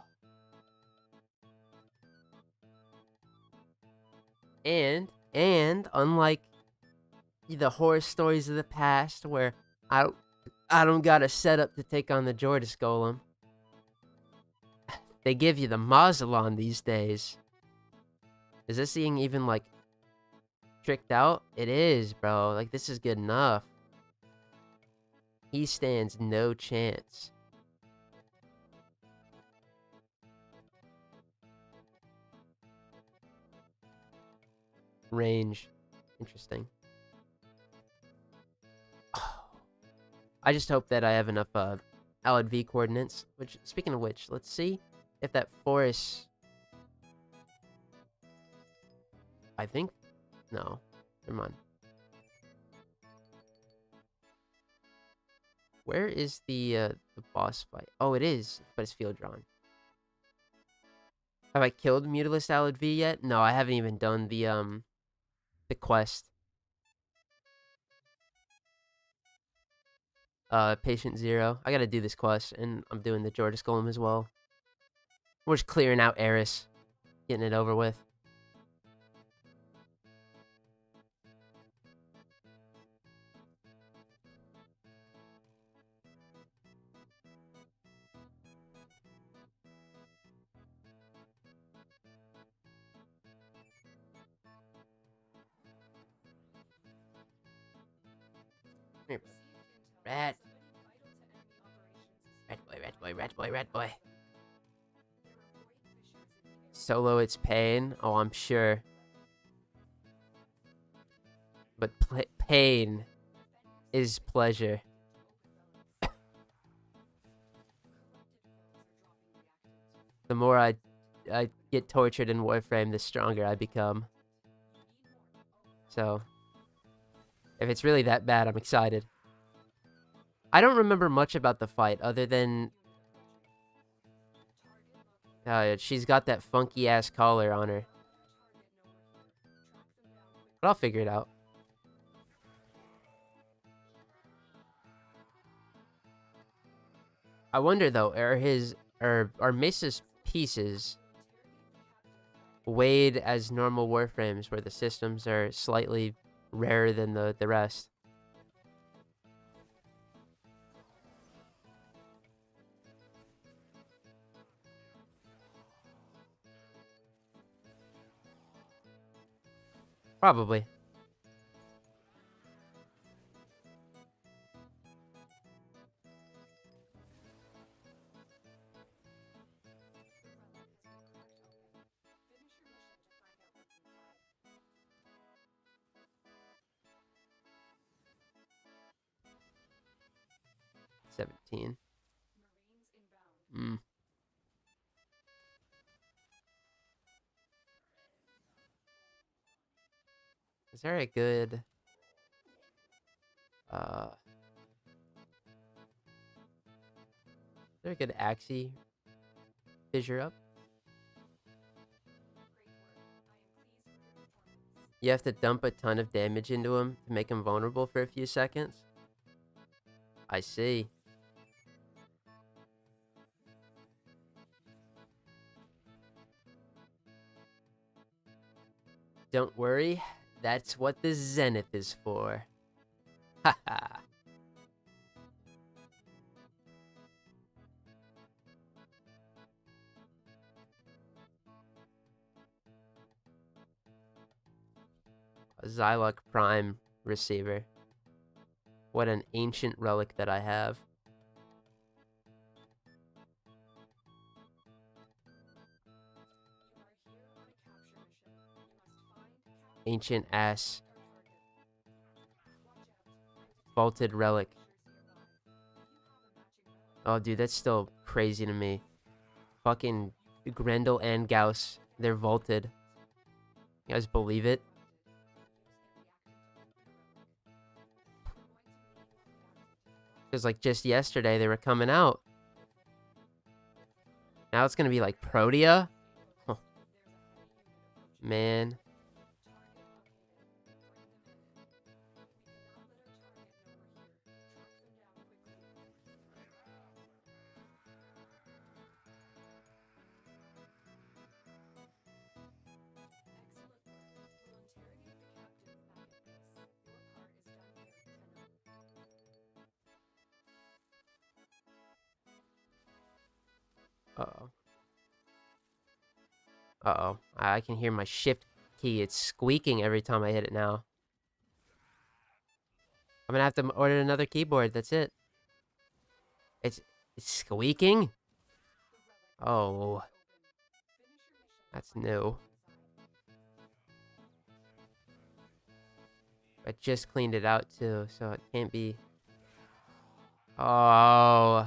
And unlike the horror stories of the past where I don't got a setup to take on the Jordis Golem, they give you the Mausolon these days. Is this thing even like tricked out? It is, bro. Like, this is good enough. He stands no chance. Range. Interesting. I just hope that I have enough Alad V coordinates. Which, speaking of which, let's see if that forest... I think... No. Never mind. Where is the boss fight? Oh, it is, but it's field drawn. Have I killed Mutilist Alad V yet? No, I haven't even done the quest. Patient Zero. I gotta do this quest, and I'm doing the Jordis Golem as well. We're just clearing out Eris. Getting it over with. Rat. Rat boy. Solo its pain? Oh, I'm sure. But pain is pleasure. The more I get tortured in Warframe, the stronger I become. So, if it's really that bad, I'm excited. I don't remember much about the fight, other than... she's got that funky-ass collar on her. But I'll figure it out. I wonder, though, are Mesa's pieces weighed as normal Warframes, where the systems are slightly rarer than the rest? Probably. $17. Is there a good... Is there a good Axie fissure up? You have to dump a ton of damage into him to make him vulnerable for a few seconds? I see. Don't worry, that's what the Zenith is for. Haha. A Zylok Prime receiver. What an ancient relic that I have. Ancient ass. Vaulted relic. Oh, dude, that's still crazy to me. Fucking Grendel and Gauss, they're vaulted. You guys believe it? Because, like, just yesterday, they were coming out. Now it's gonna be, like, Protea? Huh. Man. Uh-oh. Uh-oh. I can hear my shift key. It's squeaking every time I hit it now. I'm gonna have to order another keyboard. That's it. It's squeaking? Oh. That's new. I just cleaned it out too, so it can't be... Oh.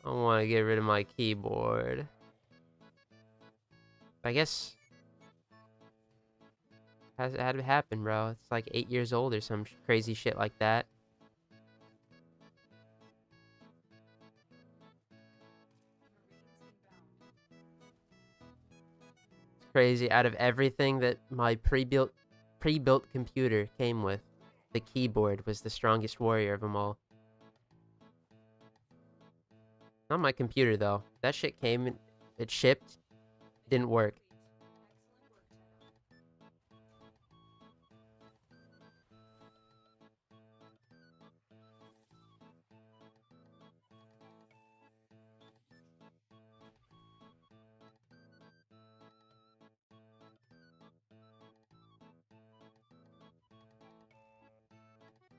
I want to get rid of my keyboard. I guess... Has it had to happen, bro. It's like 8 years old or some crazy shit like that. It's crazy. Out of everything that my pre-built computer came with, the keyboard was the strongest warrior of them all. Not my computer, though. That shit came, it shipped, didn't work.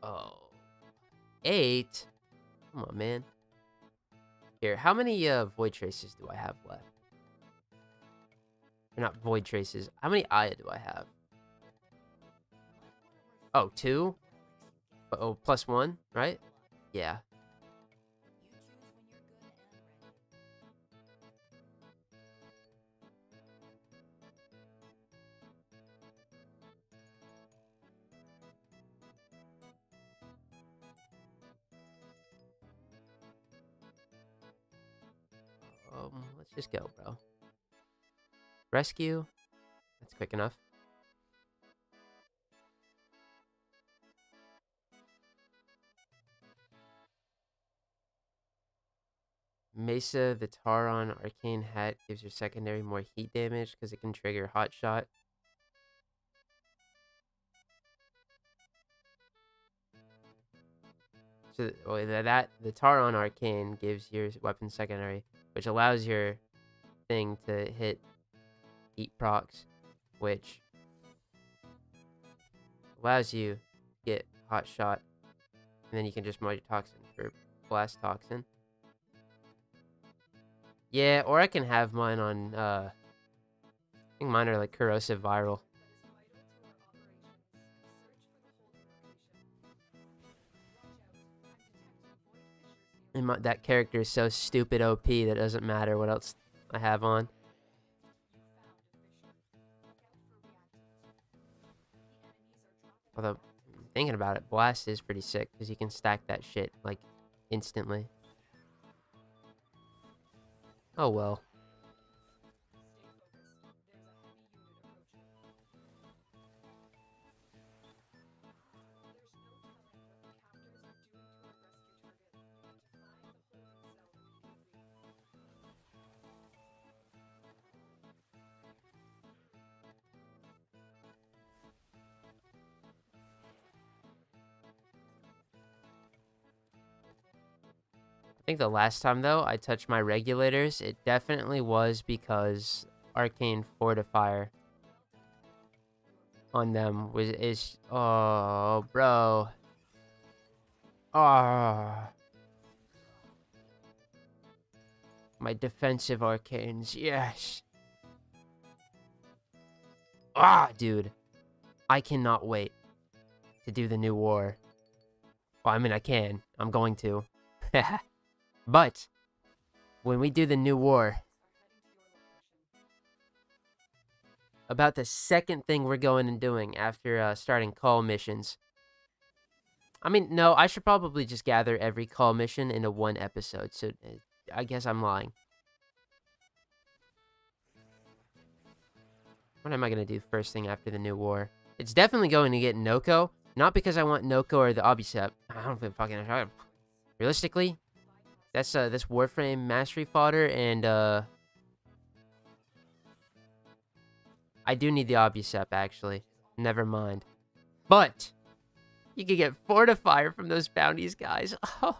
Oh. 8? Come on, man. Here, how many void traces do I have left? Or not void traces. How many Aya do I have? Oh, 2? Oh, plus 1, right? Yeah. Let's just go, bro. Rescue. That's quick enough. Mesa, the Taron Arcane Hat gives your secondary more heat damage because it can trigger Hot Shot. So the Taron Arcane gives your weapon secondary, which allows your thing to hit heat procs, which allows you to get Hot Shot, and then you can just multi-toxin for Blast Toxin. Yeah, or I can have mine on, I think mine are like Corrosive Viral. And that character is so stupid OP that it doesn't matter what else I have on. Although, thinking about it, Blast is pretty sick because you can stack that shit, like, instantly. Oh well. I think the last time, though, I touched my regulators, it definitely was because Arcane Fortifier on them is... Oh, bro. Ah. My defensive arcanes, yes. Ah, dude. I cannot wait to do the new war. Well, I mean, I can. I'm going to. But when we do the new war, about the second thing we're going and doing after starting call missions. I mean, no, I should probably just gather every call mission into one episode, so I guess I'm lying. What am I going to do first thing after the new war? It's definitely going to get Noko, not because I want Noko or the Obusep. I don't think fucking... Realistically, that's Warframe mastery fodder, and I do need the Obusep, actually. Never mind. But you can get Fortifier from those bounties, guys. Oh.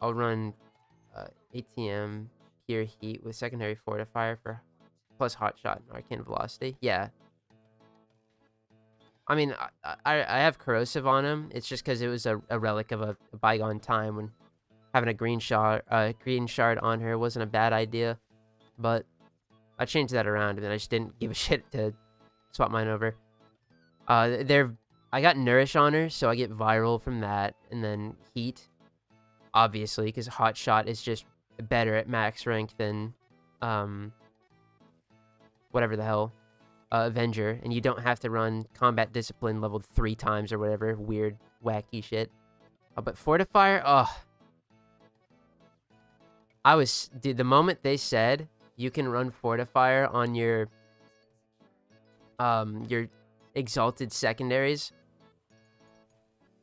I'll run ATM Pure Heat with secondary Fortifier for plus Hot Shot and Arcane Velocity. Yeah. I mean, I have Corrosive on him. It's just because it was a relic of a bygone time when having a green shard on her wasn't a bad idea. But I changed that around, and then I just didn't give a shit to swap mine over. I got Nourish on her, so I get Viral from that, and then Heat, obviously, because Hot Shot is just better at max rank than, whatever the hell, Avenger, and you don't have to run Combat Discipline leveled 3 times or whatever weird, wacky shit. But Fortifier, dude, the moment they said you can run Fortifier on your Exalted secondaries,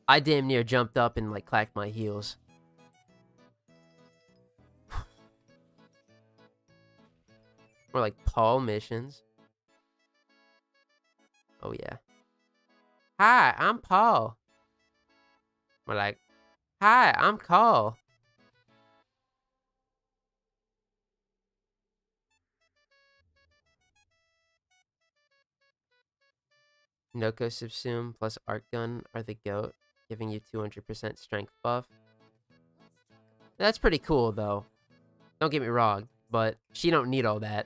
I damn near jumped up and, like, clacked my heels. More like Paul missions. Oh, yeah. Hi, I'm Paul. We're like, hi, I'm Cole. Noko Subsume plus Arc Gun are the GOAT, giving you 200% strength buff. That's pretty cool, though. Don't get me wrong, but she don't need all that.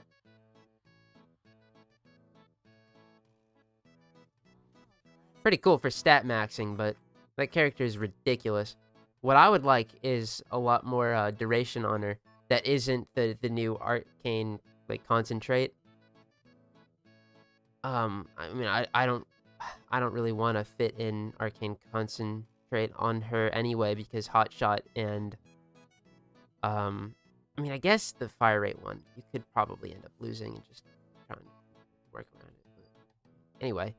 Pretty cool for stat maxing, but that character is ridiculous. What I would like is a lot more duration on her that isn't the new Arcane, like, concentrate. I mean, I don't really want to fit in Arcane concentrate on her anyway, because Hot Shot and I mean, I guess the fire rate one you could probably end up losing and just try and work around it. But anyway.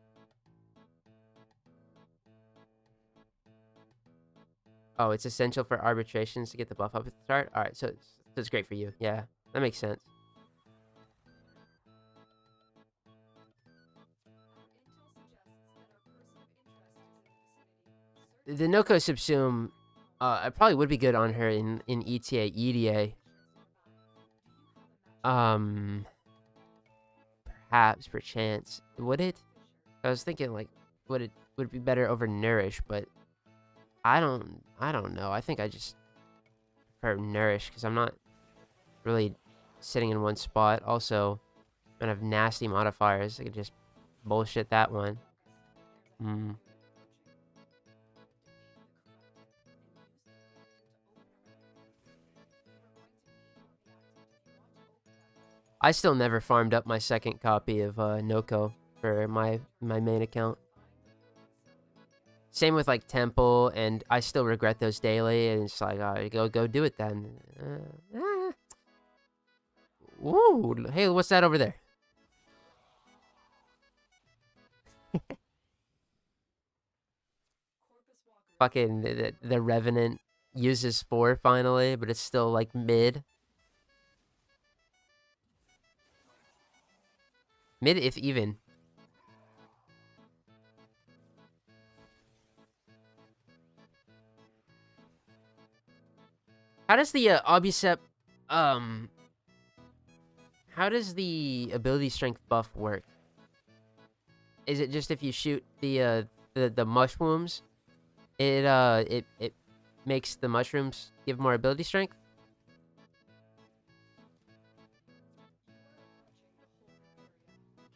Oh, it's essential for arbitrations to get the buff up at the start? Alright, so it's great for you. Yeah, that makes sense. The Noko Subsume, it probably would be good on her in ETA, EDA. Perhaps, perchance. Would it? I was thinking, like, would it be better over Nourish, but I don't know. I think I just prefer Nourish because I'm not really sitting in one spot. Also, I have nasty modifiers. I could just bullshit that one. I still never farmed up my second copy of Noko for my main account. Same with like Temple, and I still regret those daily, and it's like, go do it then. Ooh, hey, what's that over there? Fucking the Revenant uses 4 finally, but it's still like mid. Mid if even. How does the Obusep, how does the ability strength buff work? Is it just if you shoot the mushrooms, it makes the mushrooms give more ability strength?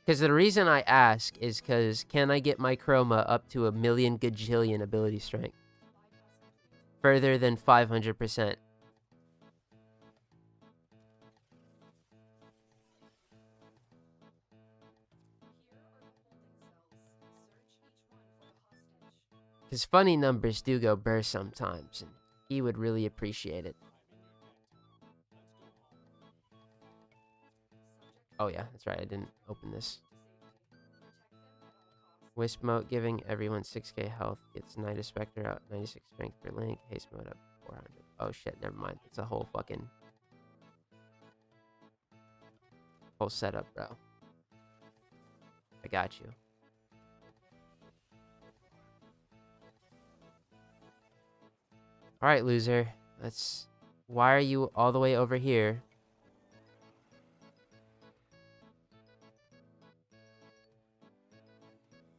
Because the reason I ask is because can I get my chroma up to 1,000,000 gajillion ability strength? Further than 500%. Because funny numbers do go burst sometimes, and he would really appreciate it. Oh yeah, that's right, I didn't open this. Wisp mode giving everyone 6k health, gets Knight of Spectre out, 96 strength per link, haste mode up 400. Oh shit, never mind, it's a whole fucking... whole setup, bro. I got you. Alright, loser. Let's... Why are you all the way over here?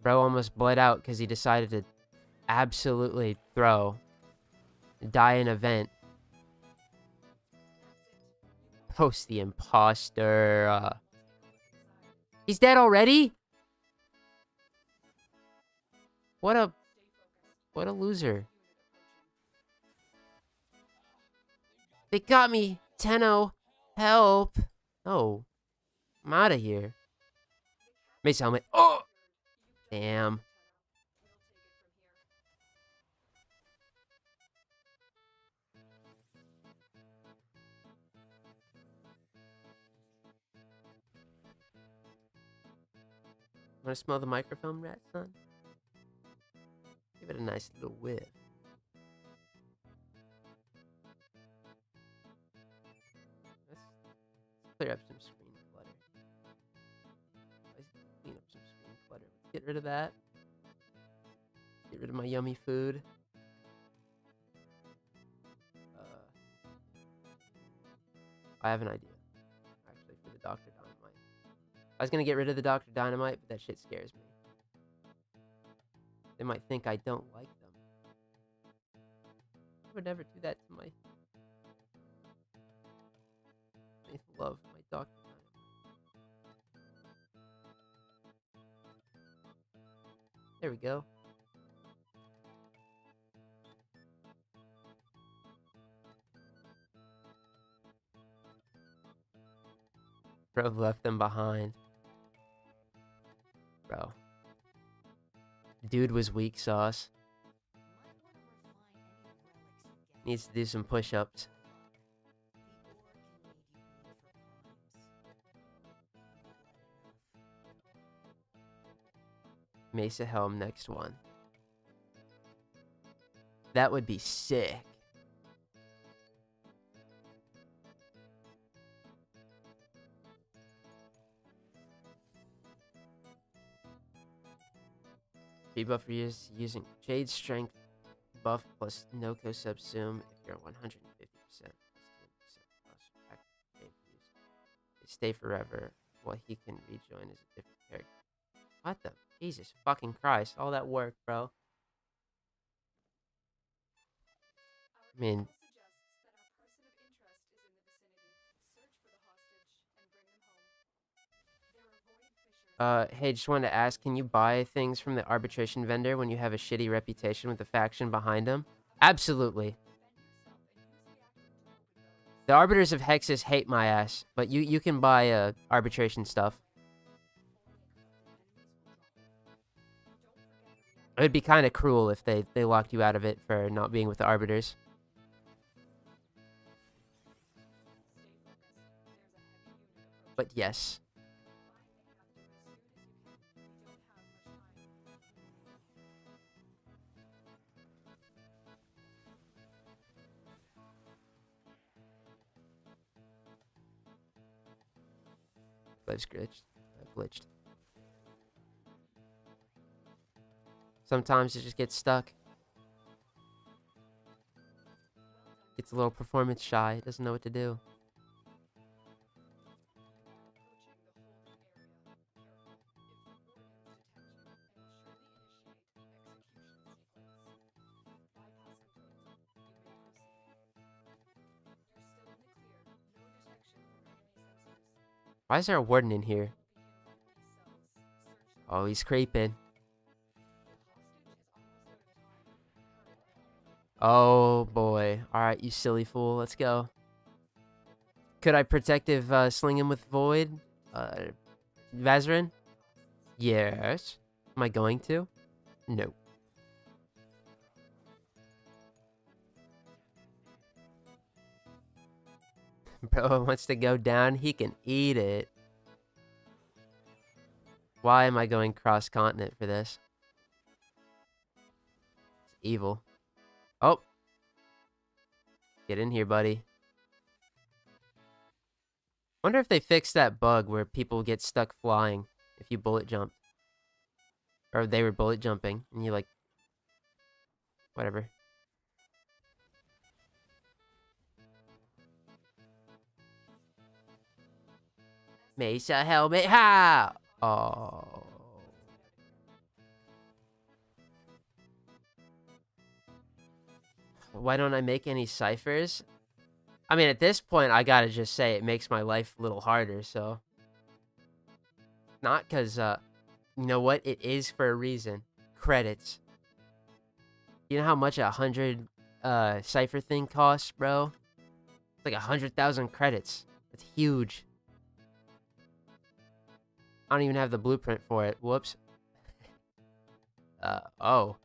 Bro almost bled out because he decided to absolutely throw. Die in event. Post the imposter. He's dead already? What a loser. They got me. Tenno. Help. Oh. I'm out of here. Mace helmet. Oh! Damn. I'm gonna smell the microfilm rat, son. Give it a nice little whiff. Let's clear up some screen clutter. Let's clean up some screen clutter. Get rid of that. Get rid of my yummy food. I have an idea. Actually, for the Dr. Dynamite. I was gonna get rid of the Dr. Dynamite, but that shit scares me. They might think I don't like them. I would never do that to my... I love my Dr. Dynamite. There we go. Bro left them behind. Bro. Dude was weak sauce. Needs to do some push-ups. Mesa Helm next one. That would be sick. Debuff for using Jade Strength buff plus Noko Subsume if you're 150% plus 10% plus active Jade use. They stay forever while he can rejoin as a different character. What the? Jesus fucking Christ. All that work, bro. I mean... hey, just wanted to ask, can you buy things from the arbitration vendor when you have a shitty reputation with the faction behind them? Absolutely. The Arbiters of Hexus hate my ass, but you can buy arbitration stuff. It would be kind of cruel if they locked you out of it for not being with the Arbiters. But yes. Life's glitched. Sometimes it just gets stuck. Gets a little performance shy. Doesn't know what to do. Why is there a warden in here? Oh, he's creeping. Oh, boy. Alright, you silly fool. Let's go. Could I protective sling him with Void? Vazarin? Yes. Am I going to? No. Bro wants to go down. He can eat it. Why am I going cross-continent for this? It's evil. Oh. Get in here, buddy. Wonder if they fixed that bug where people get stuck flying if you bullet jump. Or they were bullet jumping and you like... Whatever. Mesa helmet, ha! Oh. Why don't I make any ciphers? I mean, at this point, I gotta just say it makes my life a little harder, so... Not because, you know what? It is for a reason. Credits. You know how much a 100 cipher thing costs, bro? It's like 100,000 credits. That's huge. I don't even have the blueprint for it. Whoops. Oh.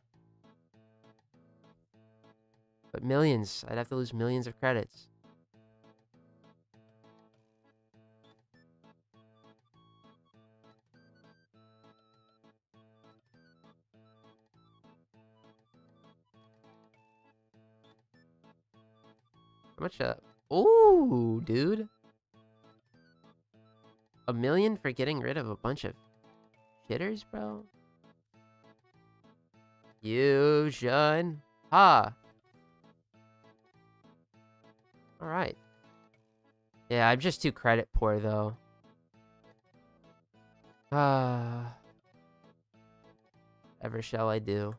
But millions. I'd have to lose millions of credits. How much, ooh, dude. 1 million for getting rid of a bunch of shitters, bro? Fusion. Ha. Alright. Yeah, I'm just too credit poor, though. Ever shall I do.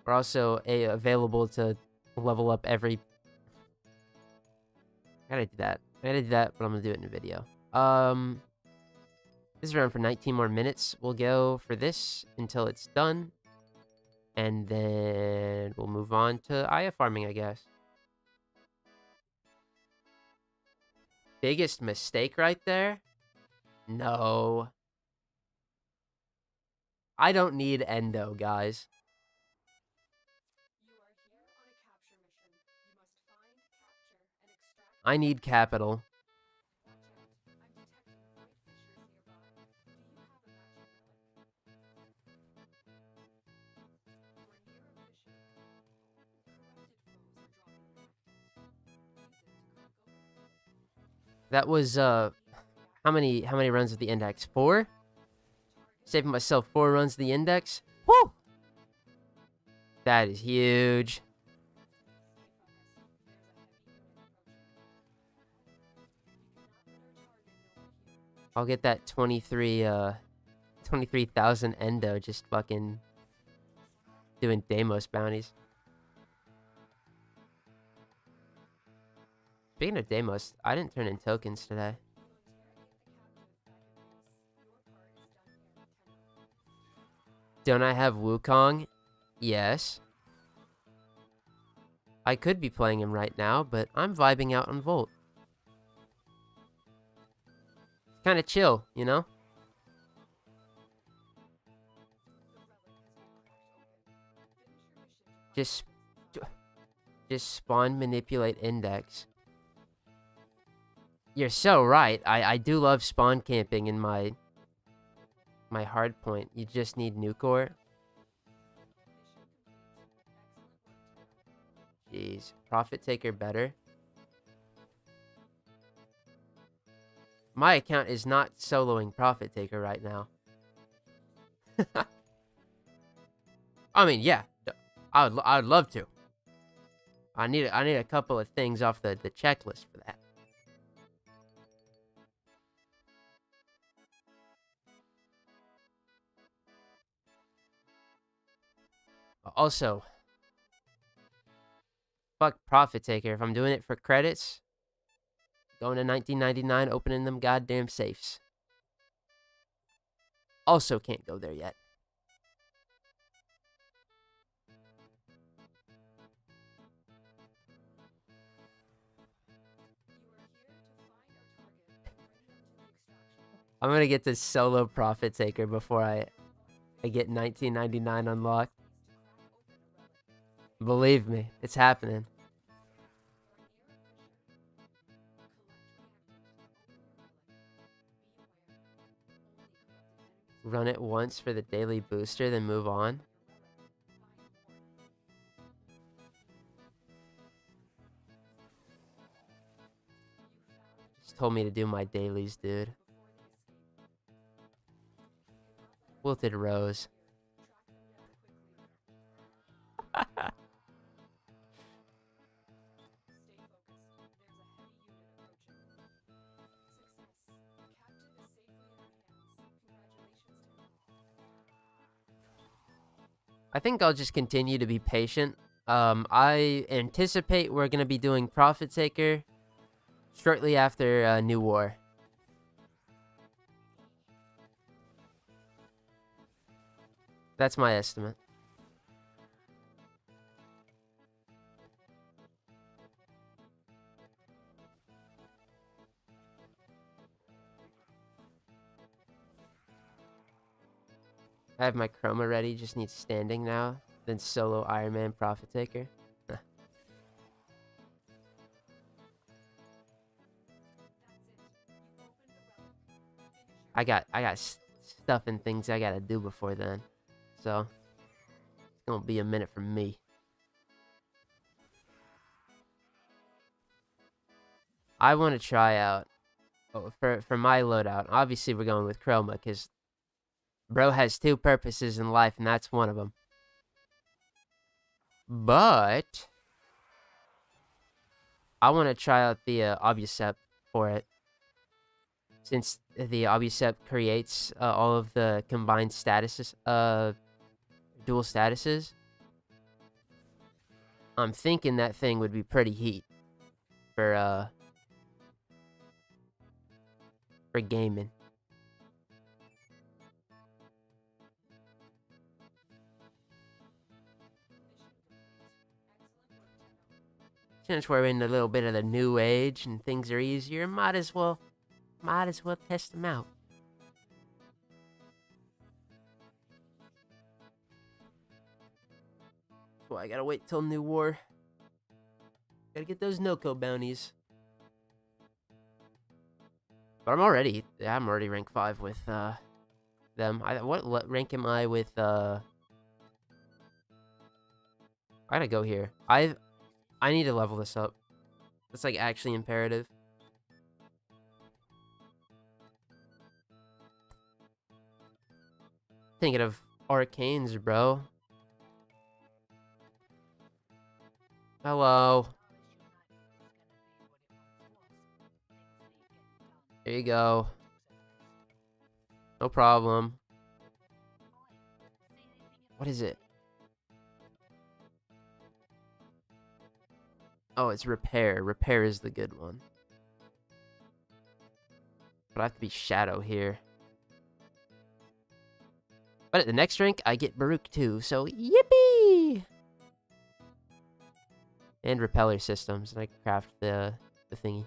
We're also available to level up every... I gotta do that. I gotta do that, but I'm gonna do it in a video. This is around for 19 more minutes. We'll go for this until it's done. And then we'll move on to Aya farming, I guess. Biggest mistake right there? No. I don't need endo, guys. I need capital. That was how many runs of the index? 4? Saving myself 4 runs of the index. Woo! That is huge. I'll get that 23,000 endo just fucking doing Deimos bounties. Speaking of Deimos, I didn't turn in tokens today. Don't I have Wukong? Yes. I could be playing him right now, but I'm vibing out on Volt. Kind of chill, you know? Just spawn, manipulate, index. You're so right. I do love spawn camping in my hard point. You just need Nucor. Jeez. Profit taker better. My account is not soloing profit taker right now. I mean, yeah. I would love to. I need a couple of things off the checklist for that. Also, fuck profit taker. If I'm doing it for credits, going to 1999, opening them goddamn safes. Also can't go there yet. I'm gonna get this solo profit taker before I get 1999 unlocked. Believe me, it's happening. Run it once for the daily booster, then move on. Just told me to do my dailies, dude. Wilted Rose. I think I'll just continue to be patient. I anticipate we're going to be doing Profit Taker shortly after New War. That's my estimate. I have my chroma ready, just need standing now. Then solo Iron Man Profit Taker. I got stuff and things I gotta do before then. So it's gonna be a minute for me. I wanna try out for my loadout. Obviously we're going with chroma because bro has two purposes in life, and that's one of them. But I want to try out the Obusept for it. Since the Obusept creates all of the combined statuses, dual statuses, I'm thinking that thing would be pretty heat for gaming. Since we're in a little bit of the new age and things are easier, might as well test them out. So I gotta wait till New War. Gotta get those no-co bounties. But I'm already rank 5 with them. What rank am I with I gotta go here. I need to level this up. That's like actually imperative. Thinking of arcanes, bro. Hello. There you go. No problem. What is it? Oh, it's repair. Repair is the good one. But I have to be shadow here. But at the next rank, I get Baruch too, so yippee! And repeller systems, and I can craft the thingy.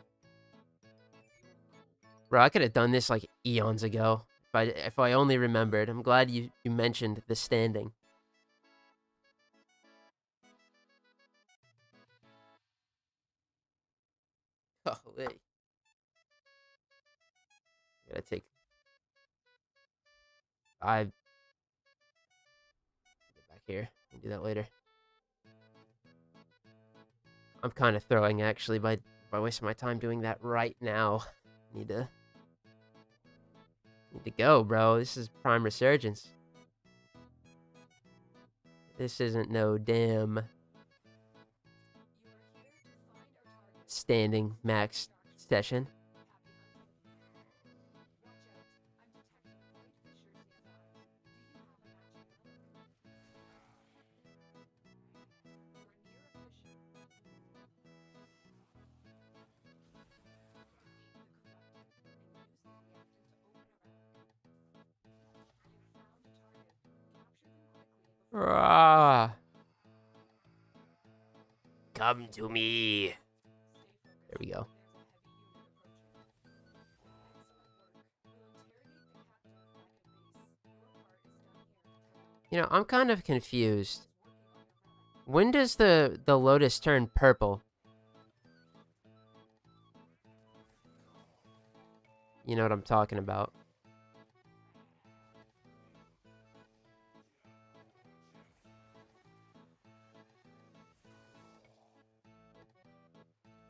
Bro, I could have done this like eons ago if I only remembered. I'm glad you mentioned the standing. Oh wait, gotta take. I get back here and do that later. I'm kind of throwing actually by wasting my time doing that right now. Need to go, bro. This is prime resurgence. This isn't no damn standing max session. Ah. Come to me. There we go. You know, I'm kind of confused. When does the lotus turn purple? You know what I'm talking about.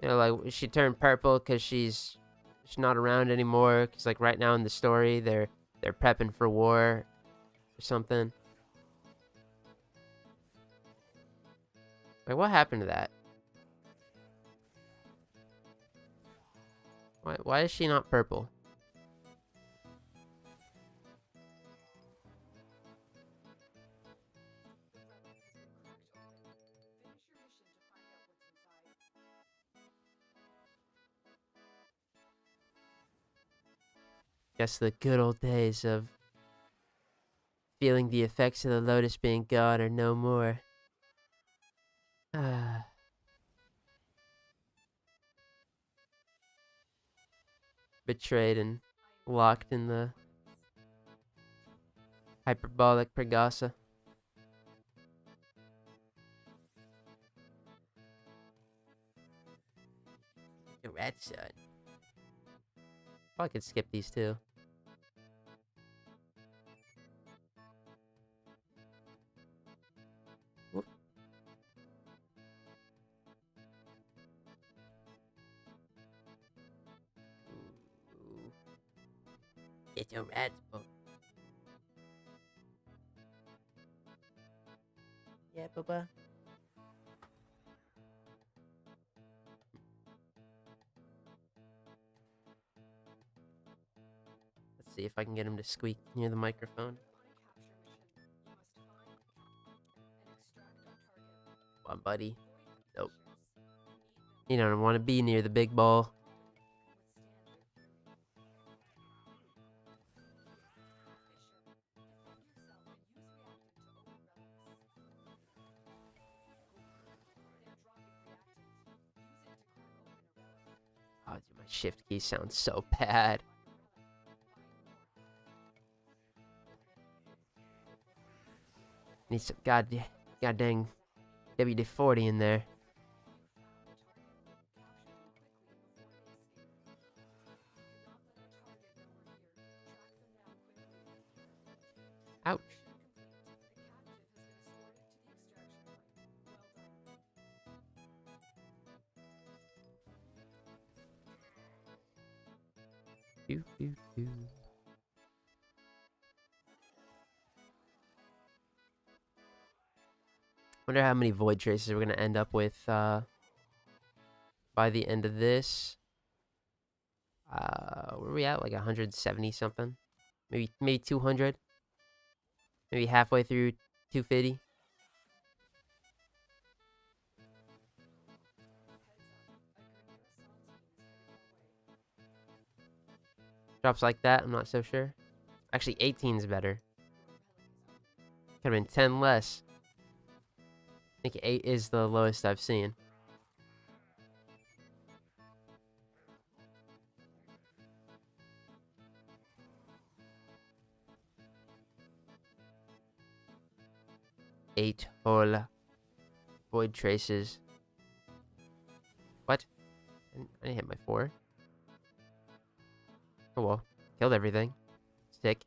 You know, like, she turned purple because she's not around anymore. Because, like, right now in the story, they're prepping for war or something. Like, what happened to that? Why is she not purple? Guess the good old days of feeling the effects of the lotus being gone are no more. Betrayed and locked in the hyperbolic Pregasa. The red sun. Probably could skip these two. Whoop. Ooh. It's a red book. Yeah, Bubba. Let's see if I can get him to squeak near the microphone. Come on, buddy. Nope. You don't want to be near the big ball. Oh, dude, my shift key sounds so bad. Need some god dang WD-40 in there. Ouch. Doo, doo, doo. Wonder how many void traces we're gonna end up with by the end of this. Where are we at? Like 170 something? Maybe 200? Maybe halfway through 250? Drops like that, I'm not so sure. Actually, 18's better. Could have been 10 less. I think 8 is the lowest I've seen. 8 whole void traces. What? I didn't hit my 4. Oh well. Killed everything. Sick.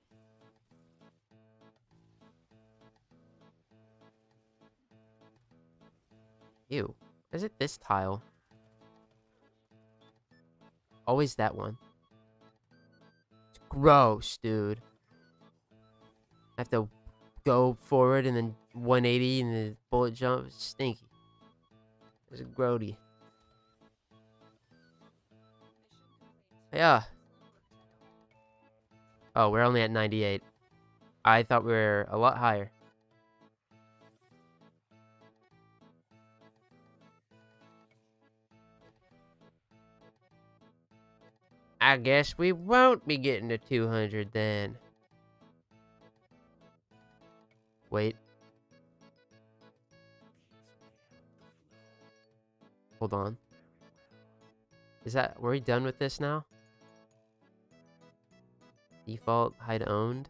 Ew. Is it this tile? Always that one. It's gross, dude. I have to go forward and then 180 and the bullet jump. It's stinky. It's grody. Yeah. Oh, we're only at 98. I thought we were a lot higher. I guess we won't be getting to 200 then. Wait. Hold on. Is that... Were we done with this now? Default, hide owned.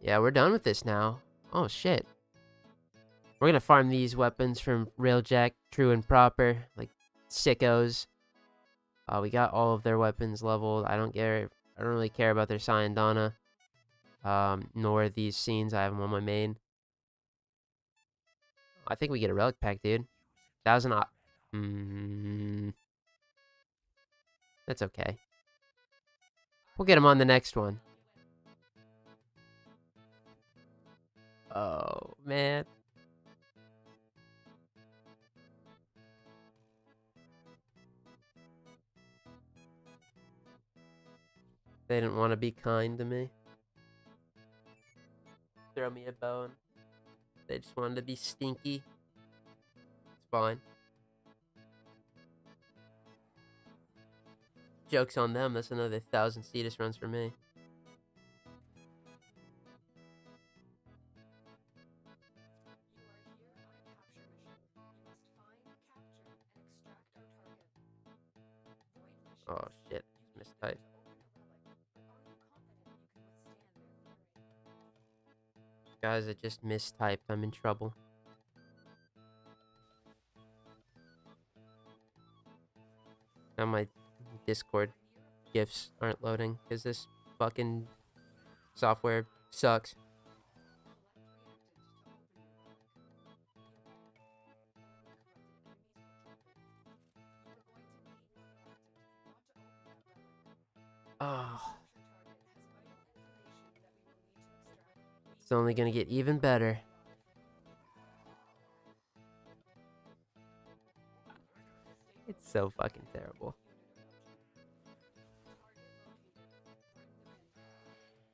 Yeah, we're done with this now. Oh, shit. We're gonna farm these weapons from Railjack, True and Proper, like sickos. We got all of their weapons leveled. I don't really care about their Syandana. Nor these scenes. I have them on my main. I think we get a relic pack, dude. 1,000. That's okay. We'll get him on the next one. Oh, man. They didn't want to be kind to me. Throw me a bone. They just wanted to be stinky. It's fine. Joke's on them. That's another 1,000 Cetus runs for me. Oh shit, mistyped. Guys, I just mistyped. I'm in trouble. Now my Discord GIFs aren't loading because this fucking software sucks. Oh. It's only gonna get even better. It's so fucking terrible.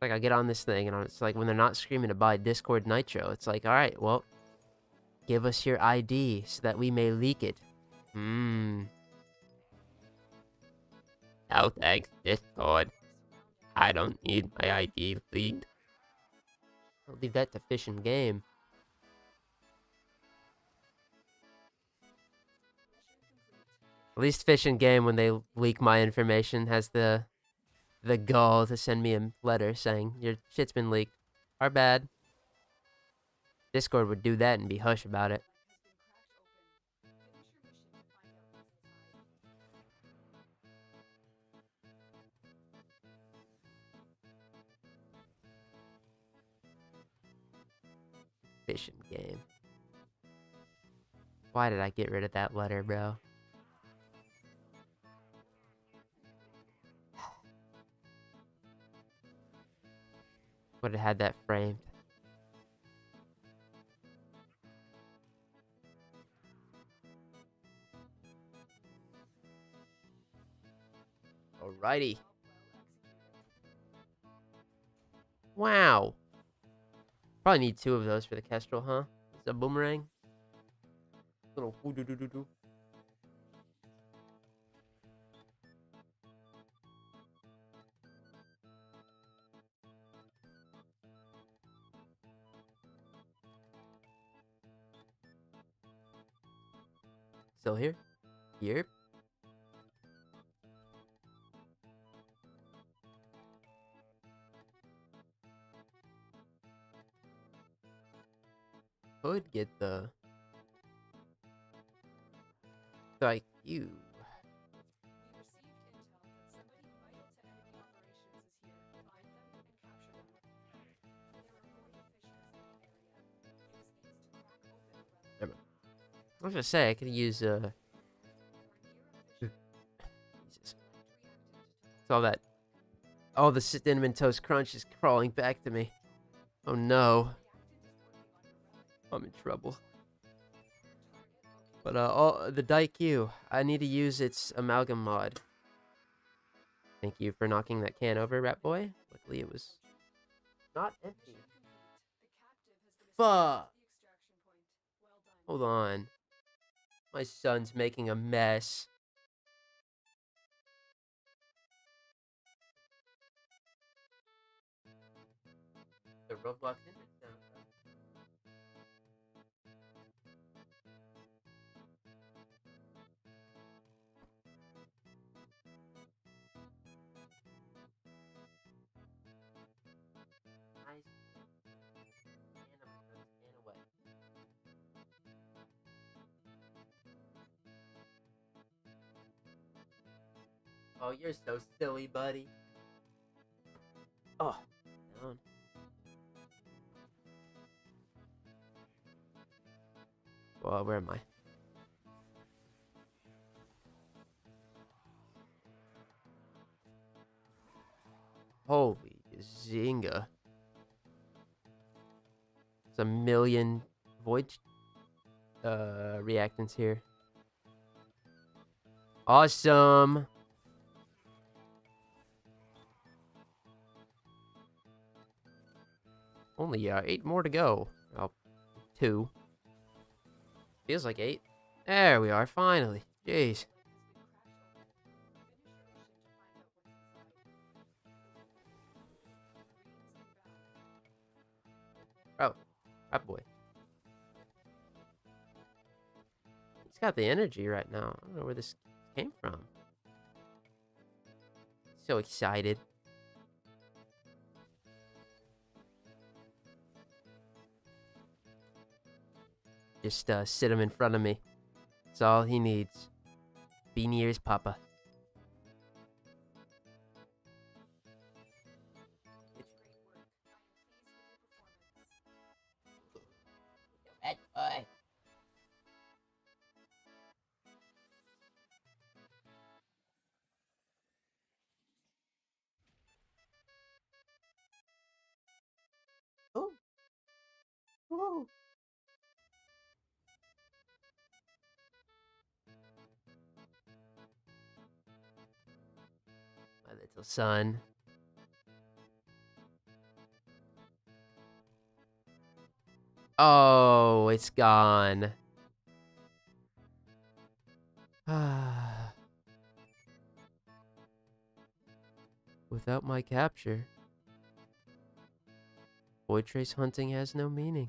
Like, I get on this thing, and it's like, when they're not screaming to buy Discord Nitro, it's like, alright, well, give us your ID so that we may leak it. No thanks, Discord. I don't need my ID leaked. I'll leave that to Fish and Game. At least Fish and Game, when they leak my information, has the gall to send me a letter saying, your shit's been leaked. Our bad. Discord would do that and be hush about it. Fish and Game. Why did I get rid of that letter, bro? Would have had that framed. Alrighty. Wow. Probably need 2 of those for the Kestrel, huh? It's a boomerang. Little woo-doo-doo-doo-doo. Still here? Yep. could get the IQ. We received intel that somebody vital to enemy operations is here. Find them and capture them. There are void fissures in the area. Use these to crack open a relic. Never mind. I was gonna say I could use We're near a fissure. Jesus. Select reactant to All that. All the cinnamon toast crunch is crawling back to me. Oh no, I'm in trouble. But the DIQ, I need to use its amalgam mod. Thank you for knocking that can over, rat boy. Luckily it was not empty. Fuck. Hold on. My son's making a mess. The Roblox internet sound. Nice. And I'm gonna scan away. Oh, you're so silly, buddy. Oh, down. Well, where am I? Holy zinga. There's a million void reactants here. Awesome. Only 8 more to go. Oh, 2. Feels like 8. There we are, finally. Jeez. Oh, that boy. He's got the energy right now. I don't know where this came from. So excited. Just sit him in front of me. That's all he needs. Be near his papa. That boy. Oh. Oh. My little son. Oh, it's gone. Without my capture, void trace hunting has no meaning.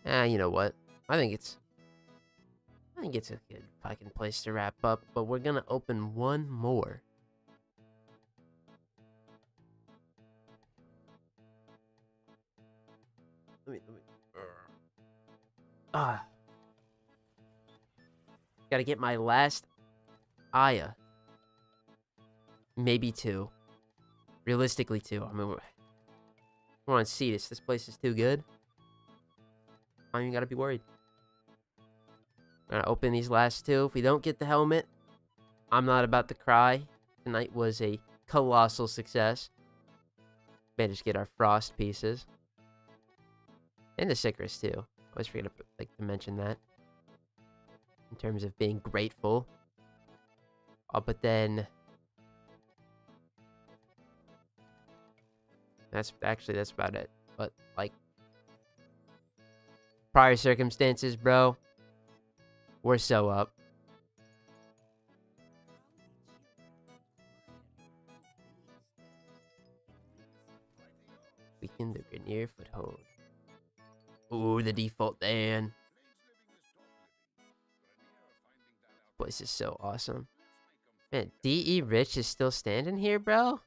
You know what? I think it's a good fucking place to wrap up, but we're gonna open one more. Let me. Gotta get my last Aya. Maybe 2. Realistically 2. I mean, we're on Cetus. This place is too good. I don't even gotta be worried. I'm gonna open these last 2. If we don't get the helmet, I'm not about to cry. Tonight was a colossal success. Managed to get our frost pieces. And the Sycris too. I always forget to mention that. In terms of being grateful. But then... That's about it. But, like... Prior circumstances, bro. We're so up. Weaken the Grenier foothold. Ooh, the default Dan. This place is so awesome. Man, DE Rich is still standing here, bro?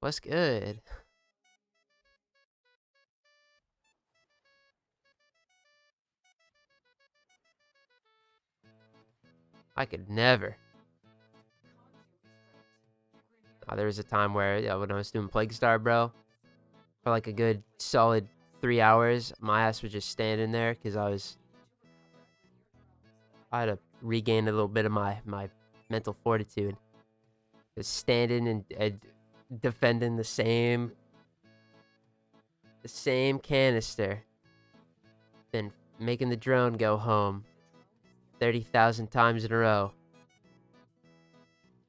What's good? I could never. There was a time where, yeah, when I was doing Plague Star, bro, for like a good solid 3 hours, my ass was just standing there because I had to regain a little bit of my mental fortitude. Just standing and defending the same canister, then making the drone go home 30,000 times in a row.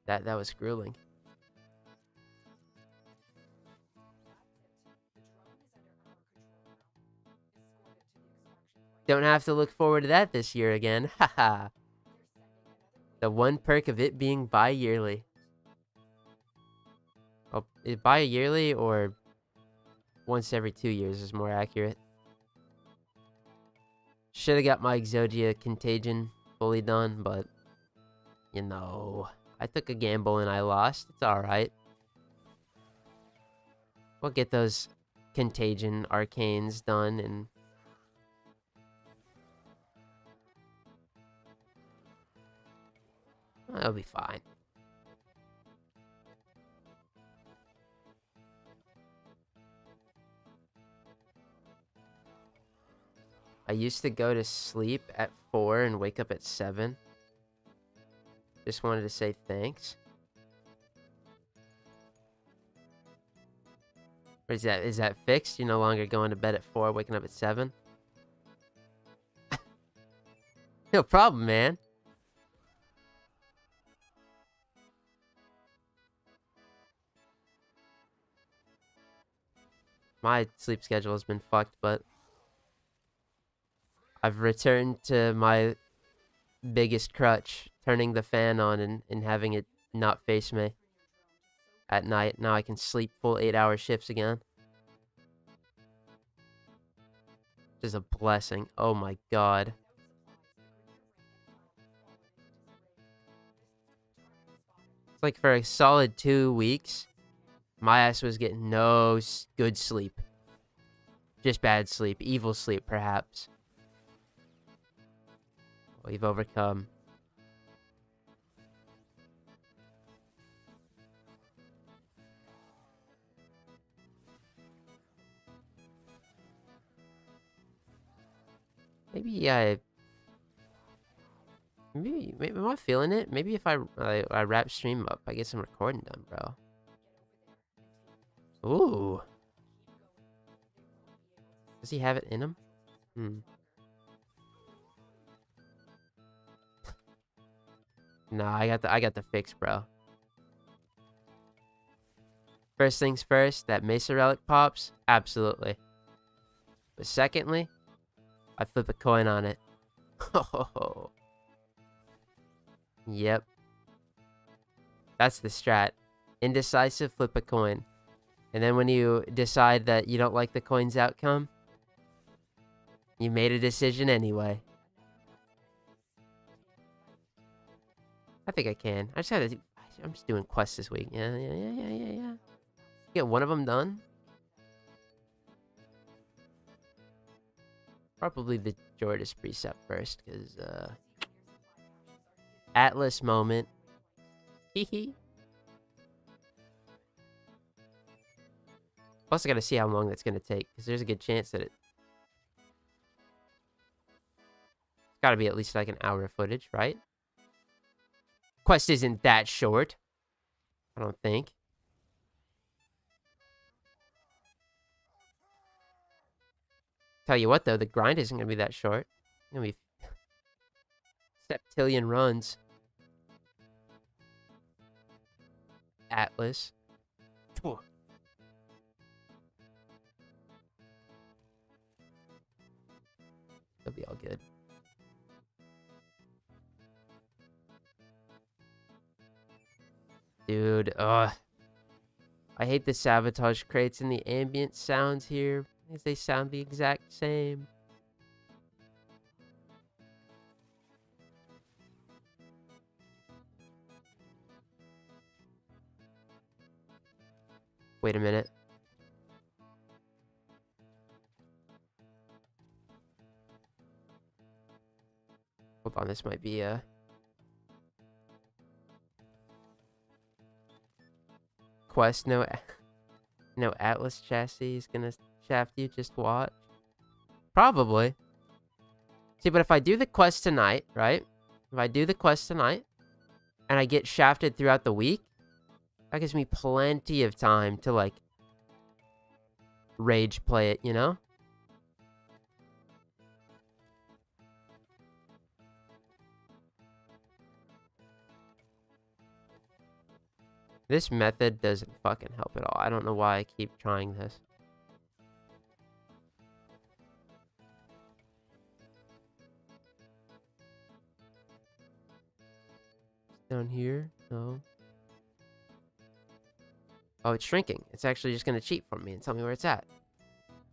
That was grueling. Don't have to look forward to that this year again. Haha. The one perk of it being bi-yearly. Oh, bi-yearly or once every 2 years is more accurate. Should have got my Exodia Contagion fully done, but you know, I took a gamble and I lost. It's alright. We'll get those Contagion Arcanes done and it'll be fine. I used to go to sleep at 4 and wake up at 7. Just wanted to say thanks. Or is that fixed? You're no longer going to bed at 4, waking up at 7? No problem, man. My sleep schedule has been fucked, but I've returned to my biggest crutch, turning the fan on and having it not face me at night. Now I can sleep full 8-hour shifts again. Which is a blessing. Oh my god. It's like for a solid 2 weeks, my ass was getting no good sleep. Just bad sleep. Evil sleep, perhaps. We've overcome. Maybe am I feeling it? Maybe if I wrap stream up, I get some recording done, bro. Ooh. Does he have it in him? Nah, I got the fix, bro. First things first, that Mesa Relic pops? Absolutely. But secondly, I flip a coin on it. Oh. Yep. That's the strat. Indecisive, flip a coin. And then when you decide that you don't like the coin's outcome, you made a decision anyway. I think I can. I just had to I'm just doing quests this week. Yeah. Get one of them done. Probably the Jordas precept first, because, Atlas moment. Hehe. Plus, I gotta see how long that's gonna take, because there's a good chance that it's gotta be at least like an hour of footage, right? Quest isn't that short. I don't think. Tell you what, though, the grind isn't gonna be that short. It's gonna be septillion runs. Atlas. It'll be all good. Dude, I hate the sabotage crates and the ambient sounds here, because they sound the exact same. Wait a minute. Hold on, this might be a quest. No Atlas chassis is gonna shaft you. Just watch. Probably. See, but if I do the quest tonight, right? If I do the quest tonight, and I get shafted throughout the week, that gives me plenty of time to, like, rage play it, you know? This method doesn't fucking help at all. I don't know why I keep trying this. Down here? No. Oh, it's shrinking. It's actually just gonna cheat for me and tell me where it's at.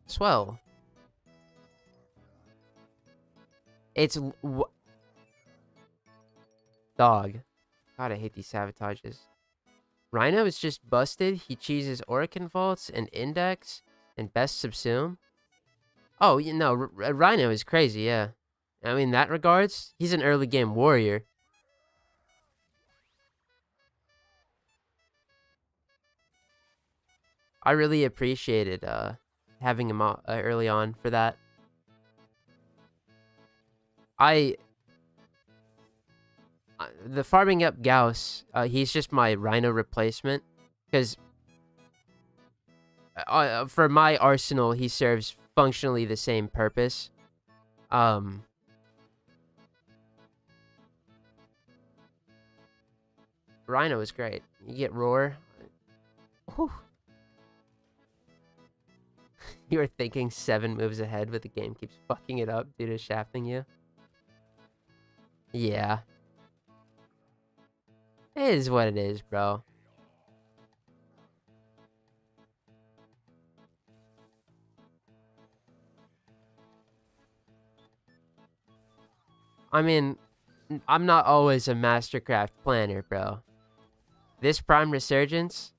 Swell. It's... Dog. God, I hate these sabotages. Rhino is just busted. He cheeses Oricon Vaults and Index and Best Subsume. Oh, you know, Rhino is crazy, yeah. I mean, in that regards, he's an early game warrior. I really appreciated having him early on for that. The farming up Gauss, he's just my Rhino replacement, because for my arsenal, he serves functionally the same purpose. Rhino is great. You get Roar. Whew. You are thinking 7 moves ahead, but the game keeps fucking it up due to shafting you. Yeah. It is what it is, bro. I mean, I'm not always a Mastercraft planner, bro. This Prime Resurgence...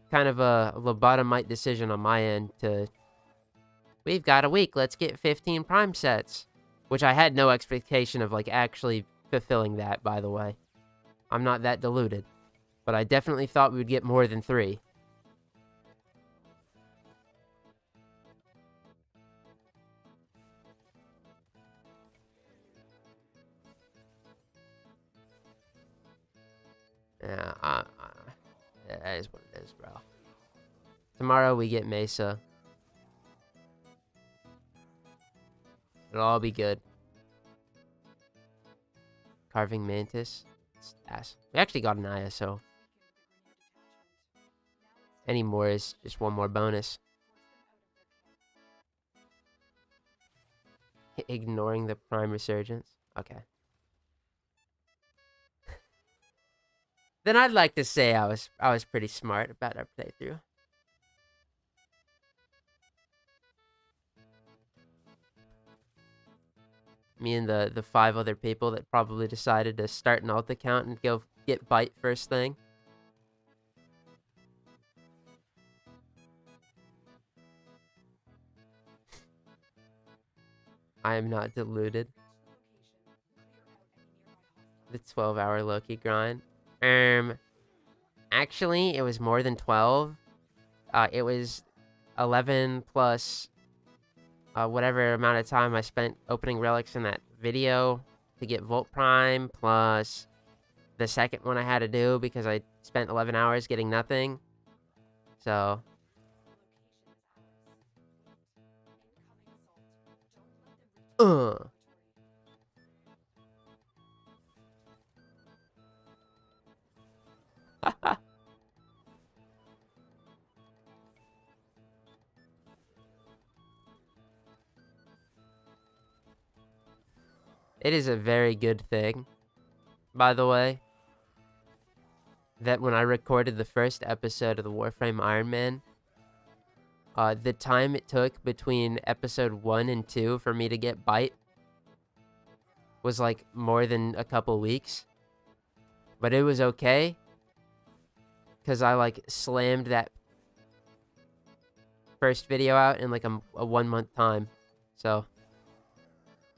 kind of a lobotomite decision on my end to... We've got a week, let's get 15 Prime sets. Which I had no expectation of, like, actually fulfilling that, by the way. I'm not that deluded. But I definitely thought we would get more than 3. Yeah, that is what it is, bro. Tomorrow we get Mesa. It'll all be good. Carving Mantis. It's ass. We actually got an ISO. Any more is just one more bonus. Ignoring the Prime Resurgence. Okay. Then I'd like to say I was pretty smart about our playthrough. Me and the 5 other people that probably decided to start an alt account and go get bite first thing. I am not deluded. The 12-hour Loki grind. Actually, it was more than 12. It was 11 plus whatever amount of time I spent opening relics in that video to get Volt Prime, plus the second one I had to do because I spent 11 hours getting nothing. So... It is a very good thing, by the way, that when I recorded the first episode of the Warframe Iron Man, the time it took between episode 1 and 2 for me to get bite was like more than a couple weeks. But it was okay. Because I like slammed that first video out in like a 1 month time. So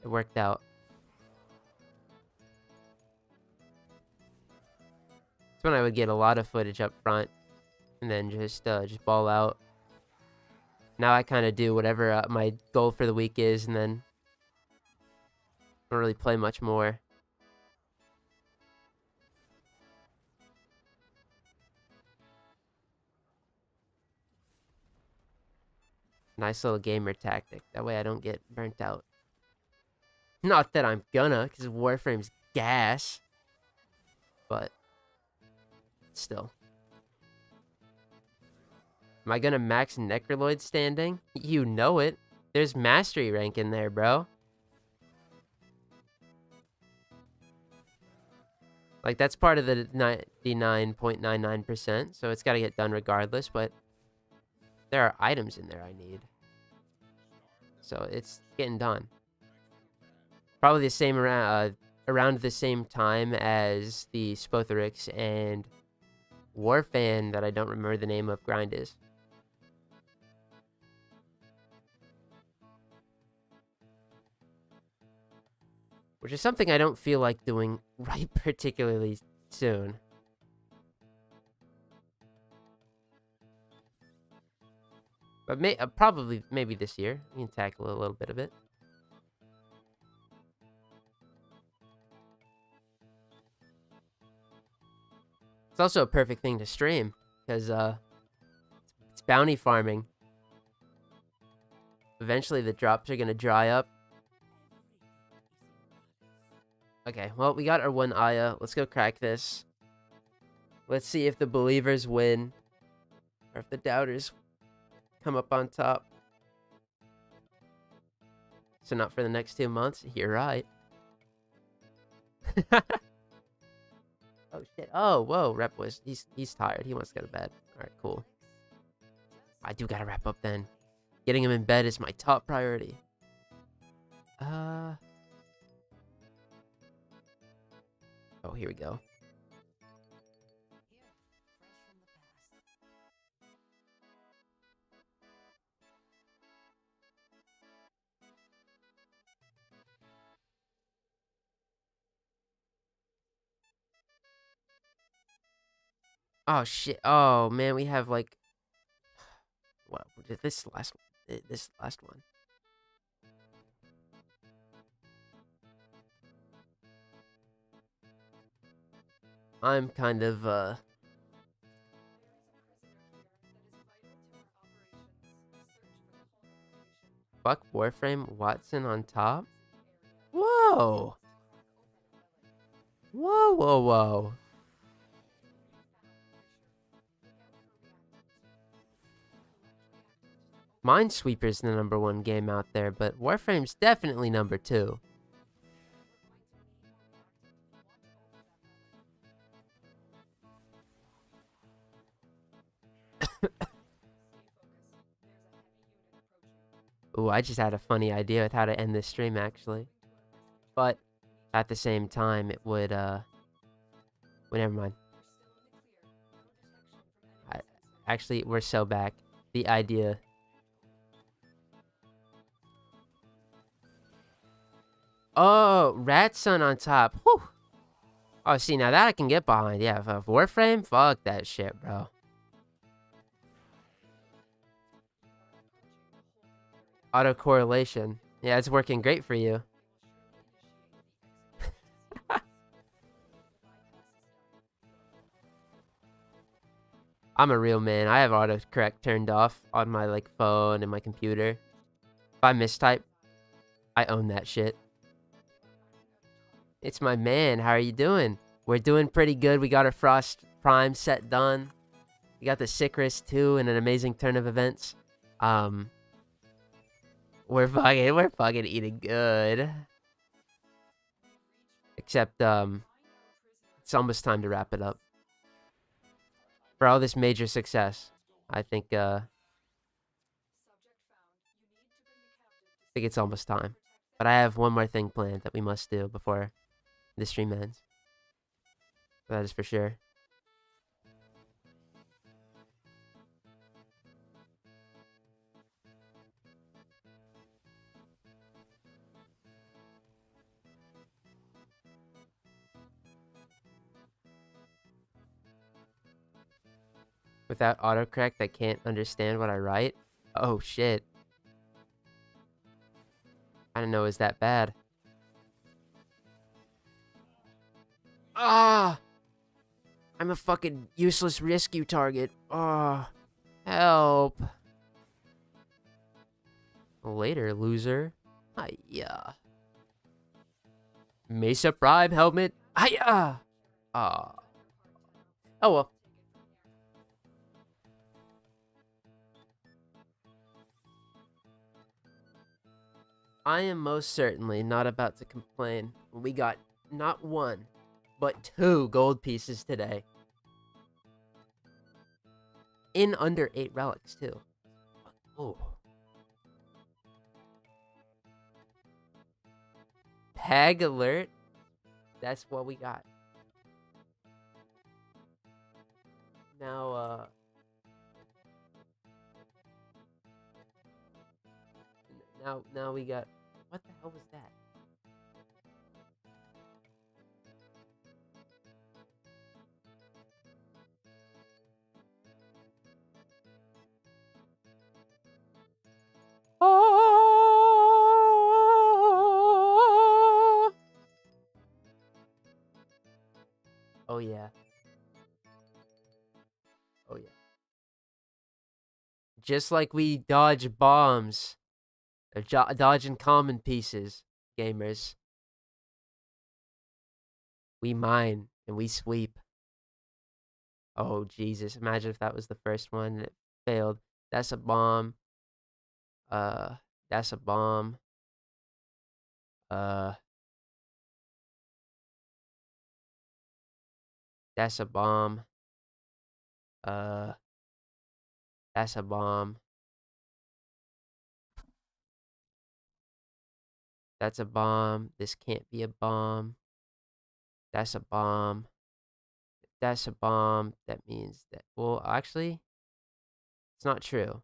it worked out. That's when I would get a lot of footage up front. And then just ball out. Now I kind of do whatever my goal for the week is. And then don't really play much more. Nice little gamer tactic. That way I don't get burnt out. Not that I'm gonna, because Warframe's gas. But still. Am I gonna max Necroloid standing? You know it. There's mastery rank in there, bro. Like, that's part of the 99.99%, so it's gotta get done regardless, but there are items in there I need. So it's getting done. Probably the same around the same time as the Spotherix and Warfan that I don't remember the name of grind is. Which is something I don't feel like doing right particularly soon. But probably maybe this year. We can tackle a little bit of it. It's also a perfect thing to stream, because it's bounty farming. Eventually the drops are going to dry up. Okay, well, we got our one Aya. Let's go crack this. Let's see if the believers win, or if the doubters come up on top. So not for the next 2 months? You're right. Oh, shit. Oh, whoa. Rep was... He's tired. He wants to go to bed. Alright, cool. I do gotta wrap up then. Getting him in bed is my top priority. Oh, here we go. Oh, shit. Oh, man, we have, like... What? This last one. I'm kind of, Fuck Warframe, Watson on top? Whoa! Whoa, whoa, whoa. Minesweeper's the #1 game out there, but Warframe's definitely #2. Ooh, I just had a funny idea with how to end this stream, actually. But at the same time, it would, well, never mind. Actually, we're so back. The idea... Oh, Rat Sun on top. Whew. Oh, see, now that I can get behind. Yeah, Warframe? Fuck that shit, bro. Autocorrelation. Yeah, it's working great for you. I'm a real man. I have autocorrect turned off on my, like, phone and my computer. If I mistype, I own that shit. It's my man. How are you doing? We're doing pretty good. We got our Frost Prime set done. We got the Sickris 2 and an amazing turn of events. We're fucking eating good. Except, it's almost time to wrap it up. For all this major success, I think it's almost time. But I have one more thing planned that we must do before the stream ends. That is for sure. Without autocorrect, I can't understand what I write. Oh, shit. I didn't know it was that bad. Ah! I'm a fucking useless rescue target. Oh, help. Later, loser. Hiya. Mesa Prime helmet. Hiya! Ah. Oh well. I am most certainly not about to complain. We got not one, but 2 gold pieces today. In under 8 relics, too. Oh. Peg alert. That's what we got. Now, now we got... What the hell was that? Oh, yeah. Oh, yeah. Just like we dodge bombs. Or dodging common pieces, gamers. We mine and we sweep. Oh, Jesus. Imagine if that was the first one and it failed. That's a bomb. That's a bomb. That's a bomb. That's a bomb. That's a bomb. This can't be a bomb. That's a bomb. That's a bomb. That means that... Well, actually, it's not true.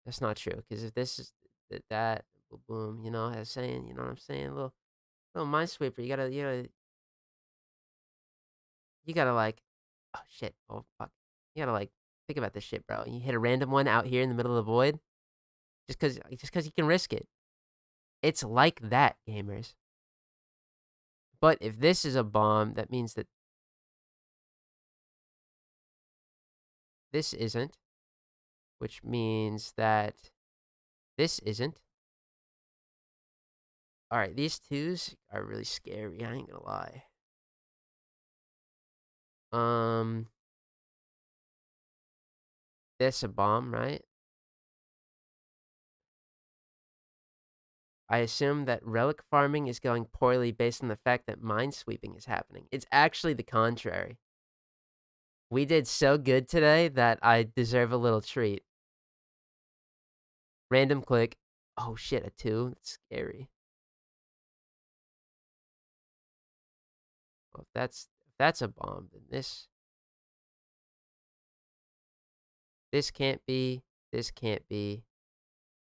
That's not true. Because if this is that, boom, you know what I'm saying? You know what I'm saying? Little minesweeper. You gotta like... Oh, shit. Oh, fuck. You gotta like... Think about this shit, bro. You hit a random one out here in the middle of the void. Just because you can risk it. It's like that, gamers. But if this is a bomb, that means that this isn't. Which means that this isn't. Alright, these 2s are really scary, I ain't gonna lie. This a bomb, right? I assume that relic farming is going poorly based on the fact that minesweeping is happening. It's actually the contrary. We did so good today that I deserve a little treat. Random click. Oh shit, a 2. That's scary. Well, if that's a bomb, then this can't be, this can't be,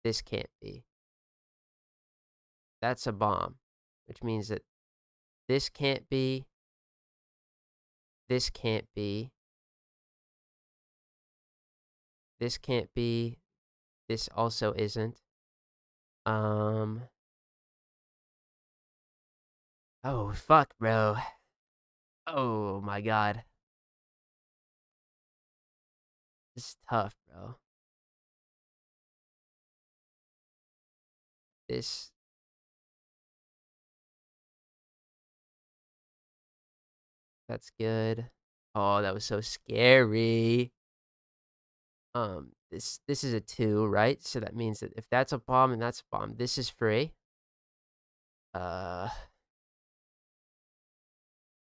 this can't be. That's a bomb, which means that this can't be, this can't be, this can't be, this also isn't. Oh, fuck, bro. Oh, my God. This is tough, bro. This... That's good. Oh, that was so scary. This is a 2, right? So that means that if that's a bomb and that's a bomb, this is free.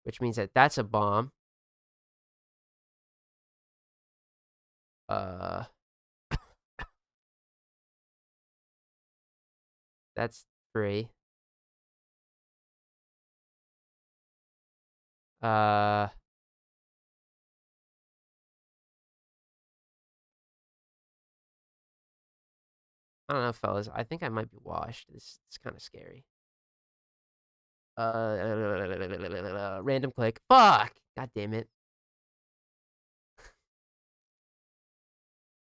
Which means that that's a bomb. That's free. I don't know, fellas. I think I might be washed. This is kind of scary. Random click. Fuck! God damn it.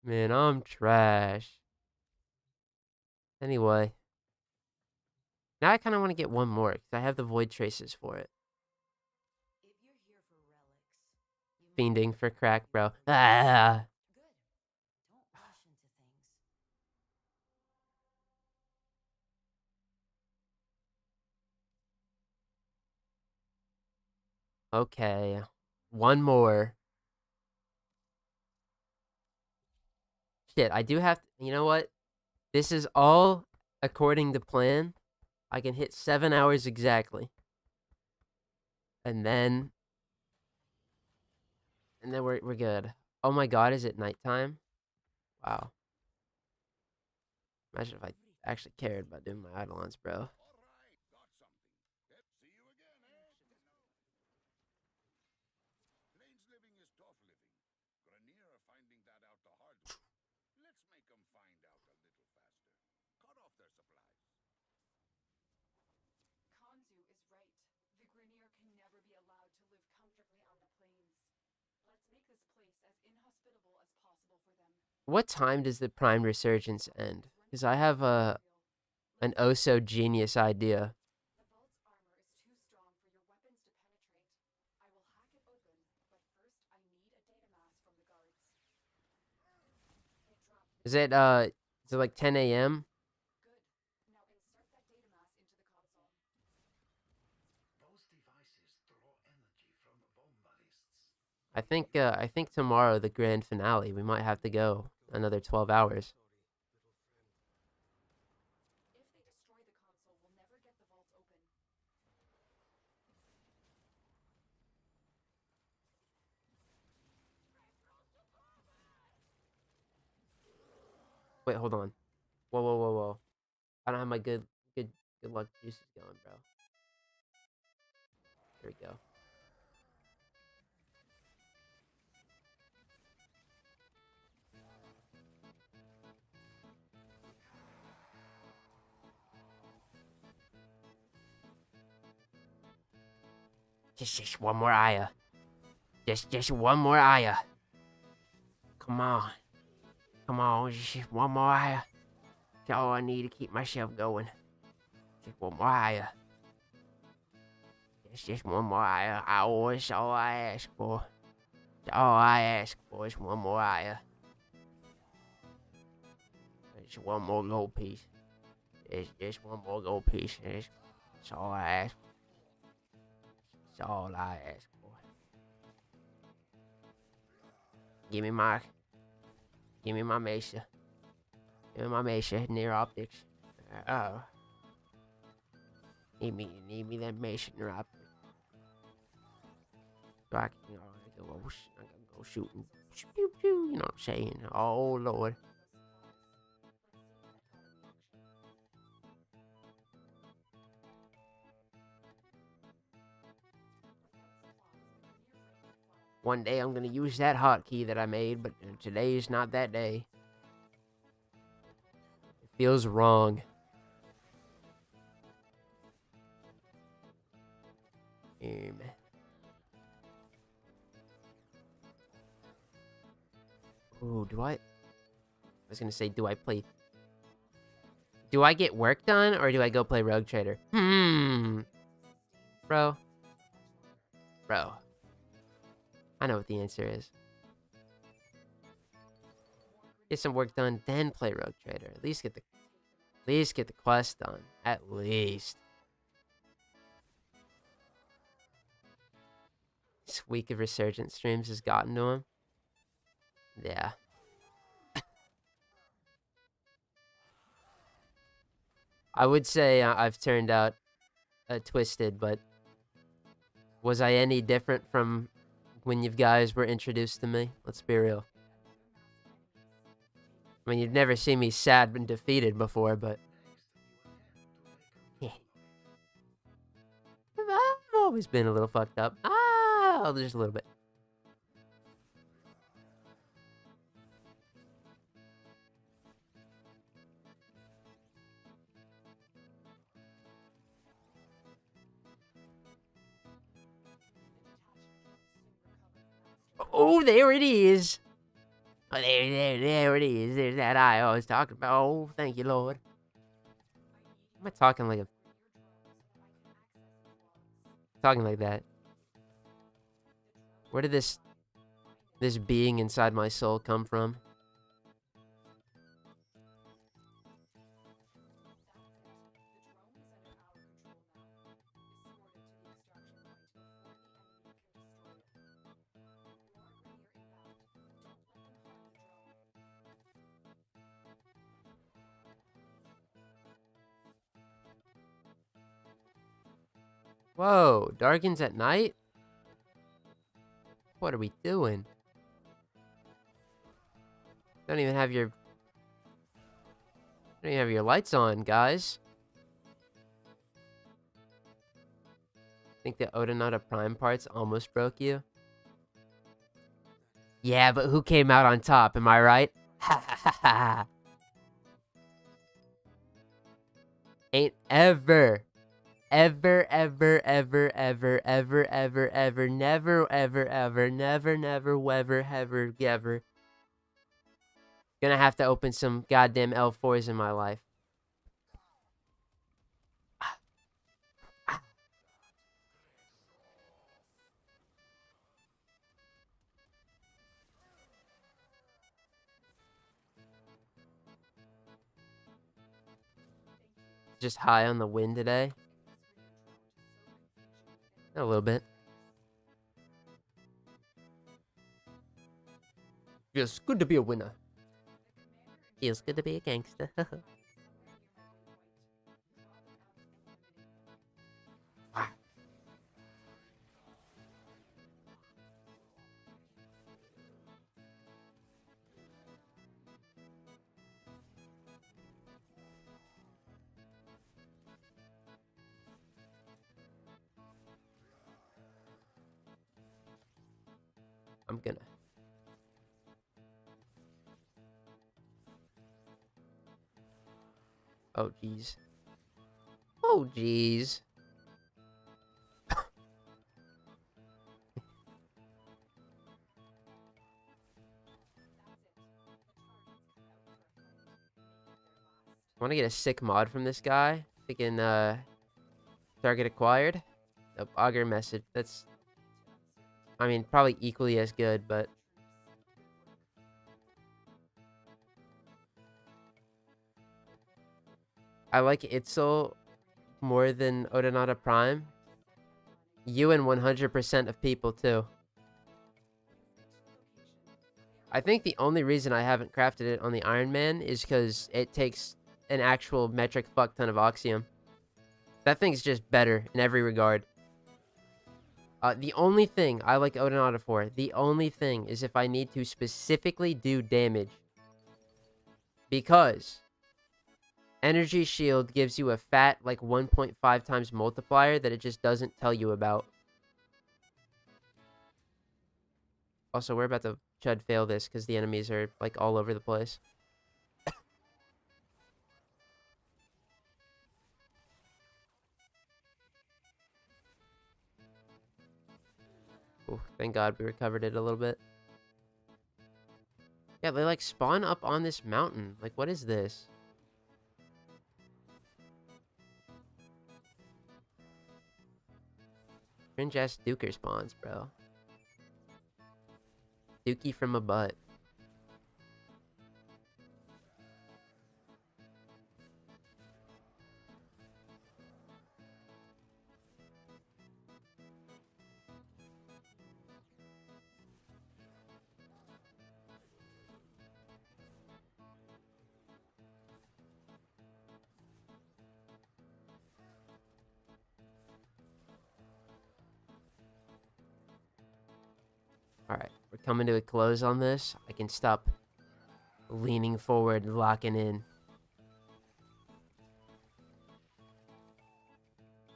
Man, I'm trash. Anyway. Now I kind of want to get one more, because I have the void traces for it. If you're here for relics, you Fiending for crack, bro. Ah! Good. Don't rush into things. Okay. One more. Shit, I do have to, you know what? This is all according to plan. I can hit 7 hours exactly. And then we're good. Oh my god, is it nighttime? Wow. Imagine if I actually cared about doing my eidolons, bro. Kanzu is right. The Grineer can never be allowed to live comfortably on the plains. Let's make this place as inhospitable as possible for them. What time does the Prime Resurgence end? Because I have an oh so genius idea. The vault's armor is too strong for your weapons to penetrate. I will hack it open, but first I need a data mass from the guards. Is it like 10 a.m.? Good. Now insert that data mass into the console. Those devices draw energy from Vombalists. I think tomorrow, the grand finale, we might have to go another 12 hours. If they destroy the console, we'll never get the vault open. Wait, hold on. Whoa. I don't have my good luck juices going, bro. Here we go. Just one more Aya. Just one more Aya. Come on. Just one more Aya. That's all I need to keep myself going. Just one more Aya. Just one more Aya. That's all I ask for. That's all I ask for is one more Aya. Just one more gold piece. Just one more gold piece. That's all I ask for. That's all I ask for. Give me my Mesa. Give me my Mesa near optics. Need me that Mesa near optics. So I can, I can go shooting. Pew, pew, you know what I'm saying? Oh Lord. One day I'm gonna use that hotkey that I made, but today is not that day. It feels wrong. Ooh, I was gonna say, do I get work done, or do I go play Rogue Trader? Bro. I know what the answer is. Get some work done, then play Rogue Trader. At least get the quest done. At least. This week of Resurgence streams has gotten to him. Yeah. I would say I've turned out twisted, but was I any different from when you guys were introduced to me? Let's be real. I mean, you've never seen me sad and defeated before, but always been a little fucked up. Ah, just a little bit. Oh, there it is. Oh, there it is. There's that eye I was talking about. Oh, thank you, Lord. Am I talking like a... Talking like that? Where did this being inside my soul come from? Whoa, darkens at night? What are we doing? Don't even have your lights on, guys. Think the Odinata Prime parts almost broke you? Yeah, but who came out on top, am I right? Ha ha ha ha. Ain't ever, never, ever, gonna have to open some goddamn L4s in my life. Just high on the wind today. A little bit. Feels good to be a winner. Feels good to be a gangster. I'm gonna. Oh, jeez. Oh, jeez. I want to get a sick mod from this guy. Thinking, target acquired. The auger message. That's, I mean, probably equally as good, but... I like Itzel more than Odinata Prime. You and 100% of people, too. I think the only reason I haven't crafted it on the Iron Man is because it takes an actual metric fuck ton of Oxium. That thing's just better in every regard. The only thing I like Odinata for, the only thing is if I need to specifically do damage. Because Energy Shield gives you a fat, like, 1.5 times multiplier that it just doesn't tell you about. Also, we're about to chud fail this because the enemies are, like, all over the place. Ooh, thank God we recovered it a little bit. Yeah, they, like, spawn up on this mountain. Like, what is this? Cringe-ass Duker spawns, bro. Dookie from a butt. Alright, we're coming to a close on this. I can stop leaning forward, locking in.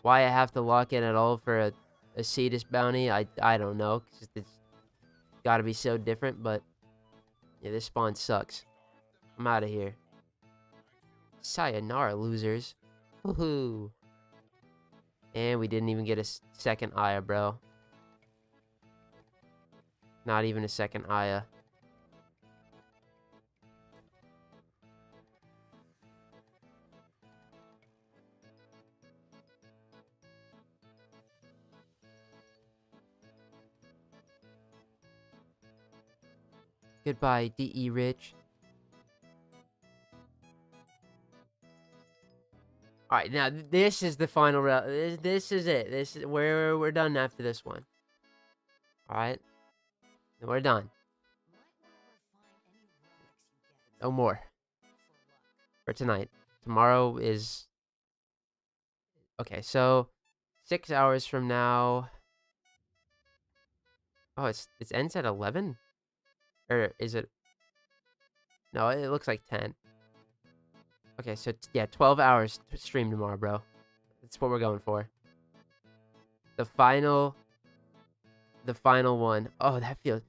Why I have to lock in at all for a a Cetus bounty. I don't know, 'cause it's gotta be so different, but yeah, this spawn sucks. I'm out of here. Sayonara, losers. Woohoo. And we didn't even get a second Aya, bro. Not even a second Aya. Goodbye, DE Rich. Alright, now this is the final round. This is it. This is where we're done after this one. Alright? We're done. No more. For tonight. Tomorrow is... Okay, so 6 hours from now... Oh, it ends at 11? Or is it... No, it looks like 10. Okay, so yeah, 12 hours to stream tomorrow, bro. That's what we're going for. The final one. Oh, that feels...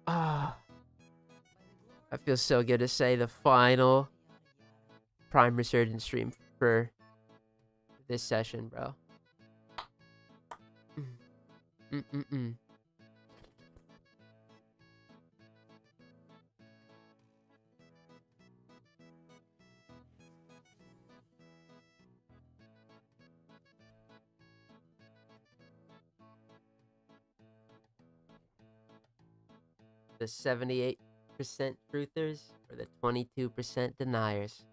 Ah. That feels so good to say. The final Prime Resurgence stream for this session, bro. The 78% truthers or the 22% deniers?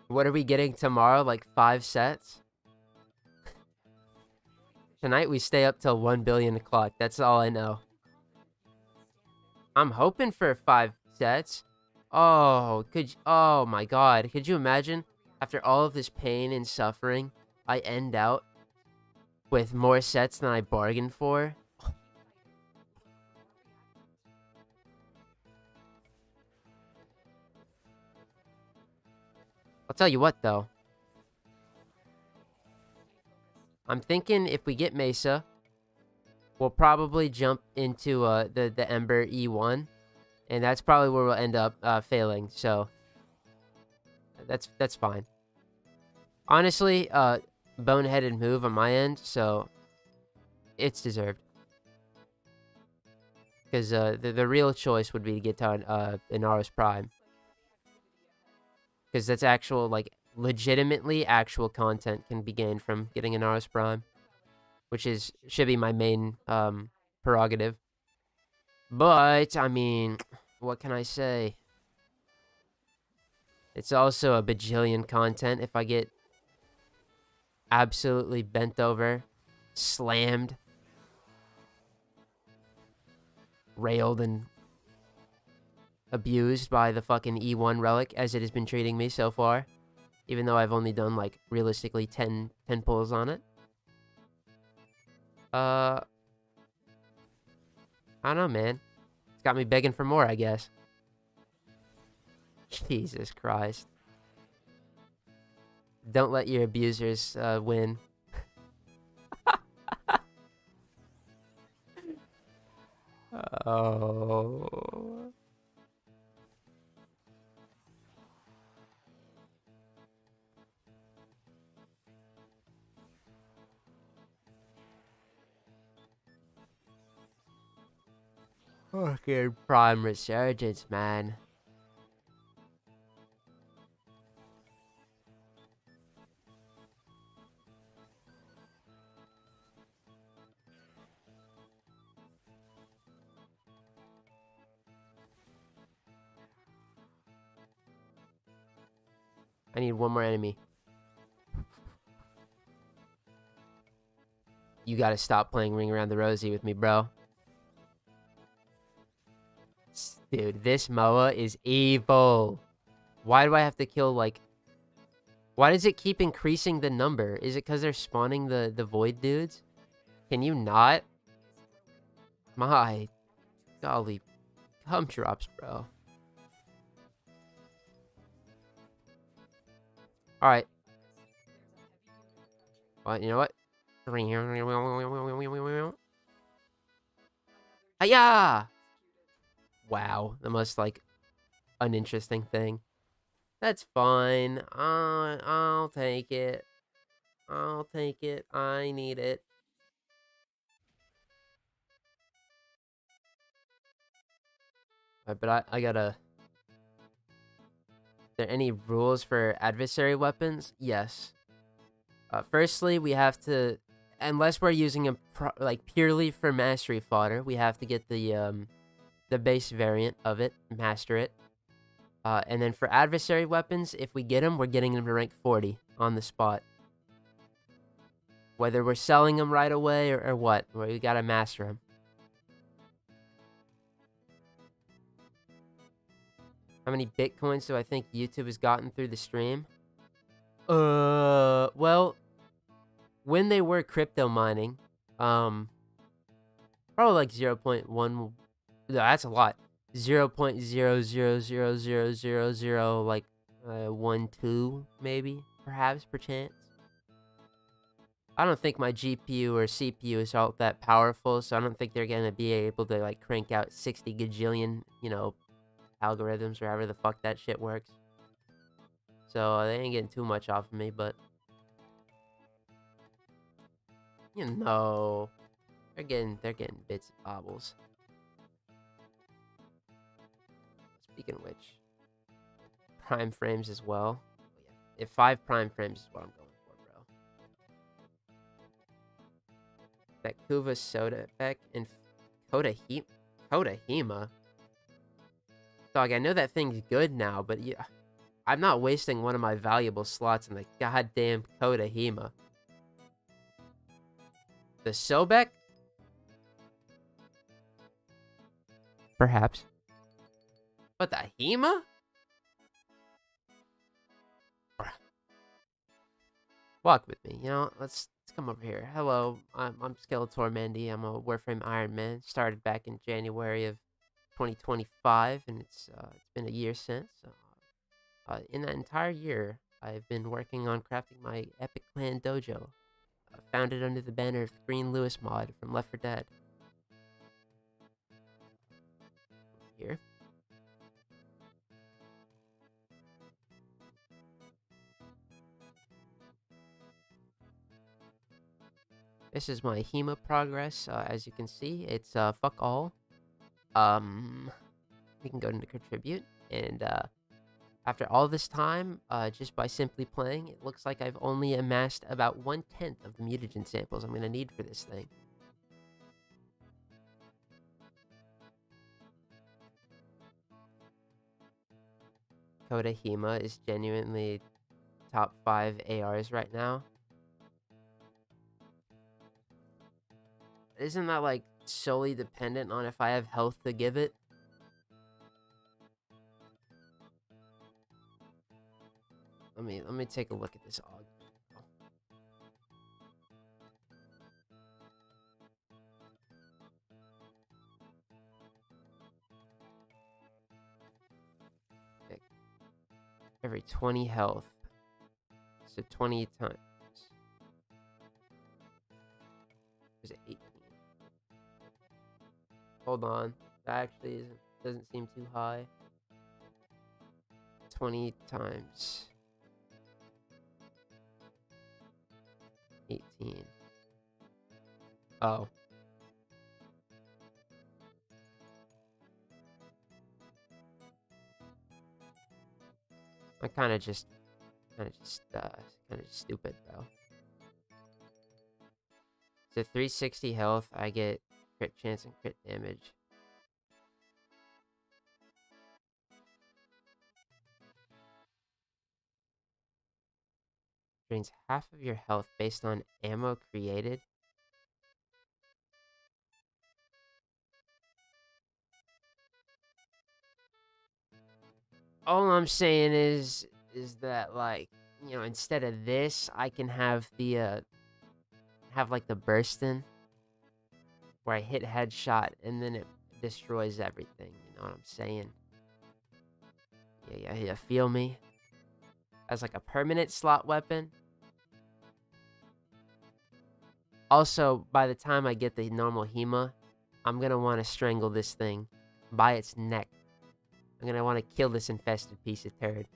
What are we getting tomorrow? Like 5 sets? Tonight we stay up till 1 billion o'clock. That's all I know. I'm hoping for 5 sets. Oh, oh my god. Could you imagine? After all of this pain and suffering, I end out with more sets than I bargained for? I'll tell you what, though. I'm thinking if we get Mesa, we'll probably jump into the Ember E1, and that's probably where we'll end up failing. So that's fine. Honestly, boneheaded move on my end, so it's deserved. Because the real choice would be to get to Inaros Prime. Because that's actual, like, legitimately actual content can be gained from getting Inaros Prime. Which should be my main prerogative. But, I mean, what can I say? It's also a bajillion content if I get absolutely bent over, slammed, railed, and abused by the fucking E1 relic as it has been treating me so far. Even though I've only done, like, realistically 10 pulls on it. I don't know, man. It's got me begging for more, I guess. Jesus Christ. Don't let your abusers win. Oh. Fucking Prime Resurgence, man. I need one more enemy. You gotta stop playing Ring Around the Rosie with me, bro. Dude, this Moa is evil. Why do I have to kill, like... Why does it keep increasing the number? Is it because they're spawning the void dudes? Can you not? My golly gumdrops, bro. Alright. Well, you know what? Hiya! Wow, the most, like, uninteresting thing. That's fine. I'll take it. I'll take it. I need it. But I gotta... Are there any rules for adversary weapons? Yes. Firstly, we have to... Unless we're using them like purely for mastery fodder, we have to get the base variant of it, master it. And then for adversary weapons, if we get them, we're getting them to rank 40 on the spot. Whether we're selling them right away or what, we gotta master them. How many bitcoins do I think YouTube has gotten through the stream? Well, when they were crypto mining, probably like 0.1. No, that's a lot. 0.00000 like 1-2 maybe, perhaps, perchance. I don't think my GPU or CPU is all that powerful, so I don't think they're gonna be able to like crank out 60 gajillion, you know, algorithms or however the fuck that shit works. So they ain't getting too much off of me, but you know, they're getting bits and bobbles. Speaking of which, prime frames as well. If 5 prime frames is what I'm going for, bro. Bekuva Soda Beck and Kodahima. Dog, I know that thing's good now, but yeah, I'm not wasting one of my valuable slots in the goddamn Kodahima. The Sobek? Perhaps. But the Hema? Walk with me, you know, let's come over here. Hello, I'm Skeletormandee. I'm a Warframe Iron Man. Started back in January of 2025, and it's been a year since. In that entire year, I've been working on crafting my Epic Clan Dojo, founded under the banner of the Green Lewis mod from Left 4 Dead. Here. This is my HEMA progress. As you can see, it's fuck all. We can go into contribute, and after all this time, just by simply playing, it looks like I've only amassed about 1/10 of the mutagen samples I'm gonna need for this thing. Kodahima is genuinely top 5 ARs right now. Isn't that like solely dependent on if I have health to give it? Let me take a look at this AUG. Every 20 health. So 20 times. Is it 18? Hold on. That actually doesn't seem too high. 20 times 18. Oh. I'm kind of just stupid, bro. So 360 health, I get crit chance and crit damage. Drains half of your health based on ammo created. All I'm saying is that, like, you know, instead of this, I can have the like the burstin', where I hit headshot and then it destroys everything. You know what I'm saying? Yeah, you feel me? As like a permanent slot weapon. Also, by the time I get the normal Hema, I'm gonna want to strangle this thing by its neck. I'm gonna want to kill this infested piece of turd.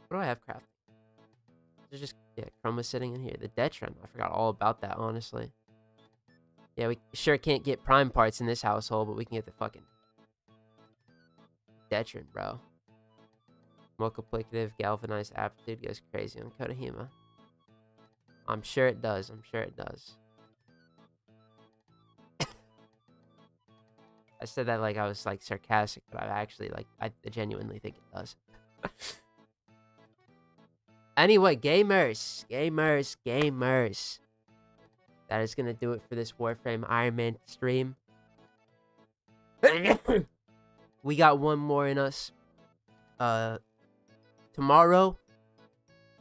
What do I have crafting? There's just, yeah, Chroma sitting in here. The Detron. I forgot all about that, honestly. Yeah, we sure can't get prime parts in this household, but we can get the fucking Detron, bro. Multiplicative, galvanized aptitude goes crazy on Kodahima. I'm sure it does. I'm sure it does. I said that like I was like sarcastic, but I actually like I genuinely think it does. Anyway, gamers. That is gonna do it for this Warframe Iron Man stream. We got one more in us. Tomorrow,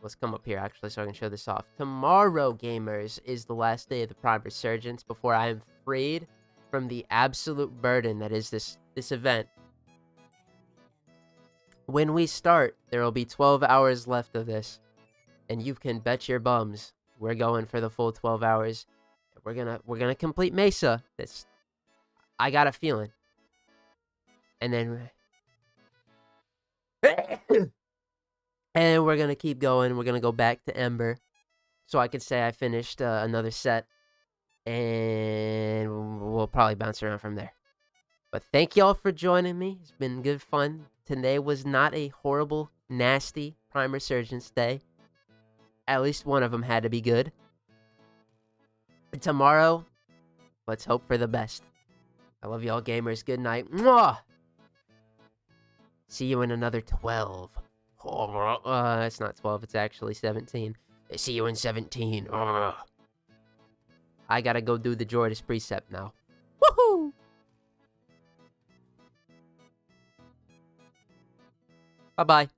let's come up here actually so I can show this off. Tomorrow, gamers, is the last day of the Prime Resurgence before I am freed from the absolute burden that is this event. When we start, there will be 12 hours left of this, and you can bet your bums we're going for the full 12 hours. We're gonna complete Mesa. I got a feeling. And then and we're gonna keep going. We're gonna go back to Ember, so I can say I finished another set, and we'll probably bounce around from there. But thank y'all for joining me. It's been good fun. Today was not a horrible, nasty Prime Resurgence day. At least one of them had to be good. And tomorrow, let's hope for the best. I love y'all, gamers. Good night. Mwah! See you in another 12. It's not 12. It's actually 17. See you in 17. I gotta go do the Jordas precept now. Woohoo! Bye-bye.